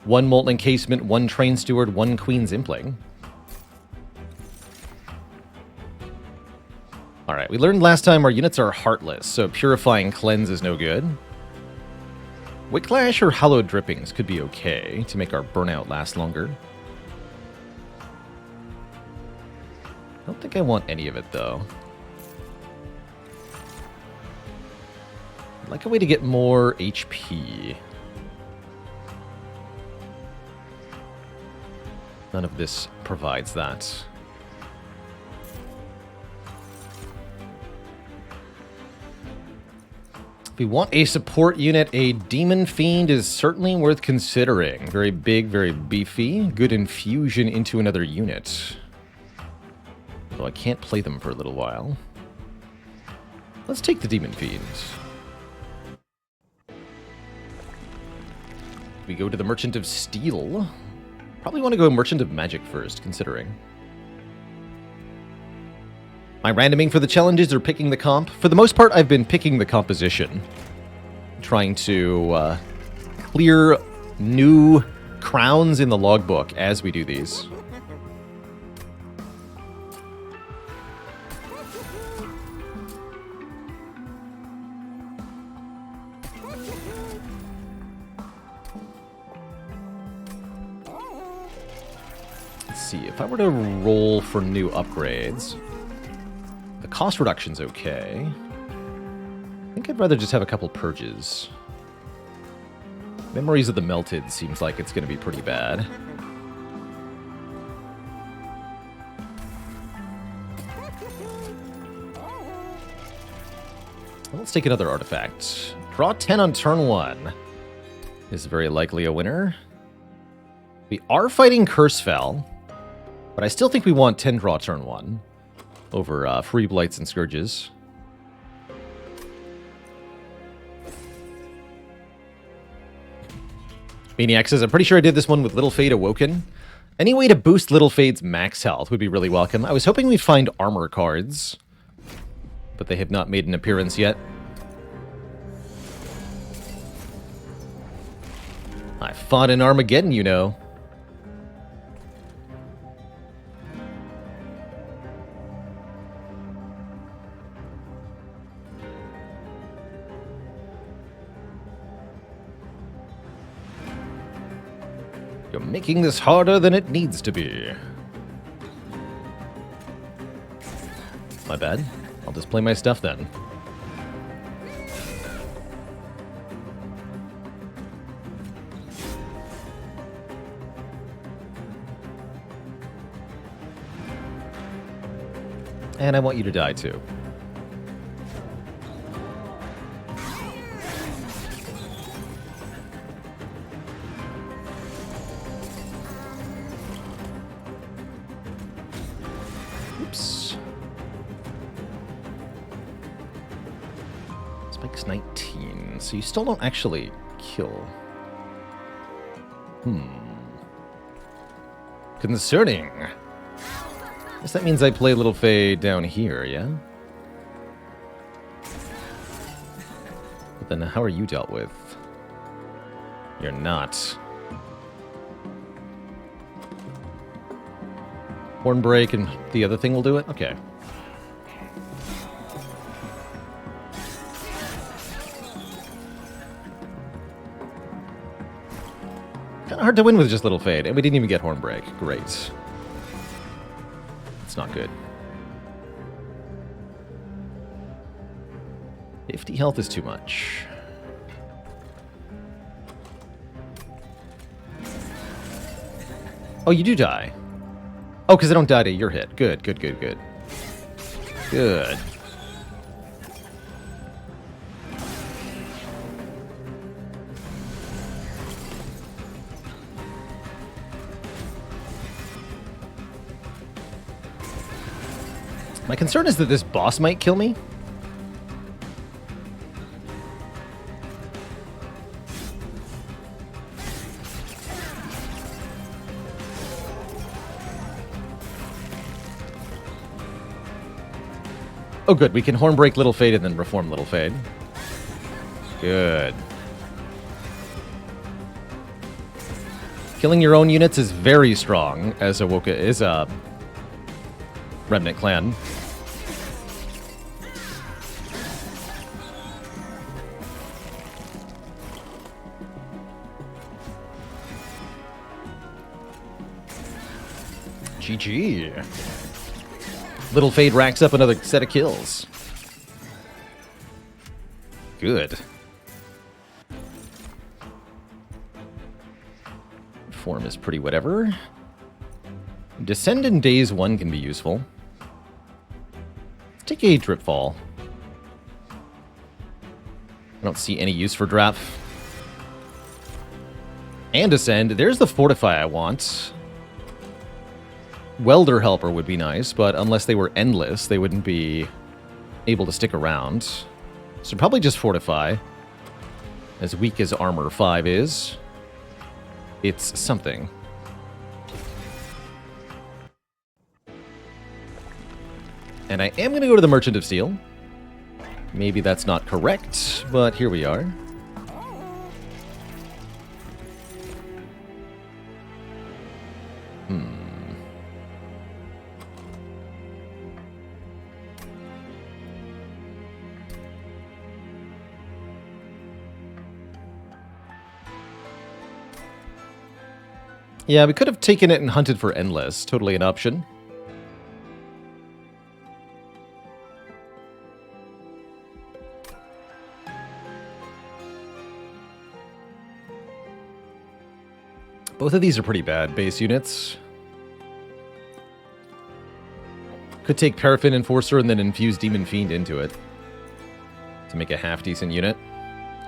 one Molten Encasement, one Train Steward, one Queen's Impling. Alright, we learned last time our units are heartless, so Purifying Cleanse is no good. Whiplash or Hallowed Drippings could be okay to make our burnout last longer. I don't think I want any of it, though. I'd like a way to get more HP. None of this provides that. If we want a support unit, a Demon Fiend is certainly worth considering. Very big, very beefy. Good infusion into another unit. Though I can't play them for a little while. Let's take the Demon Fiend. We go to the Merchant of Steel. Probably want to go Merchant of Magic first, considering. My randoming for the challenges or picking the comp? For the most part, I've been picking the composition. Trying to clear new crowns in the logbook as we do these. See, if I were to roll for new upgrades, the cost reduction's okay. I think I'd rather just have a couple purges. Memories of the Melted seems like it's going to be pretty bad. Well, let's take another artifact. Draw 10 on turn 1 is very likely a winner. We are fighting Cursefell. But I still think we want 10 draw turn 1 over free Blights and Scourges. Maniac says, I'm pretty sure I did this one with Little Fade Awoken. Any way to boost Little Fade's max health would be really welcome. I was hoping we'd find armor cards, but they have not made an appearance yet. I fought in Armageddon, you know. You're making this harder than it needs to be. My bad. I'll just play my stuff then. And I want you to die too. Oops. Spike's 19, so you still don't actually kill. Concerning. Guess that means I play Little Fade down here, yeah? But then how are you dealt with? You're not. Hornbreak and the other thing will do it? Okay. Kind of hard to win with just Little Fade, and we didn't even get Hornbreak. Great. It's not good. 50 health is too much. Oh, you do die. Oh, because I don't die to your hit. Good, good, good, good. Good. My concern is that this boss might kill me. Oh, good. We can Hornbreak Little Fade and then reform Little Fade. Good. Killing your own units is very strong as a Remnant Clan. GG. Little Fade racks up another set of kills. Good. Form is pretty whatever. Descend in Days 1 can be useful. Let's take a Drip Fall. I don't see any use for Drap. And Descend. There's the Fortify I want. Welder Helper would be nice, but unless they were endless, they wouldn't be able to stick around. So probably just Fortify. As weak as Armor 5 is, it's something. And I am going to go to the Merchant of Steel. Maybe that's not correct, but here we are. Yeah, we could have taken it and hunted for Endless. Totally an option. Both of these are pretty bad base units. Could take Paraffin Enforcer and then infuse Demon Fiend into it to make a half-decent unit.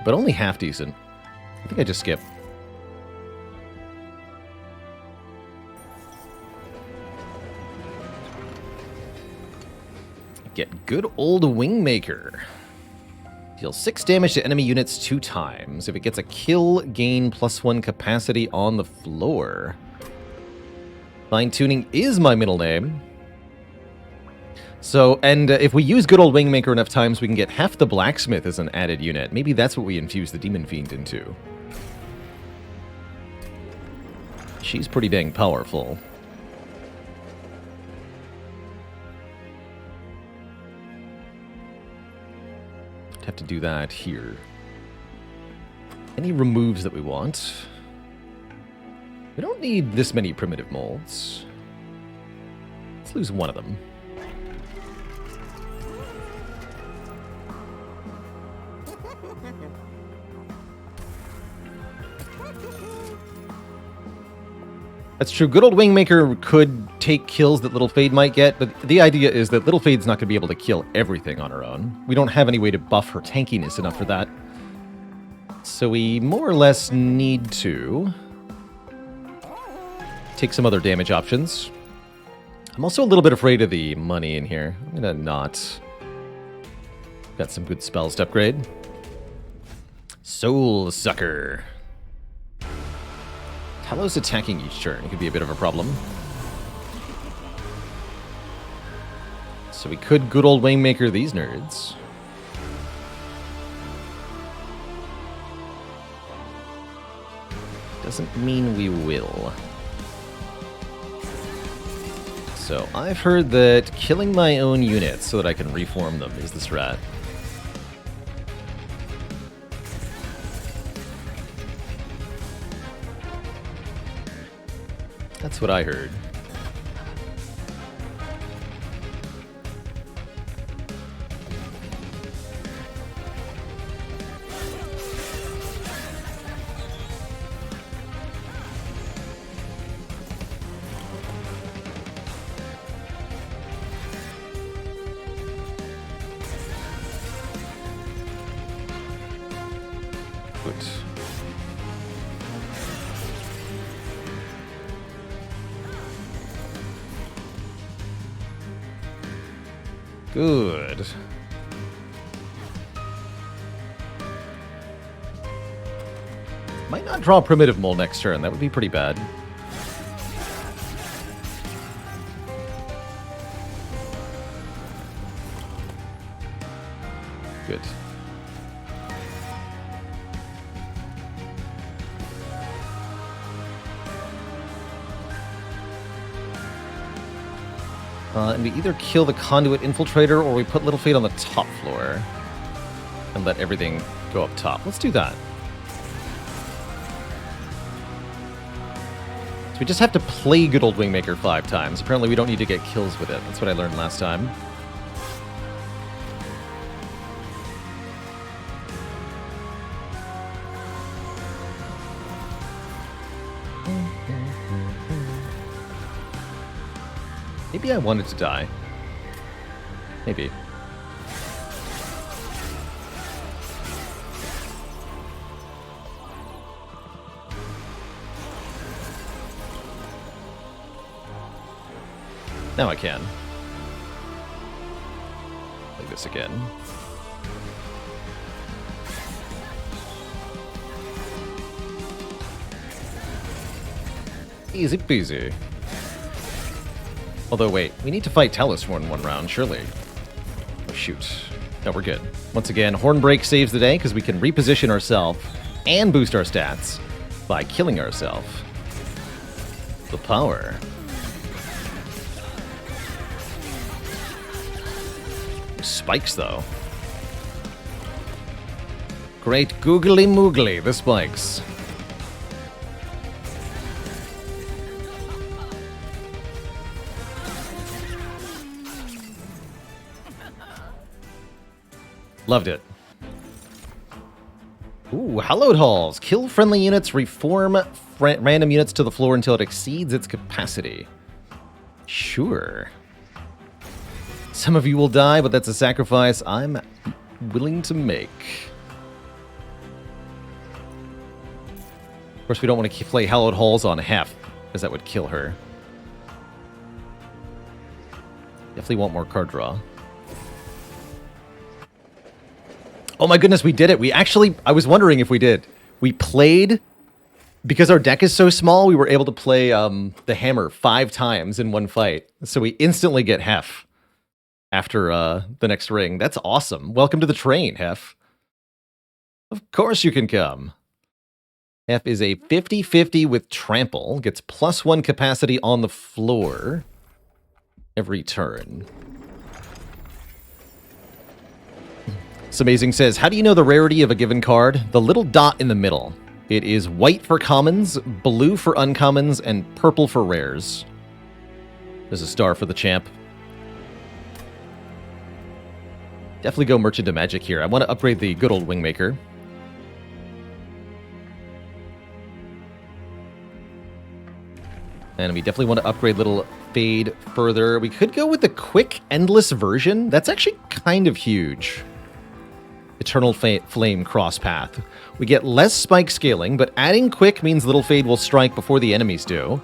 But only half-decent. I think I just skipped. Get good old Wingmaker. Deal 6 damage to enemy units 2 times. If it gets a kill, gain +1 capacity on the floor. Fine-tuning is my middle name. So, and if we use good old Wingmaker enough times, we can get half the Blacksmith as an added unit. Maybe that's what we infuse the Demon Fiend into. She's pretty dang powerful. Have to do that here. Any removes that we want. We don't need this many primitive molds. Let's lose one of them. That's true. Good old Wingmaker could take kills that Little Fade might get, but the idea is that Little Fade's not going to be able to kill everything on her own. We don't have any way to buff her tankiness enough for that. So we more or less need to take some other damage options. I'm also a little bit afraid of the money in here. I'm going to not. Got some good spells to upgrade. Soul Sucker. Talos attacking each turn could be a bit of a problem. So we could good old Wingmaker these nerds. Doesn't mean we will. So I've heard that killing my own units so that I can reform them is the strat. That's what I heard. Good. Might not draw Primitive Mole next turn. That would be pretty bad. Good. And we either kill the Conduit Infiltrator or we put Little Fate on the top floor and let everything go up top. Let's do that. So we just have to play Good Old Wingmaker 5 times. Apparently we don't need to get kills with it. That's what I learned last time. Maybe I wanted to die. Maybe. Now I can. Like this again. Easy peasy. Although, wait, we need to fight Talos more than one round, surely. Oh, shoot. No, we're good. Once again, Hornbreak saves the day because we can reposition ourselves and boost our stats by killing ourselves. The power. Spikes, though. Great googly moogly, the spikes. Loved it. Ooh, hallowed halls. Kill friendly units, reform random units to the floor until it exceeds its capacity. Sure. Some of you will die, but that's a sacrifice I'm willing to make. Of course, we don't want to play hallowed halls on Hef, because that would kill her. Definitely want more card draw. Oh my goodness, we did it. We actually, I was wondering if we did. We played, because our deck is so small, we were able to play the hammer 5 times in one fight. So we instantly get Hef after the next ring. That's awesome. Welcome to the train, Hef. Of course you can come. Hef is a 50-50 with Trample. Gets +1 capacity on the floor every turn. It's Amazing says, how do you know the rarity of a given card? The little dot in the middle. It is white for commons, blue for uncommons, and purple for rares. There's a star for the champ. Definitely go Merchant of Magic here. I want to upgrade the good old Wingmaker. And we definitely want to upgrade Little Fade further. We could go with the quick Endless version. That's actually kind of huge. Eternal Flame Cross Path. We get less spike scaling, but adding quick means Little Fade will strike before the enemies do.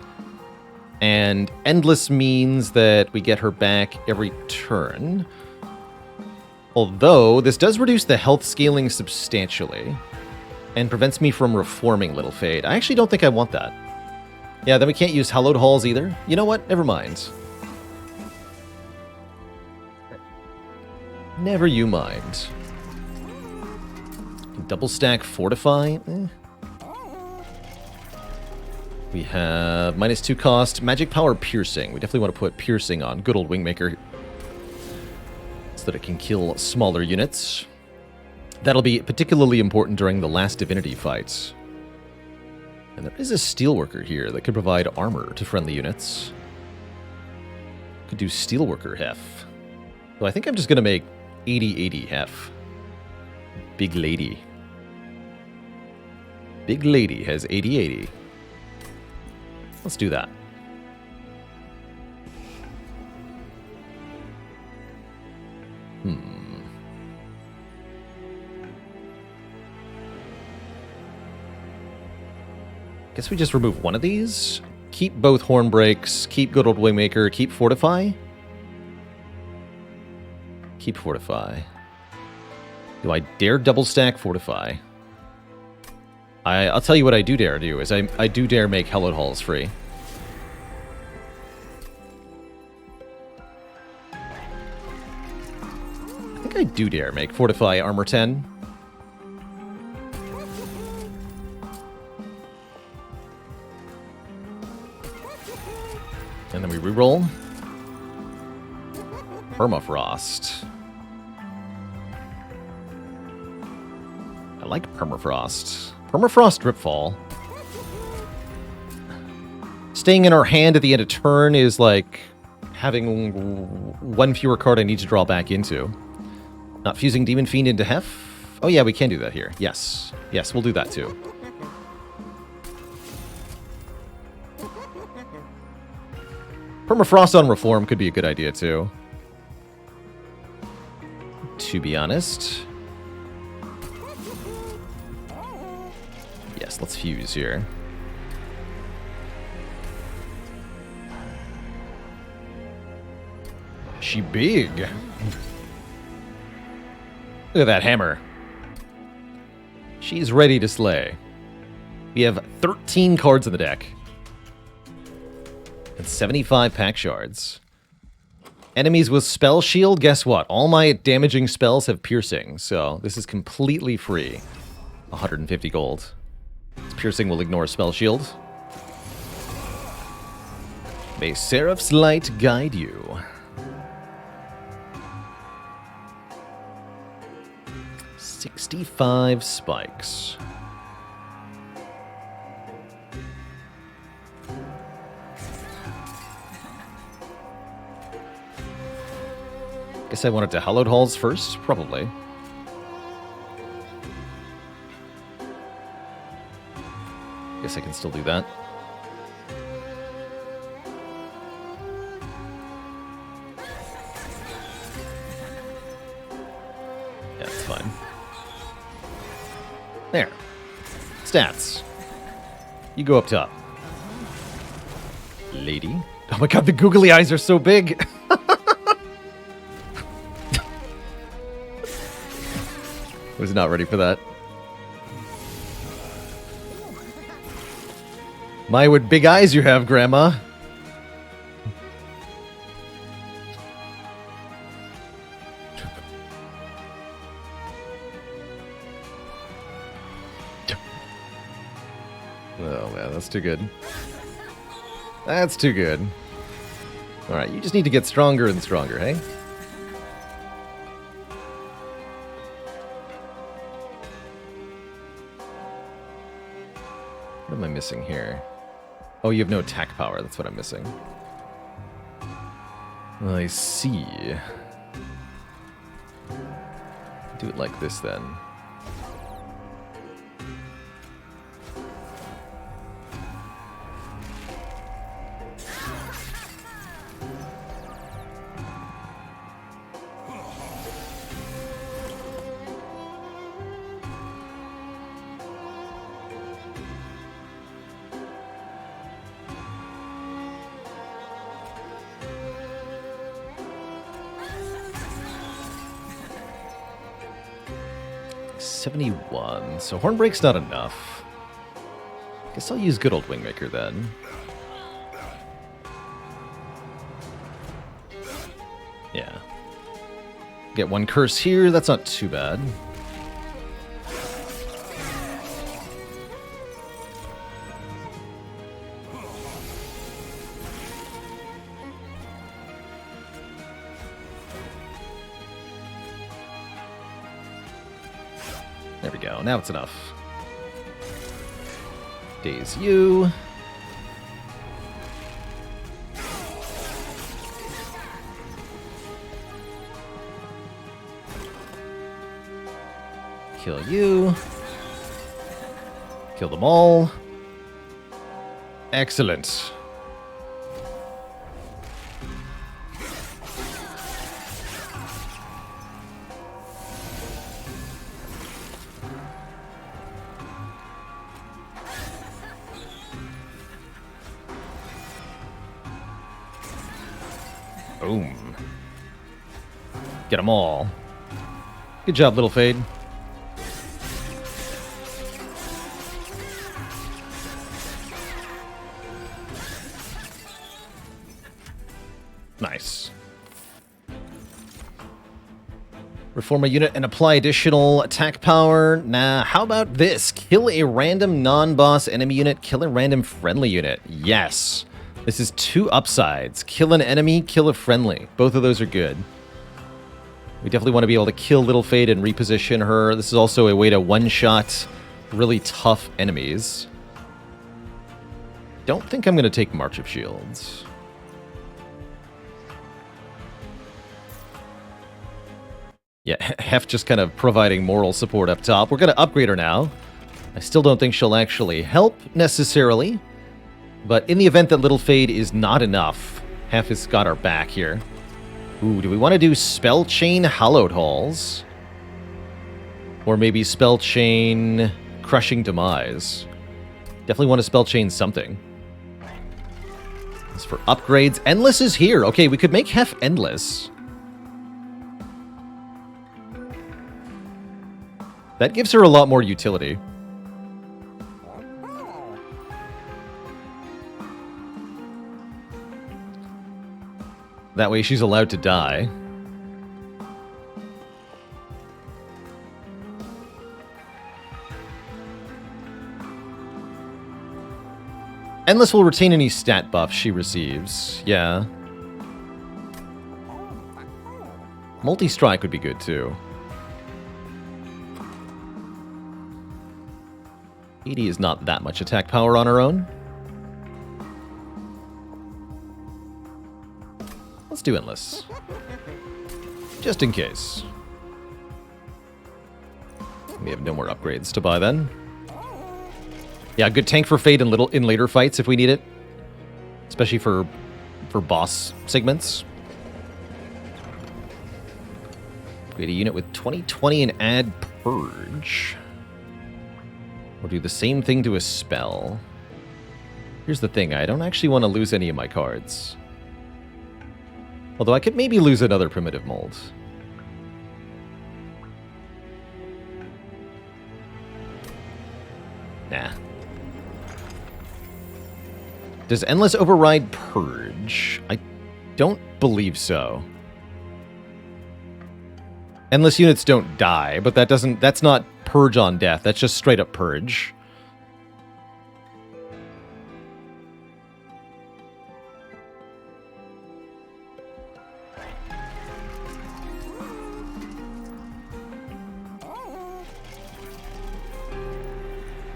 And Endless means that we get her back every turn. Although, this does reduce the health scaling substantially. And prevents me from reforming Little Fade. I actually don't think I want that. Yeah, then we can't use Hallowed Halls either. You know what? Never mind. Never you mind. Double stack Fortify. We have -2 cost. Magic Power Piercing. We definitely want to put Piercing on good old Wingmaker so that it can kill smaller units. That'll be particularly important during the last Divinity fights. And there is a steelworker here that could provide armor to friendly units. Could do steelworker hef. So I think I'm just going to make 80-80 hef. Big lady. Big lady has 80-80. Let's do that. Guess we just remove one of these. Keep both horn breaks. Keep good old Wingmaker. Keep Fortify. Keep Fortify. Do I dare double stack Fortify? I'll tell you what I do dare do, is I do dare make Hallowed Halls free. I think I do dare make Fortify Armor 10. And then we reroll. Permafrost. I like Permafrost. Permafrost Dripfall. Staying in our hand at the end of turn is like having one fewer card I need to draw back into. Not fusing Demon Fiend into Hef? Oh yeah, we can do that here. Yes. Yes, we'll do that too. Permafrost on Reform could be a good idea too. To be honest. Yes, let's fuse here. She big. Look at that hammer. She's ready to slay. We have 13 cards in the deck. And 75 pack shards. Enemies with spell shield, guess what? All my damaging spells have piercing, so this is completely free. 150 gold. This piercing will ignore spell shield. May Seraph's light guide you. 65 spikes. Guess I wanted to Hallowed Halls first, probably. Guess I can still do that. Yeah, it's fine. There. Stats. You go up top. Lady. Oh my god, the googly eyes are so big! Was not ready for that. My, what big eyes you have, Grandma. Oh man, that's too good. That's too good. Alright, you just need to get stronger and stronger, hey? What am I missing here? Oh, you have no attack power. That's what I'm missing. I see. Do it like this, then. $71. So Hornbreak's not enough. Guess I'll use good old Wingmaker then. Yeah. Get one curse here. That's not too bad. There we go. Now it's enough. Daze you. Kill you. Kill them all. Excellent. Boom. Get them all. Good job, Little Fade. Nice. Reform a unit and apply additional attack power. Nah, how about this? Kill a random non-boss enemy unit, kill a random friendly unit. Yes. This is 2 upsides. Kill an enemy, kill a friendly. Both of those are good. We definitely want to be able to kill Little Fade and reposition her. This is also a way to one-shot really tough enemies. Don't think I'm going to take March of Shields. Yeah, Hef just kind of providing moral support up top. We're going to upgrade her now. I still don't think she'll actually help necessarily. But in the event that Little Fade is not enough, Hef has got our back here. Ooh, do we want to do Spell Chain Hallowed Halls? Or maybe Spell Chain Crushing Demise? Definitely want to Spell Chain something. As for upgrades, Endless is here. Okay, we could make Hef Endless. That gives her a lot more utility. That way she's allowed to die. Endless will retain any stat buff she receives. Yeah. Multi-strike would be good too. 80 is not that much attack power on her own. Let's do Endless. Just in case. We have no more upgrades to buy then. Yeah, good tank for Fade in later fights if we need it. Especially for boss segments. Create a unit with 20/20 and add Purge. Or do the same thing to a spell. Here's the thing, I don't actually want to lose any of my cards. Although I could maybe lose another Primitive Mold. Nah. Does Endless override Purge? I don't believe so. Endless units don't die, but that's not Purge on death. That's just straight up Purge.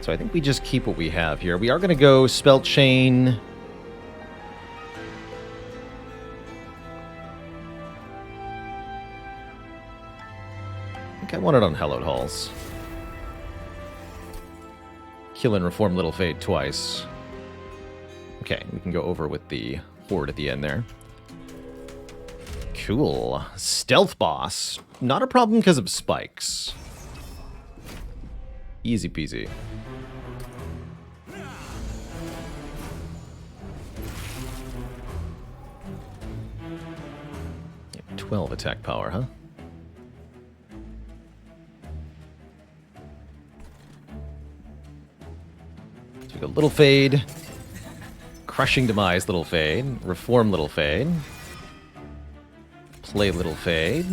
So I think we just keep what we have here. We are going to go Spell Chain. I think I want it on Hallowed Halls. Kill and reform Little Fade twice. Okay, we can go over with the horde at the end there. Cool. Stealth boss. Not a problem because of spikes. Easy peasy. 12 attack power, huh? So we go Little Fade. Crushing Demise, Little Fade. Reform, Little Fade. Play Little Fade.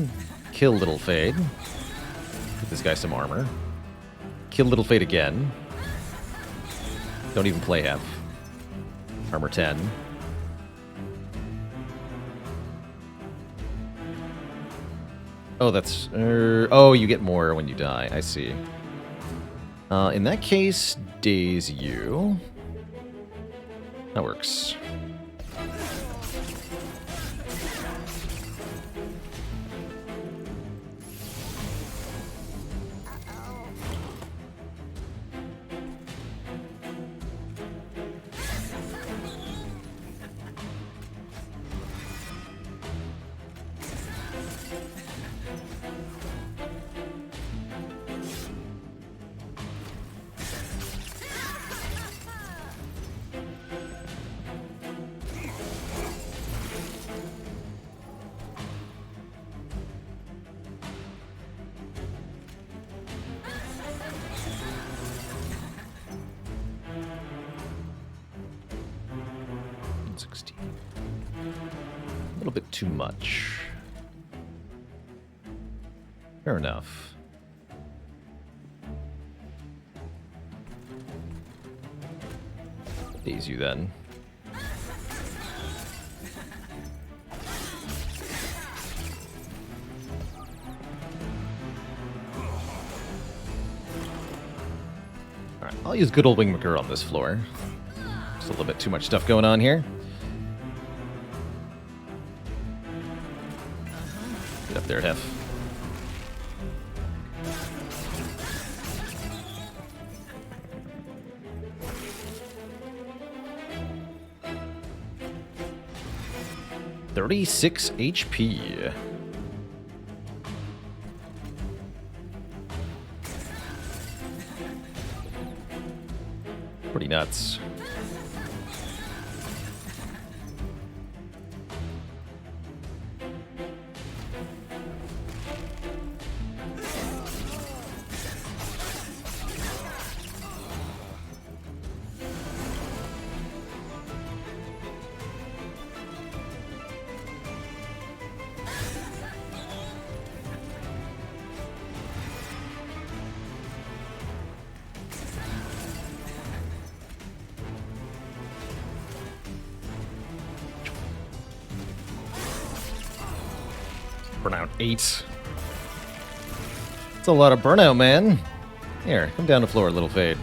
Kill Little Fade. Give this guy some armor. Kill Little Fade again. Don't even play Hef. Armor 10. Oh, that's... oh, you get more when you die. I see. In that case, daze you. That works. A little bit too much. Fair enough. Daze you then. Alright, I'll use good old Wingmaker on this floor. Just a little bit too much stuff going on here. Get up there, Hef. $36 HP. Pretty nuts. Burnout 8. That's a lot of burnout, man. Here, come down the floor, little Fade.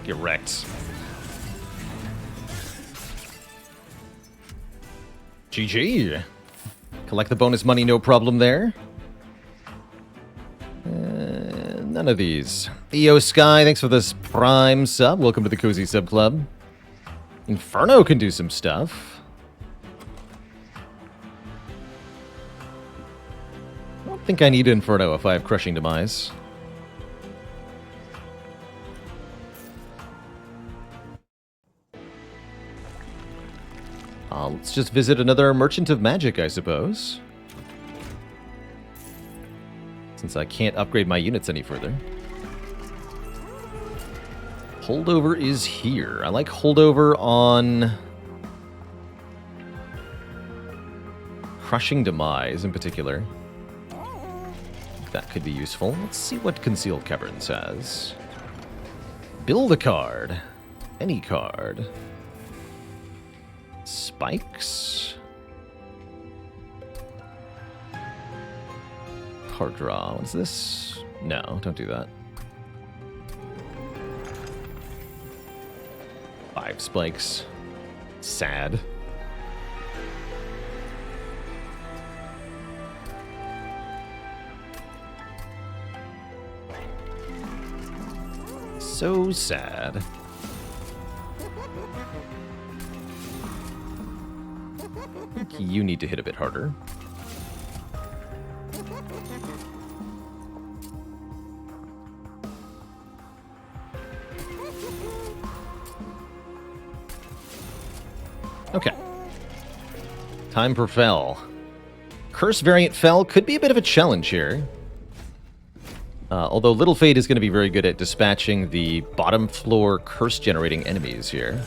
Get wrecked. GG. Collect the bonus money, no problem there. None of these. EO Sky, thanks for this Prime sub. Welcome to the Cozy Sub Club. Inferno can do some stuff. I don't think I need Inferno if I have Crushing Demise. Let's just visit another Merchant of Magic, I suppose. Since I can't upgrade my units any further. Holdover is here. I like Holdover on Crushing Demise in particular. That could be useful. Let's see what Concealed Caverns has. Build a card. Any card. Spikes. Card draw. What's this? No, don't do that. 5 spikes. Sad. So sad. I think you need to hit a bit harder. Okay. Time for Fell. Curse variant Fell could be a bit of a challenge here. Although Little Fade is going to be very good at dispatching the bottom floor curse generating enemies here.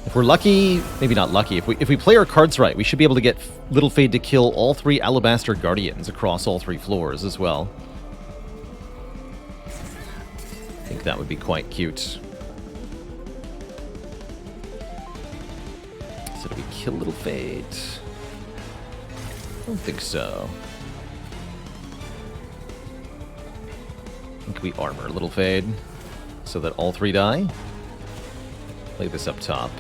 If we're lucky, maybe not lucky, if we play our cards right, we should be able to get Little Fade to kill all 3 Alabaster Guardians across all 3 floors as well. I think that would be quite cute. So do we kill Little Fade? I don't think so. I think we armor Little Fade so that all 3 die. Play this up top.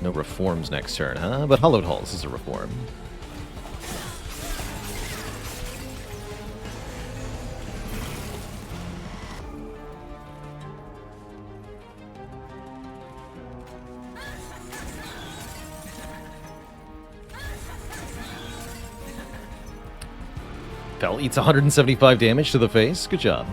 No reforms next turn, huh? But Hollowed Halls is a reform. Fel eats 175 damage to the face. Good job.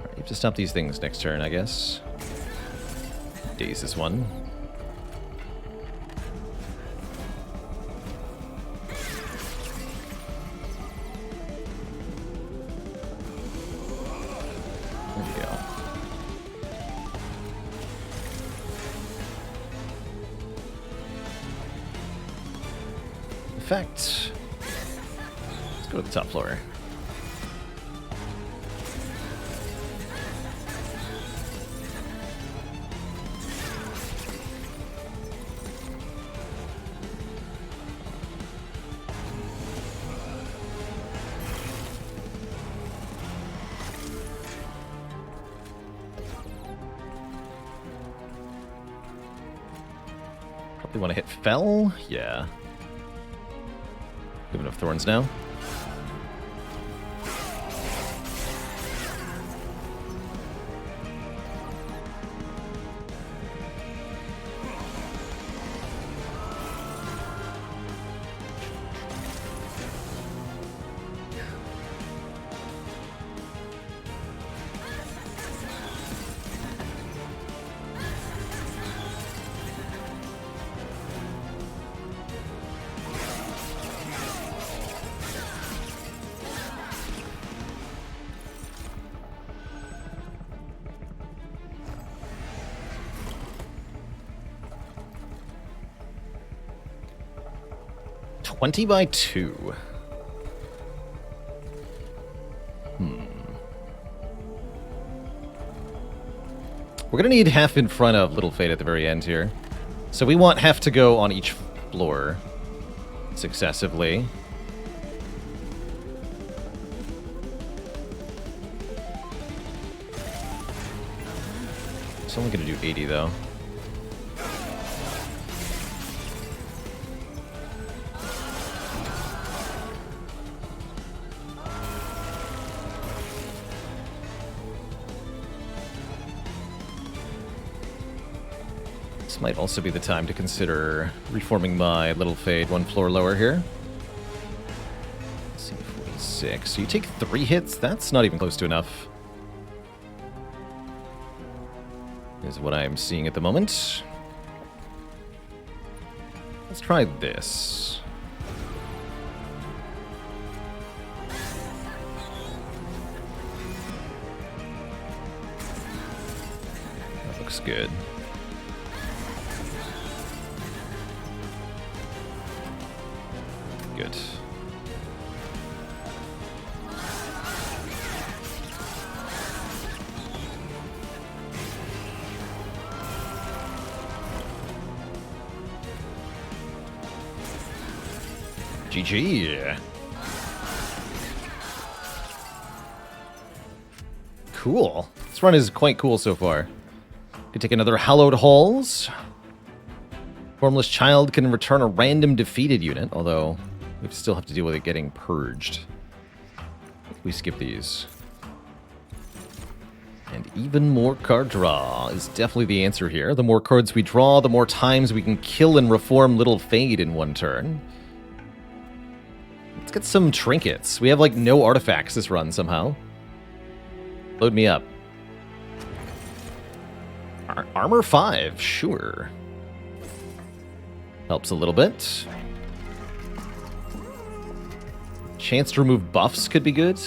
You have to stop these things next turn, I guess. Daze this one. There we go. Defect. Let's go to the top floor. Probably want to hit Fel? Yeah. We have enough thorns now. $20 by 2. We're gonna need Hef in front of Little Fade at the very end here. So we want Hef to go on each floor successively. It's only gonna do 80 though. This might also be the time to consider reforming my Little Fade 1 floor lower here. Let's see, 46. So you take 3 hits? That's not even close to enough. Is what I'm seeing at the moment. Let's try this. That looks good. Good. GG. Cool. This run is quite cool so far. Could take another Hallowed Halls. Formless Child can return a random defeated unit, although we still have to deal with it getting purged. We skip these. And even more card draw is definitely the answer here. The more cards we draw, the more times we can kill and reform Little Fade in one turn. Let's get some trinkets. We have, like, no artifacts this run somehow. Load me up. Armor 5, sure. Helps a little bit. Chance to remove buffs could be good.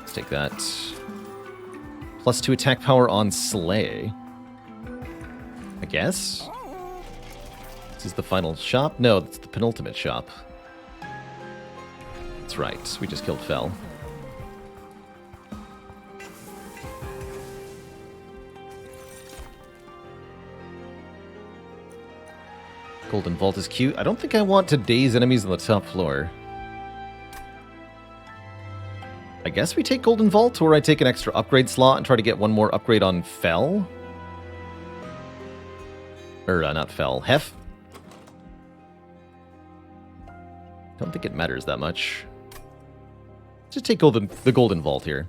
Let's take that. +2 attack power on Slay. I guess? This is the final shop? No, it's the penultimate shop. That's right, we just killed Fel. Golden Vault is cute. I don't think I want to daze enemies on the top floor. I guess we take Golden Vault, or I take an extra upgrade slot and try to get one more upgrade on Fel. Or, not Fel. Hef. Don't think it matters that much. Just take the Golden Vault here.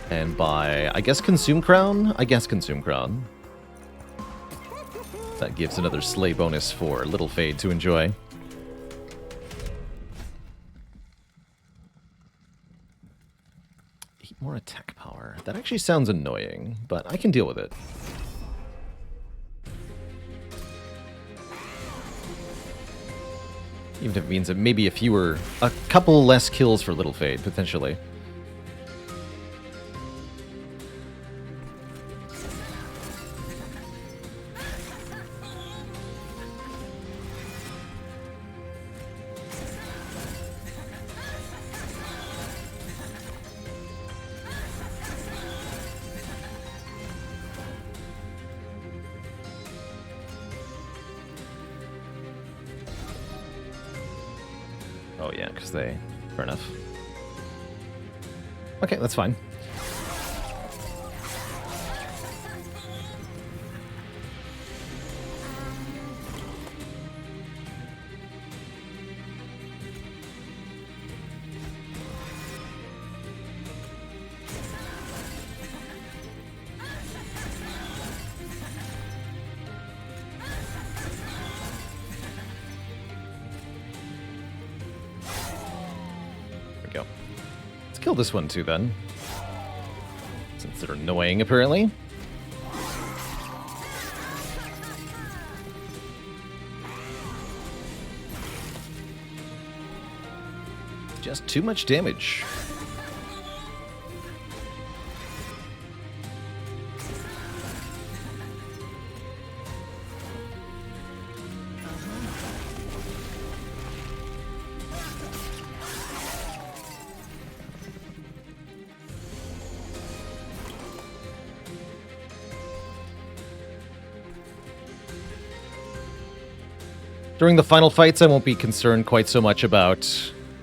And buy, I guess, Consume Crown? I guess Consume Crown. That gives another Slay bonus for Little Fade to enjoy. More attack power. That actually sounds annoying, but I can deal with it. Even if it means that maybe a couple less kills for Little Fade, potentially. Oh yeah, because they... Fair enough. Okay, that's fine. Kill this one too, then. Since they're annoying, apparently. Just too much damage. During the final fights, I won't be concerned quite so much about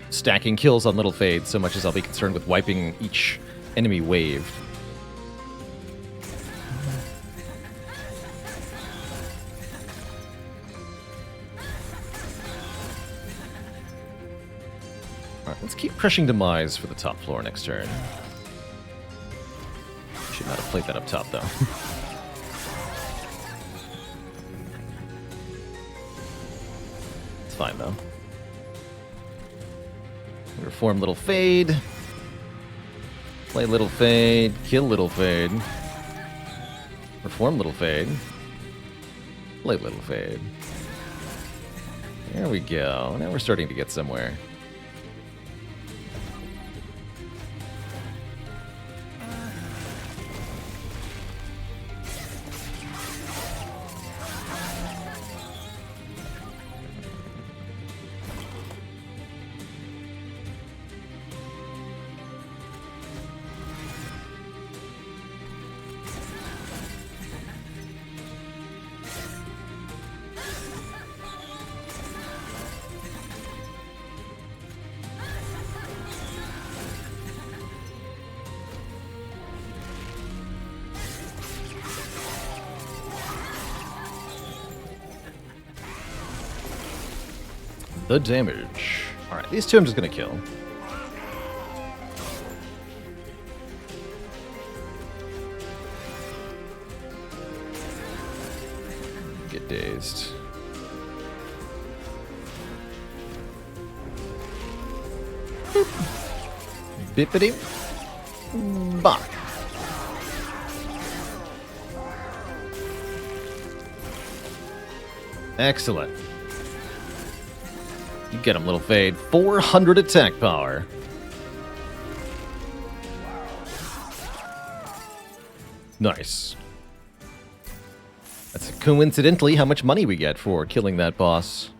stacking kills on Little Fade, so much as I'll be concerned with wiping each enemy wave. Alright, let's keep crushing Demise for the top floor next turn. Should not have played that up top, though. Fine, though. Reform Little Fade. Play Little Fade. Kill Little Fade. Reform Little Fade. Play Little Fade. There we go. Now we're starting to get somewhere. The damage. Alright, these two I'm just gonna kill. Get dazed. Bippity. Bop. Excellent. You get him, little Fade. 400 attack power. Nice. That's coincidentally how much money we get for killing that boss.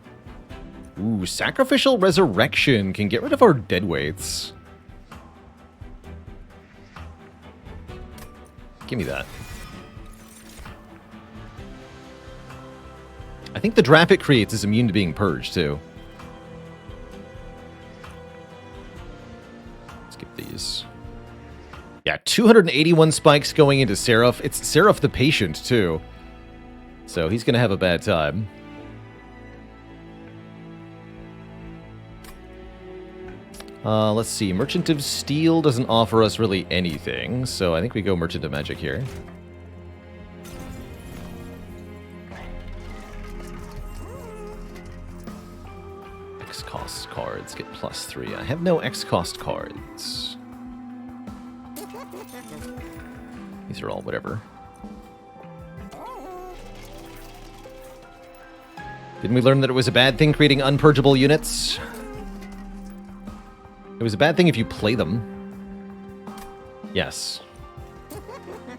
Ooh, Sacrificial Resurrection can get rid of our deadweights. Give me that. I think the drap it creates is immune to being purged, too. Let's get these. Yeah, 281 spikes going into Seraph. It's Seraph the Patient, too. So he's going to have a bad time. Let's see. Merchant of Steel doesn't offer us really anything, so I think we go Merchant of Magic here. X-cost cards get +3. I have no X-cost cards. These are all whatever. Didn't we learn that it was a bad thing creating unpurgeable units? It was a bad thing if you play them. Yes.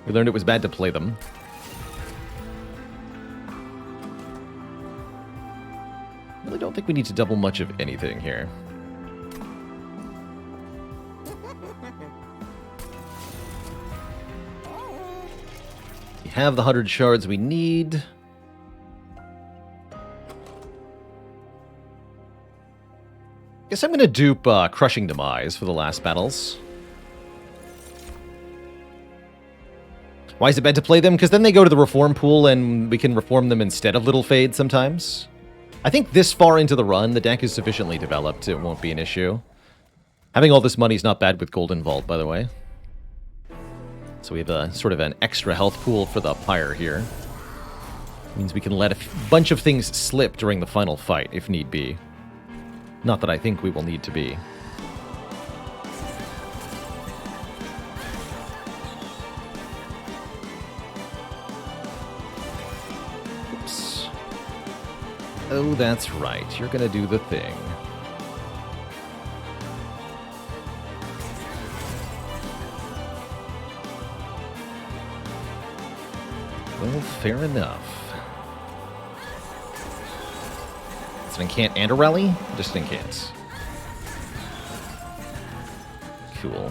We learned it was bad to play them. I really don't think we need to double much of anything here. We have the 100 shards we need. Guess I'm going to dupe Crushing Demise for the last battles. Why is it bad to play them? Because then they go to the reform pool and we can reform them instead of Little Fade sometimes. I think this far into the run, the deck is sufficiently developed. It won't be an issue. Having all this money is not bad with Golden Vault, by the way. So we have a sort of an extra health pool for the Pyre here. Means we can let a bunch of things slip during the final fight, if need be. Not that I think we will need to be. Oops. Oh, that's right. You're gonna do the thing. Well, fair enough. It's an incant and a rally? Just an incant. Cool.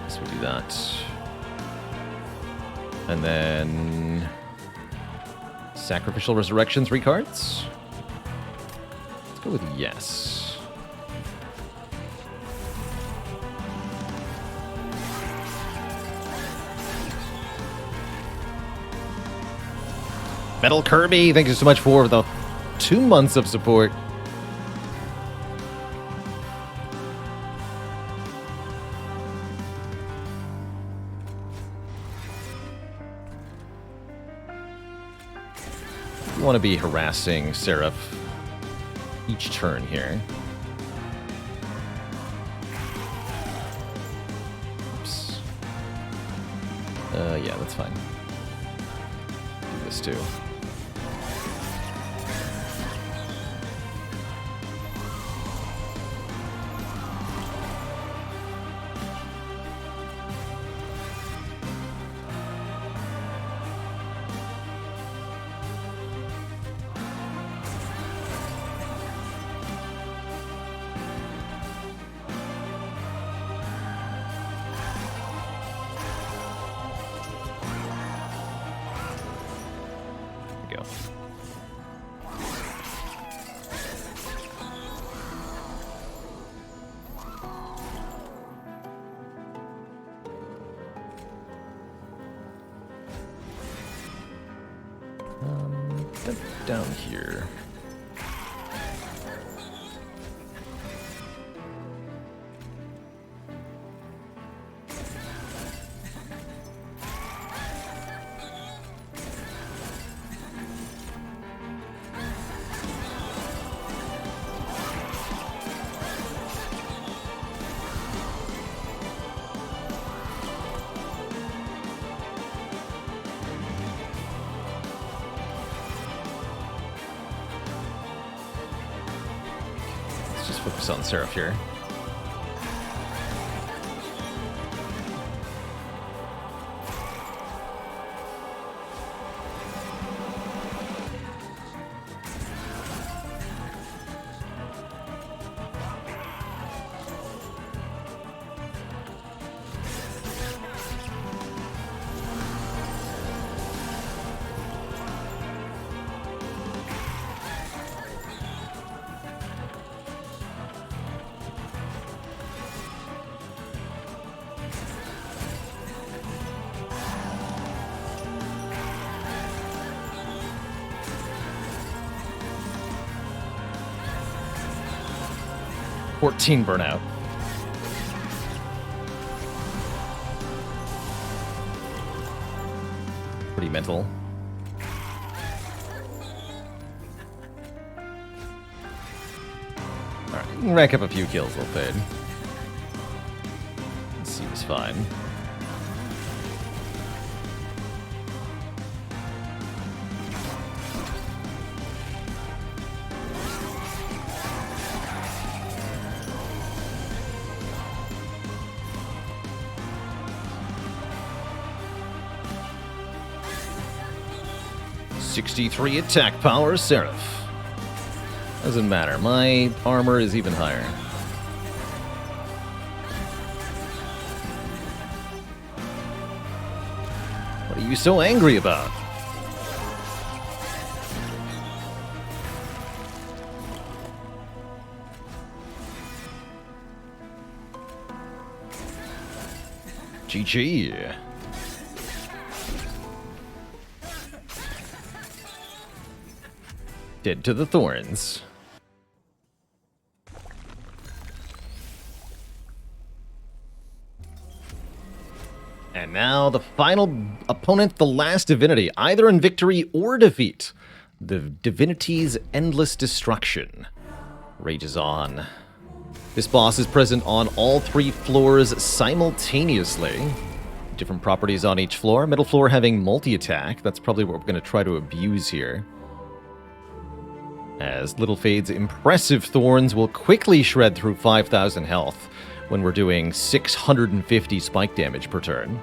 So we'll do that. And then... Sacrificial Resurrection, 3 cards? Let's go with yes. Metal Kirby, thank you so much for the 2 months of support. You want to be harassing Seraph each turn here. Oops. Yeah, that's fine. Do this too. Down here. Focus on Seraph here. $14 burnout. Pretty mental. Alright, you can rack up a few kills, they'll fade. Seems fine. .63 attack power, Seraph. Doesn't matter, my armor is even higher. What are you so angry about? GG. Dead to the thorns. And now the final opponent, the last divinity, either in victory or defeat. The divinity's endless destruction rages on. This boss is present on all 3 floors simultaneously. Different properties on each floor. Middle floor having multi-attack. That's probably what we're going to try to abuse here. As Little Fade's impressive thorns will quickly shred through 5,000 health when we're doing 650 spike damage per turn.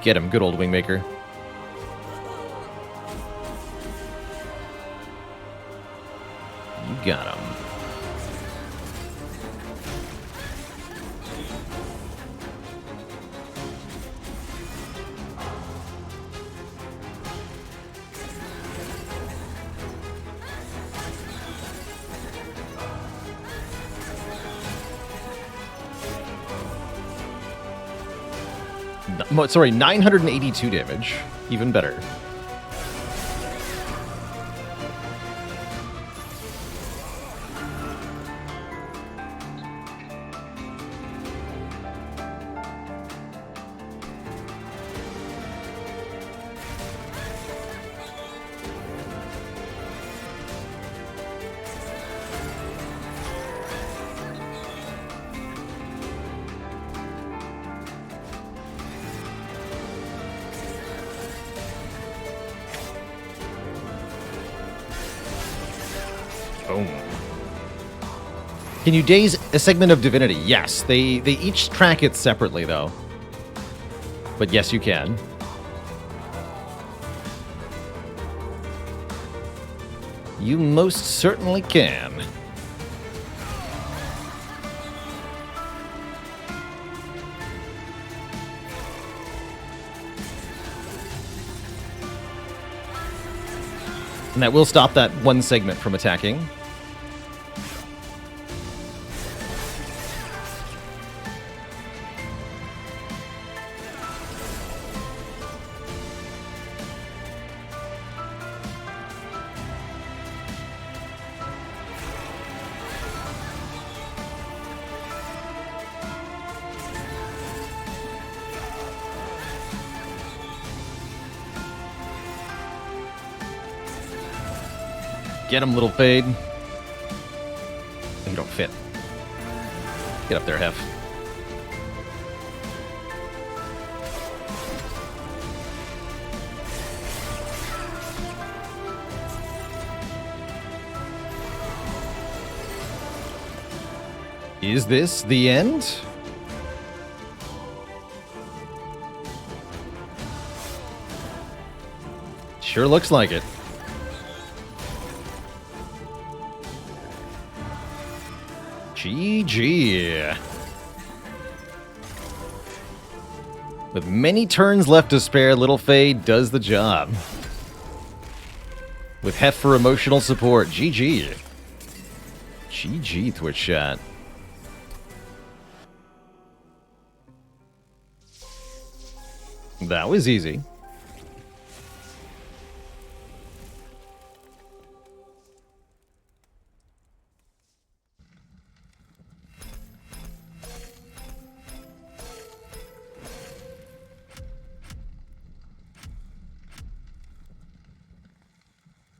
Get him, good old Wingmaker. You got him. Sorry, 982 damage. Even better. Boom. Can you daze a segment of divinity? Yes. They each track it separately, though. But yes, you can. You most certainly can. And that will stop that one segment from attacking. Get him, little Fade. You don't fit. Get up there, Hef. Is this the end? Sure looks like it. GG. With many turns left to spare, Little Faye does the job. With Hef for emotional support. GG. GG, Twitch chat. That was easy.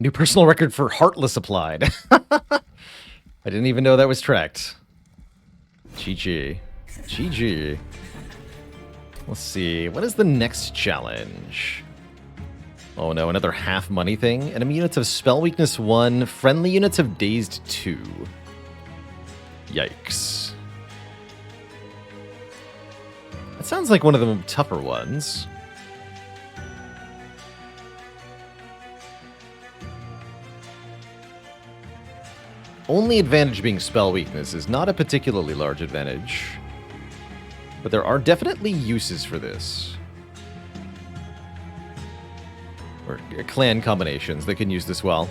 New personal record for Heartless applied. I didn't even know that was tracked. GG. GG. Let's see. What is the next challenge? Oh no, another half money thing. Enemy units have spell weakness 1. Friendly units have dazed 2. Yikes. That sounds like one of the tougher ones. Only advantage being spell weakness is not a particularly large advantage. But there are definitely uses for this. Or clan combinations that can use this well.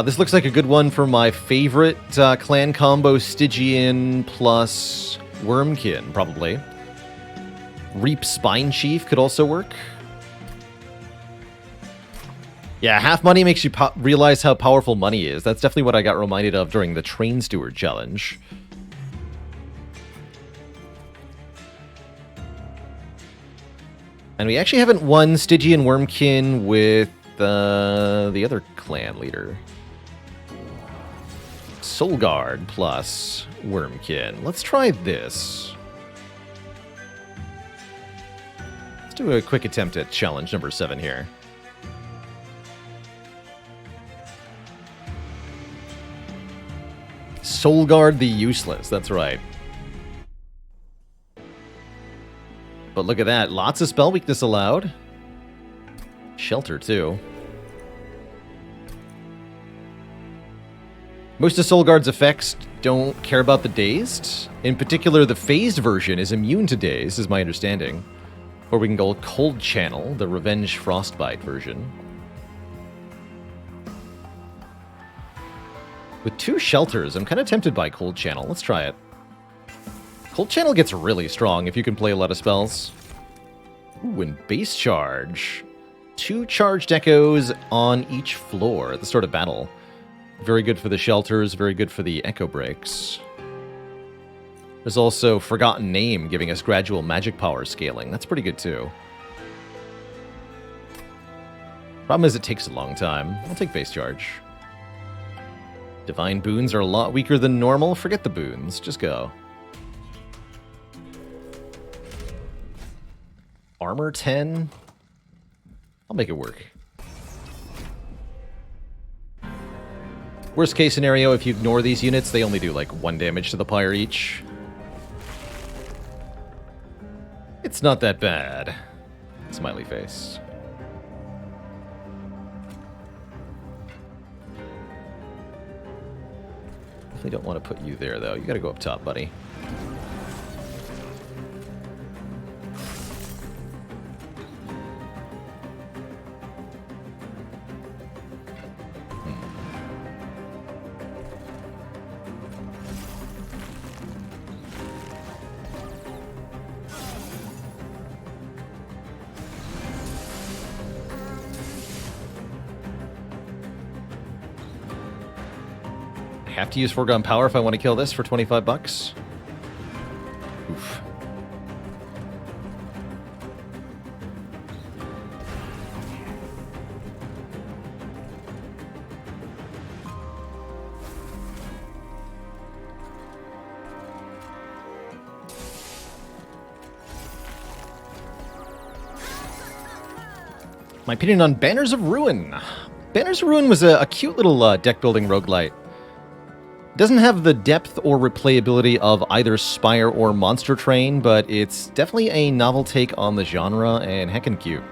This looks like a good one for my favorite clan combo, Stygian plus Wormkin, probably. Reap Spine Chief could also work. Yeah, half money makes you realize how powerful money is. That's definitely what I got reminded of during the Train Steward challenge. And we actually haven't won Stygian Wormkin with the other clan leader. Soulguard plus Wormkin. Let's try this. Let's do a quick attempt at challenge number 7 here. Soulguard the Useless, that's right. But look at that, lots of spell weakness allowed. Shelter, too. Most of Soulguard's effects don't care about the dazed. In particular, the phased version is immune to daze, is my understanding. Or we can go Cold Channel, the Revenge Frostbite version. With 2 shelters, I'm kind of tempted by Cold Channel. Let's try it. Cold Channel gets really strong if you can play a lot of spells. Ooh, and Base Charge. 2 charged echoes on each floor at the start of battle. Very good for the shelters, very good for the echo breaks. There's also Forgotten Name giving us gradual magic power scaling. That's pretty good too. Problem is it takes a long time. I'll take Base Charge. Divine Boons are a lot weaker than normal. Forget the boons. Just go. Armor 10? I'll make it work. Worst case scenario, if you ignore these units, they only do like 1 damage to the pyre each. It's not that bad. Smiley face. Definitely don't want to put you there, though. You gotta go up top, buddy. Have to use foregone power if I want to kill this for 25 bucks. Oof. My opinion on Banners of Ruin. Banners of Ruin was a cute little deck-building roguelite. It doesn't have the depth or replayability of either Spire or Monster Train, but it's definitely a novel take on the genre and heckin' cute.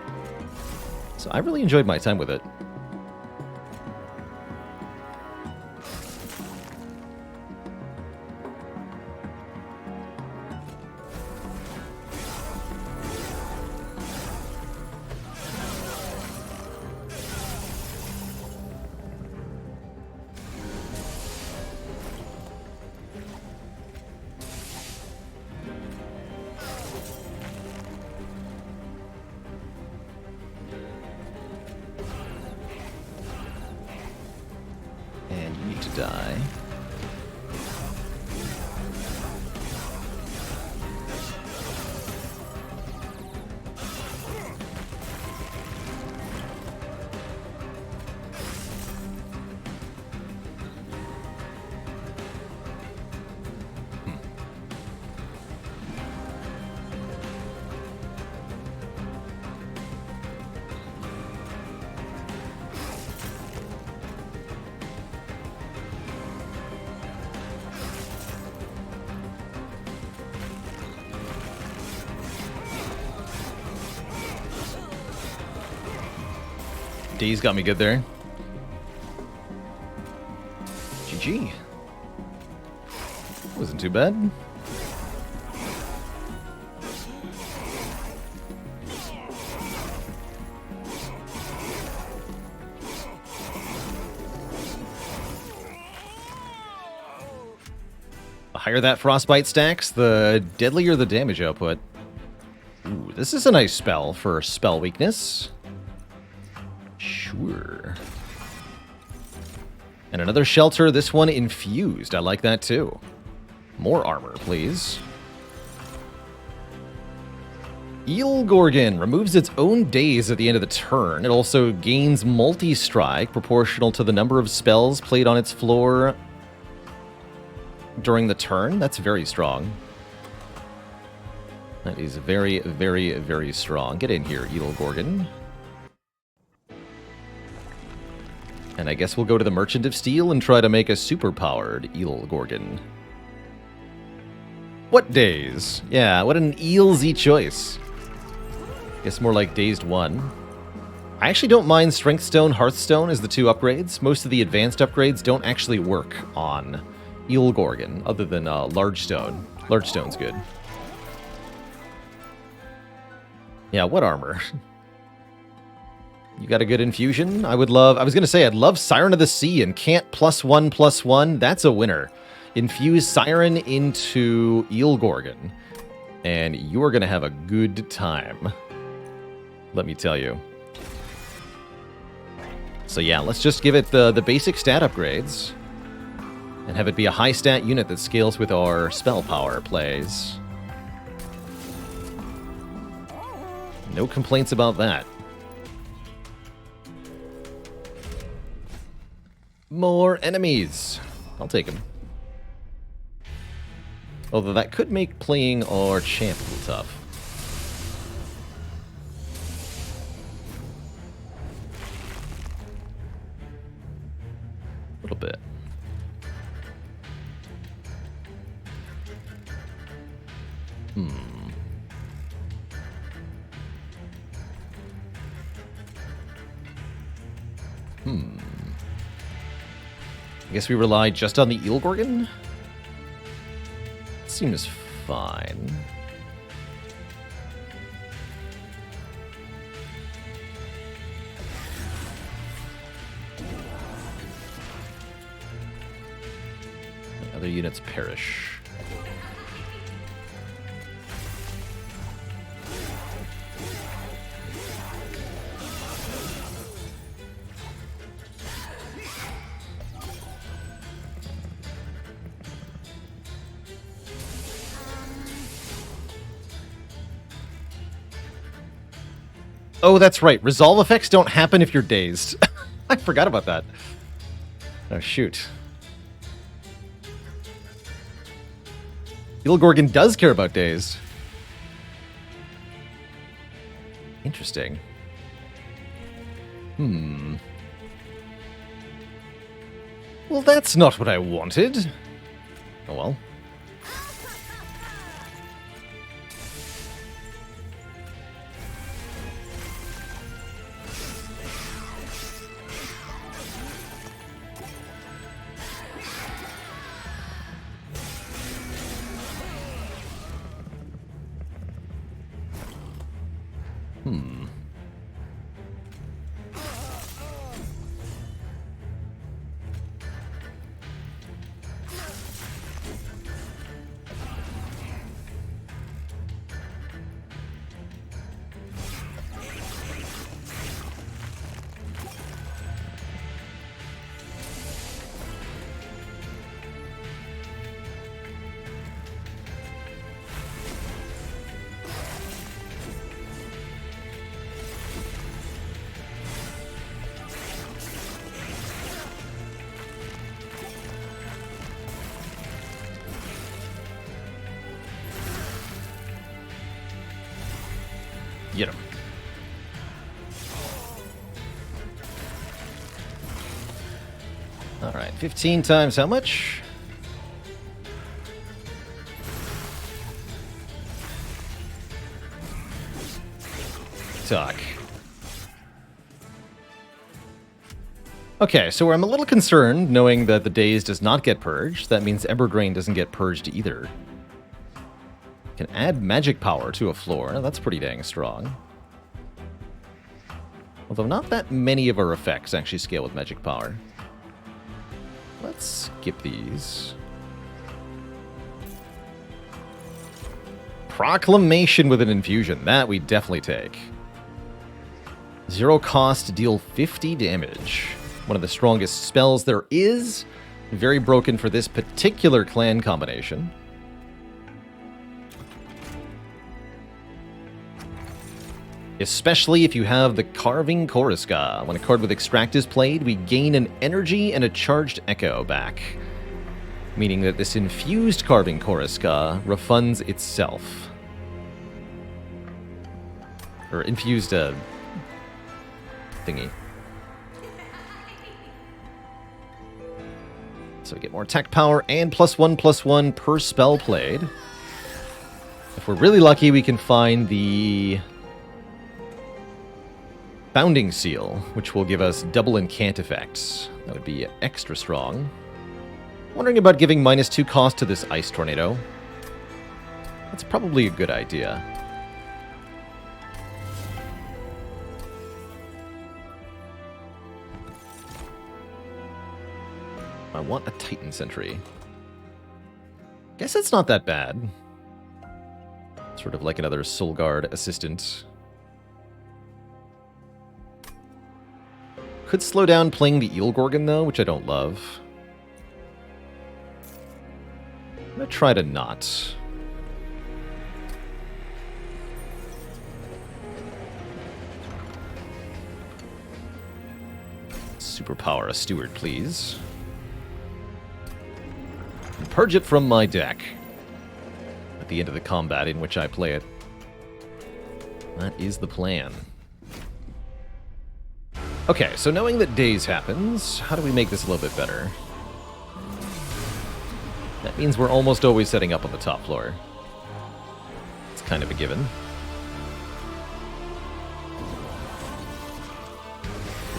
So I really enjoyed my time with it. And you need to die. D's got me good there. GG. Wasn't too bad. The higher that frostbite stacks, the deadlier the damage output. Ooh, this is a nice spell for spell weakness. Sure. And another shelter, this one infused. I like that too. More armor, please. Eel Gorgon removes its own daze at the end of the turn. It also gains multi-strike, proportional to the number of spells played on its floor during the turn. That's very strong. That is very, very, very strong. Get in here, Eel Gorgon. And I guess we'll go to the Merchant of Steel and try to make a super-powered Eel Gorgon. What days? Yeah, what an eelsy choice. Guess more like Dazed 1. I actually don't mind Strength Stone, Hearthstone as the two upgrades. Most of the advanced upgrades don't actually work on Eel Gorgon, other than Large Stone. Large Stone's good. Yeah, what armor? You got a good infusion? I was gonna say, I'd love Siren of the Sea and can't +1/+1. That's a winner. Infuse Siren into Eel Gorgon, and you're gonna have a good time. Let me tell you. So yeah, let's just give it the basic stat upgrades, and have it be a high stat unit that scales with our spell power plays. No complaints about that. More enemies. I'll take them. Although that could make playing our champ a little tough. A little bit. I guess we rely just on the Eel Gorgon? Seems fine. Other units perish. Oh, that's right. Resolve effects don't happen if you're dazed. I forgot about that. Oh, shoot. Eel Gorgon does care about dazed. Interesting. Well, that's not what I wanted. Oh well. Get him. All right, 15 times how much? Talk. Okay, so I'm a little concerned knowing that the Daze does not get purged. That means Embergrain doesn't get purged either. Can add magic power to a floor. That's pretty dang strong. Although not that many of our effects actually scale with magic power. Let's skip these. Proclamation with an infusion. That we definitely take. 0 cost to deal 50 damage. One of the strongest spells there is. Very broken for this particular clan combination. Especially if you have the Carving Choriska. When a card with Extract is played, we gain an energy and a charged echo back. Meaning that this infused Carving Choriska refunds itself. Or infused thingy. So we get more attack power and +1/+1 per spell played. If we're really lucky, we can find the Bounding Seal, which will give us double incant effects. That would be extra strong. Wondering about giving -2 cost to this Ice Tornado. That's probably a good idea. I want a Titan Sentry. Guess it's not that bad. Sort of like another Soul Guard assistant. Could slow down playing the Eel Gorgon, though, which I don't love. I'm gonna try to not. Superpower a Steward, please. And purge it from my deck. At the end of the combat in which I play it. That is the plan. Okay, so knowing that Daze happens, how do we make this a little bit better? That means we're almost always setting up on the top floor. It's kind of a given.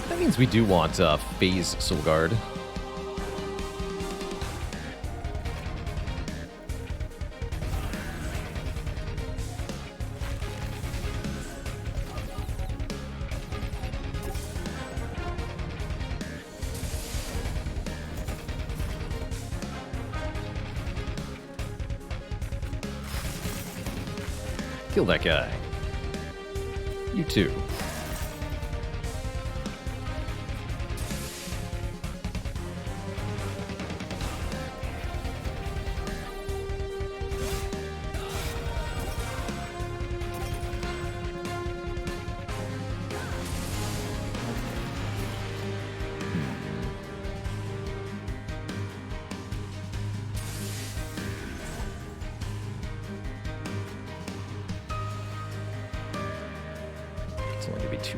That means we do want Phase Soul Guard. Kill that guy. You too.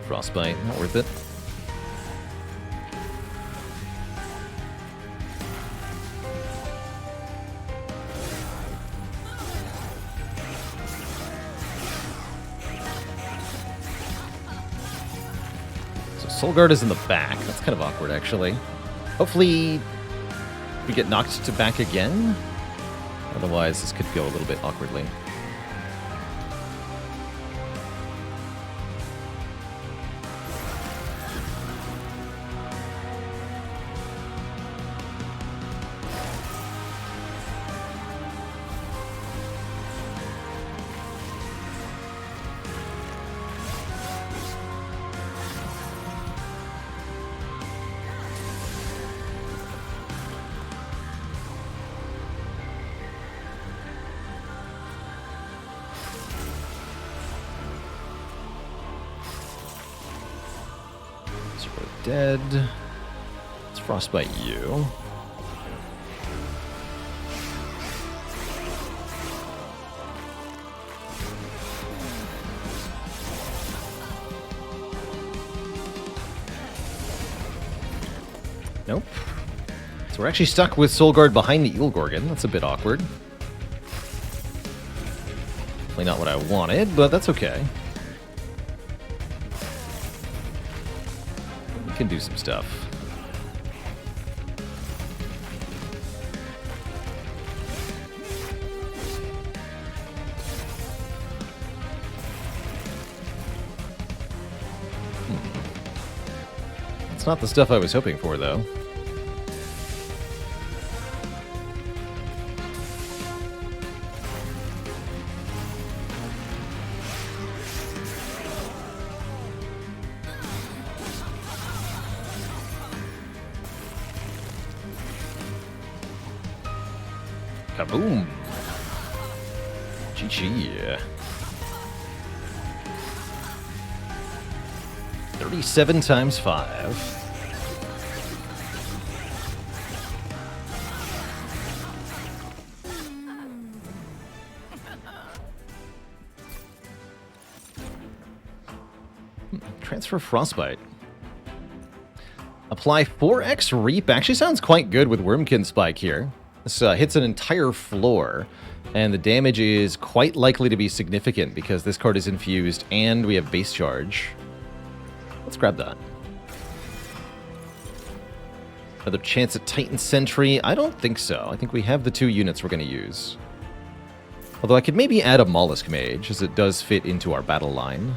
Frostbite, not worth it. Soul Guard is in the back. That's kind of awkward, actually. Hopefully, we get knocked to back again. Otherwise, this could go a little bit awkwardly. Dead. Let's frostbite you. Nope. So we're actually stuck with Soul Guard behind the Eel Gorgon. That's a bit awkward. Definitely not what I wanted, but that's okay. Can do some stuff. It's not the stuff I was hoping for, though. Kaboom! GG. 37 times 5. Transfer Frostbite. Apply 4x Reap. Actually sounds quite good with Wormkin Spike here. This hits an entire floor, and the damage is quite likely to be significant because this card is infused and we have base charge. Let's grab that. Another chance at Titan Sentry? I don't think so. I think we have the 2 units we're going to use. Although I could maybe add a Mollusk Mage, as it does fit into our battle line.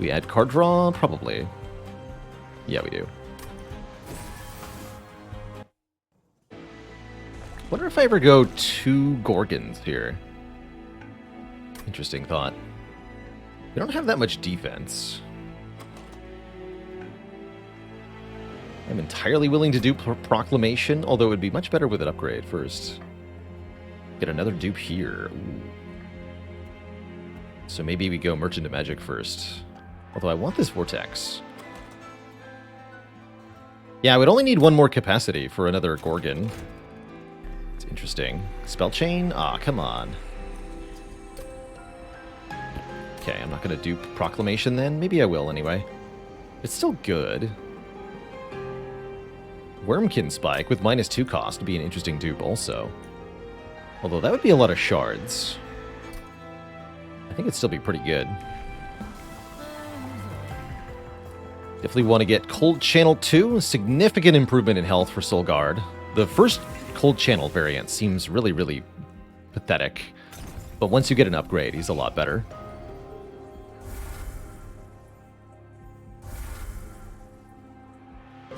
We add card draw? Probably. Yeah, we do. Wonder if I ever go 2 Gorgons here. Interesting thought. We don't have that much defense. I'm entirely willing to do Proclamation, although it would be much better with an upgrade first. Get another dupe here. Ooh. So maybe we go Merchant of Magic first. Although I want this Vortex. Yeah, I would only need 1 more capacity for another Gorgon. It's interesting. Spell Chain? Ah, come on. Okay, I'm not going to do Proclamation then. Maybe I will anyway. It's still good. Wormkin Spike with -2 cost would be an interesting dupe also. Although that would be a lot of shards. I think it'd still be pretty good. Definitely want to get Cold Channel 2. A significant improvement in health for Soul Guard. The first Cold Channel variant seems really, really pathetic. But once you get an upgrade, he's a lot better.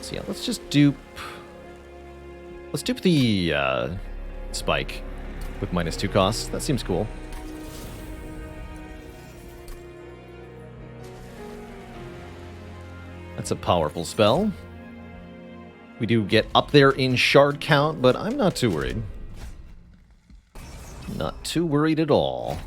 So yeah, let's just dupe... Let's dupe the Spike with -2 costs. That seems cool. That's a powerful spell. We do get up there in shard count, but I'm not too worried. Not too worried at all.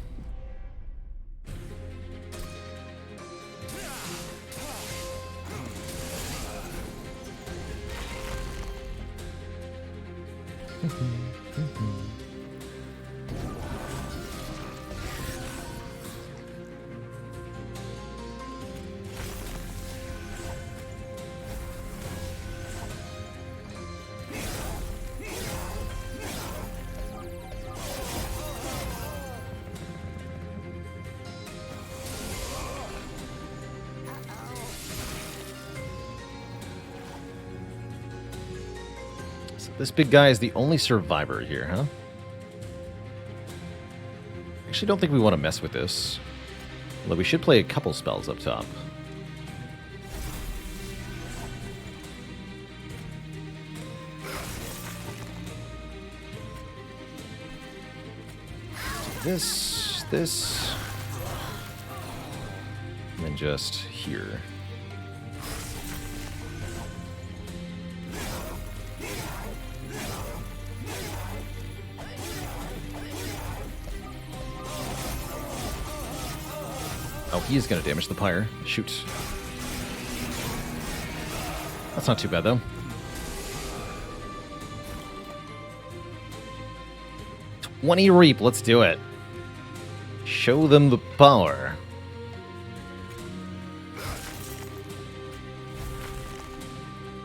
This big guy is the only survivor here, huh? Actually, don't think we want to mess with this. Although we should play a couple spells up top. This, and then just here. Oh, he is going to damage the pyre. Shoot. That's not too bad, though. 20 reap, let's do it. Show them the power.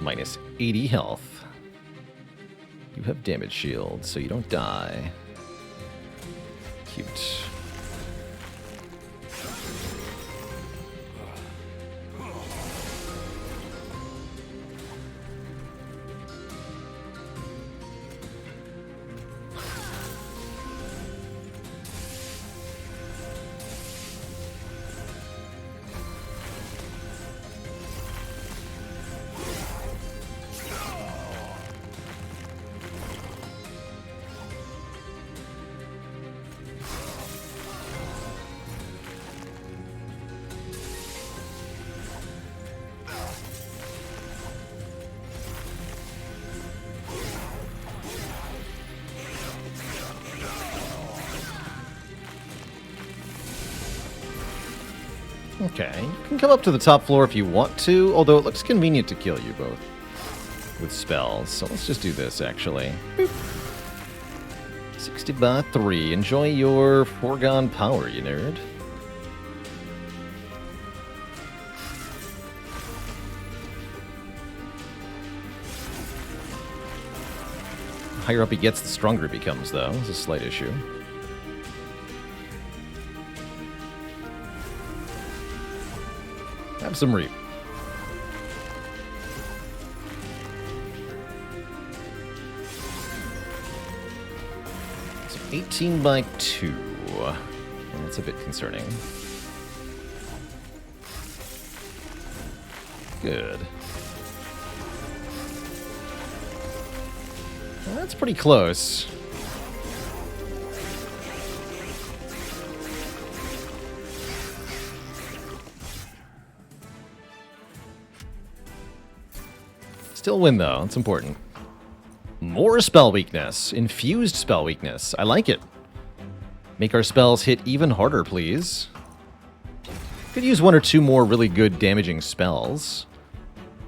Minus 80 health. You have damage shield, so you don't die. Cute. Okay, you can come up to the top floor if you want to, although it looks convenient to kill you both with spells. So let's just do this, actually. Boop. 60 by 3. Enjoy your foregone power, you nerd. The higher up he gets, the stronger he becomes, though. It's a slight issue. Have some reap. So 18 by 2. That's a bit concerning. Good. Well, that's pretty close. Still win, though. It's important. More spell weakness. Infused spell weakness. I like it. Make our spells hit even harder, please. Could use one or two more really good damaging spells.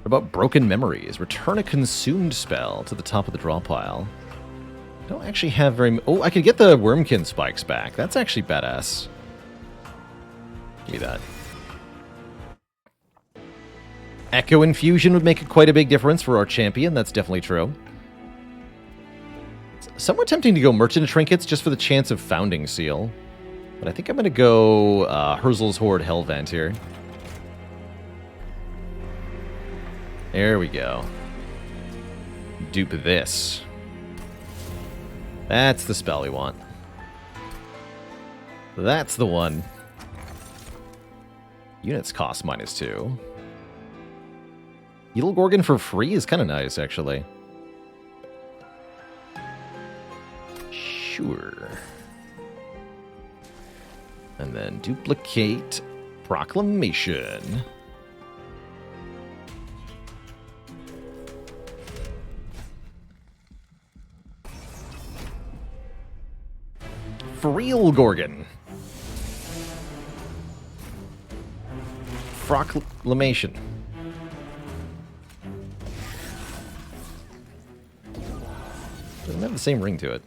What about Broken Memories? Return a consumed spell to the top of the draw pile. Don't actually have very... Oh, I could get the Wormkin spikes back. That's actually badass. Give me that. Echo Infusion would make quite a big difference for our champion. That's definitely true. It's somewhat tempting to go Merchant of Trinkets just for the chance of Founding Seal. But I think I'm going to go Herzl's Horde Hellvent here. There we go. Dupe this. That's the spell we want. That's the one. Units cost -2. Eagle Gorgon for free is kind of nice, actually. Sure. And then duplicate Proclamation. Freel Gorgon. Proclamation. Doesn't have the same ring to it.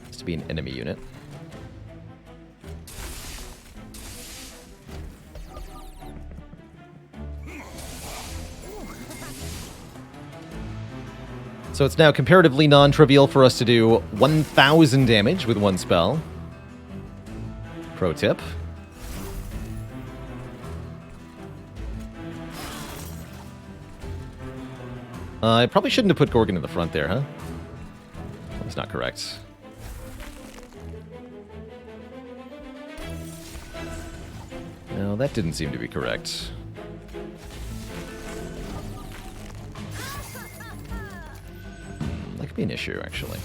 Has to be an enemy unit. So it's now comparatively non-trivial for us to do 1,000 damage with one spell. Pro tip. I probably shouldn't have put Gorgon in the front there, huh? That's not correct. No, that didn't seem to be correct. That could be an issue, actually.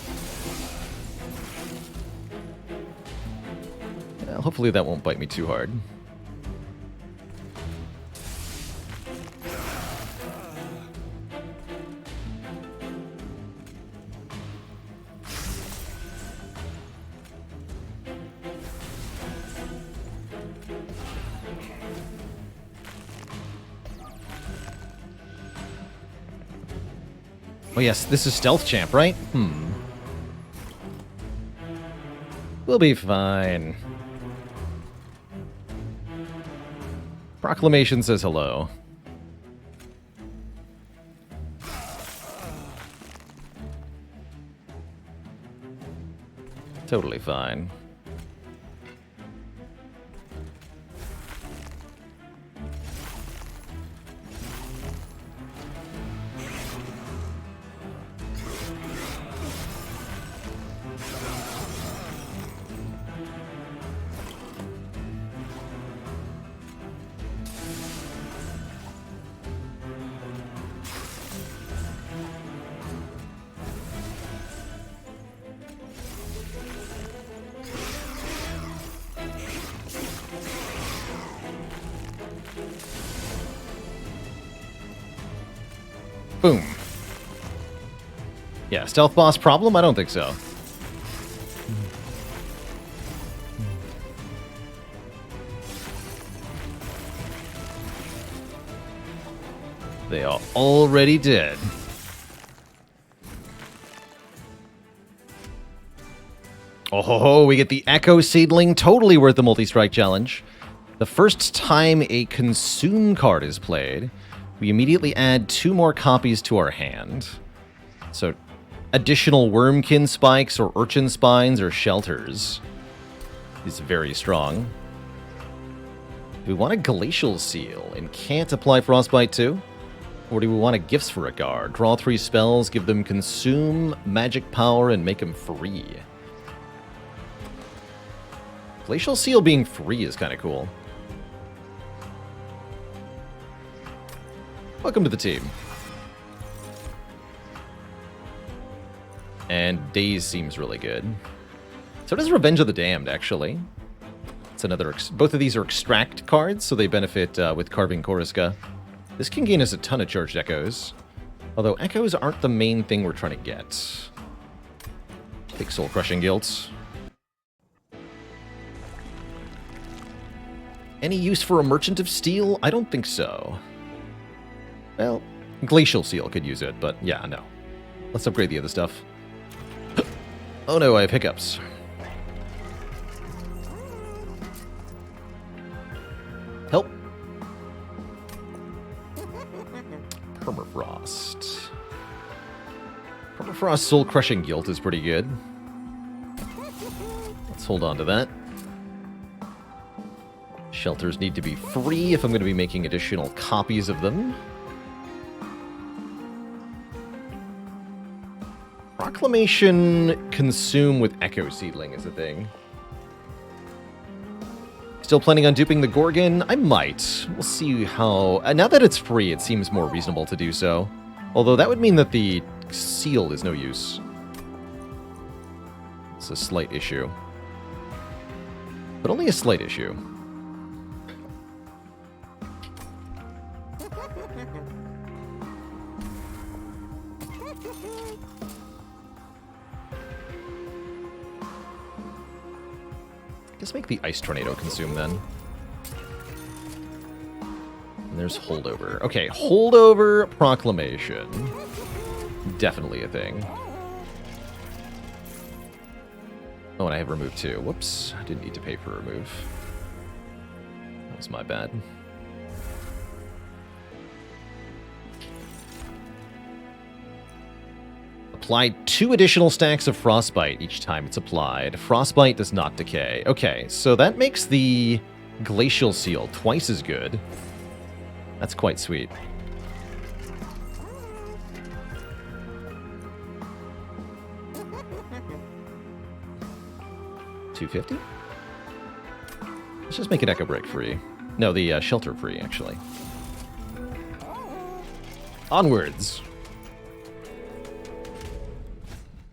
Well, hopefully that won't bite me too hard. Oh yes, this is Stealth Champ, right? We'll be fine. Proclamation says hello. Totally fine. Boom. Yeah, stealth boss problem? I don't think so. They are already dead. Oh ho ho, we get the Echo Seedling, totally worth the multi-strike challenge. The first time a consume card is played, we immediately add 2 more copies to our hand. So, additional Wormkin spikes or Urchin spines or shelters is very strong. Do we want a Glacial Seal and can't apply Frostbite too? Or do we want a Gifts for a guard? Draw 3 spells, give them Consume, Magic Power, and make them free. Glacial Seal being free is kind of cool. Welcome to the team. And Daze seems really good. So does Revenge of the Damned, actually. It's another. Both of these are extract cards, so they benefit with carving Koriska. This can gain us a ton of charged echoes. Although echoes aren't the main thing we're trying to get. Take Soul Crushing Guilt. Any use for a Merchant of Steel? I don't think so. Well, Glacial Seal could use it, but yeah, no. Let's upgrade the other stuff. Oh no, I have hiccups. Help. Permafrost. Permafrost Soul Crushing Guilt is pretty good. Let's hold on to that. Shelters need to be free if I'm going to be making additional copies of them. Proclamation Consume with Echo Seedling is a thing. Still planning on duping the Gorgon? I might. We'll see how... now that it's free, it seems more reasonable to do so. Although that would mean that the seal is no use. It's a slight issue. But only a slight issue. Let's make the Ice Tornado consume then. And there's Holdover. Okay, Holdover Proclamation. Definitely a thing. Oh, and I have Remove too. Whoops, I didn't need to pay for Remove. That was my bad. Apply 2 additional stacks of Frostbite each time it's applied. Frostbite does not decay. Okay, so that makes the Glacial Seal twice as good. That's quite sweet. 250? Let's just make it Echo Break free. No, the Shelter free, actually. Onwards.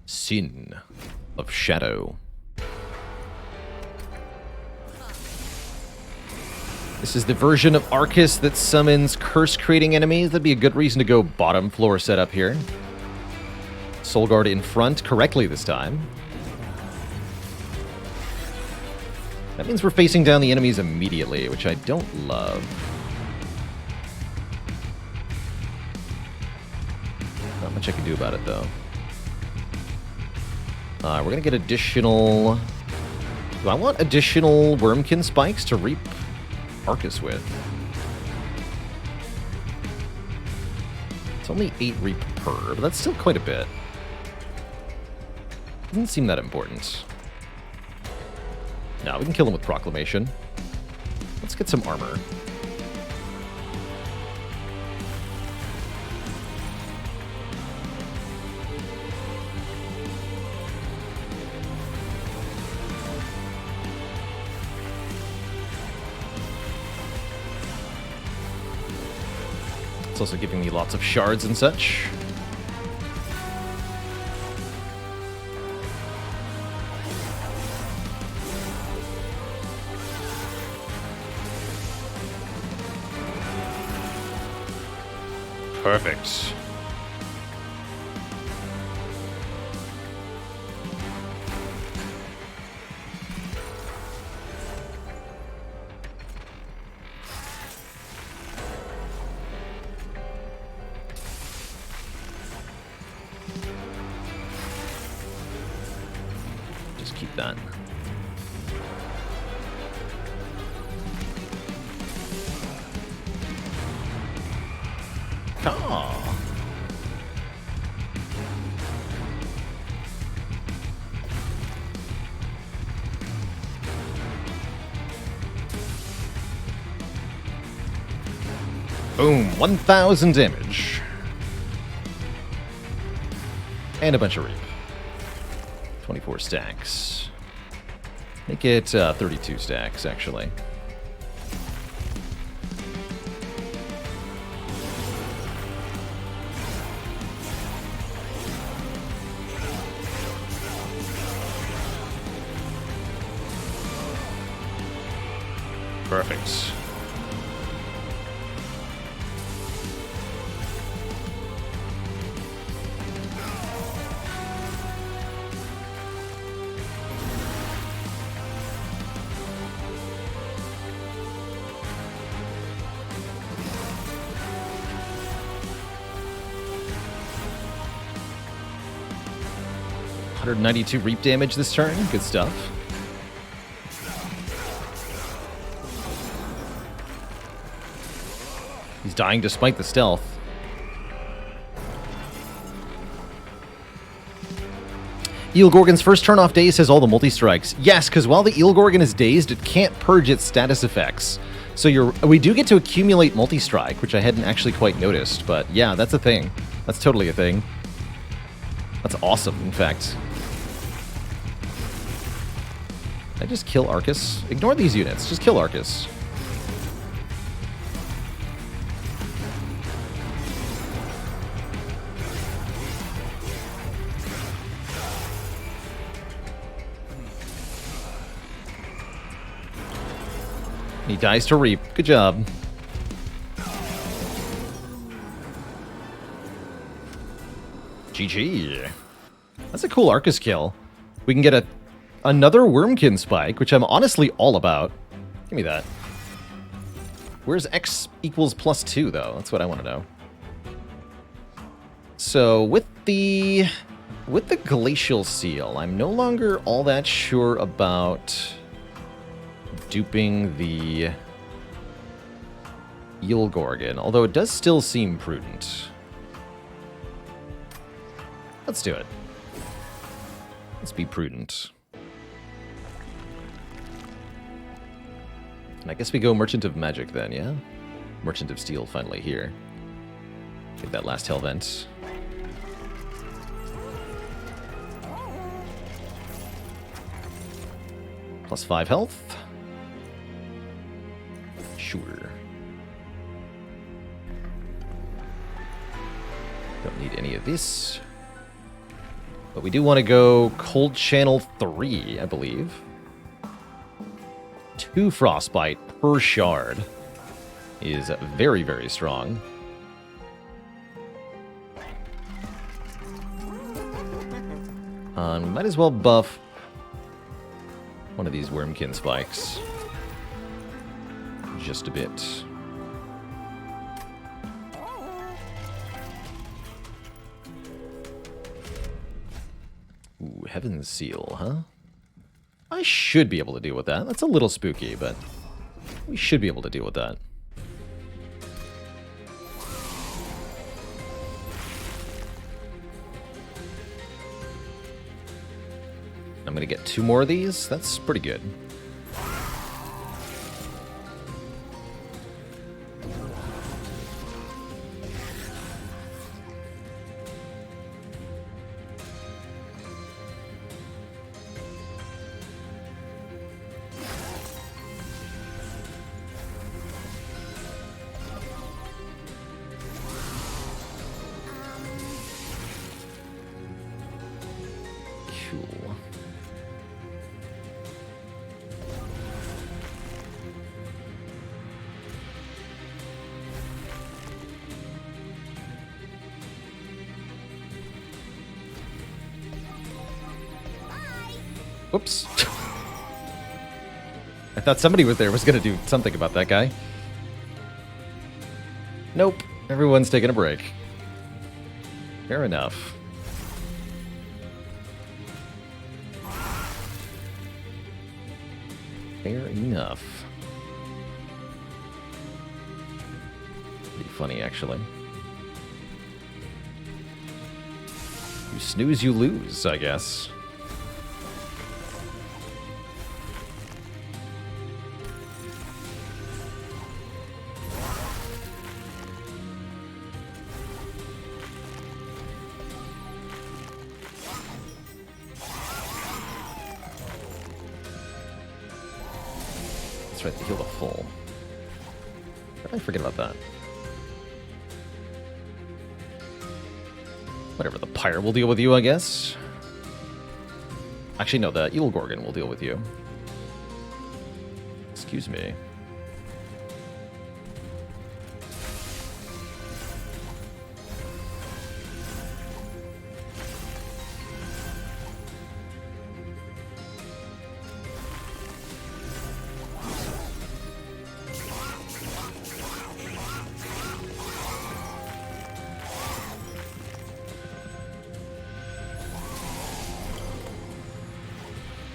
Sin of Shadow. This is the version of Arcus that summons curse-creating enemies. That'd be a good reason to go bottom floor setup here. Soul Guard in front, correctly this time. That means we're facing down the enemies immediately, which I don't love. Not much I can do about it, though. We're going to get additional... Do I want additional Wormkin spikes to reap Arcus with? It's only 8 reap per, but that's still quite a bit. Doesn't seem that important. No, we can kill him with Proclamation. Let's get some armor. It's also giving me lots of shards and such. Perfect. Just keep that. Oh. Boom, 1,000 damage. And a bunch of reap. 24 stacks. Make it 32 stacks, actually. Perfect. $192 reap damage this turn. Good stuff. He's dying despite the stealth. Eel Gorgon's first turn-off daze has all the multi-strikes. Yes, because while the Eel Gorgon is dazed, it can't purge its status effects. So we do get to accumulate multi-strike, which I hadn't actually quite noticed. But yeah, that's a thing. That's totally a thing. That's awesome, in fact. I just kill Arcus? Ignore these units. Just kill Arcus. He dies to reap. Good job. GG. That's a cool Arcus kill. We can get another Wormkin spike, which I'm honestly all about. Give me that. Where's X equals +2, though? That's what I want to know. So, with the Glacial Seal, I'm no longer all that sure about duping the Eel Gorgon, although it does still seem prudent. Let's do it. Let's be prudent. And I guess we go Merchant of Magic then, yeah? Merchant of Steel finally here. Get that last Hell Vent. Plus 5 health. Sure. Don't need any of this. But we do want to go Cold Channel 3, I believe. 2 Frostbite per shard is very, very strong. We might as well buff one of these Wormkin spikes. Just a bit. Ooh, Heaven's Seal, huh? I should be able to deal with that. That's a little spooky, but we should be able to deal with that. I'm going to get 2 more of these. That's pretty good. Whoops. I thought somebody was going to do something about that guy. Nope. Everyone's taking a break. Fair enough. Fair enough. Pretty funny, actually. You snooze, you lose, I guess. That's right, to heal the full. How did I forget about that? Whatever, the Pyre will deal with you, I guess. Actually, no, the Eel Gorgon will deal with you. Excuse me.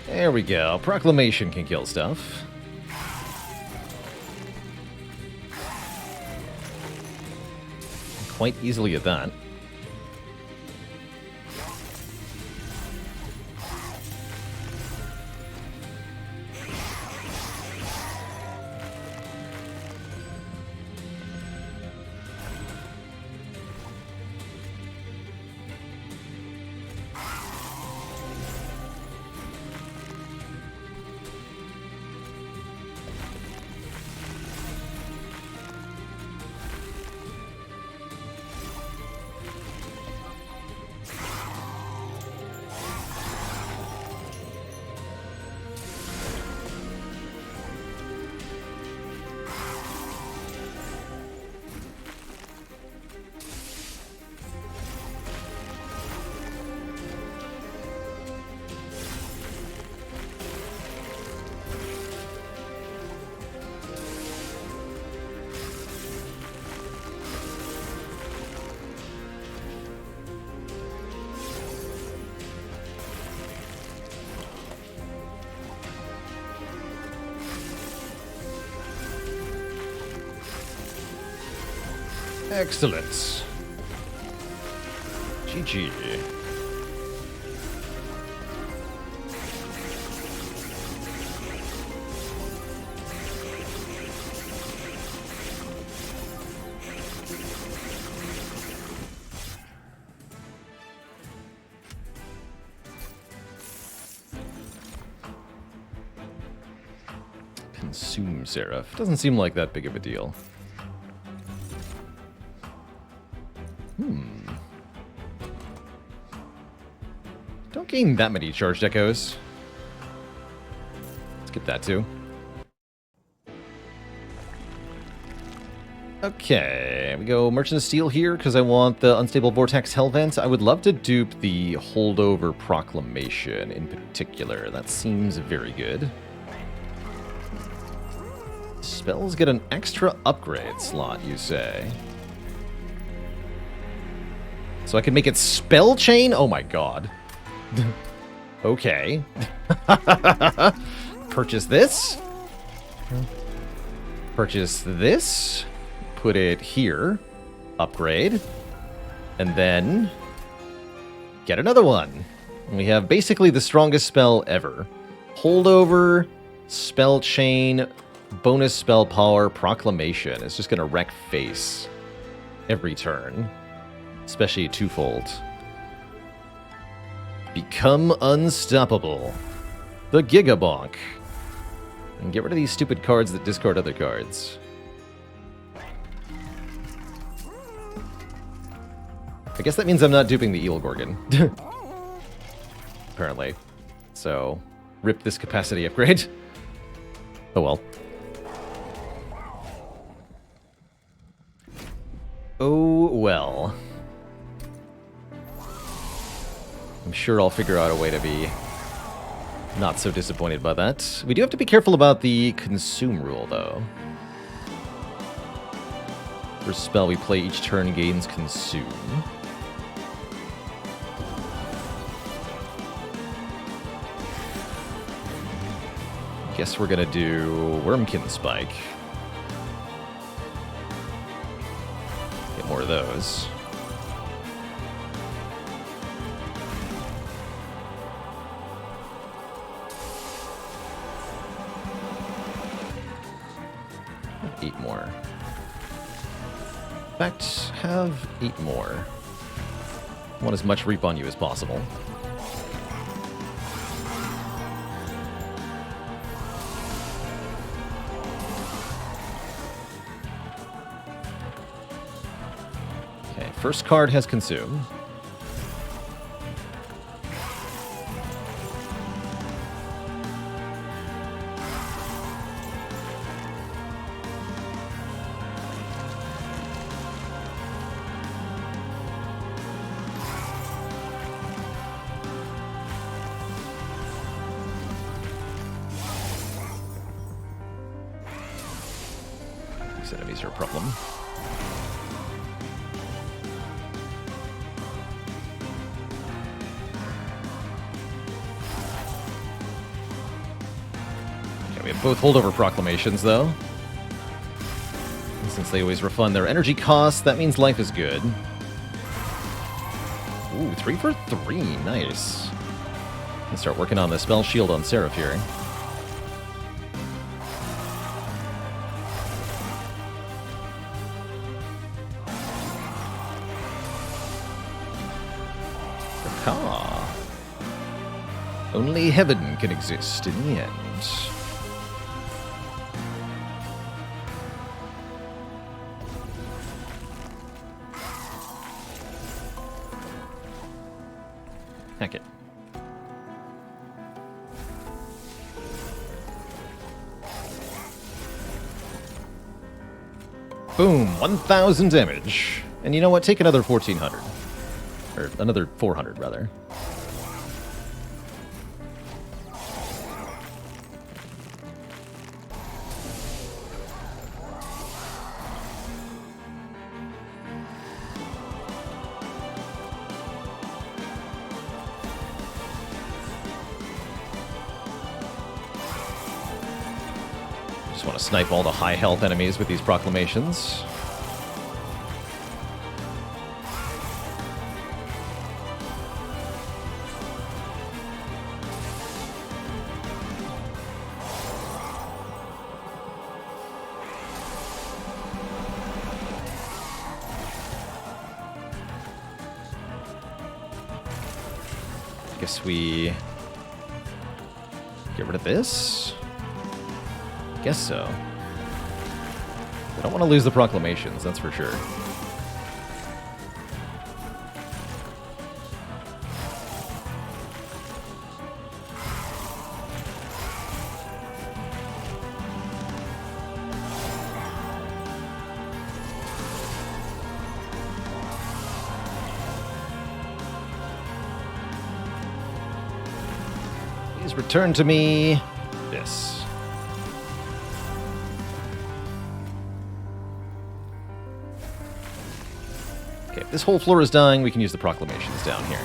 There we go. Proclamation can kill stuff. Quite easily at that. Excellent. GG. Consume Seraph. Doesn't seem like that big of a deal. Don't gain that many charged echoes. Let's get that too. Okay, we go Merchant of Steel here because I want the Unstable Vortex Hellvent. I would love to dupe the Holdover Proclamation in particular. That seems very good. Spells get an extra upgrade slot, you say? So I can make it Spell Chain? Oh my god. Okay. Purchase this. Purchase this. Put it here. Upgrade. And then get another one. And we have basically the strongest spell ever. Holdover, Spell Chain, bonus spell power, Proclamation. It's just going to wreck face every turn. Especially twofold. Become unstoppable. The Gigabonk. And get rid of these stupid cards that discard other cards. I guess that means I'm not duping the Eel Gorgon. Apparently. So, rip this capacity upgrade. Oh well. Oh well. I'm sure I'll figure out a way to be not so disappointed by that. We do have to be careful about the consume rule, though. First spell we play each turn gains consume. Guess we're gonna do Wormkin Spike. Get more of those. Eight more. In fact, have 8 more. I want as much reap on you as possible. Okay, first card has consumed. These enemies are a problem. Okay, we have both holdover proclamations, though. And since they always refund their energy costs, that means life is good. Ooh, 3 for 3. Nice. Can start working on the spell shield on Seraph here. Only heaven can exist in the end. Heck it. Boom, 1,000 damage. And you know what? Take another 1,400. Or another 400, rather. Just want to snipe all the high health enemies with these proclamations. Guess we get rid of this. Guess so. I don't want to lose the proclamations, that's for sure. Please return to me this. Okay, if this whole floor is dying, we can use the proclamations down here.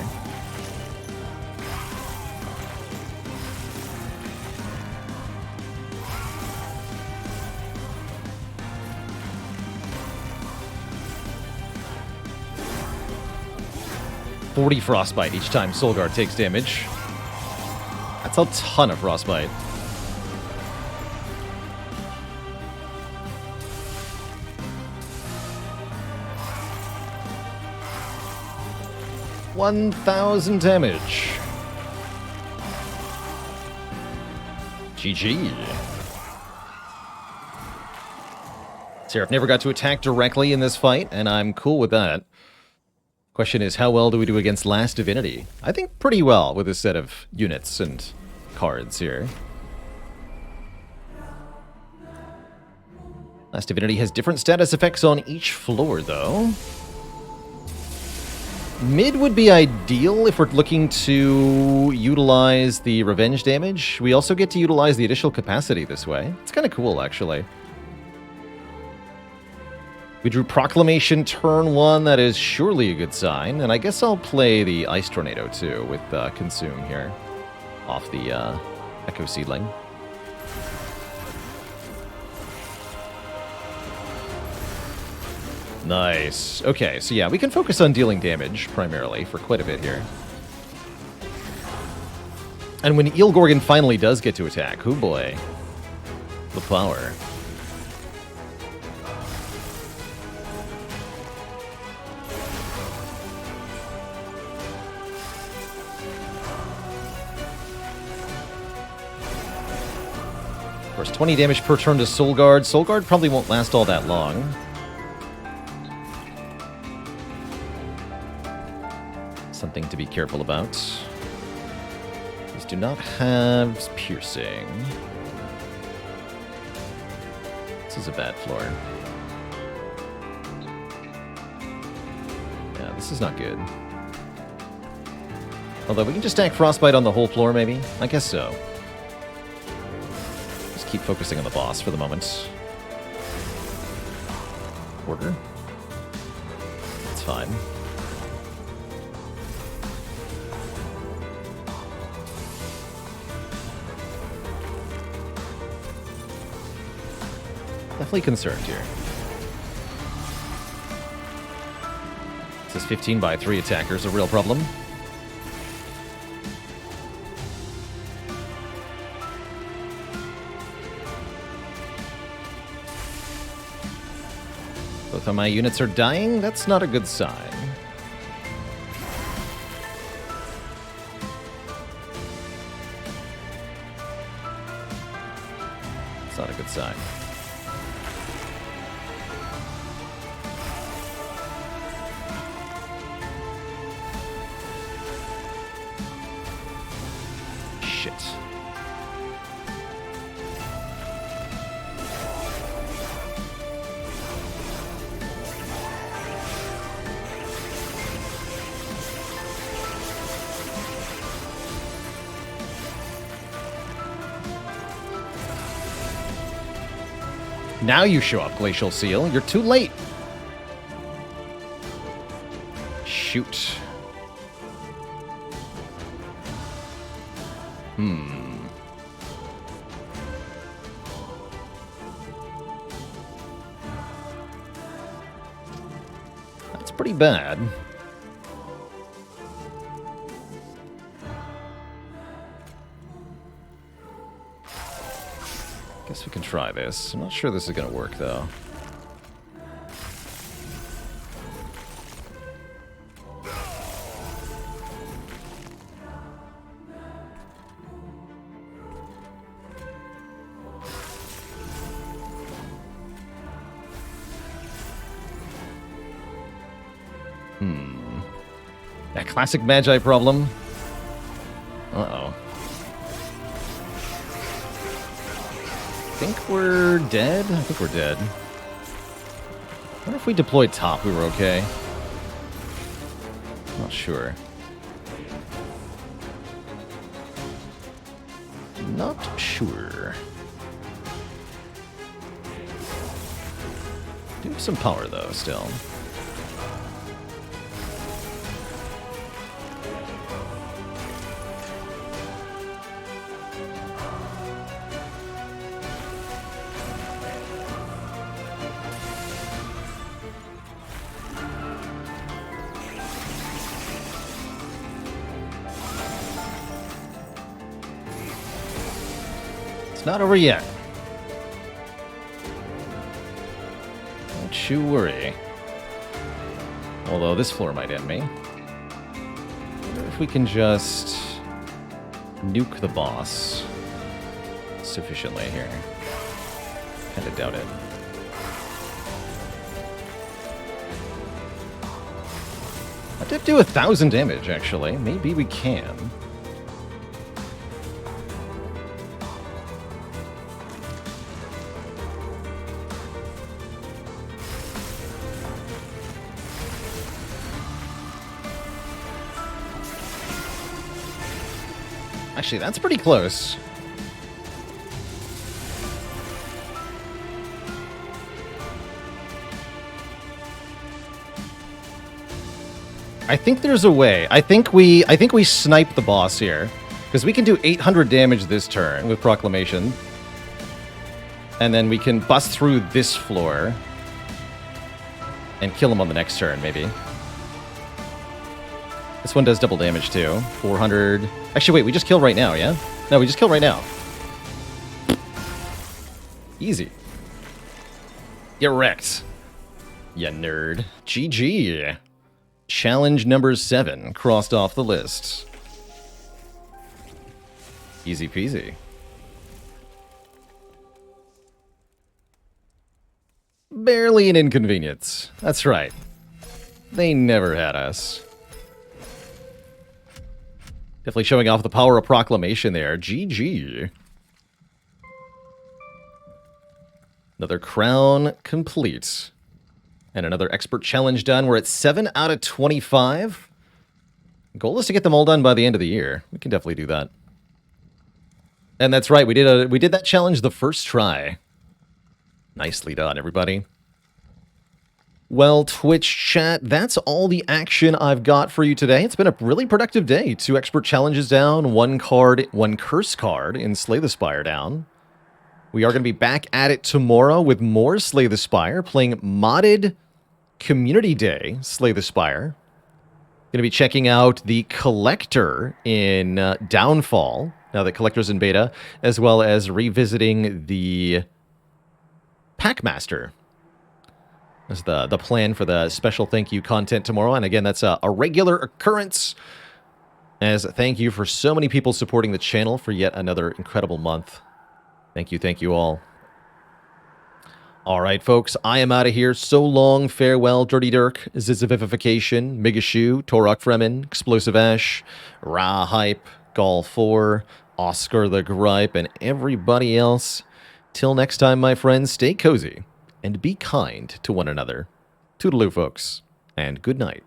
$40 frostbite each time Solguard takes damage. That's a ton of frostbite. $1,000 damage. GG. Seraph never got to attack directly in this fight, and I'm cool with that. Question is, how well do we do against Last Divinity? I think pretty well with this set of units and cards here. Last Divinity has different status effects on each floor, though. Mid would be ideal if we're looking to utilize the revenge damage. We also get to utilize the additional capacity this way. It's kind of cool, actually. We drew Proclamation turn 1, that is surely a good sign, and I guess I'll play the Ice Tornado too with Consume here, off the Echo Seedling. Nice. Okay, so yeah, we can focus on dealing damage, primarily, for quite a bit here. And when Eel Gorgon finally does get to attack, oh boy, the power. Of course, 20 damage per turn to Solguard. Solguard probably won't last all that long. Something to be careful about. These do not have piercing. This is a bad floor. Yeah, this is not good. Although we can just stack Frostbite on the whole floor, maybe? I guess so. Just keep focusing on the boss for the moment. Order. That's fine. Definitely concerned here. This is 15 by 3 attackers, a real problem. Both of my units are dying. That's not a good sign. It's not a good sign. Shit. Now you show up, Glacial Seal. You're too late. Shoot. That's pretty bad. Guess we can try this. I'm not sure this is going to work, though. That classic Magi problem. Uh-oh. I think we're dead? I think we're dead. I wonder if we deployed top, we were okay. Not sure. Not sure. Do have some power, though, still. Not over yet. Don't you worry. Although this floor might end me. Wonder if we can just nuke the boss sufficiently here. Kinda doubt it. I did do 1,000 damage, actually. Maybe we can. Actually, that's pretty close. I think there's a way. I think we snipe the boss here, because we can do 800 damage this turn with Proclamation, and then we can bust through this floor and kill him on the next turn, maybe. This one does double damage too. 400. Actually, wait, we just kill right now, yeah? No, we just kill right now. Easy. You're wrecked. Ya nerd. GG. Challenge number 7 crossed off the list. Easy peasy. Barely an inconvenience. That's right. They never had us. Definitely showing off the power of Proclamation there. GG. Another crown complete. And another expert challenge done. We're at 7 out of 25. Goal is to get them all done by the end of the year. We can definitely do that. And that's right, we did that challenge the first try. Nicely done, everybody. Well, Twitch chat, that's all the action I've got for you today. It's been a really productive day. 2 expert challenges down, 1 card, 1 curse card in Slay the Spire down. We are going to be back at it tomorrow with more Slay the Spire, playing modded Community Day Slay the Spire. Going to be checking out the Collector in Downfall, now that Collector's in beta, as well as revisiting the Packmaster. That's the plan for the special thank you content tomorrow. And again, that's a regular occurrence. As a thank you for so many people supporting the channel for yet another incredible month. Thank you all. All right, folks, I am out of here. So long, farewell, Dirty Dirk, Zizivivification, Migashu, Torok Fremen, Explosive Ash, Ra Hype, Gall 4, Oscar the Gripe, and everybody else. Till next time, my friends, stay cozy and be kind to one another. Toodaloo, folks, and good night.